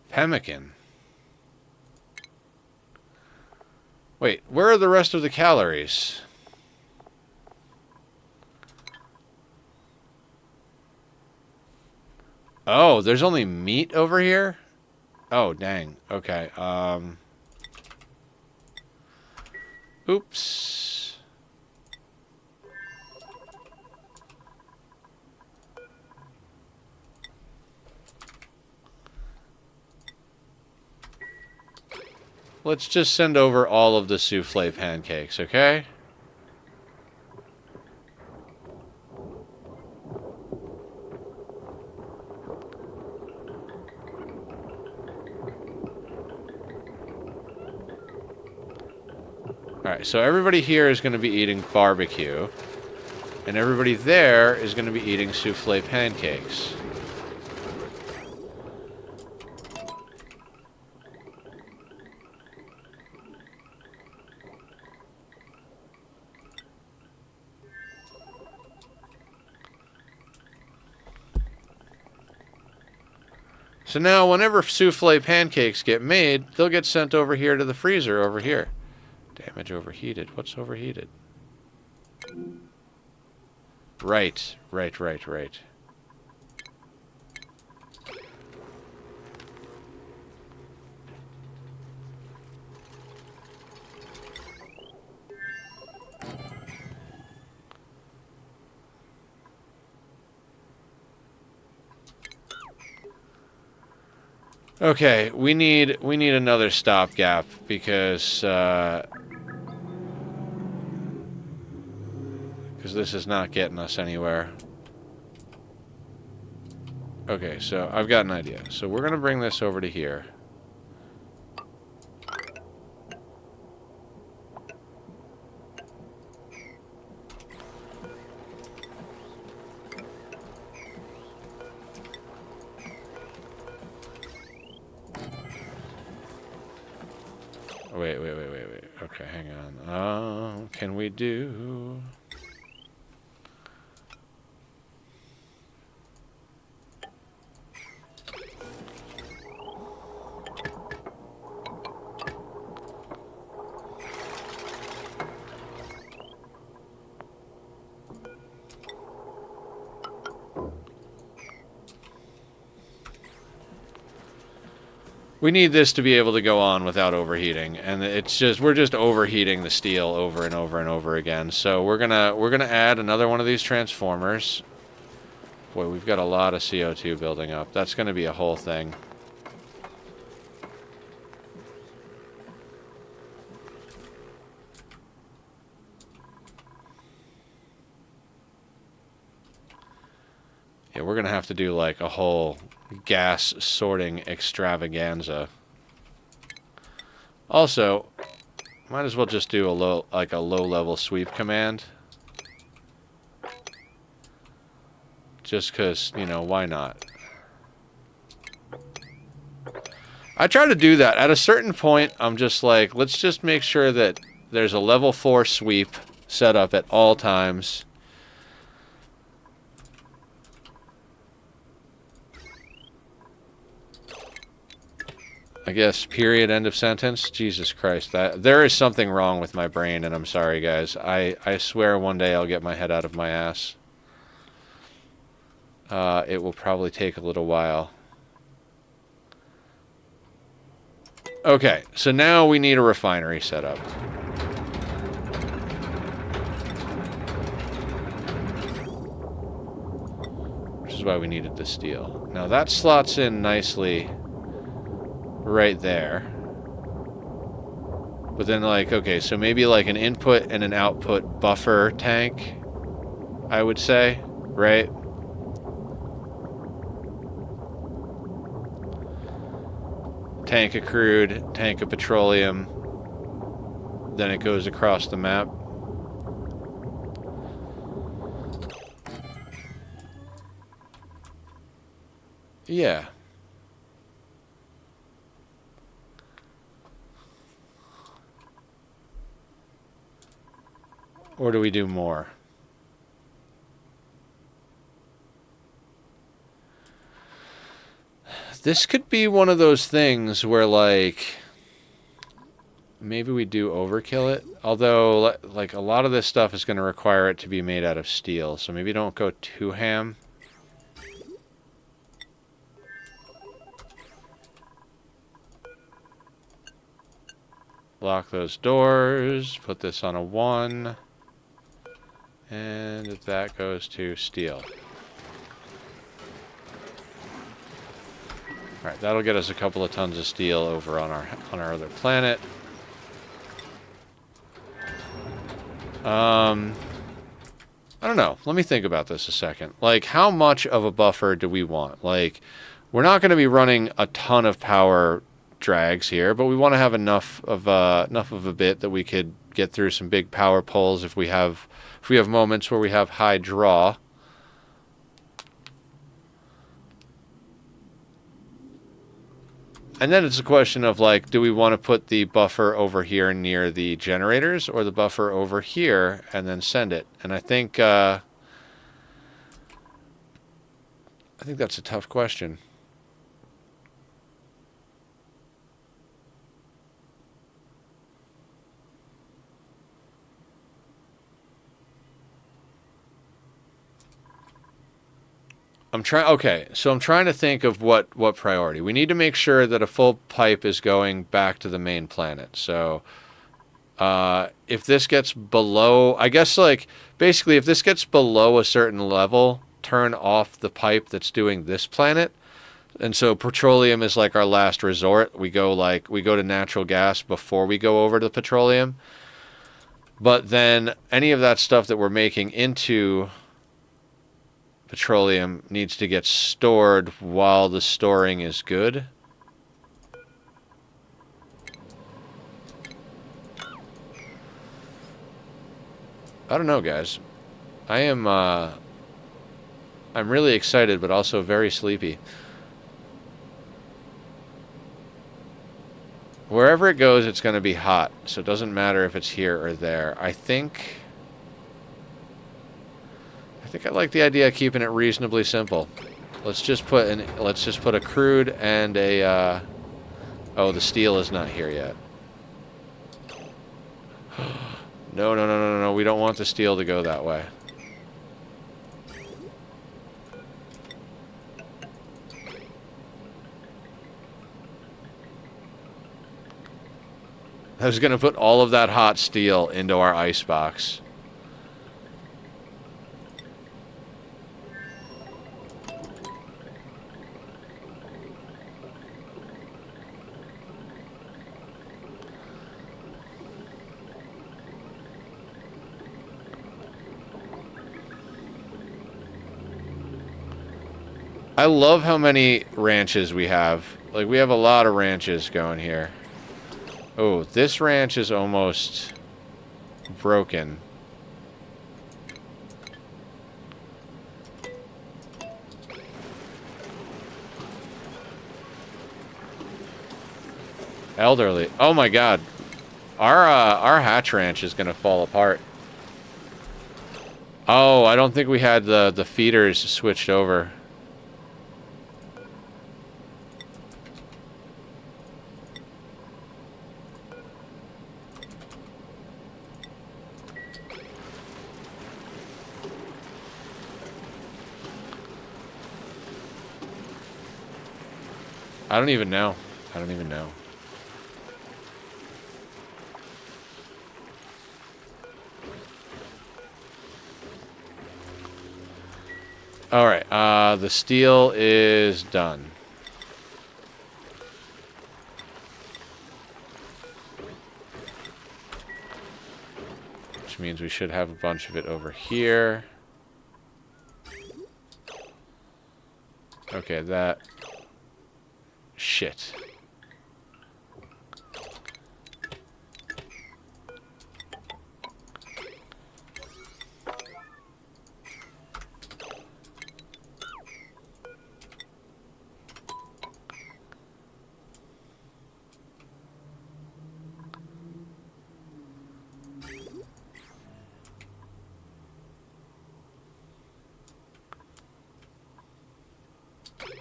Pemmican. Wait, where are the rest of the calories? Oh, there's only meat over here? Oh, dang. Okay, oops. let's just send over all of the souffle pancakes, okay? Alright, so everybody here is going to be eating barbecue. And everybody there is going to be eating souffle pancakes. So now, whenever souffle pancakes get made, they'll get sent over here to the freezer over here. Damage overheated. What's overheated? Right. Okay, we need another stopgap because this is not getting us anywhere. Okay, so I've got an idea. So we're gonna bring this over to here. Wait. Okay, hang on. Can we do... We need this to be able to go on without overheating, and we're just overheating the steel over and over and over again. So we're gonna add another one of these transformers. Boy, we've got a lot of CO2 building up. That's gonna be a whole thing. Yeah, we're gonna have to do like a whole gas sorting extravaganza. Also, might as well just do a low level sweep command. Just because, you know, why not? I try to do that. At a certain point, I'm just like, let's just make sure that there's a level 4 sweep set up at all times. I guess, period, end of sentence. Jesus Christ, there is something wrong with my brain, and I'm sorry, guys. I swear one day I'll get my head out of my ass. It will probably take a little while. Okay, so now we need a refinery set up. Which is why we needed the steel. Now that slots in nicely right there. But then, like, okay, so maybe like an input and an output buffer tank, I would say, right? Tank of crude, tank of petroleum, then it goes across the map. Yeah. Or do we do more? This could be one of those things where, like, maybe we do overkill it. Although, like, a lot of this stuff is going to require it to be made out of steel. So maybe don't go too ham. Lock those doors. Put this on a 1. And that goes to steel. Alright, that'll get us a couple of tons of steel over on our other planet. I don't know. Let me think about this a second. Like, how much of a buffer do we want? Like, we're not going to be running a ton of power drags here, but we want to have enough of a bit that we could get through some big power pulls if we have moments where we have high draw. And then it's a question of, like, do we want to put the buffer over here near the generators or the buffer over here and then send it? And I think that's a tough question. I'm trying to think of what priority. We need to make sure that a full pipe is going back to the main planet. So if this gets below, I guess, like, basically if this gets below a certain level, turn off the pipe that's doing this planet. And so petroleum is like our last resort. We go to natural gas before we go over to petroleum. But then any of that stuff that we're making into petroleum needs to get stored while the storing is good. I don't know, guys. I'm really excited, but also very sleepy. Wherever it goes, it's going to be hot, so it doesn't matter if it's here or there. I think I like the idea of keeping it reasonably simple. Let's just put a crude and a oh, the steel is not here yet. No, we don't want the steel to go that way. I was going to put all of that hot steel into our icebox. I love how many ranches we have. Like, we have a lot of ranches going here. Oh, this ranch is almost broken. Elderly. Oh my god. Our hatch ranch is gonna fall apart. Oh, I don't think we had the feeders switched over. I don't even know. I don't even know. Alright, the steel is done. Which means we should have a bunch of it over here. Okay, that... Shit.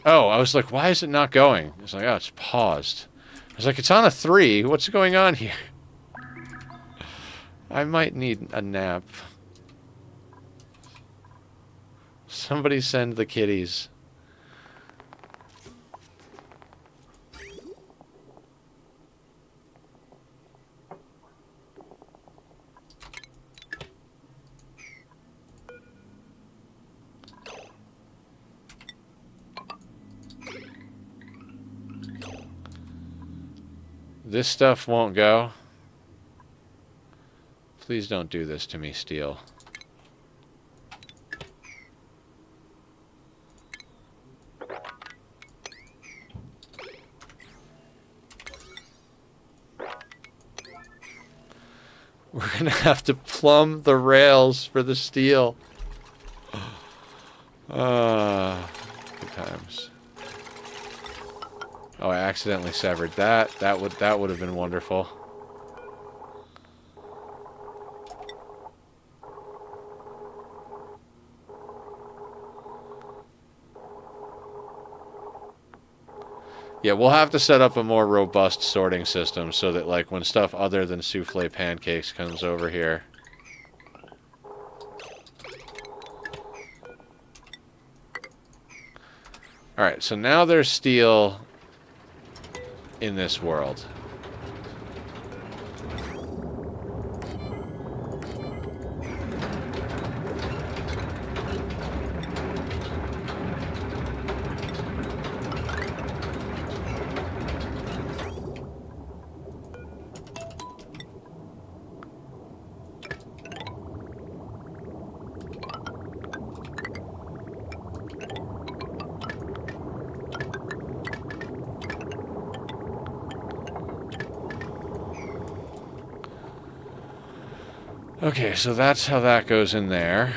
Oh, I was like, why is it not going? It's like, oh, it's paused. I was like, it's on a 3. What's going on here? I might need a nap. Somebody send the kitties. This stuff won't go. Please don't do this to me, steel. We're gonna have to plumb the rails for the steel. Good times. Oh, I accidentally severed that. That would have been wonderful. Yeah, we'll have to set up a more robust sorting system so that, like, when stuff other than souffle pancakes comes over here. Alright, so now there's steel in this world. Okay, so that's how that goes in there.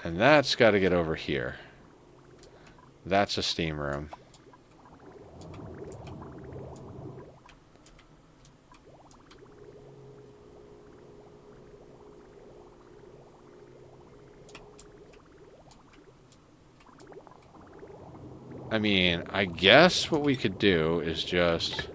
And that's got to get over here. That's a steam room. I mean, I guess what we could do is just...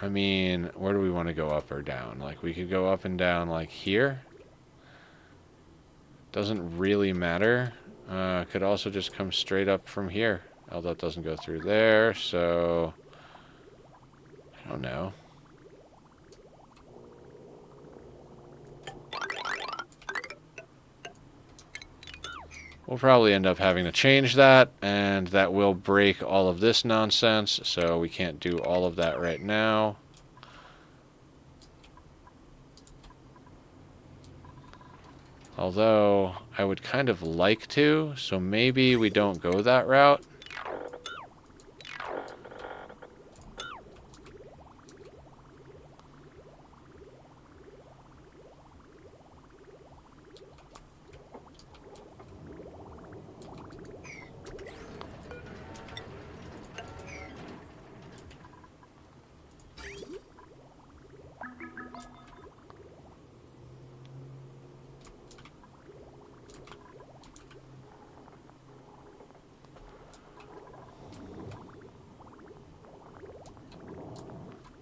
I mean, where do we want to go up or down? Like, we could go up and down, like, here. Doesn't really matter. Could also just come straight up from here. Although it doesn't go through there, so... I don't know. We'll probably end up having to change that, and that will break all of this nonsense, so we can't do all of that right now. Although, I would kind of like to, so maybe we don't go that route.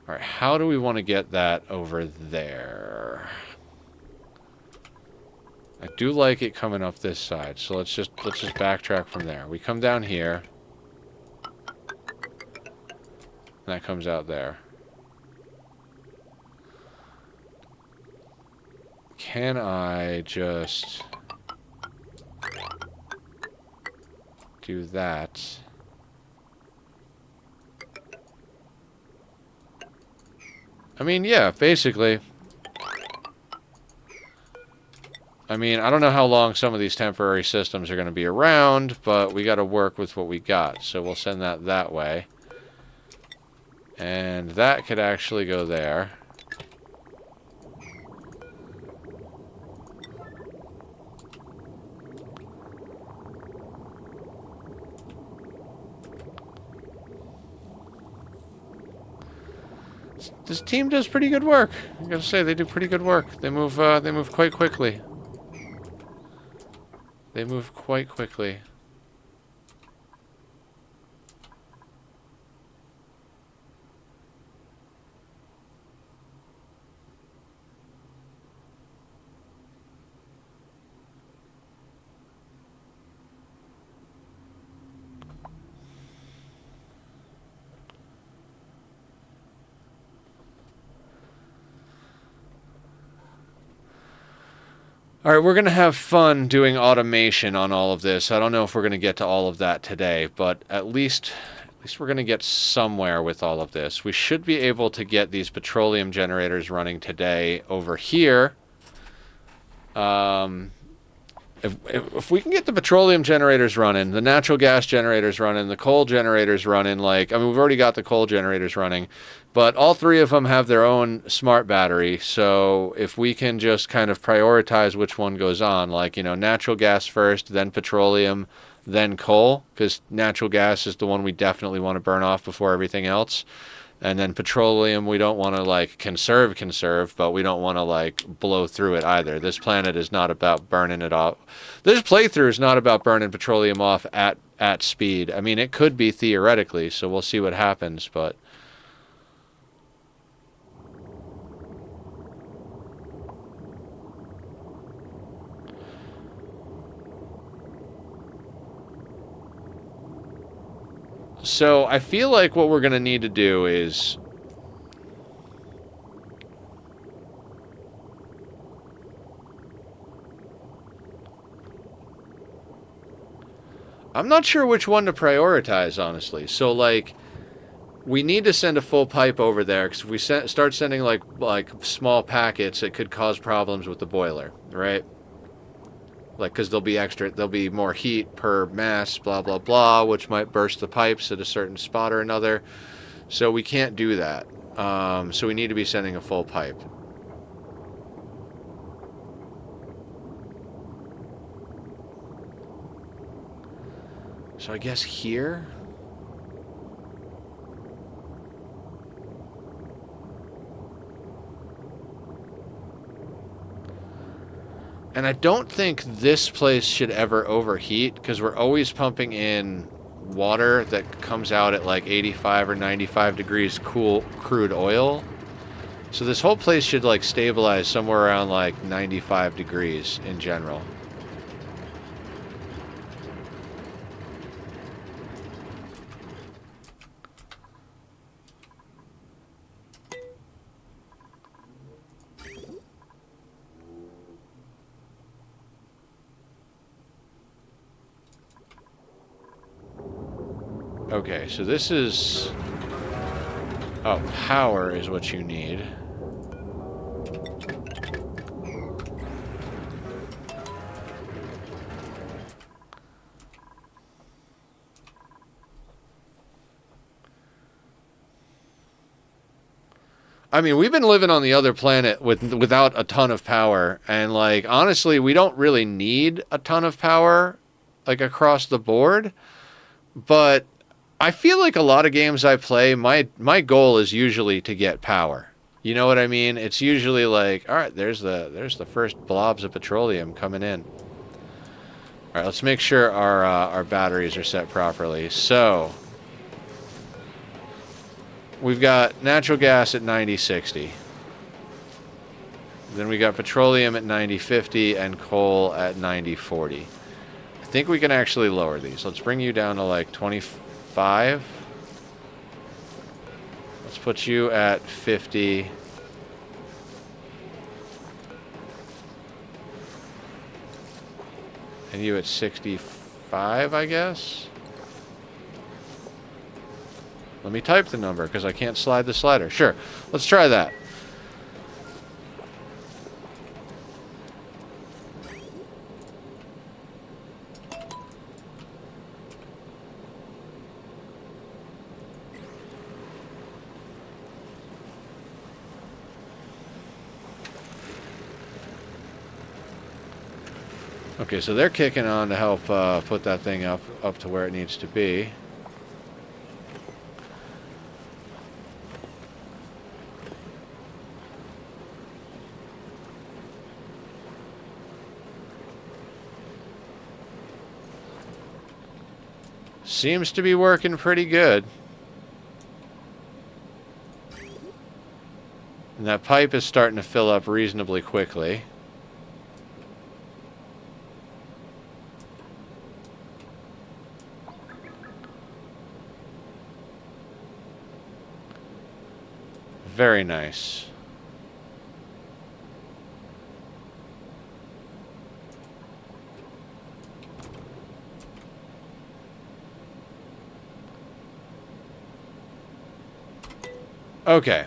Alright, how do we want to get that over there? I do like it coming up this side, so let's just backtrack from there. We come down here. And that comes out there. Can I just do that? I mean, yeah, basically. I mean, I don't know how long some of these temporary systems are going to be around, but we got to work with what we got. So we'll send that that way. And that could actually go there. This team does pretty good work. I gotta say, they do pretty good work. They move quite quickly. They move quite quickly. All right, we're going to have fun doing automation on all of this. I don't know if we're going to get to all of that today, but at least we're going to get somewhere with all of this. We should be able to get these petroleum generators running today over here. If we can get the petroleum generators running, the natural gas generators running, the coal generators running, like, I mean, we've already got the coal generators running, but all three of them have their own smart battery. So if we can just kind of prioritize which one goes on, like, you know, natural gas first, then petroleum, then coal, because natural gas is the one we definitely want to burn off before everything else. And then petroleum, we don't want to, like, conserve, but we don't want to, like, blow through it either. This planet is not about burning it off. This playthrough is not about burning petroleum off at speed. I mean, it could be theoretically, so we'll see what happens, but... So I feel like what we're going to need to do is... I'm not sure which one to prioritize, honestly. So, like, we need to send a full pipe over there, because if we start sending, like small packets, it could cause problems with the boiler, right? Like, because there'll be more heat per mass, blah, blah, blah, which might burst the pipes at a certain spot or another. So we can't do that. So we need to be sending a full pipe. So I guess here... And I don't think this place should ever overheat, because we're always pumping in water that comes out at like 85 or 95 degrees cool crude oil. So this whole place should like stabilize somewhere around like 95 degrees in general. Okay, so this is... Oh, power is what you need. I mean, we've been living on the other planet without a ton of power, and, like, honestly, we don't really need a ton of power, like, across the board, but I feel like a lot of games I play, my goal is usually to get power. You know what I mean? It's usually like, all right, there's the first blobs of petroleum coming in. All right, let's make sure our batteries are set properly. So we've got natural gas at 9060. Then we got petroleum at 9050 and coal at 9040. I think we can actually lower these. Let's bring you down to like 25. Let's put you at 50. And you at 65, I guess? Let me type the number, because I can't slide the slider. Sure, let's try that. Okay, so they're kicking on to help put that thing up to where it needs to be. Seems to be working pretty good. And that pipe is starting to fill up reasonably quickly. Very nice. Okay.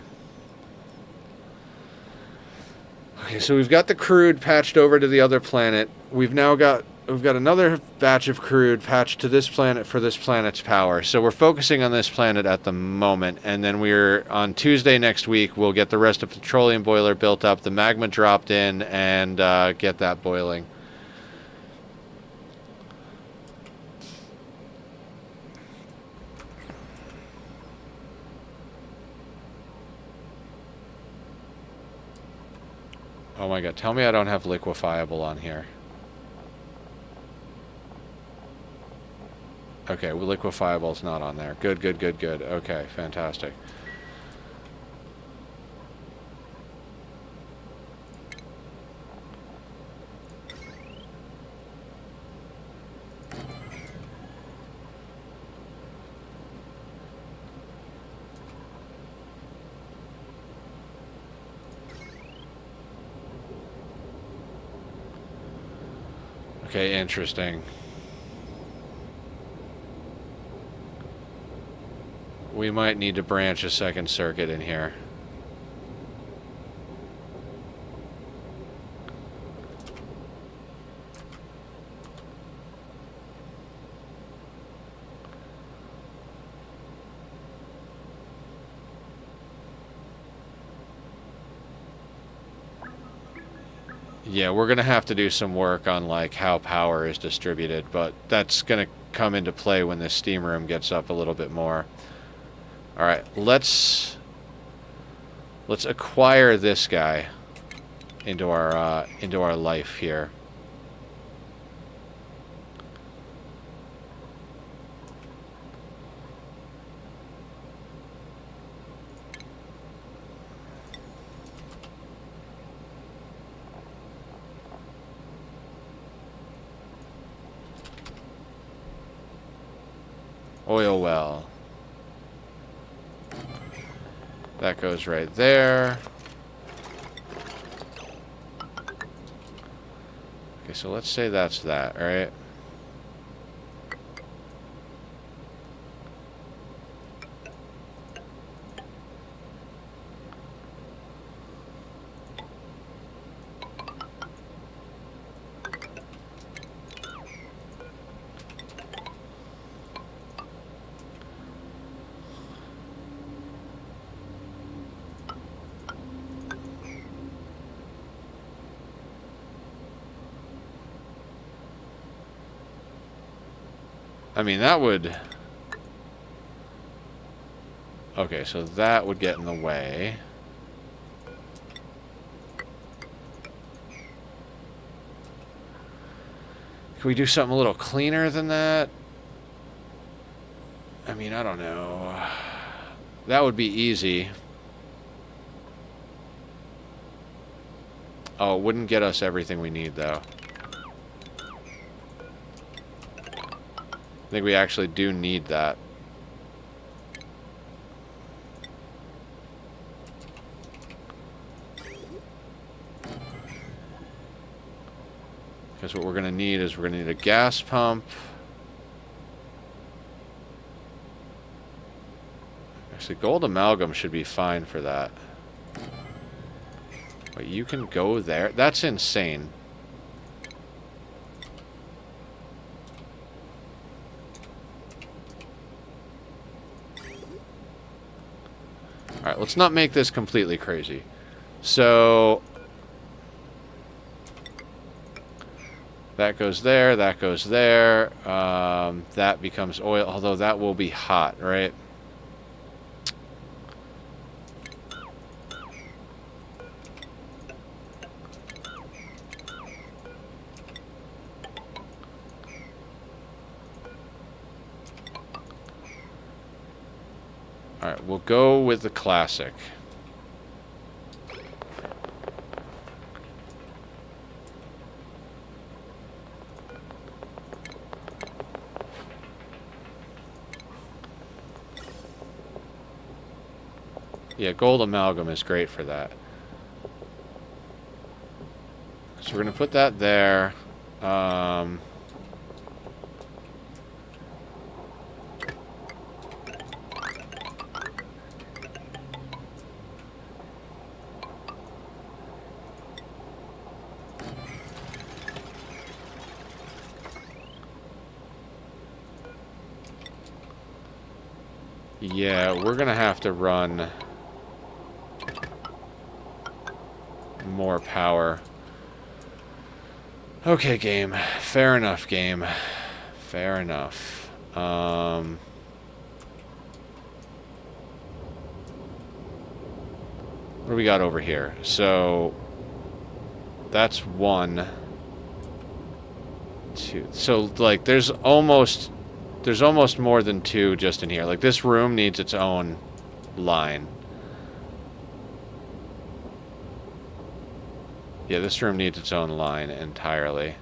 Okay, so we've got the crude patched over to the other planet. We've got another batch of crude patched to this planet for this planet's power. So we're focusing on this planet at the moment, and then we're on Tuesday next week. We'll get the rest of the petroleum boiler built up, the magma dropped in, and get that boiling. Oh my god, tell me I don't have liquefiable on here. Okay, well, liquefiable's not on there. Good, good, good, good. Okay, fantastic. Okay, interesting. We might need to branch a second circuit in here. Yeah, we're going to have to do some work on, like, how power is distributed, but that's going to come into play when this steam room gets up a little bit more. Alright, let's acquire this guy into our life here. Oil well. That goes right there. Okay, so let's say that's that, right? I mean, that would... Okay, so that would get in the way. Can we do something a little cleaner than that? I mean, I don't know. That would be easy. Oh, it wouldn't get us everything we need, though. I think we actually do need that. Because what we're going to need is we're going to need a gas pump. Actually, gold amalgam should be fine for that. But you can go there. That's insane. Alright, let's not make this completely crazy. So... that goes there, that goes there. That becomes oil, although that will be hot, right? Alright, we'll go with the classic. Yeah, gold amalgam is great for that. So we're going to put that there. Yeah, we're gonna have to run more power. Okay, game. Fair enough, game. Fair enough. What do we got over here? So that's 1, 2. So like there's almost more than 2 just in here. Like this room needs its own line. Yeah, this room needs its own line entirely.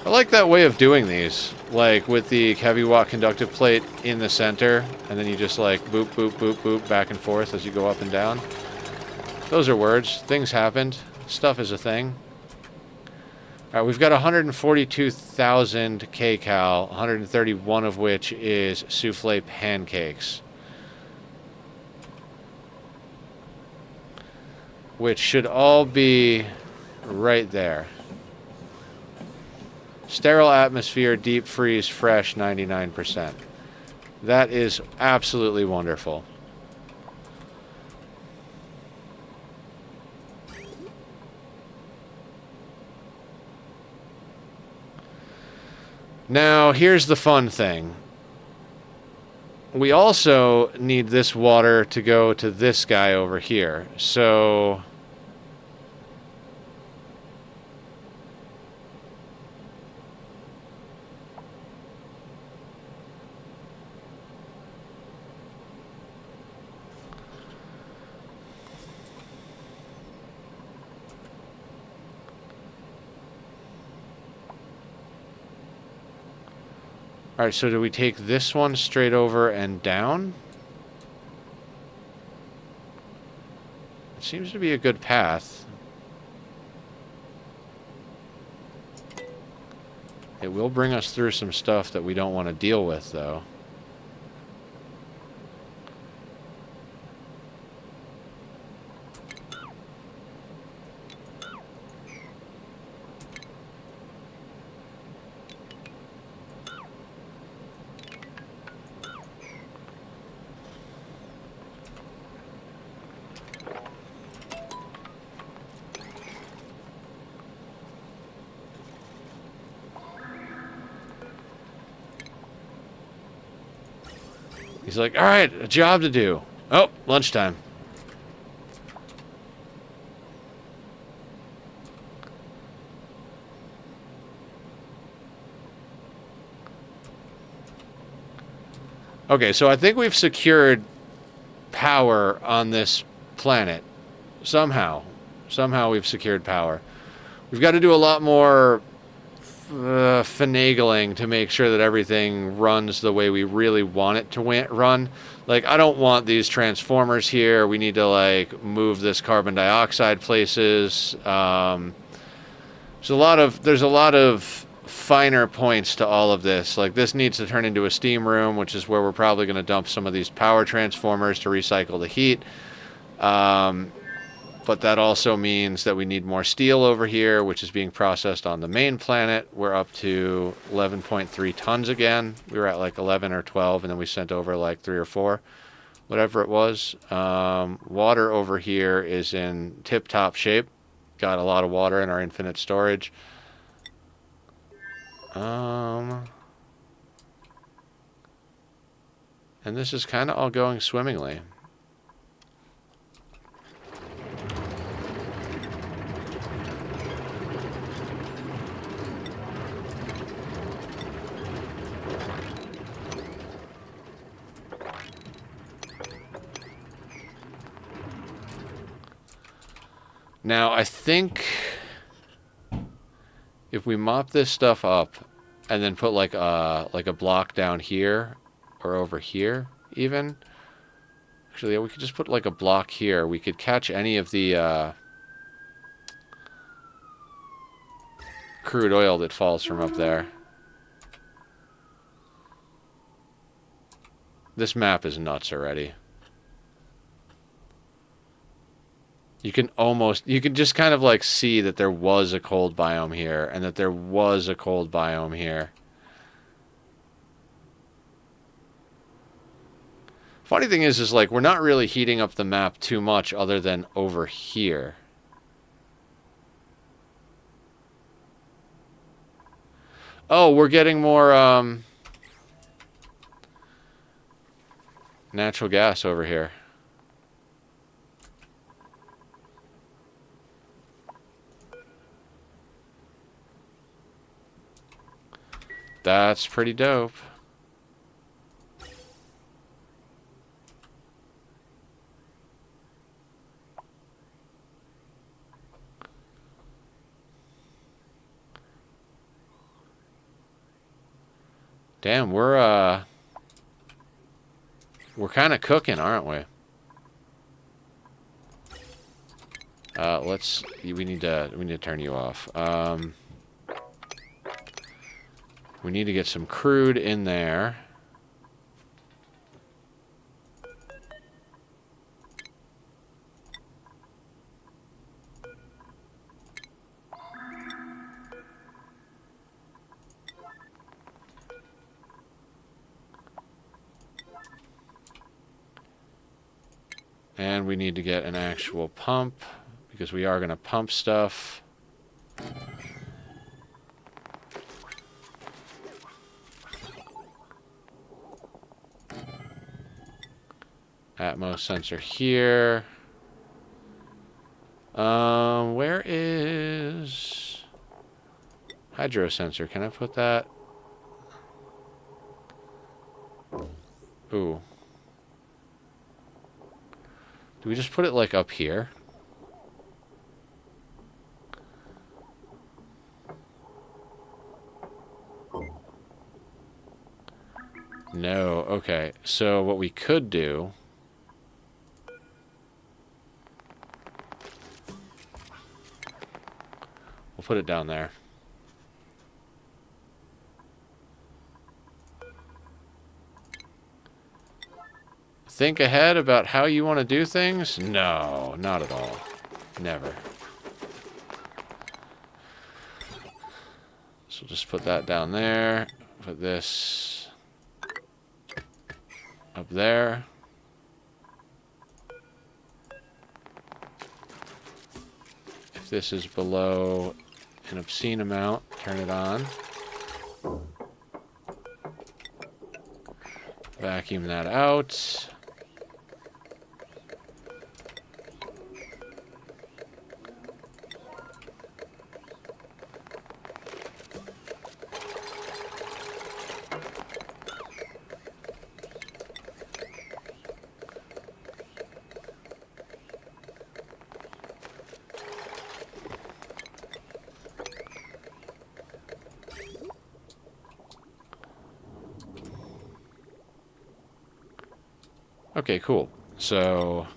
I like that way of doing these, like with the heavy watt conductive plate in the center, and then you just like boop, boop, boop, boop, back and forth as you go up and down. Those are words. Things happened. Stuff is a thing. Alright, we've got 142,000 kcal, 131 of which is souffle pancakes. Which should all be right there. Sterile atmosphere, deep freeze, fresh, 99%. That is absolutely wonderful. Now, here's the fun thing. We also need this water to go to this guy over here. So alright, so do we take this one straight over and down? It seems to be a good path. It will bring us through some stuff that we don't want to deal with, though. He's like, all right, a job to do. Oh, lunchtime. Okay, so I think we've secured power on this planet. Somehow. Somehow we've secured power. We've got to do a lot more finagling to make sure that everything runs the way we really want it to run. Like, I don't want these transformers here. We need to, like, move this carbon dioxide places. There's a lot of finer points to all of this. Like, this needs to turn into a steam room, which is where we're probably going to dump some of these power transformers to recycle the heat. But that also means that we need more steel over here, which is being processed on the main planet. We're up to 11.3 tons again. We were at like 11 or 12, and then we sent over like 3 or 4, whatever it was. Water over here is in tip-top shape. Got a lot of water in our infinite storage. And this is kind of all going swimmingly. Now, I think if we mop this stuff up and then put like a block down here or over here even. Actually, yeah, we could just put like a block here. We could catch any of the crude oil that falls from up there. This map is nuts already. You can just kind of like see that there was a cold biome here and that there was a cold biome here. Funny thing is like we're not really heating up the map too much other than over here. Oh, we're getting more natural gas over here. That's pretty dope. Damn, we're kind of cooking, aren't we? We need to turn you off. We need to get some crude in there. And we need to get an actual pump, because we are going to pump stuff. Atmos sensor here. Where is hydro sensor? Can I put that? Ooh. Do we just put it like up here? No. Okay. So what we could do... We'll put it down there. Think ahead about how you want to do things? No, not at all. Never. So we'll just put that down there. Put this up there. If this is below an obscene amount, turn it on. Vacuum that out. Okay, cool. So...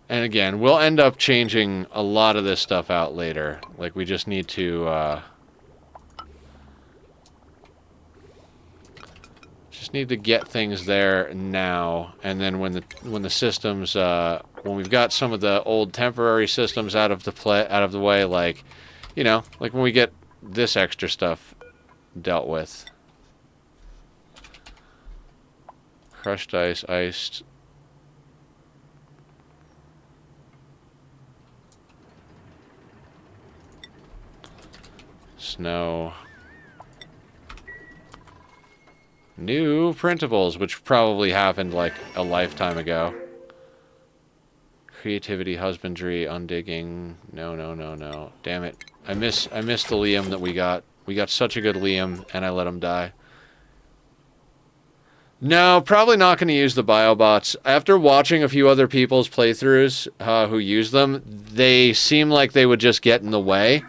And again, we'll end up changing a lot of this stuff out later. Like, we just need to, need to get things there now, and then when the systems when we've got some of the old temporary systems out of the way, like, you know, like when we get this extra stuff dealt with. Crushed ice, iced. Snow. New printables, which probably happened like a lifetime ago. Creativity, husbandry, undigging. No, no, no, no. Damn it. I missed the Liam that we got. We got such a good Liam, and I let him die. No, probably not going to use the biobots. After watching a few other people's playthroughs who use them, they seem like they would just get in the way.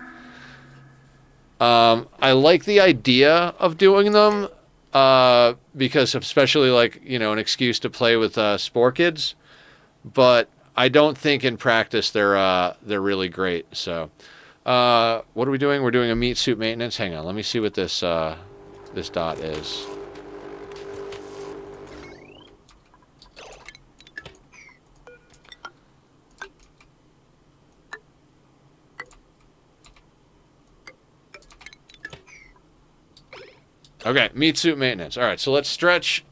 I like the idea of doing them because especially like, you know, an excuse to play with Spore Kids, but I don't think in practice they're really great. So, what are we doing? We're doing a meat suit maintenance. Hang on, let me see what this this dot is. Okay, meat suit maintenance. All right, so let's stretch.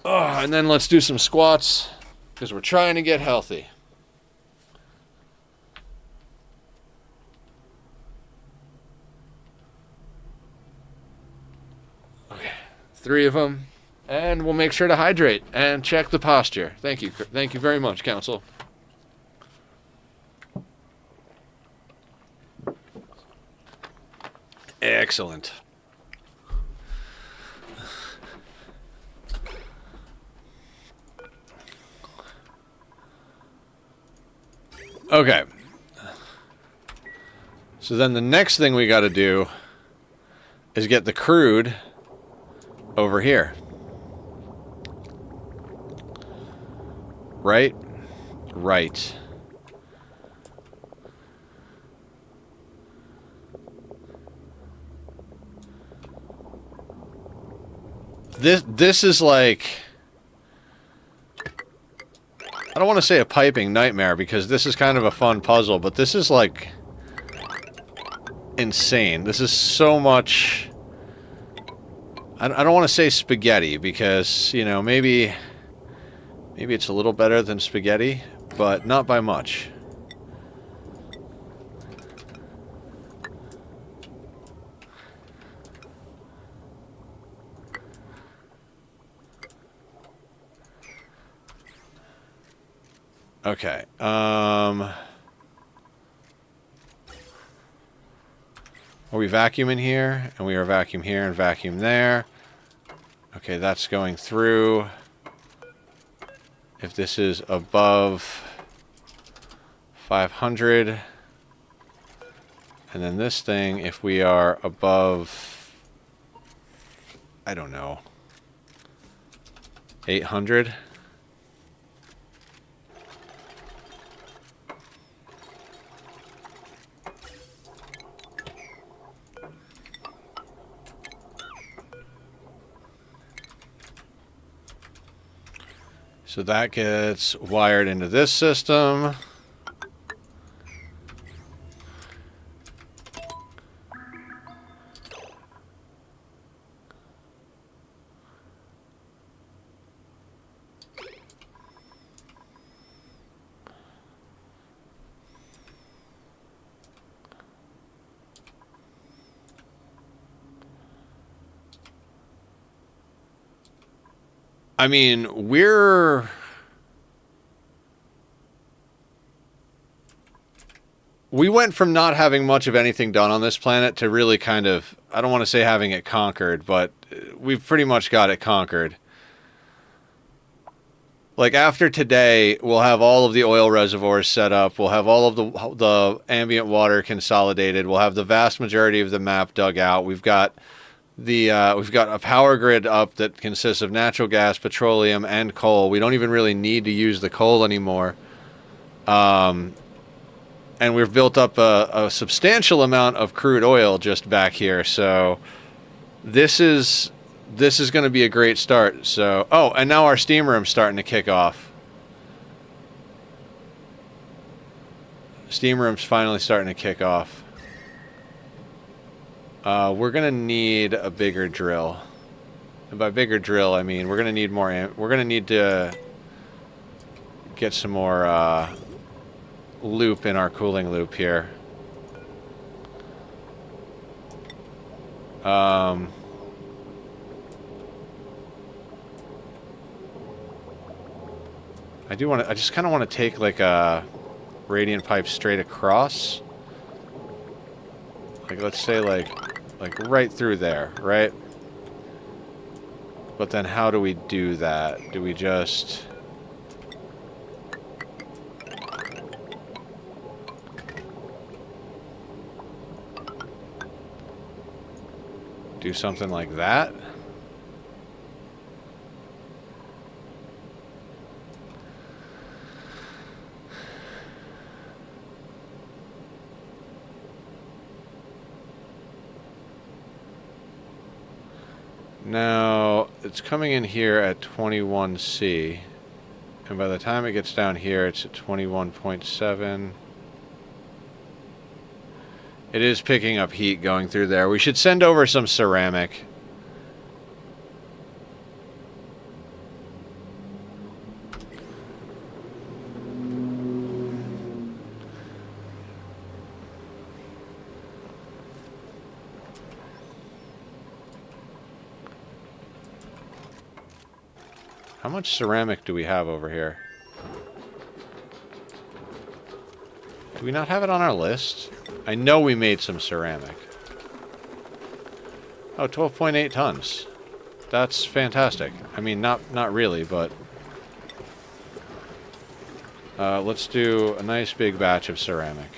Oh, and then let's do some squats because we're trying to get healthy. Okay, 3 of them. And we'll make sure to hydrate and check the posture. Thank you. Thank you very much, Council. Excellent. Okay. So then the next thing we got to do is get the crude over here. Right? Right. This is like, I don't want to say a piping nightmare because this is kind of a fun puzzle, but this is like insane. This is so much. I don't want to say spaghetti because, you know, maybe it's a little better than spaghetti, but not by much. Okay. Are we vacuuming here? And we are vacuum here and vacuum there. Okay, that's going through. If this is above 500. And then this thing, if we are above, I don't know, 800. So that gets wired into this system. I mean, we went from not having much of anything done on this planet to really kind of, I don't want to say having it conquered, but we've pretty much got it conquered. Like, after today, we'll have all of the oil reservoirs set up. We'll have all of the ambient water consolidated. We'll have the vast majority of the map dug out. We've got a power grid up that consists of natural gas, petroleum, and coal. We don't even really need to use the coal anymore. And we've built up a substantial amount of crude oil just back here. So this is going to be a great start. So, oh, and now our steam room's starting to kick off. Steam room's finally starting to kick off. We're going to need a bigger drill. And by bigger drill, I mean we're going to need more. We're going to need to get some more loop in our cooling loop here. I do want to... I just kind of want to take, like, a radiant pipe straight across. Like, let's say, like right through there, right? But then how do we do that? Do we just... do something like that? Now, it's coming in here at 21C. And by the time it gets down here, it's at 21.7. It is picking up heat going through there. We should send over some ceramic. How much ceramic do we have over here? Do we not have it on our list? I know we made some ceramic. Oh, 12.8 tons. That's fantastic. I mean, not really, but... let's do a nice big batch of ceramic.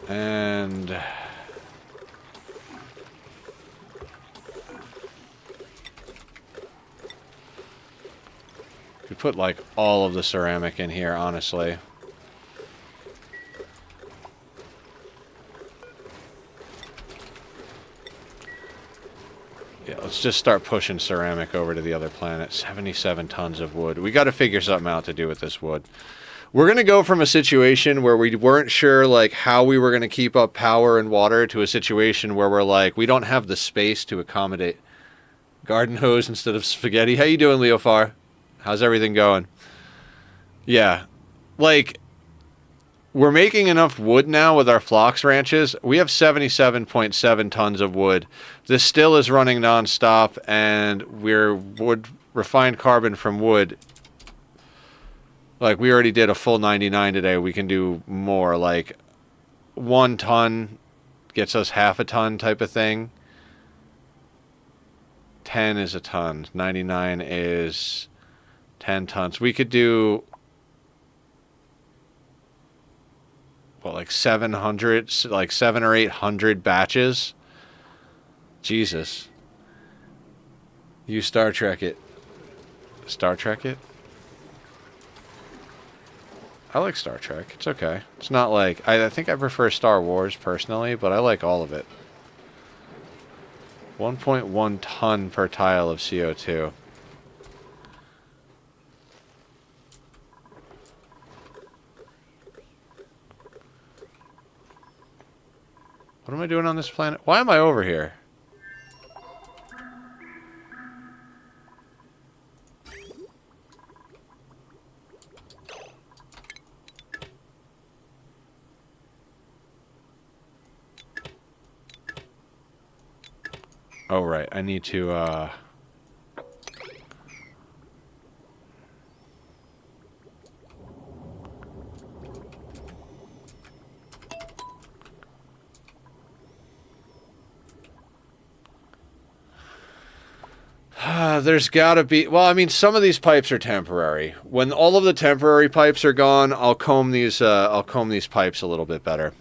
And... we put, like, all of the ceramic in here, honestly. Yeah, let's just start pushing ceramic over to the other planet. 77 tons of wood. We got to figure something out to do with this wood. We're going to go from a situation where we weren't sure, like, how we were going to keep up power and water to a situation where we're like, we don't have the space to accommodate garden hose instead of spaghetti. How you doing, Leofar? How's everything going? Yeah. Like, we're making enough wood now with our phlox ranches. We have 77.7 tons of wood. This still is running nonstop, and we're refined carbon from wood. Like, we already did a full 99 today. We can do more. Like, 1 ton gets us half a ton type of thing. 10 is a ton. 99 is 10 tons. We could do... what, like 700, like 700 or 800 batches? Jesus. You Star Trek it. Star Trek it? I like Star Trek. It's okay. It's not like... I think I prefer Star Wars, personally, but I like all of it. 1.1 ton per tile of CO2. What am I doing on this planet? Why am I over here? Oh, right. I need to, there's gotta be... well, I mean, some of these pipes are temporary. When all of the temporary pipes are gone, I'll comb these pipes a little bit better.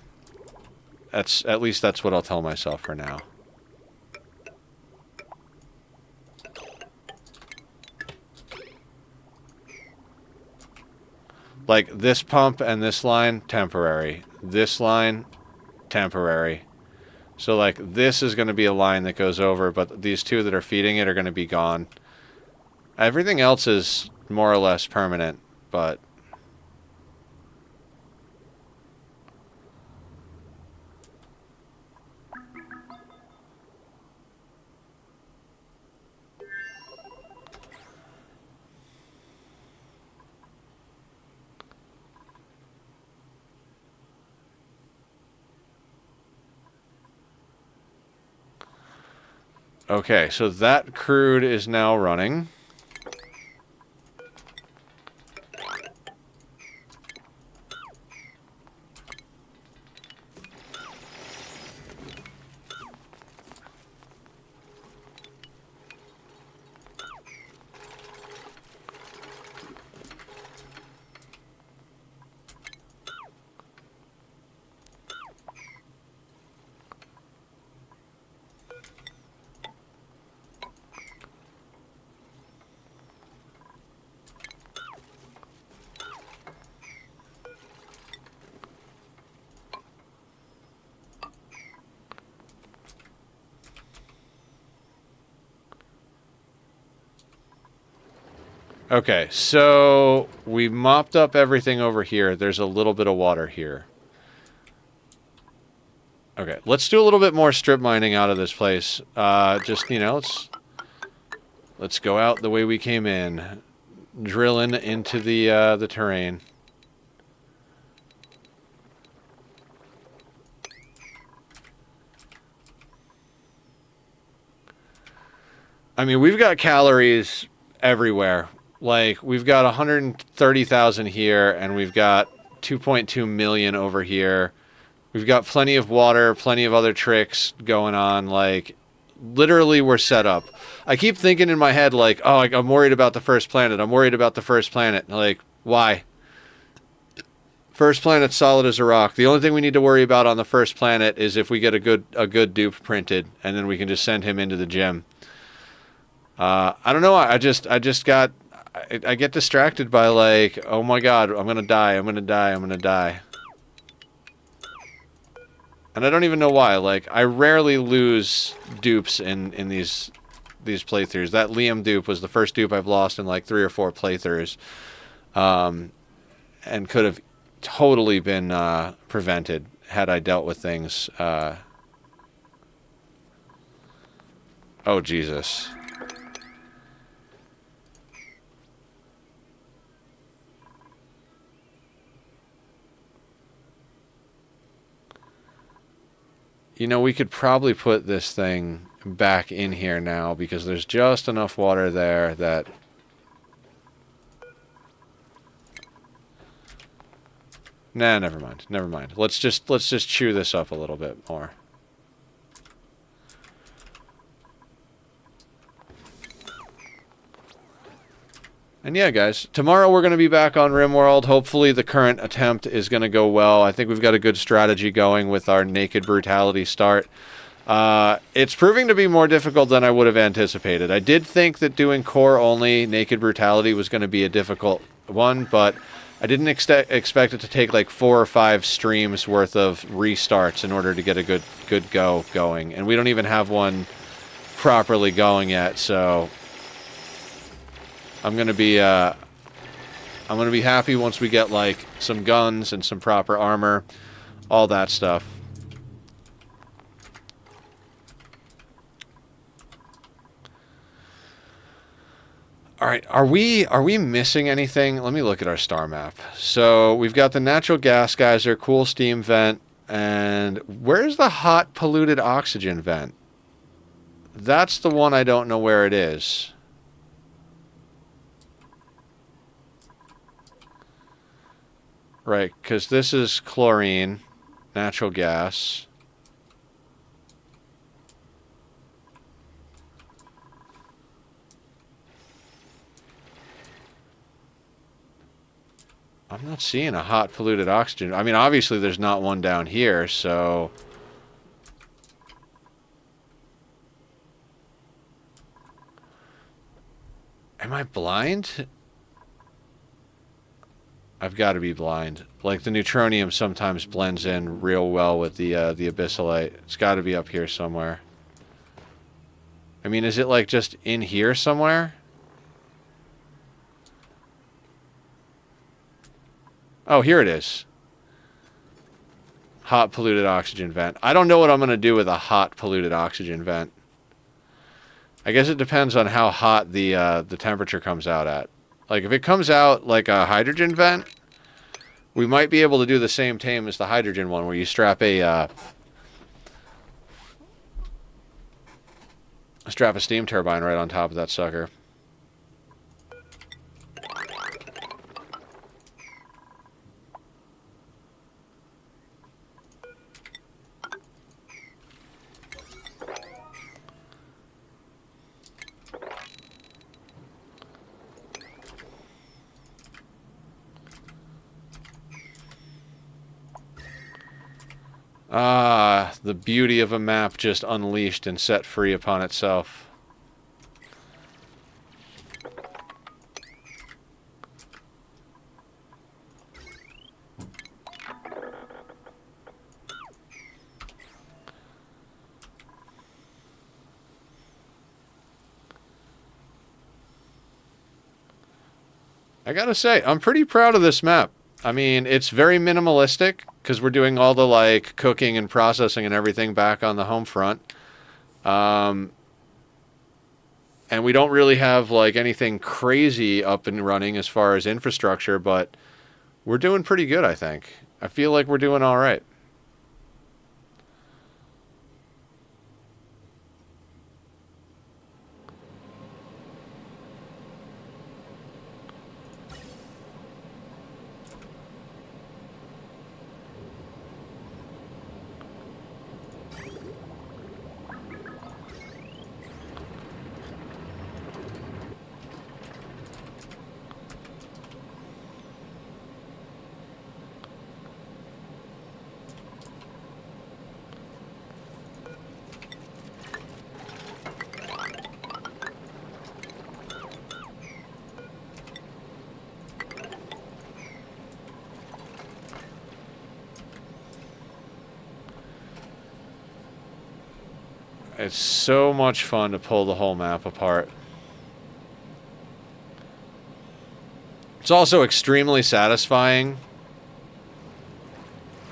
At least that's what I'll tell myself for now. Like, this pump and this line, temporary. This line, temporary. So, like, this is going to be a line that goes over, but these two that are feeding it are going to be gone. Everything else is more or less permanent, but... okay, so that crude is now running. Okay, so we mopped up everything over here. There's a little bit of water here. Okay, let's do a little bit more strip mining out of this place. Just, you know, let's go out the way we came in. Drilling into the terrain. I mean, we've got calories everywhere. Like, we've got 130,000 here, and we've got 2.2 million over here. We've got plenty of water, plenty of other tricks going on. Like, literally, we're set up. I keep thinking in my head, like, oh, I'm worried about the first planet. I'm worried about the first planet. Like, why? First planet's solid as a rock. The only thing we need to worry about on the first planet is if we get a good dupe printed, and then we can just send him into the gym. I don't know. I get distracted by, like, oh my god, I'm gonna die. I'm gonna die. I'm gonna die. And I don't even know why. Like, I rarely lose dupes in these playthroughs. That Liam dupe was the first dupe I've lost in like 3 or 4 playthroughs, and could have totally been prevented had I dealt with things. Oh Jesus. You know, we could probably put this thing back in here now because there's just enough water there that... Nah, never mind. Never mind. Let's just chew this up a little bit more. And yeah, guys, tomorrow we're going to be back on RimWorld. Hopefully the current attempt is going to go well. I think we've got a good strategy going with our Naked Brutality start. It's proving to be more difficult than I would have anticipated. I did think that doing core-only Naked Brutality was going to be a difficult one, but I didn't expect it to take like 4 or 5 streams worth of restarts in order to get a good go going. And we don't even have one properly going yet, so... I'm gonna be happy once we get like some guns and some proper armor, all that stuff. All right, are we missing anything? Let me look at our star map. So we've got the natural gas geyser, cool steam vent, and where's the hot polluted oxygen vent? That's the one I don't know where it is. Right, because this is chlorine, natural gas. I'm not seeing a hot polluted oxygen. I mean, obviously there's not one down here, so... Am I blind? I've got to be blind. Like, the neutronium sometimes blends in real well with the abyssalite. It's got to be up here somewhere. I mean, is it, like, just in here somewhere? Oh, here it is. Hot polluted oxygen vent. I don't know what I'm going to do with a hot polluted oxygen vent. I guess it depends on how hot the temperature comes out at. Like, if it comes out like a hydrogen vent, we might be able to do the same tame as the hydrogen one, where you strap a steam turbine right on top of that sucker. Ah, the beauty of a map just unleashed and set free upon itself. I gotta say, I'm pretty proud of this map. I mean, it's very minimalistic because we're doing all the like cooking and processing and everything back on the home front. Um, and we don't really have like anything crazy up and running as far as infrastructure, but we're doing pretty good, I think. I feel like we're doing all right. It's so much fun to pull the whole map apart. It's also extremely satisfying.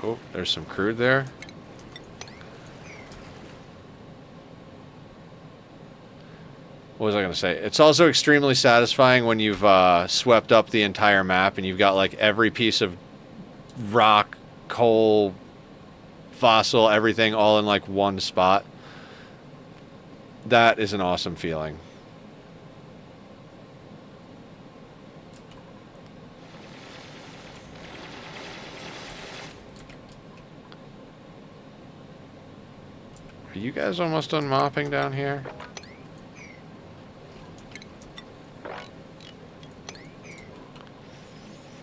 Oh, there's some crude there. What was I going to say? It's also extremely satisfying when you've swept up the entire map and you've got like every piece of rock, coal, fossil, everything all in like one spot. That is an awesome feeling. Are you guys almost done mopping down here?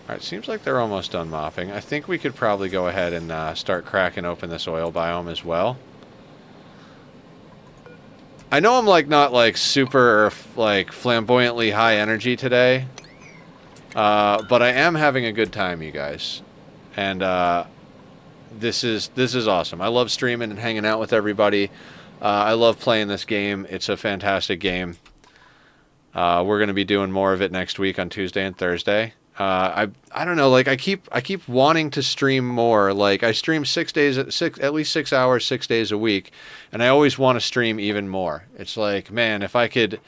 Alright, seems like they're almost done mopping. I think we could probably go ahead and start cracking open this oil biome as well. I know I'm like not like super like flamboyantly high energy today, but I am having a good time, you guys, and this is awesome. I love streaming and hanging out with everybody. I love playing this game. It's a fantastic game. We're going to be doing more of it next week on Tuesday and Thursday. I don't know, like I keep wanting to stream more. Like I stream at least 6 hours 6 days a week, and I always want to stream even more. It's like, man, if I could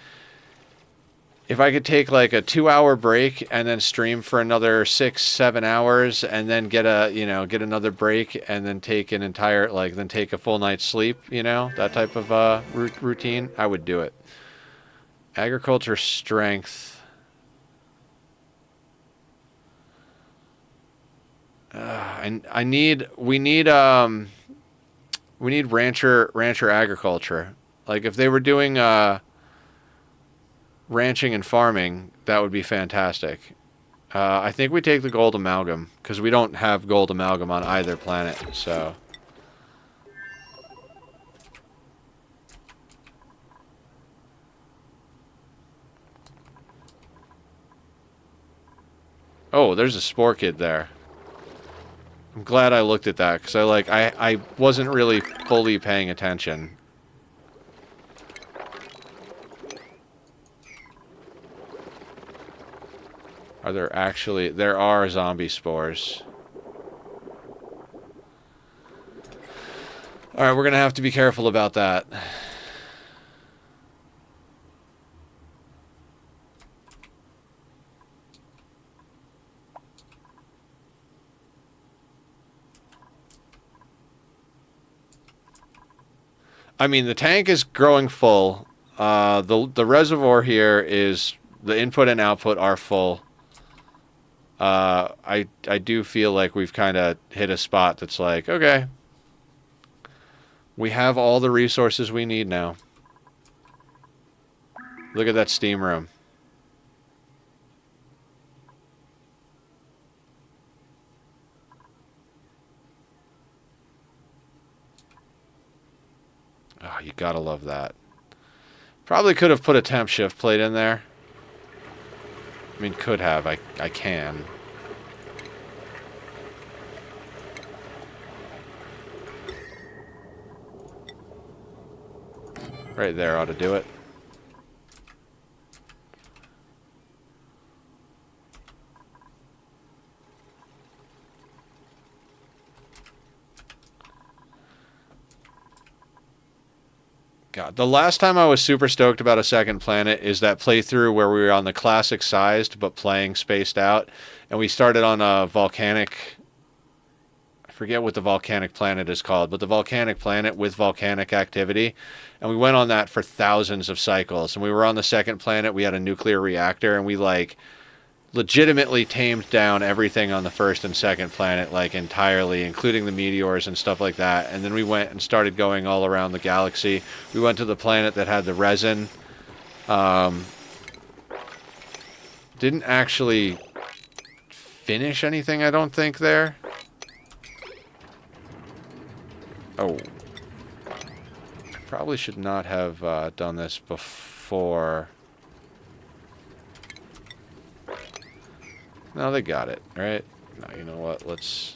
take like a 2 hour break and then stream for another 6 7 hours and then get another break and then take an entire then take a full night's sleep, that type of routine, I would do it. Agriculture strength. We need rancher agriculture. Like if they were doing ranching and farming, that would be fantastic. I think we take the gold amalgam because we don't have gold amalgam on either planet. So oh, there's a spore kid there. I'm glad I looked at that because I wasn't really fully paying attention. There are zombie spores. Alright, we're gonna have to be careful about that. I mean, the tank is growing full. The reservoir here is, the input and output are full. I do feel like we've kind of hit a spot that's like, okay, we have all the resources we need now. Look at that steam room. Oh, you gotta love that. Probably could have put a temp shift plate in there. I mean, could have. I can. Right there ought to do it. God, the last time I was super stoked about a second planet is that playthrough where we were on the classic sized but playing spaced out, and we started on a volcanic. I forget what the volcanic planet is called, but the volcanic planet with volcanic activity, and we went on that for thousands of cycles. And we were on the second planet. We had a nuclear reactor, and we like legitimately tamed down everything on the first and second planet, like entirely, including the meteors and stuff like that. And then we went and started going all around the galaxy. We went to the planet that had the resin. Didn't actually finish anything, I don't think, there. Oh. Probably should not have done this before. No, they got it, right? No, you know what? Let's...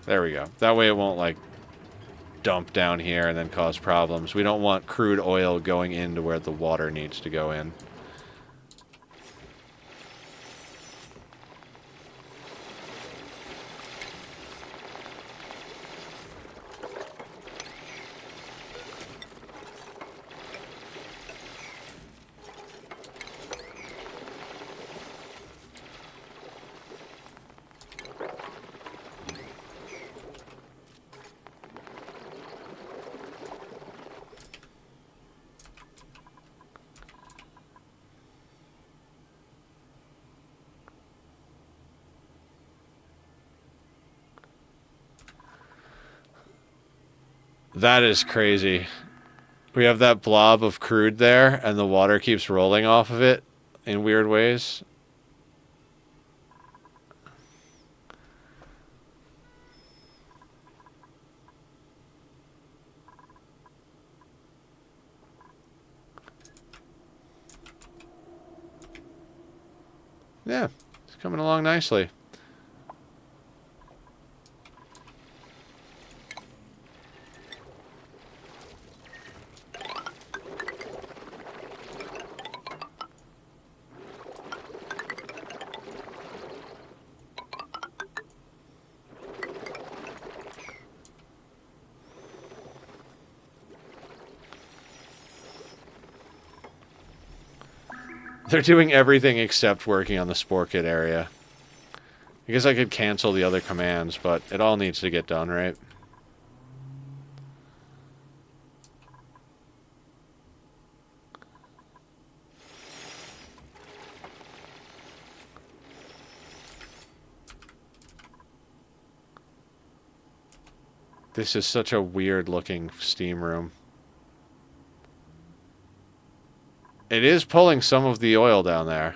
There we go. That way it won't, like, dump down here and then cause problems. We don't want crude oil going into where the water needs to go in. That is crazy. We have that blob of crude there, and the water keeps rolling off of it in weird ways. Yeah, it's coming along nicely. They're doing everything except working on the spore kit area. I guess I could cancel the other commands, but it all needs to get done, right? This is such a weird looking steam room. It is pulling some of the oil down there.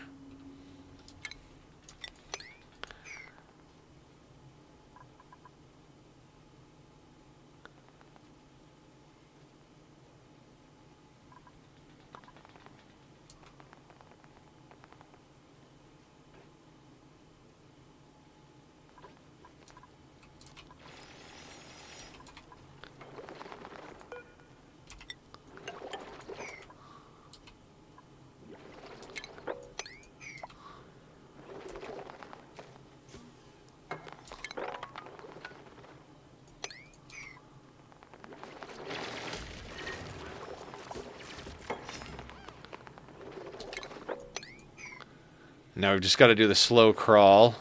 Now we've just got to do the slow crawl.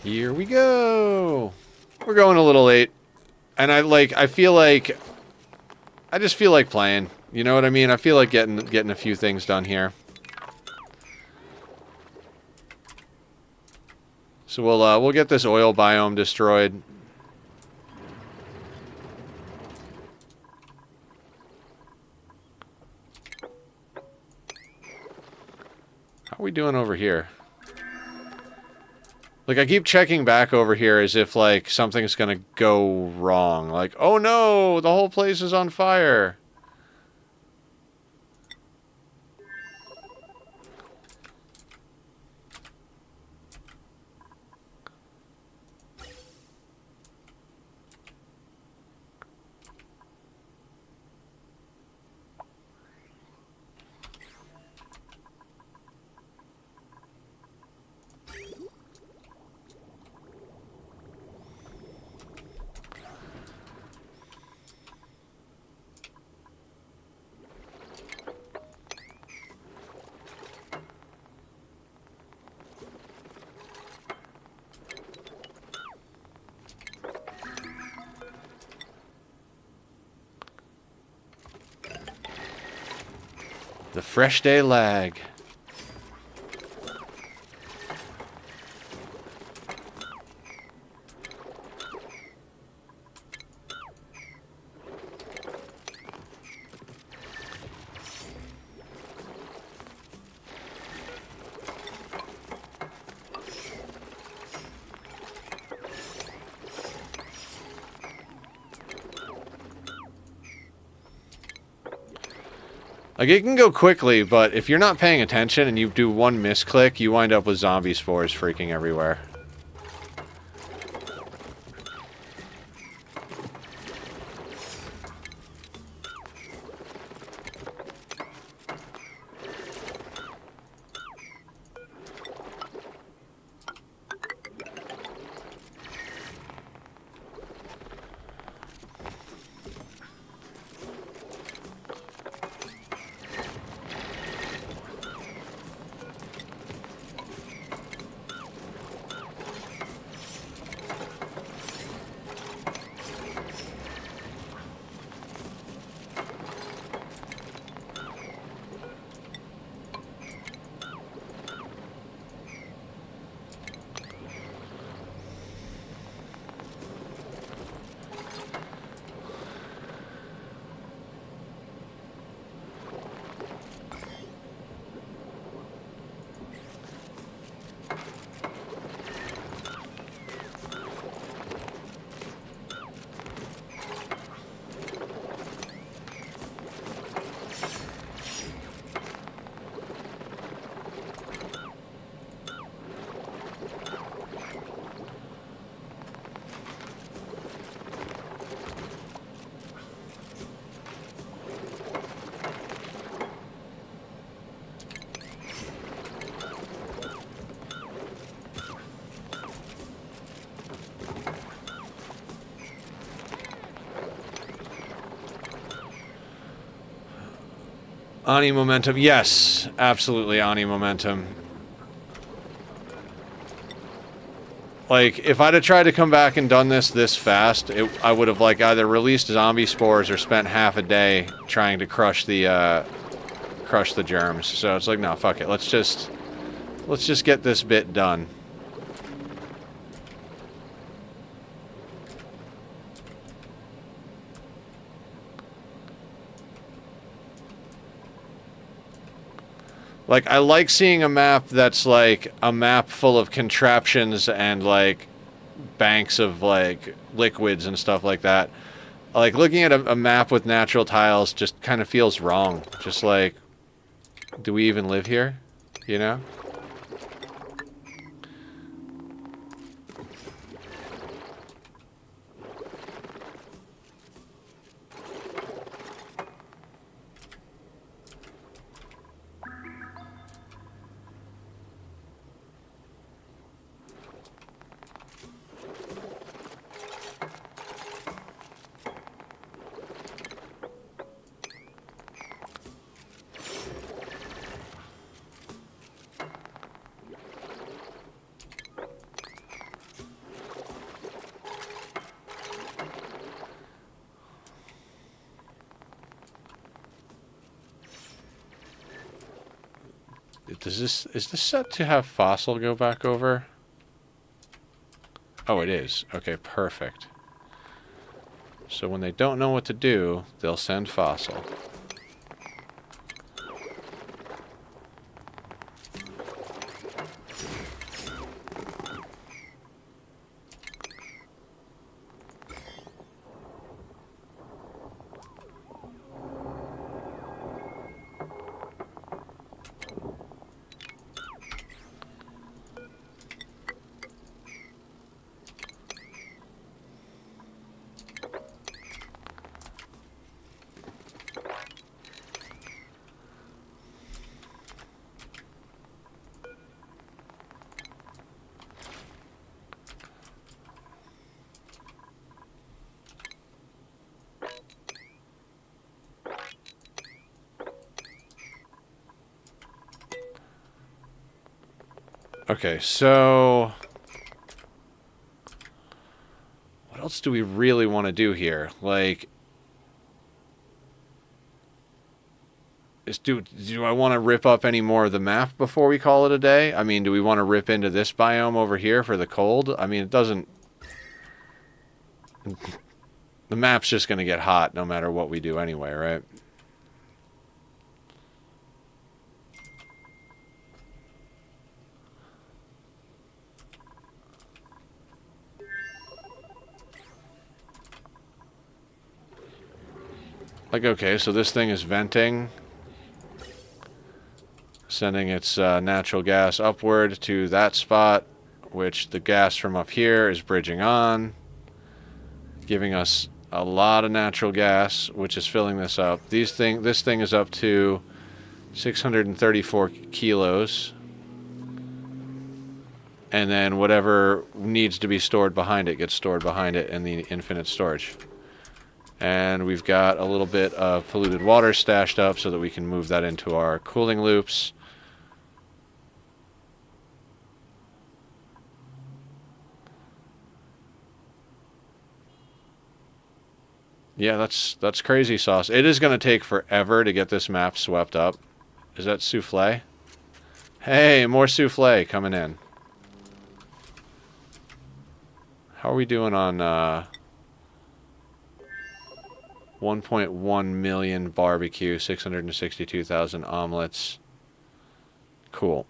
Here we go. We're going a little late. And I feel like I just feel like playing. You know what I mean? I feel like getting a few things done here. So we'll get this oil biome destroyed. How are we doing over here? Like, I keep checking back over here as if, like, something's gonna go wrong. Like, oh no, the whole place is on fire. The fresh day lag. Like, it can go quickly, but if you're not paying attention and you do one misclick, you wind up with zombie spores freaking everywhere. Ani momentum. Yes, absolutely Ani momentum. Like, if I'd have tried to come back and done this fast, I would have, like, either released zombie spores or spent half a day trying to crush the germs. So it's like, no, fuck it. Let's just get this bit done. Like, I like seeing a map that's, like, a map full of contraptions and, like, banks of, like, liquids and stuff like that. Like, looking at a map with natural tiles just kind of feels wrong. Just like, do we even live here? You know? is this set to have fossil go back over? Oh, it is. Okay, perfect. So when they don't know what to do, they'll send fossil. Okay, so what else do we really want to do here? Like, do I want to rip up any more of the map before we call it a day? I mean, do we want to rip into this biome over here for the cold? I mean, it doesn't... The map's just going to get hot no matter what we do anyway, right? Like, okay, so this thing is venting, sending its natural gas upward to that spot, which the gas from up here is bridging on, giving us a lot of natural gas, which is filling this up. This thing is up to 634 kilos. And then whatever needs to be stored behind it gets stored behind it in the infinite storage. And we've got a little bit of polluted water stashed up so that we can move that into our cooling loops. Yeah, that's crazy sauce. It is going to take forever to get this map swept up. Is that souffle? Hey, more souffle coming in. How are we doing on 1.1 million barbecue, 662,000 omelets? Cool.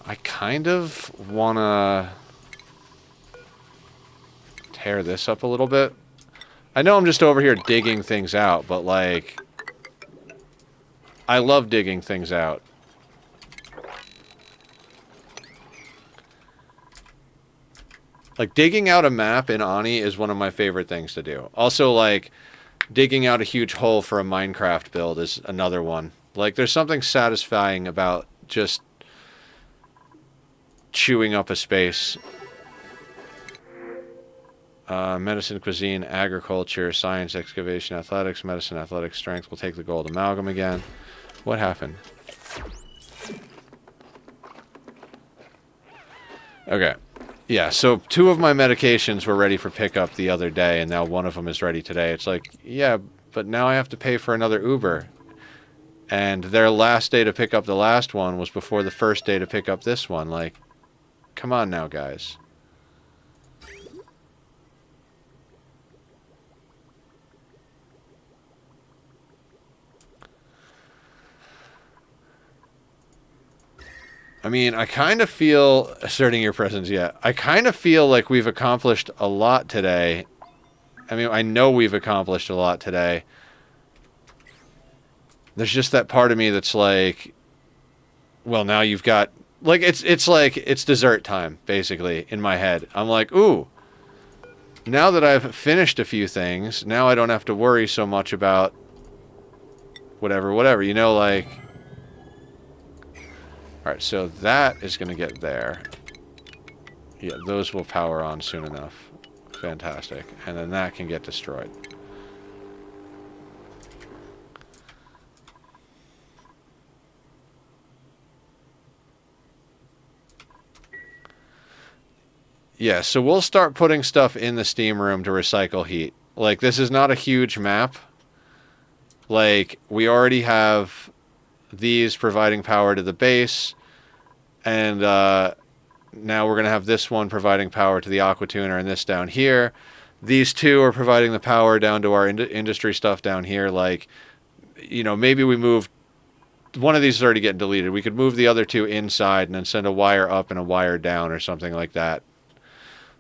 I kind of want to tear this up a little bit. I know I'm just over here digging things out, but like, I love digging things out. Like, digging out a map in Ani is one of my favorite things to do. Also, like, digging out a huge hole for a Minecraft build is another one. Like, there's something satisfying about just chewing up a space. Medicine, cuisine, agriculture, science, excavation, athletics, medicine, athletics, strength. We'll take the gold amalgam again. What happened? Okay. Yeah, so 2 of my medications were ready for pickup the other day, and now 1 of them is ready today. It's like, yeah, but now I have to pay for another Uber. And their last day to pick up the last one was before the first day to pick up this one. Like, come on now, guys. I mean, I kind of feel, asserting your presence, yeah, I kind of feel like we've accomplished a lot today. I mean, I know we've accomplished a lot today. There's just that part of me that's like, well, now you've got, like, it's like, it's dessert time, basically, in my head. I'm like, ooh, now that I've finished a few things, now I don't have to worry so much about whatever, you know, like... Alright, so that is going to get there. Yeah, those will power on soon enough. Fantastic. And then that can get destroyed. Yeah, so we'll start putting stuff in the steam room to recycle heat. Like, this is not a huge map, Like, we already have these providing power to the base, and now we're going to have this one providing power to the aqua tuner and this down here. These two are providing the power down to our industry stuff down here. Like, you know, maybe we move... One of these is already getting deleted. We could move the other two inside and then send a wire up and a wire down or something like that.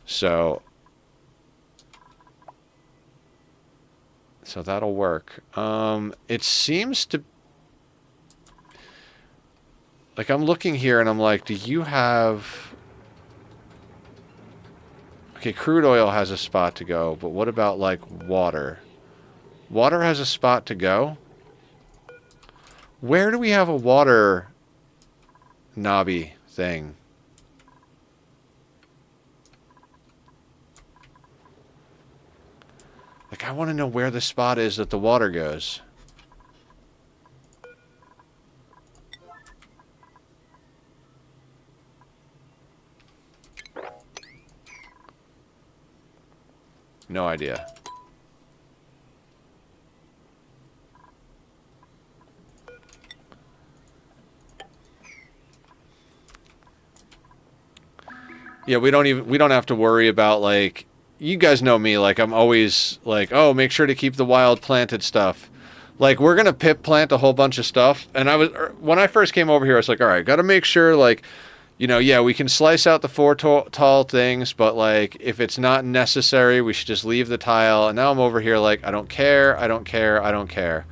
So that'll work. It seems to... Like, I'm looking here and I'm like, do you have... Okay, crude oil has a spot to go, but what about, like, water? Water has a spot to go? Where do we have a water knobby thing? Like, I want to know where the spot is that the water goes. No idea. Yeah, we don't have to worry about, like, you guys know me, like, I'm always like, oh, make sure to keep the wild planted stuff. Like, we're gonna pip plant a whole bunch of stuff, and when I first came over here, I was like, all right, gotta make sure, like, you know, yeah, we can slice out the 4 tall things, but, like, if it's not necessary, we should just leave the tile. And now I'm over here like, I don't care, I don't care, I don't care.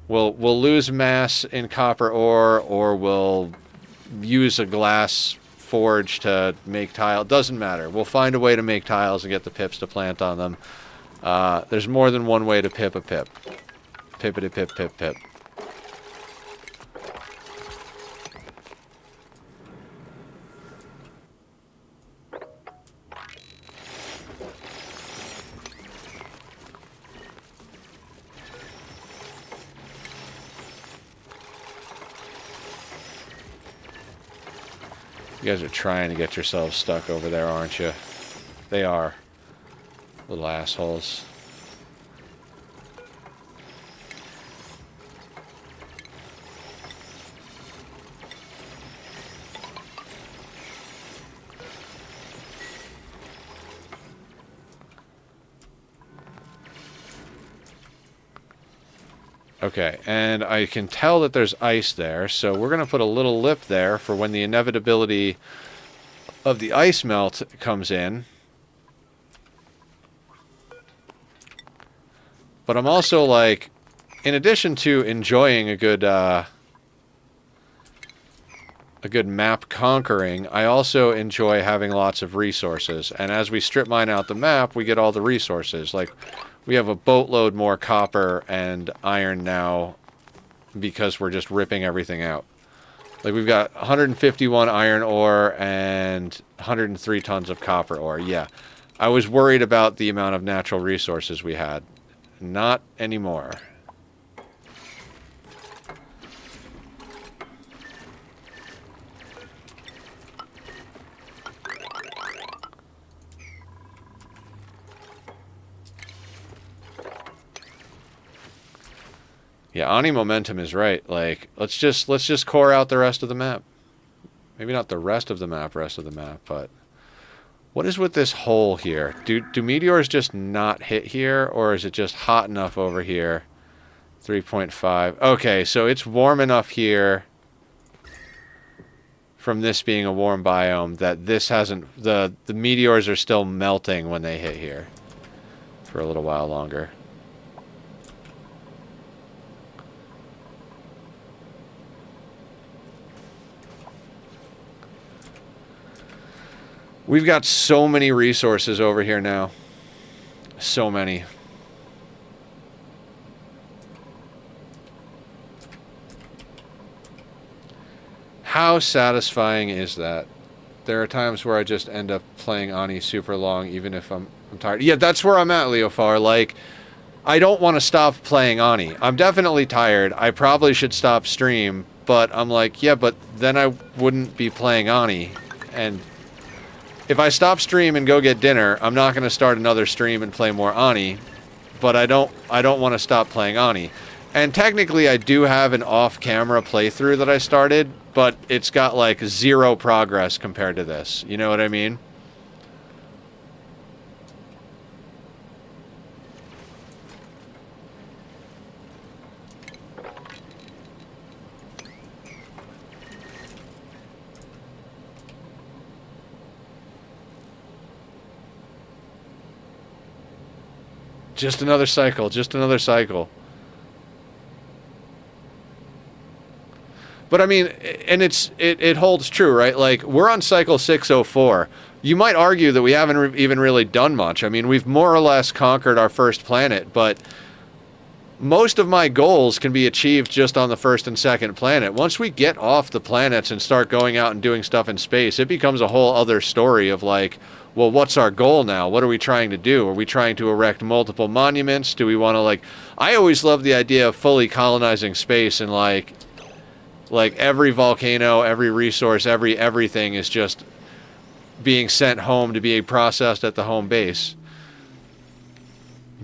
We'll lose mass in copper ore, or we'll use a glass forge to make tile. It doesn't matter. We'll find a way to make tiles and get the pips to plant on them. There's more than one way to pip a pip. Pippity pip pip pip. You guys are trying to get yourselves stuck over there, aren't you? They are. Little assholes. Okay, and I can tell that there's ice there, so we're going to put a little lip there for when the inevitability of the ice melt comes in. But I'm also, like, in addition to enjoying a good map conquering, I also enjoy having lots of resources. And as we strip mine out the map, we get all the resources. Like, we have a boatload more copper and iron now because we're just ripping everything out. Like, we've got 151 iron ore and 103 tons of copper ore. Yeah, I was worried about the amount of natural resources we had. Not anymore. Yeah, Ani Momentum is right. Like, let's just core out the rest of the map. Maybe not the rest of the map, but what is with this hole here? Do meteors just not hit here, or is it just hot enough over here? 3.5. Okay, so it's warm enough here from this being a warm biome that this hasn't... The meteors are still melting when they hit here for a little while longer. We've got so many resources over here now. So many. How satisfying is that? There are times where I just end up playing Ani super long, even if I'm tired. Yeah, that's where I'm at, Leofar. Like, I don't want to stop playing Ani. I'm definitely tired. I probably should stop stream, but I'm like, yeah, but then I wouldn't be playing Ani. And if I stop stream and go get dinner, I'm not going to start another stream and play more Ani, but I don't want to stop playing Ani. And technically I do have an off-camera playthrough that I started, but it's got like 0 progress compared to this. You know what I mean? Just another cycle, just another cycle. But I mean, and it holds true, right? Like, we're on cycle 604. You might argue that we haven't even really done much. I mean, we've more or less conquered our first planet, but most of my goals can be achieved just on the first and second planet. Once we get off the planets and start going out and doing stuff in space, it becomes a whole other story of like, well, what's our goal now? What are we trying to do? Are we trying to erect multiple monuments? Do we want to, like... I always love the idea of fully colonizing space and, like every volcano, every resource, everything is just being sent home to be processed at the home base.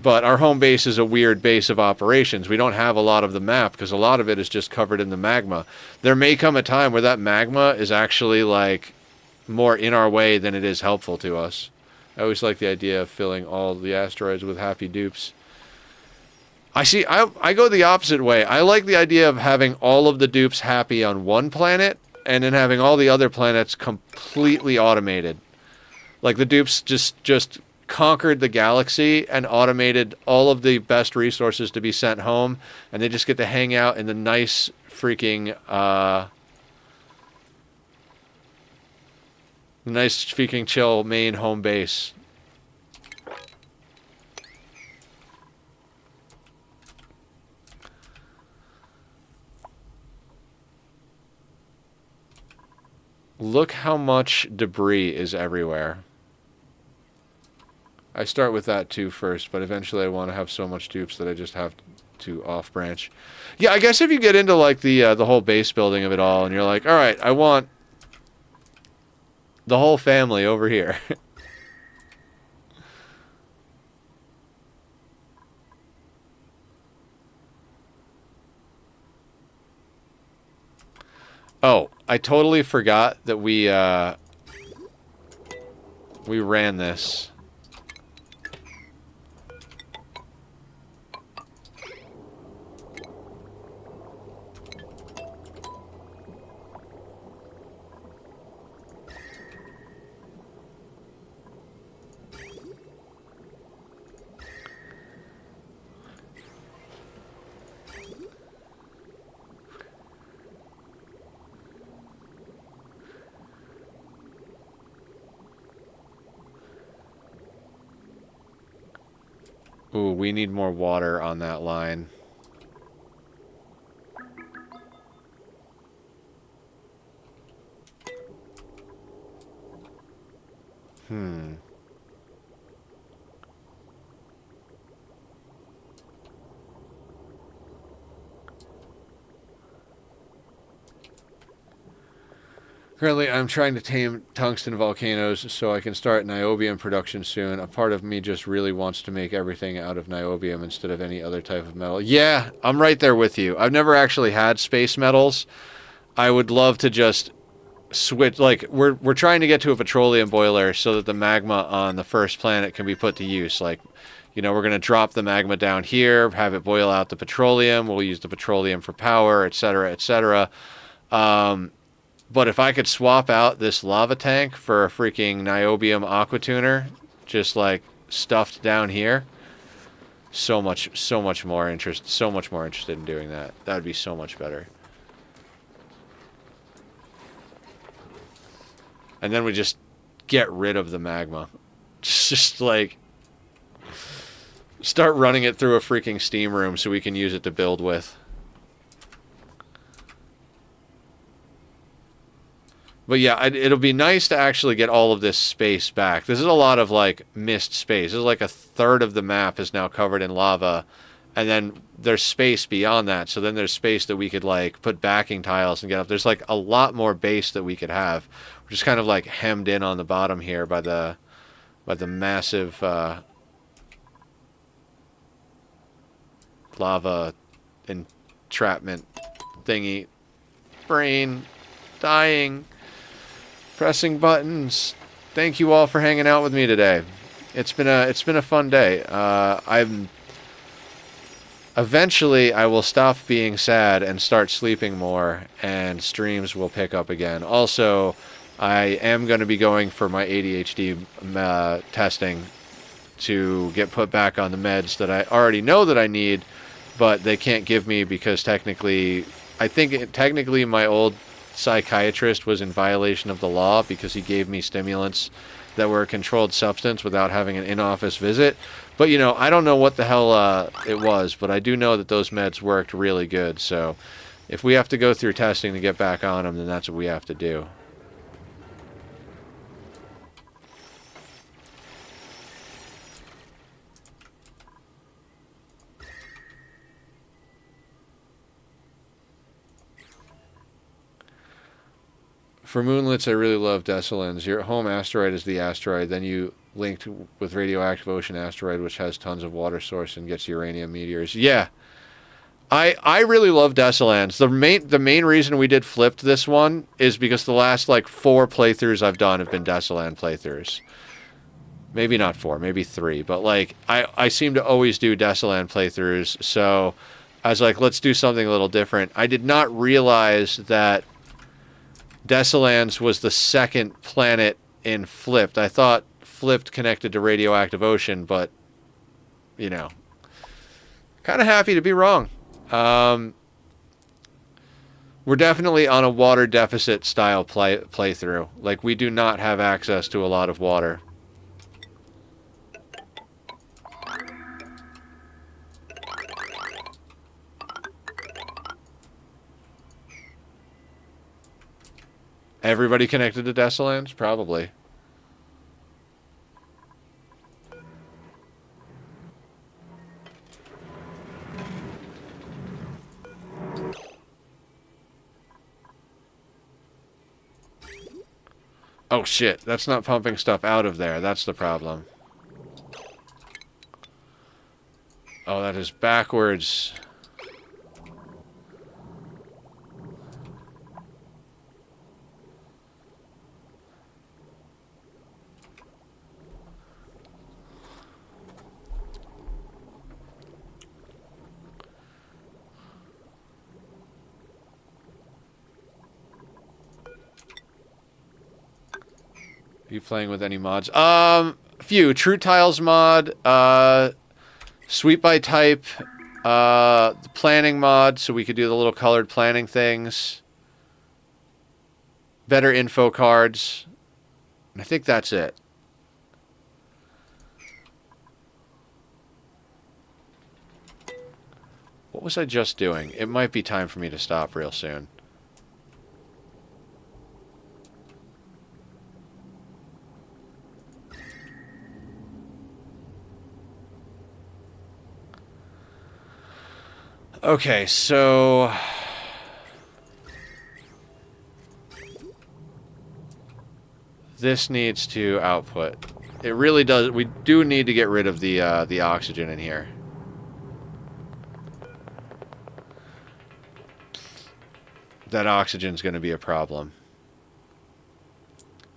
But our home base is a weird base of operations. We don't have a lot of the map because a lot of it is just covered in the magma. There may come a time where that magma is actually, like, more in our way than it is helpful to us. I always like the idea of filling all the asteroids with happy dupes. I go the opposite way. I like the idea of having all of the dupes happy on one planet and then having all the other planets completely automated. Like the dupes just conquered the galaxy and automated all of the best resources to be sent home, and they just get to hang out in the nice freaking chill main home base. Look how much debris is everywhere. I start with that too first, but eventually I want to have so much dupes that I just have to off-branch. Yeah, I guess if you get into like the whole base building of it all, and you're like, all right, I want the whole family over here. Oh, I totally forgot that we ran this. Ooh, we need more water on that line. Currently, I'm trying to tame tungsten volcanoes so I can start niobium production soon. A part of me just really wants to make everything out of niobium instead of any other type of metal. Yeah, I'm right there with you. I've never actually had space metals. I would love to just switch, like, we're trying to get to a petroleum boiler so that the magma on the first planet can be put to use. Like, you know, we're going to drop the magma down here, have it boil out the petroleum. We'll use the petroleum for power, etc., etc. But if I could swap out this lava tank for a freaking niobium aqua tuner, just like stuffed down here, so much more interested in doing that. That would be so much better. And then we just get rid of the magma. Just like start running it through a freaking steam room so we can use it to build with. But yeah, it'll be nice to actually get all of this space back. This is a lot of, like, missed space. This is like a third of the map is now covered in lava. And then there's space beyond that. So then there's space that we could, like, put backing tiles and get up. There's, like, a lot more base that we could have. We're just kind of, like, hemmed in on the bottom here by the massive lava entrapment thingy. Brain dying. Pressing buttons. Thank you all for hanging out with me today. It's been a fun day. Eventually I will stop being sad and start sleeping more, and streams will pick up again. Also, I am going to be going for my ADHD testing to get put back on the meds that I already know that I need, but they can't give me because technically my old psychiatrist was in violation of the law because he gave me stimulants that were a controlled substance without having an in-office visit. But, you know, I don't know what the hell it was, but I do know that those meds worked really good. So if we have to go through testing to get back on them, then that's what we have to do. For moonlets, I really love Desolans. Your home asteroid is the asteroid. Then you linked with radioactive ocean asteroid, which has tons of water source and gets uranium meteors. Yeah, I really love Desolans. The main reason we did flipped this one is because the last like 4 playthroughs I've done have been Desolan playthroughs. Maybe not 4, maybe 3, but like I seem to always do Desolan playthroughs. So I was like, let's do something a little different. I did not realize that Desolans was the second planet in Flipped. I thought Flipped connected to radioactive ocean, but, you know, kind of happy to be wrong. We're definitely on a water deficit style playthrough. Like, we do not have access to a lot of water. Everybody connected to Desolans? Probably. Oh shit, that's not pumping stuff out of there. That's the problem. Oh, that is backwards. You playing with any mods? Few. True Tiles mod, Sweep by Type, the planning mod, so we could do the little colored planning things. Better info cards. I think that's it. What was I just doing? It might be time for me to stop real soon. Okay, so this needs to output. It really does. We do need to get rid of the oxygen in here. That oxygen's going to be a problem.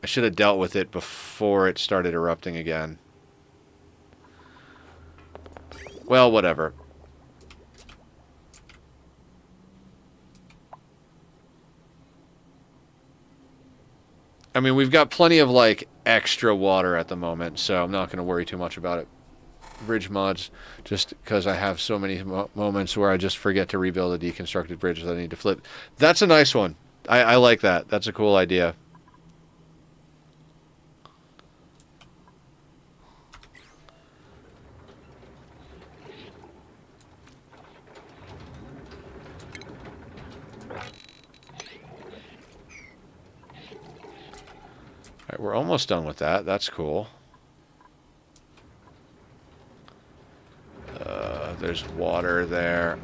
I should have dealt with it before it started erupting again. Well, whatever. I mean, we've got plenty of, like, extra water at the moment, so I'm not going to worry too much about it. Bridge mods, just because I have so many moments where I just forget to rebuild a deconstructed bridge that I need to flip. That's a nice one. I like that. That's a cool idea. Alright, we're almost done with that. That's cool. There's water there.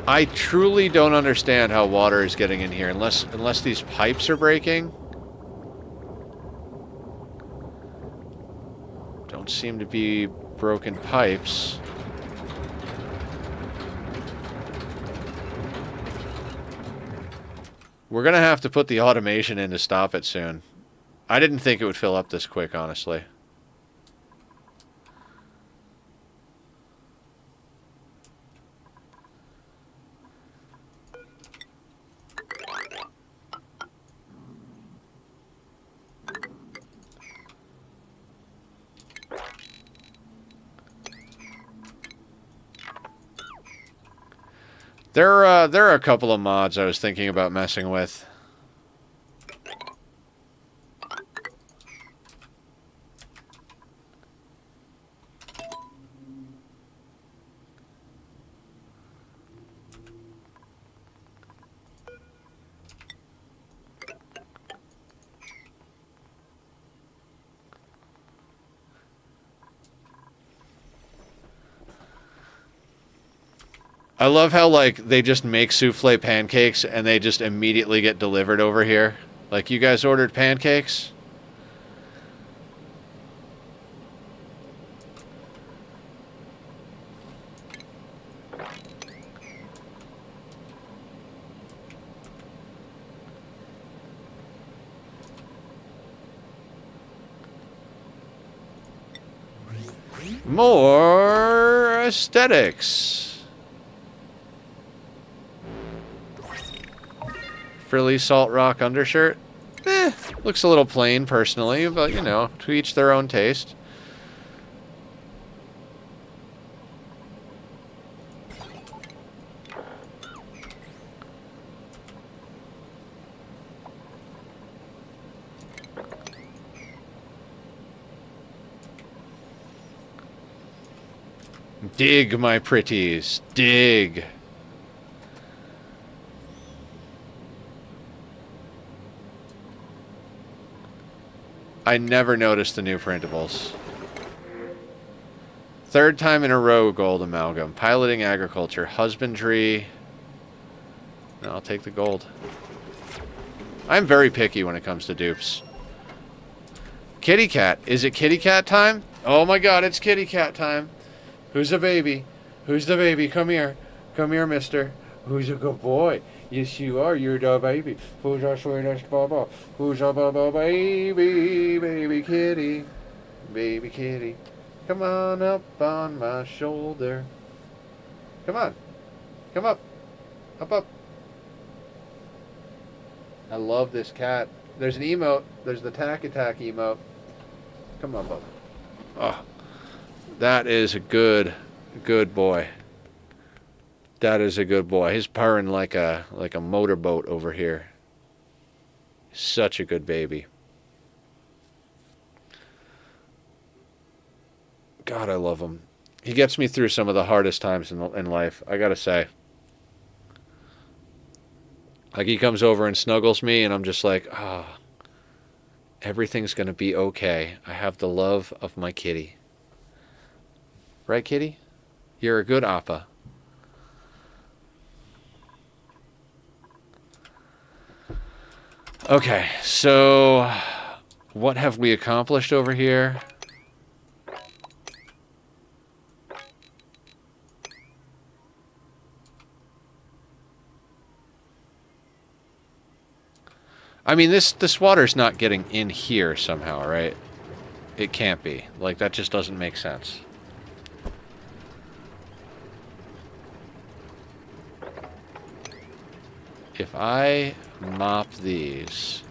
I truly don't understand how water is getting in here unless these pipes are breaking. Don't seem to be broken pipes. We're gonna have to put the automation in to stop it soon. I didn't think it would fill up this quick, honestly. There are a couple of mods I was thinking about messing with. I love how, like, they just make souffle pancakes and they just immediately get delivered over here. Like, you guys ordered pancakes? More aesthetics. Frilly salt rock undershirt. Looks a little plain personally, but you know, to each their own taste. Dig, my pretties, dig. I never noticed the new printables. Third time in a row, gold amalgam. Piloting agriculture, husbandry. No, I'll take the gold. I'm very picky when it comes to dupes. Kitty cat. Is it kitty cat time? Oh my god, it's kitty cat time. Who's the baby? Who's the baby? Come here. Come here, mister. Who's a good boy? Yes, you are. You're the baby. Who's our sweetest baba? Who's our baba baby? Baby kitty. Baby kitty. Come on up on my shoulder. Come on. Come up. Up, up. I love this cat. There's an emote. There's the tack attack emote. Come on, bub. Oh, that is a good boy. That is a good boy. He's purring like a motorboat over here. Such a good baby. God, I love him. He gets me through some of the hardest times in life, I gotta say. Like, he comes over and snuggles me, and I'm just like, ah, everything's gonna be okay. I have the love of my kitty. Right, kitty? You're a good appa. Okay, so what have we accomplished over here? I mean, this water's not getting in here somehow, right? It can't be. Like, that just doesn't make sense. If I mop these...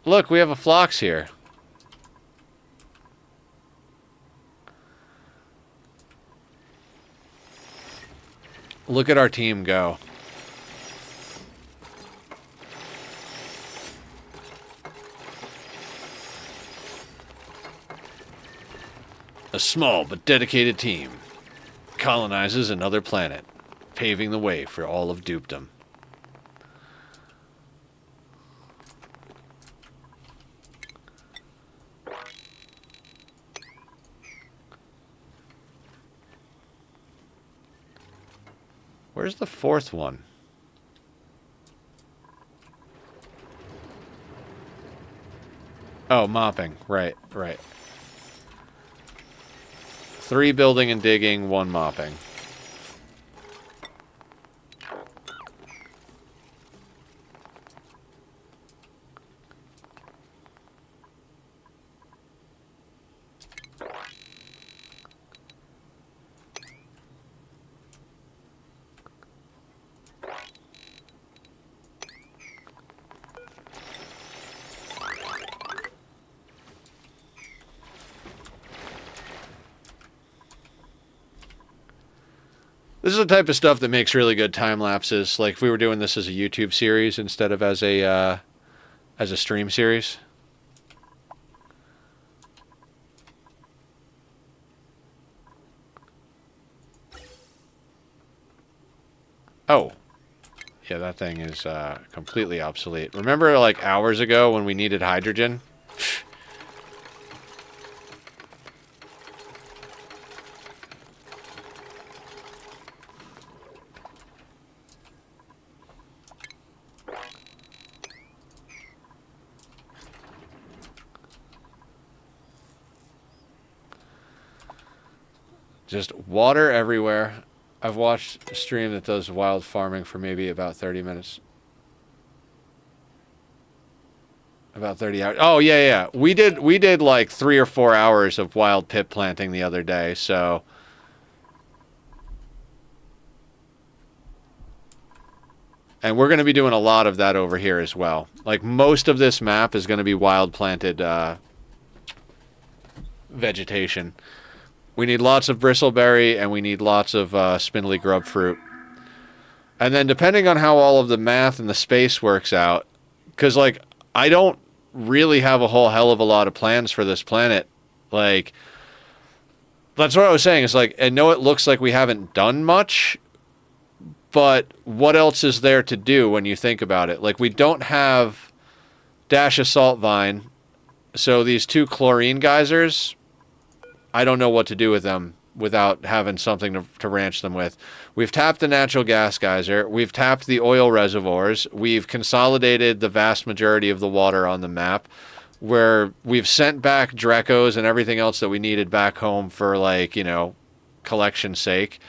Look, we have a phlox here. Look at our team go. A small but dedicated team colonizes another planet, paving the way for all of dupedom. Where's the fourth one? Oh, mopping. Right, right. 3 building and digging, 1 mopping. This is the type of stuff that makes really good time lapses. Like if we were doing this as a YouTube series instead of as a stream series. Oh. Yeah, that thing is completely obsolete. Remember like hours ago when we needed hydrogen? Just water everywhere. I've watched a stream that does wild farming for maybe about 30 minutes. About 30 hours. Oh, yeah, yeah. We did like 3 or 4 hours of wild pip planting the other day, so... And we're going to be doing a lot of that over here as well. Like, most of this map is going to be wild planted vegetation. We need lots of bristleberry, and we need lots of spindly grub fruit. And then depending on how all of the math and the space works out, because, like, I don't really have a whole hell of a lot of plans for this planet. Like, that's what I was saying. It's like, I know it looks like we haven't done much, but what else is there to do when you think about it? Like, we don't have Dash of Salt Vine, so these 2 chlorine geysers, I don't know what to do with them without having something to ranch them with. We've tapped the natural gas geyser. We've tapped the oil reservoirs. We've consolidated the vast majority of the water on the map, where we've sent back Drecos and everything else that we needed back home for, like, you know, collection's sake.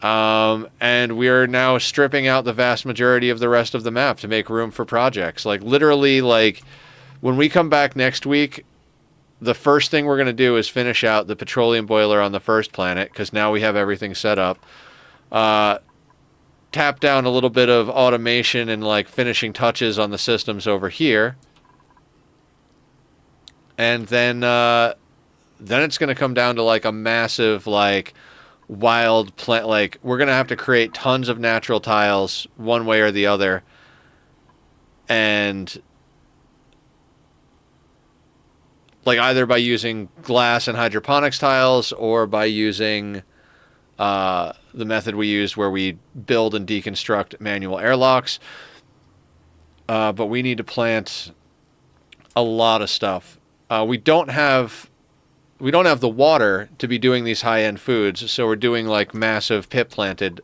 And we're now stripping out the vast majority of the rest of the map to make room for projects. Like, literally, like, when we come back next week, the first thing we're going to do is finish out the petroleum boiler on the first planet, because now we have everything set up. Tap down a little bit of automation and, like, finishing touches on the systems over here. And then it's going to come down to, like, a massive, like, wild plant. Like, we're going to have to create tons of natural tiles one way or the other. And... like, either by using glass and hydroponics tiles or by using the method we use where we build and deconstruct manual airlocks. But we need to plant a lot of stuff. We don't have the water to be doing these high-end foods, so we're doing, like, massive pip-planted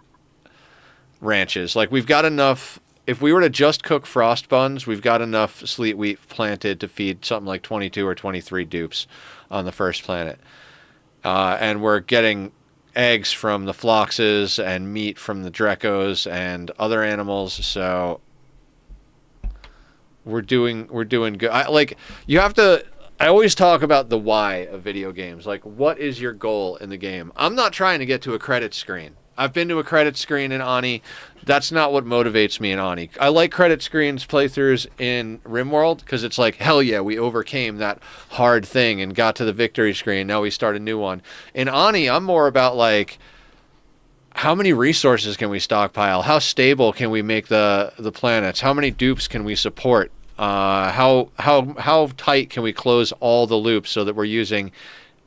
ranches. Like, we've got enough... If we were to just cook frost buns, we've got enough sleet wheat planted to feed something like 22 or 23 dupes on the first planet. And we're getting eggs from the floxes and meat from the drecos and other animals, so we're doing good. I always talk about the why of video games. Like, what is your goal in the game? I'm not trying to get to a credit screen. I've been to a credit screen in Ani. That's not what motivates me in Ani. I like credit screens playthroughs in RimWorld because it's like, hell yeah, we overcame that hard thing and got to the victory screen. Now we start a new one. In Ani, I'm more about, like, how many resources can we stockpile? How stable can we make the planets? How many dupes can we support? How tight can we close all the loops so that we're using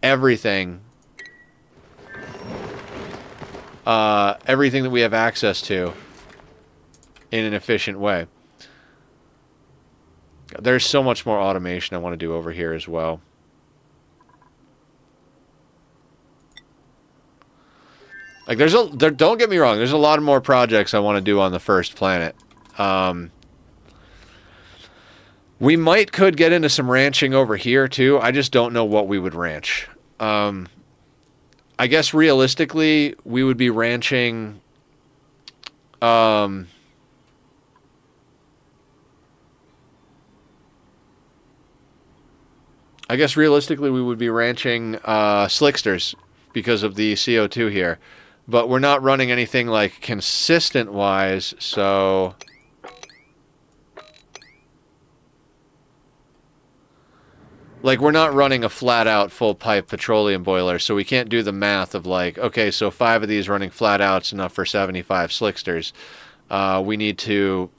everything that we have access to in an efficient way. There's so much more automation I want to do over here as well. Like, don't get me wrong, there's a lot of more projects I want to do on the first planet. We could get into some ranching over here too. I just don't know what we would ranch. I guess realistically, we would be ranching. I guess realistically, we would be ranching slicksters because of the CO2 here. But we're not running anything like consistent wise, so. Like, we're not running a flat-out full-pipe petroleum boiler, so we can't do the math of, like, okay, so 5 of these running flat-out's enough for 75 slicksters. We need to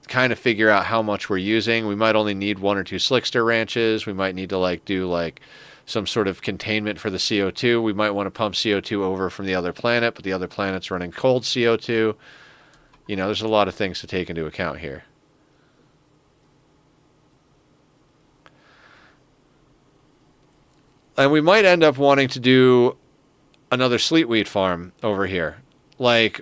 kind of figure out how much we're using. We might only need 1 or 2 slickster ranches. We might need to, like, do, like, some sort of containment for the CO2. We might want to pump CO2 over from the other planet, but the other planet's running cold CO2. You know, there's a lot of things to take into account here. And we might end up wanting to do another sleet wheat farm over here. Like,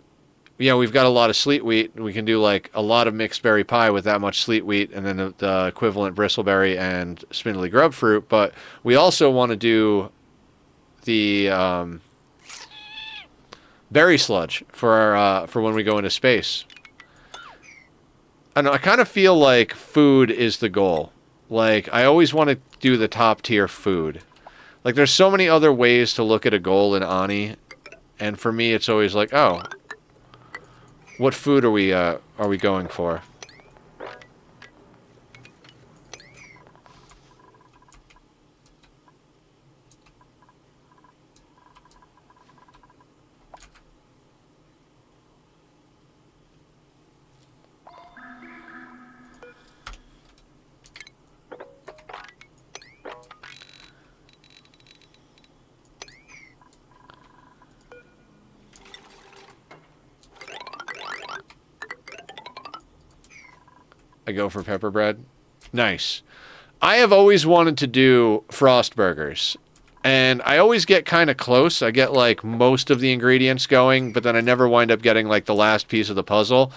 yeah, we've got a lot of sleet wheat. We can do, like, a lot of mixed berry pie with that much sleet wheat and then the equivalent bristleberry and spindly grub fruit. But we also want to do the berry sludge for when we go into space. I know, I kind of feel like food is the goal. Like, I always want to do the top tier food. Like, there's so many other ways to look at a goal in Ani, and for me, it's always like, oh, what food are we going for? I go for pepper bread. Nice. I have always wanted to do frost burgers. And I always get kind of close. I get like most of the ingredients going, but then I never wind up getting like the last piece of the puzzle.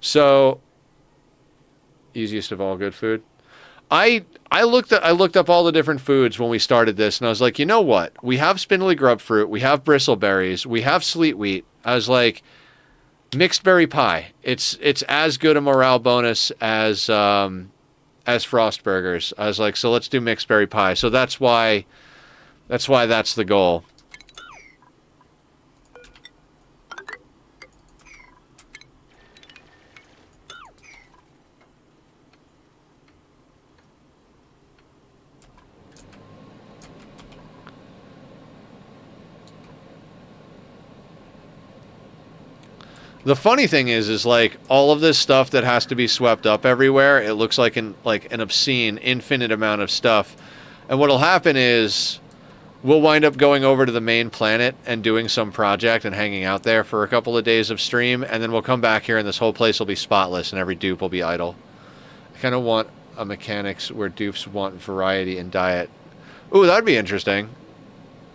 So, easiest of all good food. I looked up all the different foods when we started this, and I was like, you know what? We have spindly grub fruit, we have bristleberries, we have sleet wheat. I was like, mixed berry pie. It's as good a morale bonus as frost burgers. I was like, so let's do mixed berry pie. So that's why that's the goal. The funny thing is like all of this stuff that has to be swept up everywhere, it looks like an obscene, infinite amount of stuff. And what'll happen is we'll wind up going over to the main planet and doing some project and hanging out there for a couple of days of stream, and then we'll come back here and this whole place will be spotless and every dupe will be idle. I kind of want a mechanics where dupes want variety in diet. Ooh, that'd be interesting.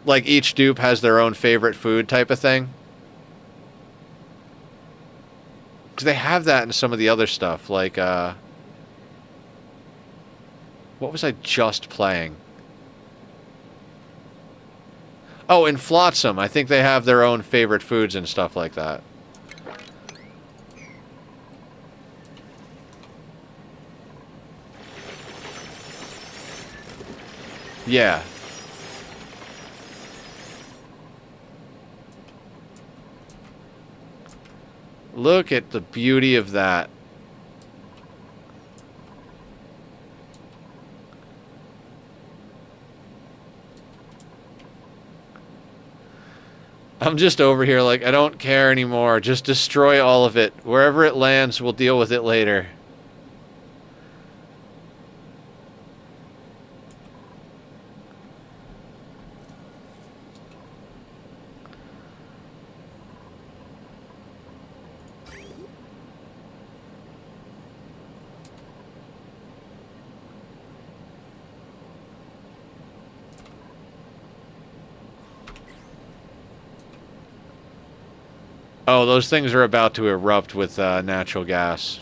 Like each dupe has their own favorite food type of thing. Because they have that in some of the other stuff, like, what was I just playing? Oh, in Flotsam, I think they have their own favorite foods and stuff like that. Yeah. Look at the beauty of that. I'm just over here like, I don't care anymore. Just destroy all of it. Wherever it lands, we'll deal with it later. Oh, those things are about to erupt with natural gas.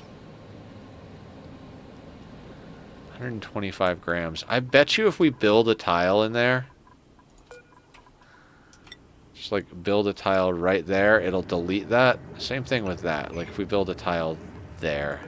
125 grams. I bet you if we build a tile in there, just like build a tile right there, it'll delete that. Same thing with that. Like if we build a tile there.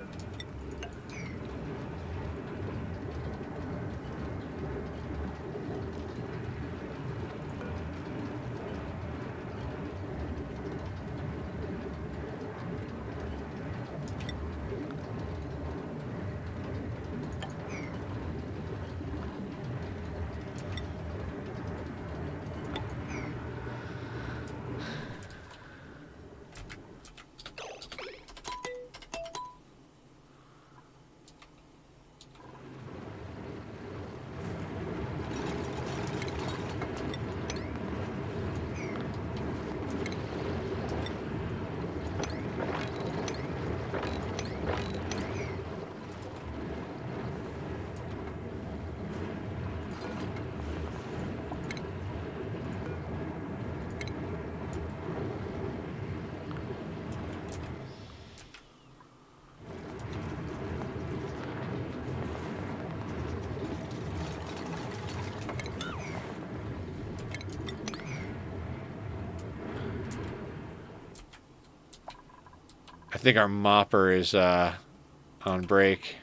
I think our mopper is on break.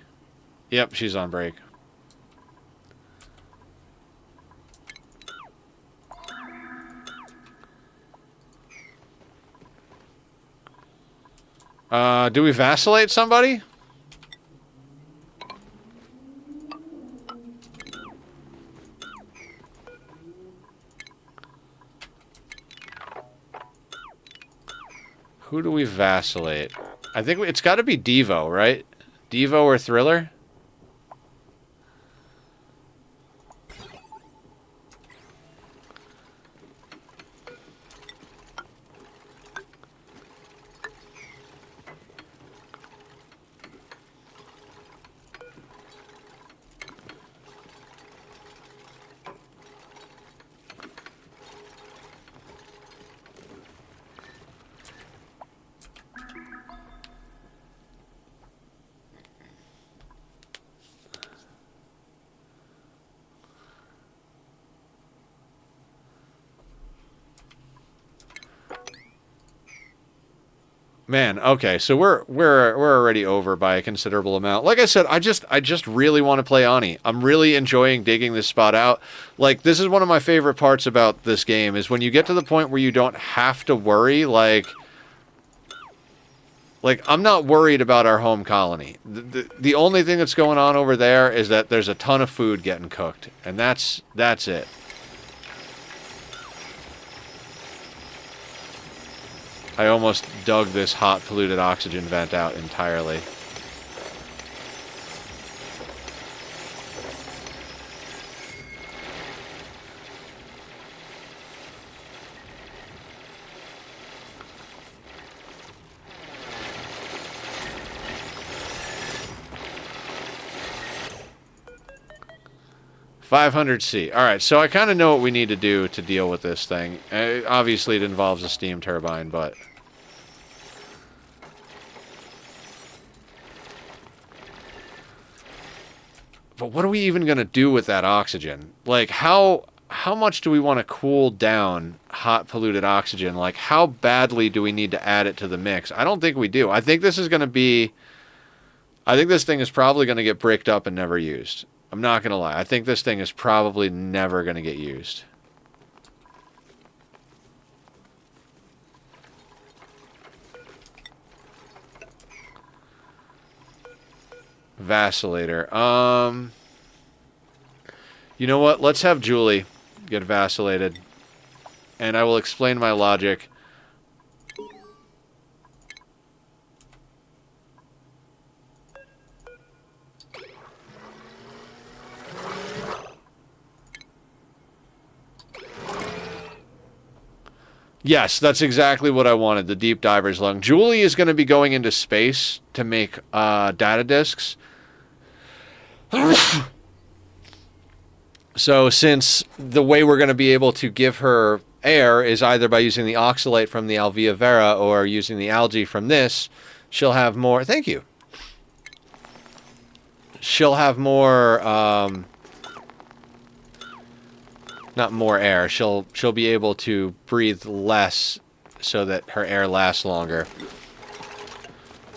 Yep, she's on break. Do we vacillate somebody? Who do we vacillate? I think it's got to be Devo, right? Devo or Thriller? Man, okay, so we're already over by a considerable amount. Like I said, I just really want to play Ani. I'm really enjoying digging this spot out. Like, this is one of my favorite parts about this game, is when you get to the point where you don't have to worry, like I'm not worried about our home colony. The only thing that's going on over there is that there's a ton of food getting cooked, and that's it. I almost dug this hot polluted oxygen vent out entirely. $500C. All right, so I kind of know what we need to do to deal with this thing. Obviously, it involves a steam turbine, but... But what are we even going to do with that oxygen? Like, how much do we want to cool down hot polluted oxygen? Like, how badly do we need to add it to the mix? I don't think we do. I think this is going to be... I think this thing is probably going to get bricked up and never used. I'm not going to lie. I think this thing is probably never going to get used. Vacillator. You know what? Let's have Julie get vacillated. And I will explain my logic. Yes, that's exactly what I wanted, the deep diver's lung. Julie is going to be going into space to make data disks. So since the way we're going to be able to give her air is either by using the oxalate from the Alvea vera or using the algae from this, she'll have more... Thank you. she'll have more, not more air. She'll be able to breathe less so that her air lasts longer.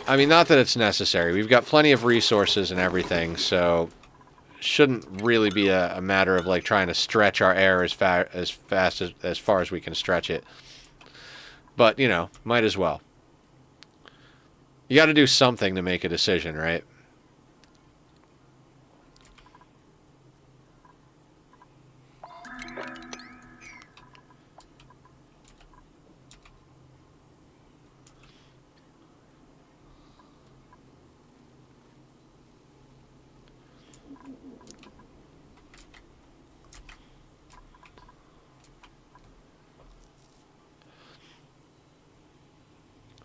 I mean, not that it's necessary. We've got plenty of resources and everything, so shouldn't really be a matter of like trying to stretch our air as far as we can stretch it. But, you know, might as well. You got to do something to make a decision, right?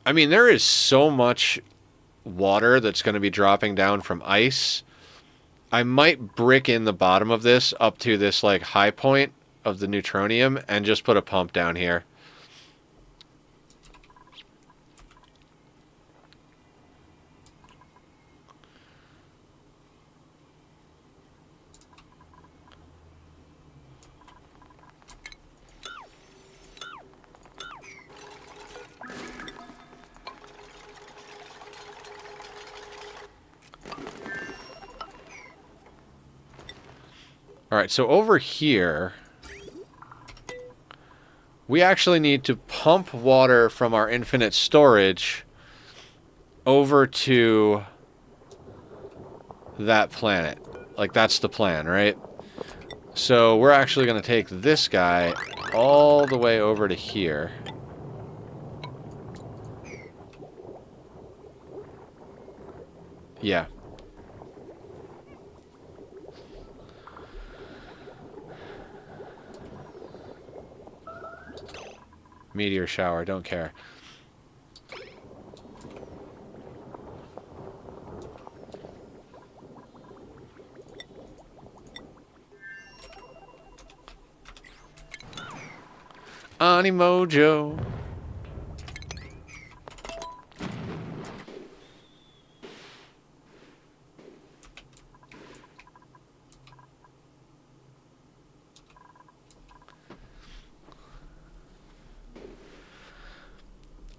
I mean, there is so much water that's going to be dropping down from ice. I might brick in the bottom of this up to this like high point of the neutronium and just put a pump down here. Alright, so over here, we actually need to pump water from our infinite storage over to that planet. Like, that's the plan, right? So we're actually going to take this guy all the way over to here. Yeah. Meteor shower, don't care. Mojo.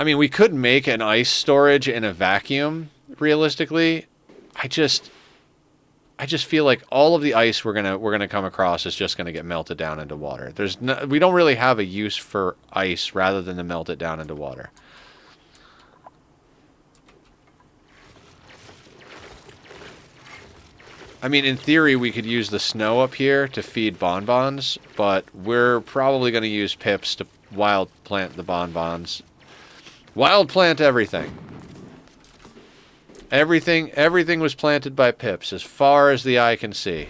I mean, we could make an ice storage in a vacuum, realistically. I just feel like all of the ice we're gonna come across is just gonna get melted down into water. We don't really have a use for ice rather than to melt it down into water. I mean, in theory, we could use the snow up here to feed bonbons, but we're probably going to use pips to wild plant the bonbons. Wild plant everything. Everything was planted by pips, as far as the eye can see.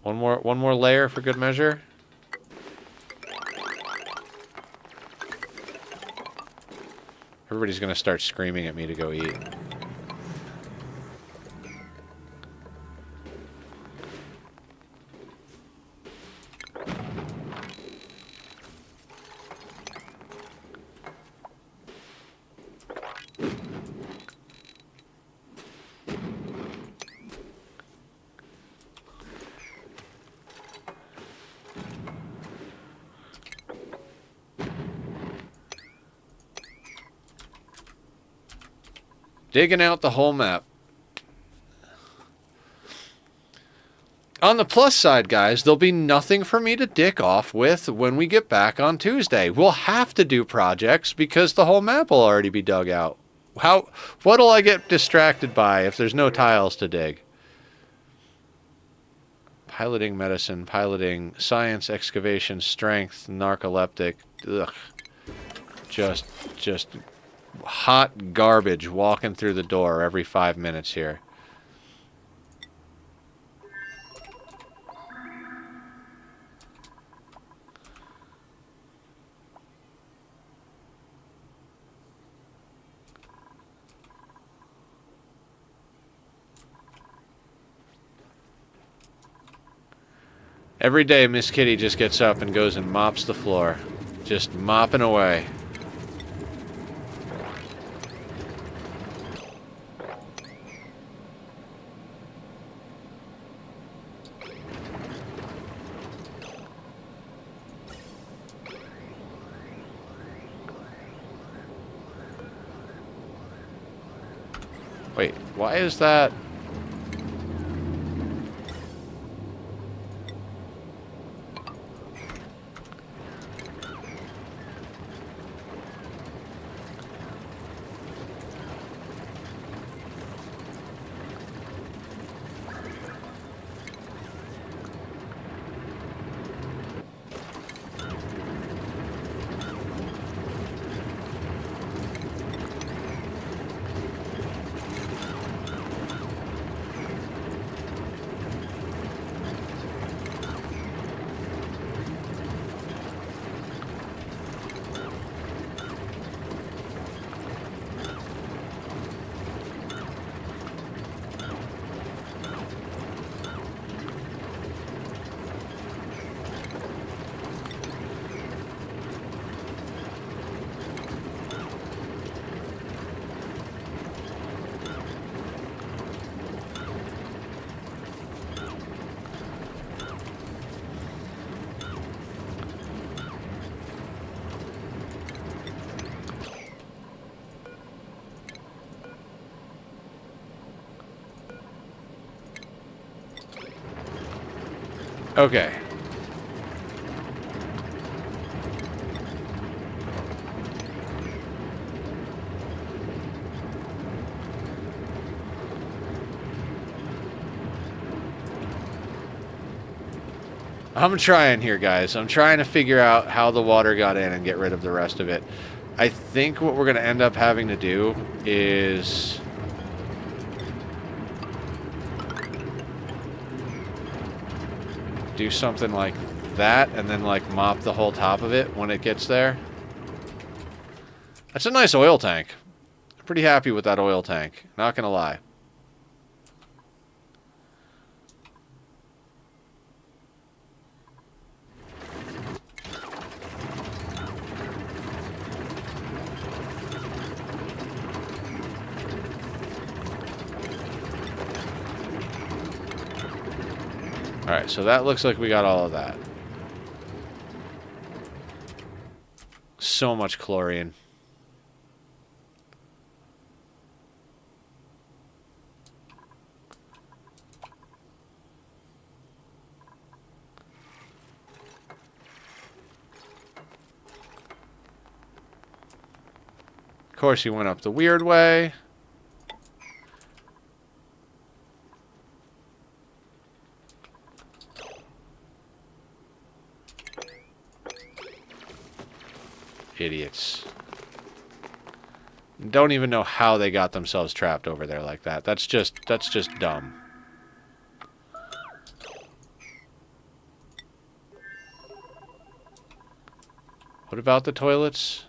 One more layer for good measure. Everybody's gonna start screaming at me to go eat. Digging out the whole map. On the plus side, guys, there'll be nothing for me to dick off with when we get back on Tuesday. We'll have to do projects because the whole map will already be dug out. What'll I get distracted by if there's no tiles to dig? Piloting medicine, piloting science, excavation, strength, narcoleptic. Ugh. Just hot garbage walking through the door every 5 minutes here. Every day, Miss Kitty just gets up and goes and mops the floor. Just mopping away. Wait, why is that? Okay. I'm trying here, guys. I'm trying to figure out how the water got in and get rid of the rest of it. I think what we're going to end up having to do is... do something like that and then like mop the whole top of it when it gets there. That's a nice oil tank. I'm pretty happy with that oil tank. Not gonna lie. Alright, so that looks like we got all of that. So much chlorine. Of course, he went up the weird way. Idiots. Don't even know how they got themselves trapped over there like that. That's just dumb. What about the toilets?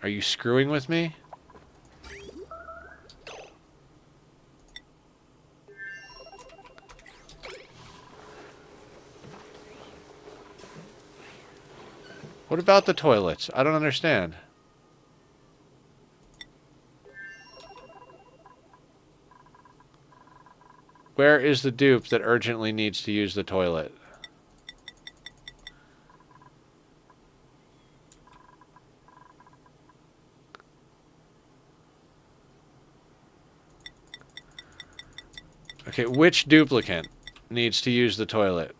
Are you screwing with me? What about the toilets? I don't understand. Where is the dupe that urgently needs to use the toilet? Okay, which duplicate needs to use the toilet?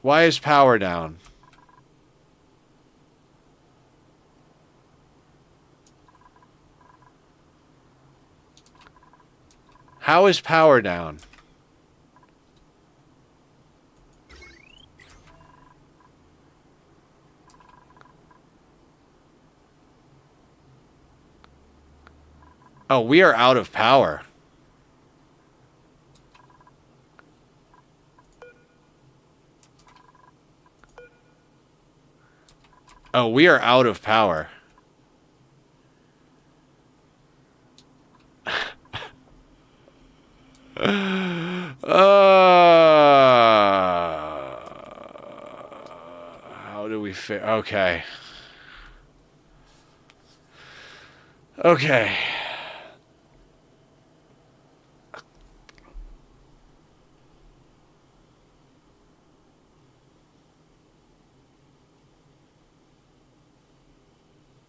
Why is power down? How is power down? Oh, we are out of power. Oh, we are out of power. How do we fit? Okay. Okay.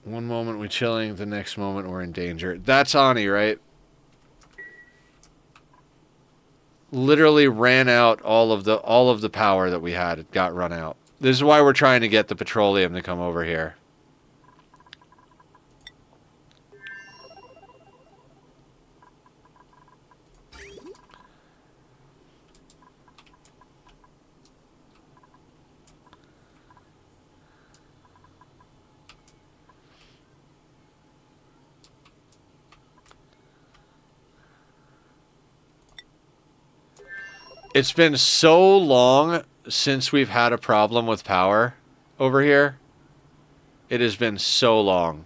One moment we're chilling, the next moment we're in danger. That's Ani, right? Literally ran out all of the power that we had. It got run out. This is why we're trying to get the petroleum to come over here. It's been so long since we've had a problem with power over here. It has been so long.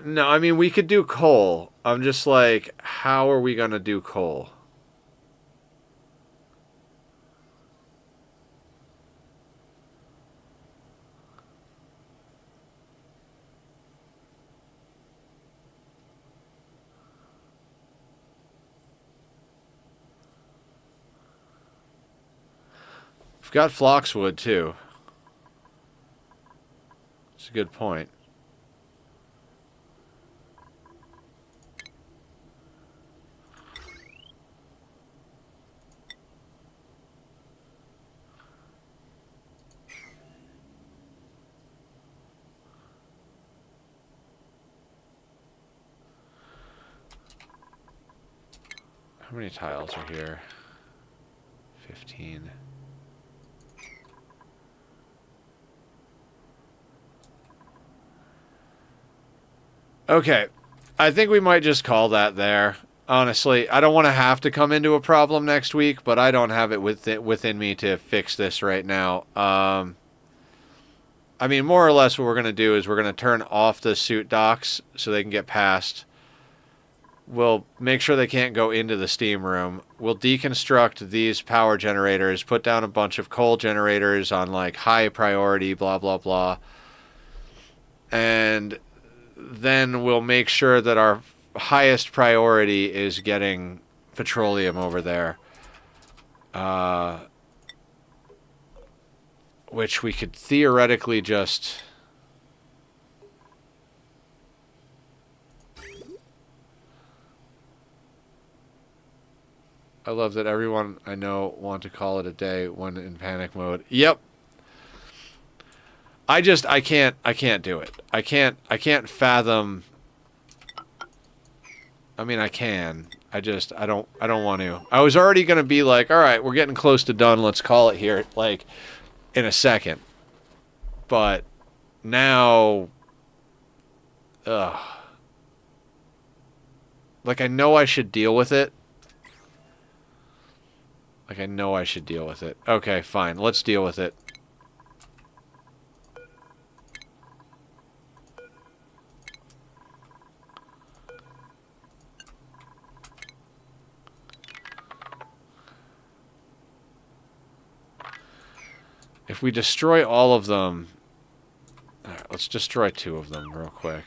No, I mean, we could do coal. I'm just like, how are we going to do coal? We've got Floxwood, too. It's a good point. How many tiles are here? 15. Okay. I think we might just call that there. Honestly, I don't want to have to come into a problem next week, but I don't have it within me to fix this right now. I mean, more or less what we're going to do is we're going to turn off the suit docks so they can get past. We'll make sure they can't go into the steam room. We'll deconstruct these power generators, put down a bunch of coal generators on, like, high priority, blah, blah, blah. And then we'll make sure that our highest priority is getting petroleum over there. Which we could theoretically just... I love that everyone I know want to call it a day when in panic mode. Yep. I can't do it. I can't fathom. I mean, I can. I don't want to. I was already going to be like, all right, we're getting close to done. Let's call it here, like, in a second. But now, ugh. Like, I know I should deal with it. Like, I know I should deal with it. Okay, fine. Let's deal with it. If we destroy all of them... Alright, let's destroy 2 of them real quick.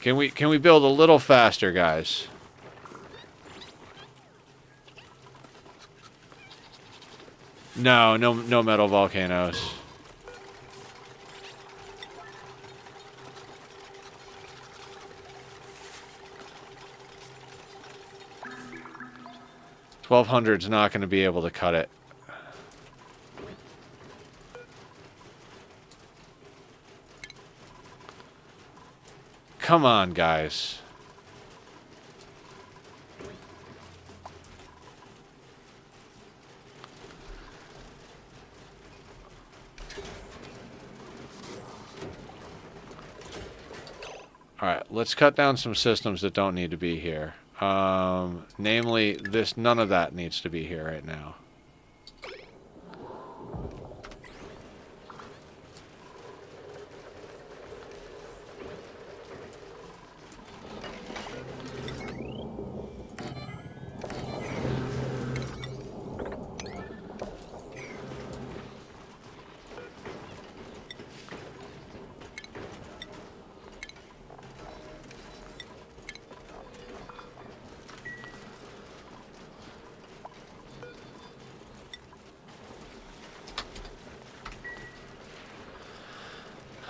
Can we build a little faster, guys? No metal volcanoes. $1,200's not going to be able to cut it. Come on, guys. Alright, let's cut down some systems that don't need to be here. Namely, none of that needs to be here right now.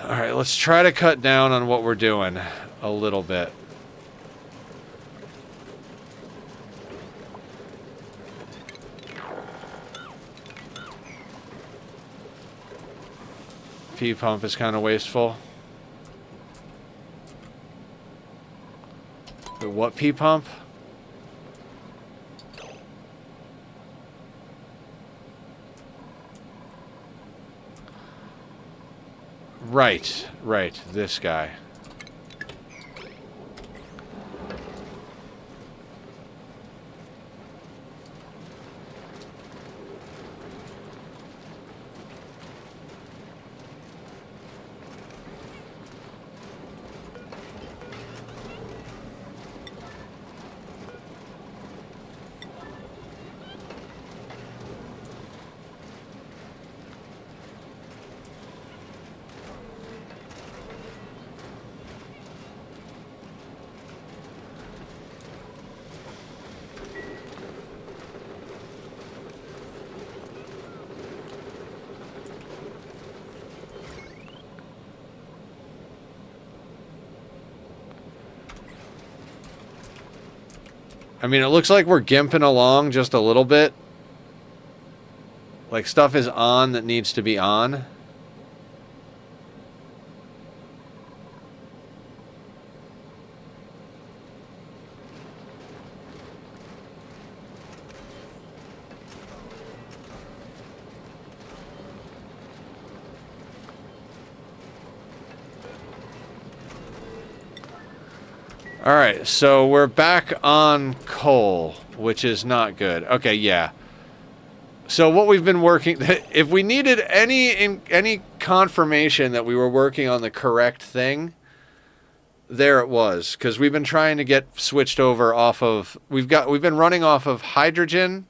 Alright, let's try to cut down on what we're doing a little bit. P-pump is kind of wasteful. But what P-pump? Right, this guy. I mean, it looks like we're gimping along just a little bit. Like, stuff is on that needs to be on. Alright, so we're back on coal, which is not good. Okay, yeah. So what we've been working... If we needed any confirmation that we were working on the correct thing, there it was. Because we've been trying to get switched over off of... We've been running off of hydrogen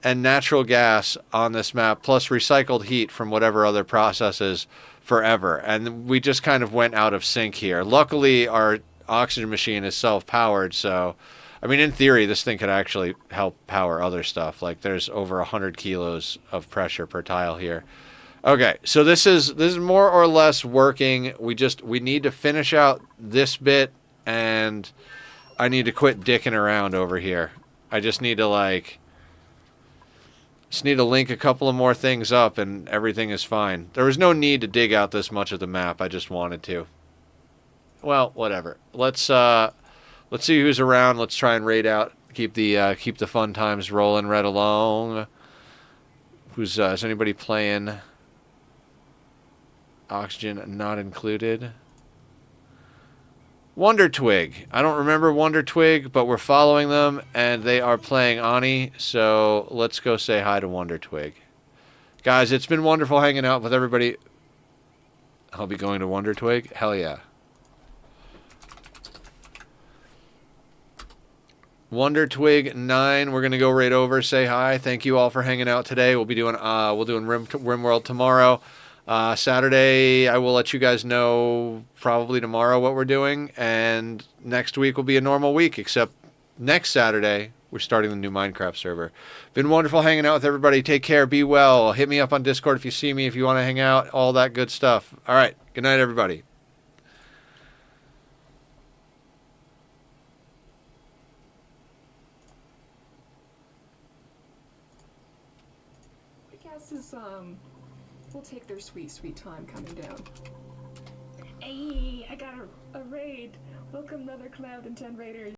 and natural gas on this map, plus recycled heat from whatever other processes forever. And we just kind of went out of sync here. Luckily, our oxygen machine is self-powered, so I mean, in theory this thing could actually help power other stuff. Like, there's over 100 kilos of pressure per tile here. Okay, so this is more or less working. We need to finish out this bit, and I need to quit dicking around over here. I just need to link a couple of more things up and everything is fine. There was no need to dig out this much of the map. I just wanted to. Well, whatever. Let's see who's around. Let's try and raid out. Keep the fun times rolling right along. Is anybody playing? Oxygen not included. Wonder Twig. I don't remember Wonder Twig, but we're following them, and they are playing Ani. So let's go say hi to Wonder Twig, guys. It's been wonderful hanging out with everybody. I'll be going to Wonder Twig. Hell yeah. Wonder Twig 9, we're gonna go right over, say hi. Thank you all for hanging out today. We'll be doing RimWorld tomorrow. Saturday, I will let you guys know probably tomorrow what we're doing, and next week will be a normal week, except next Saturday, we're starting the new Minecraft server. Been wonderful hanging out with everybody. Take care. Be well. Hit me up on Discord if you see me, if you want to hang out, all that good stuff. All right. Good night, everybody. I guess is, we'll take their sweet, sweet time coming down. Hey, I got a raid. Welcome, another Cloud and 10 raiders.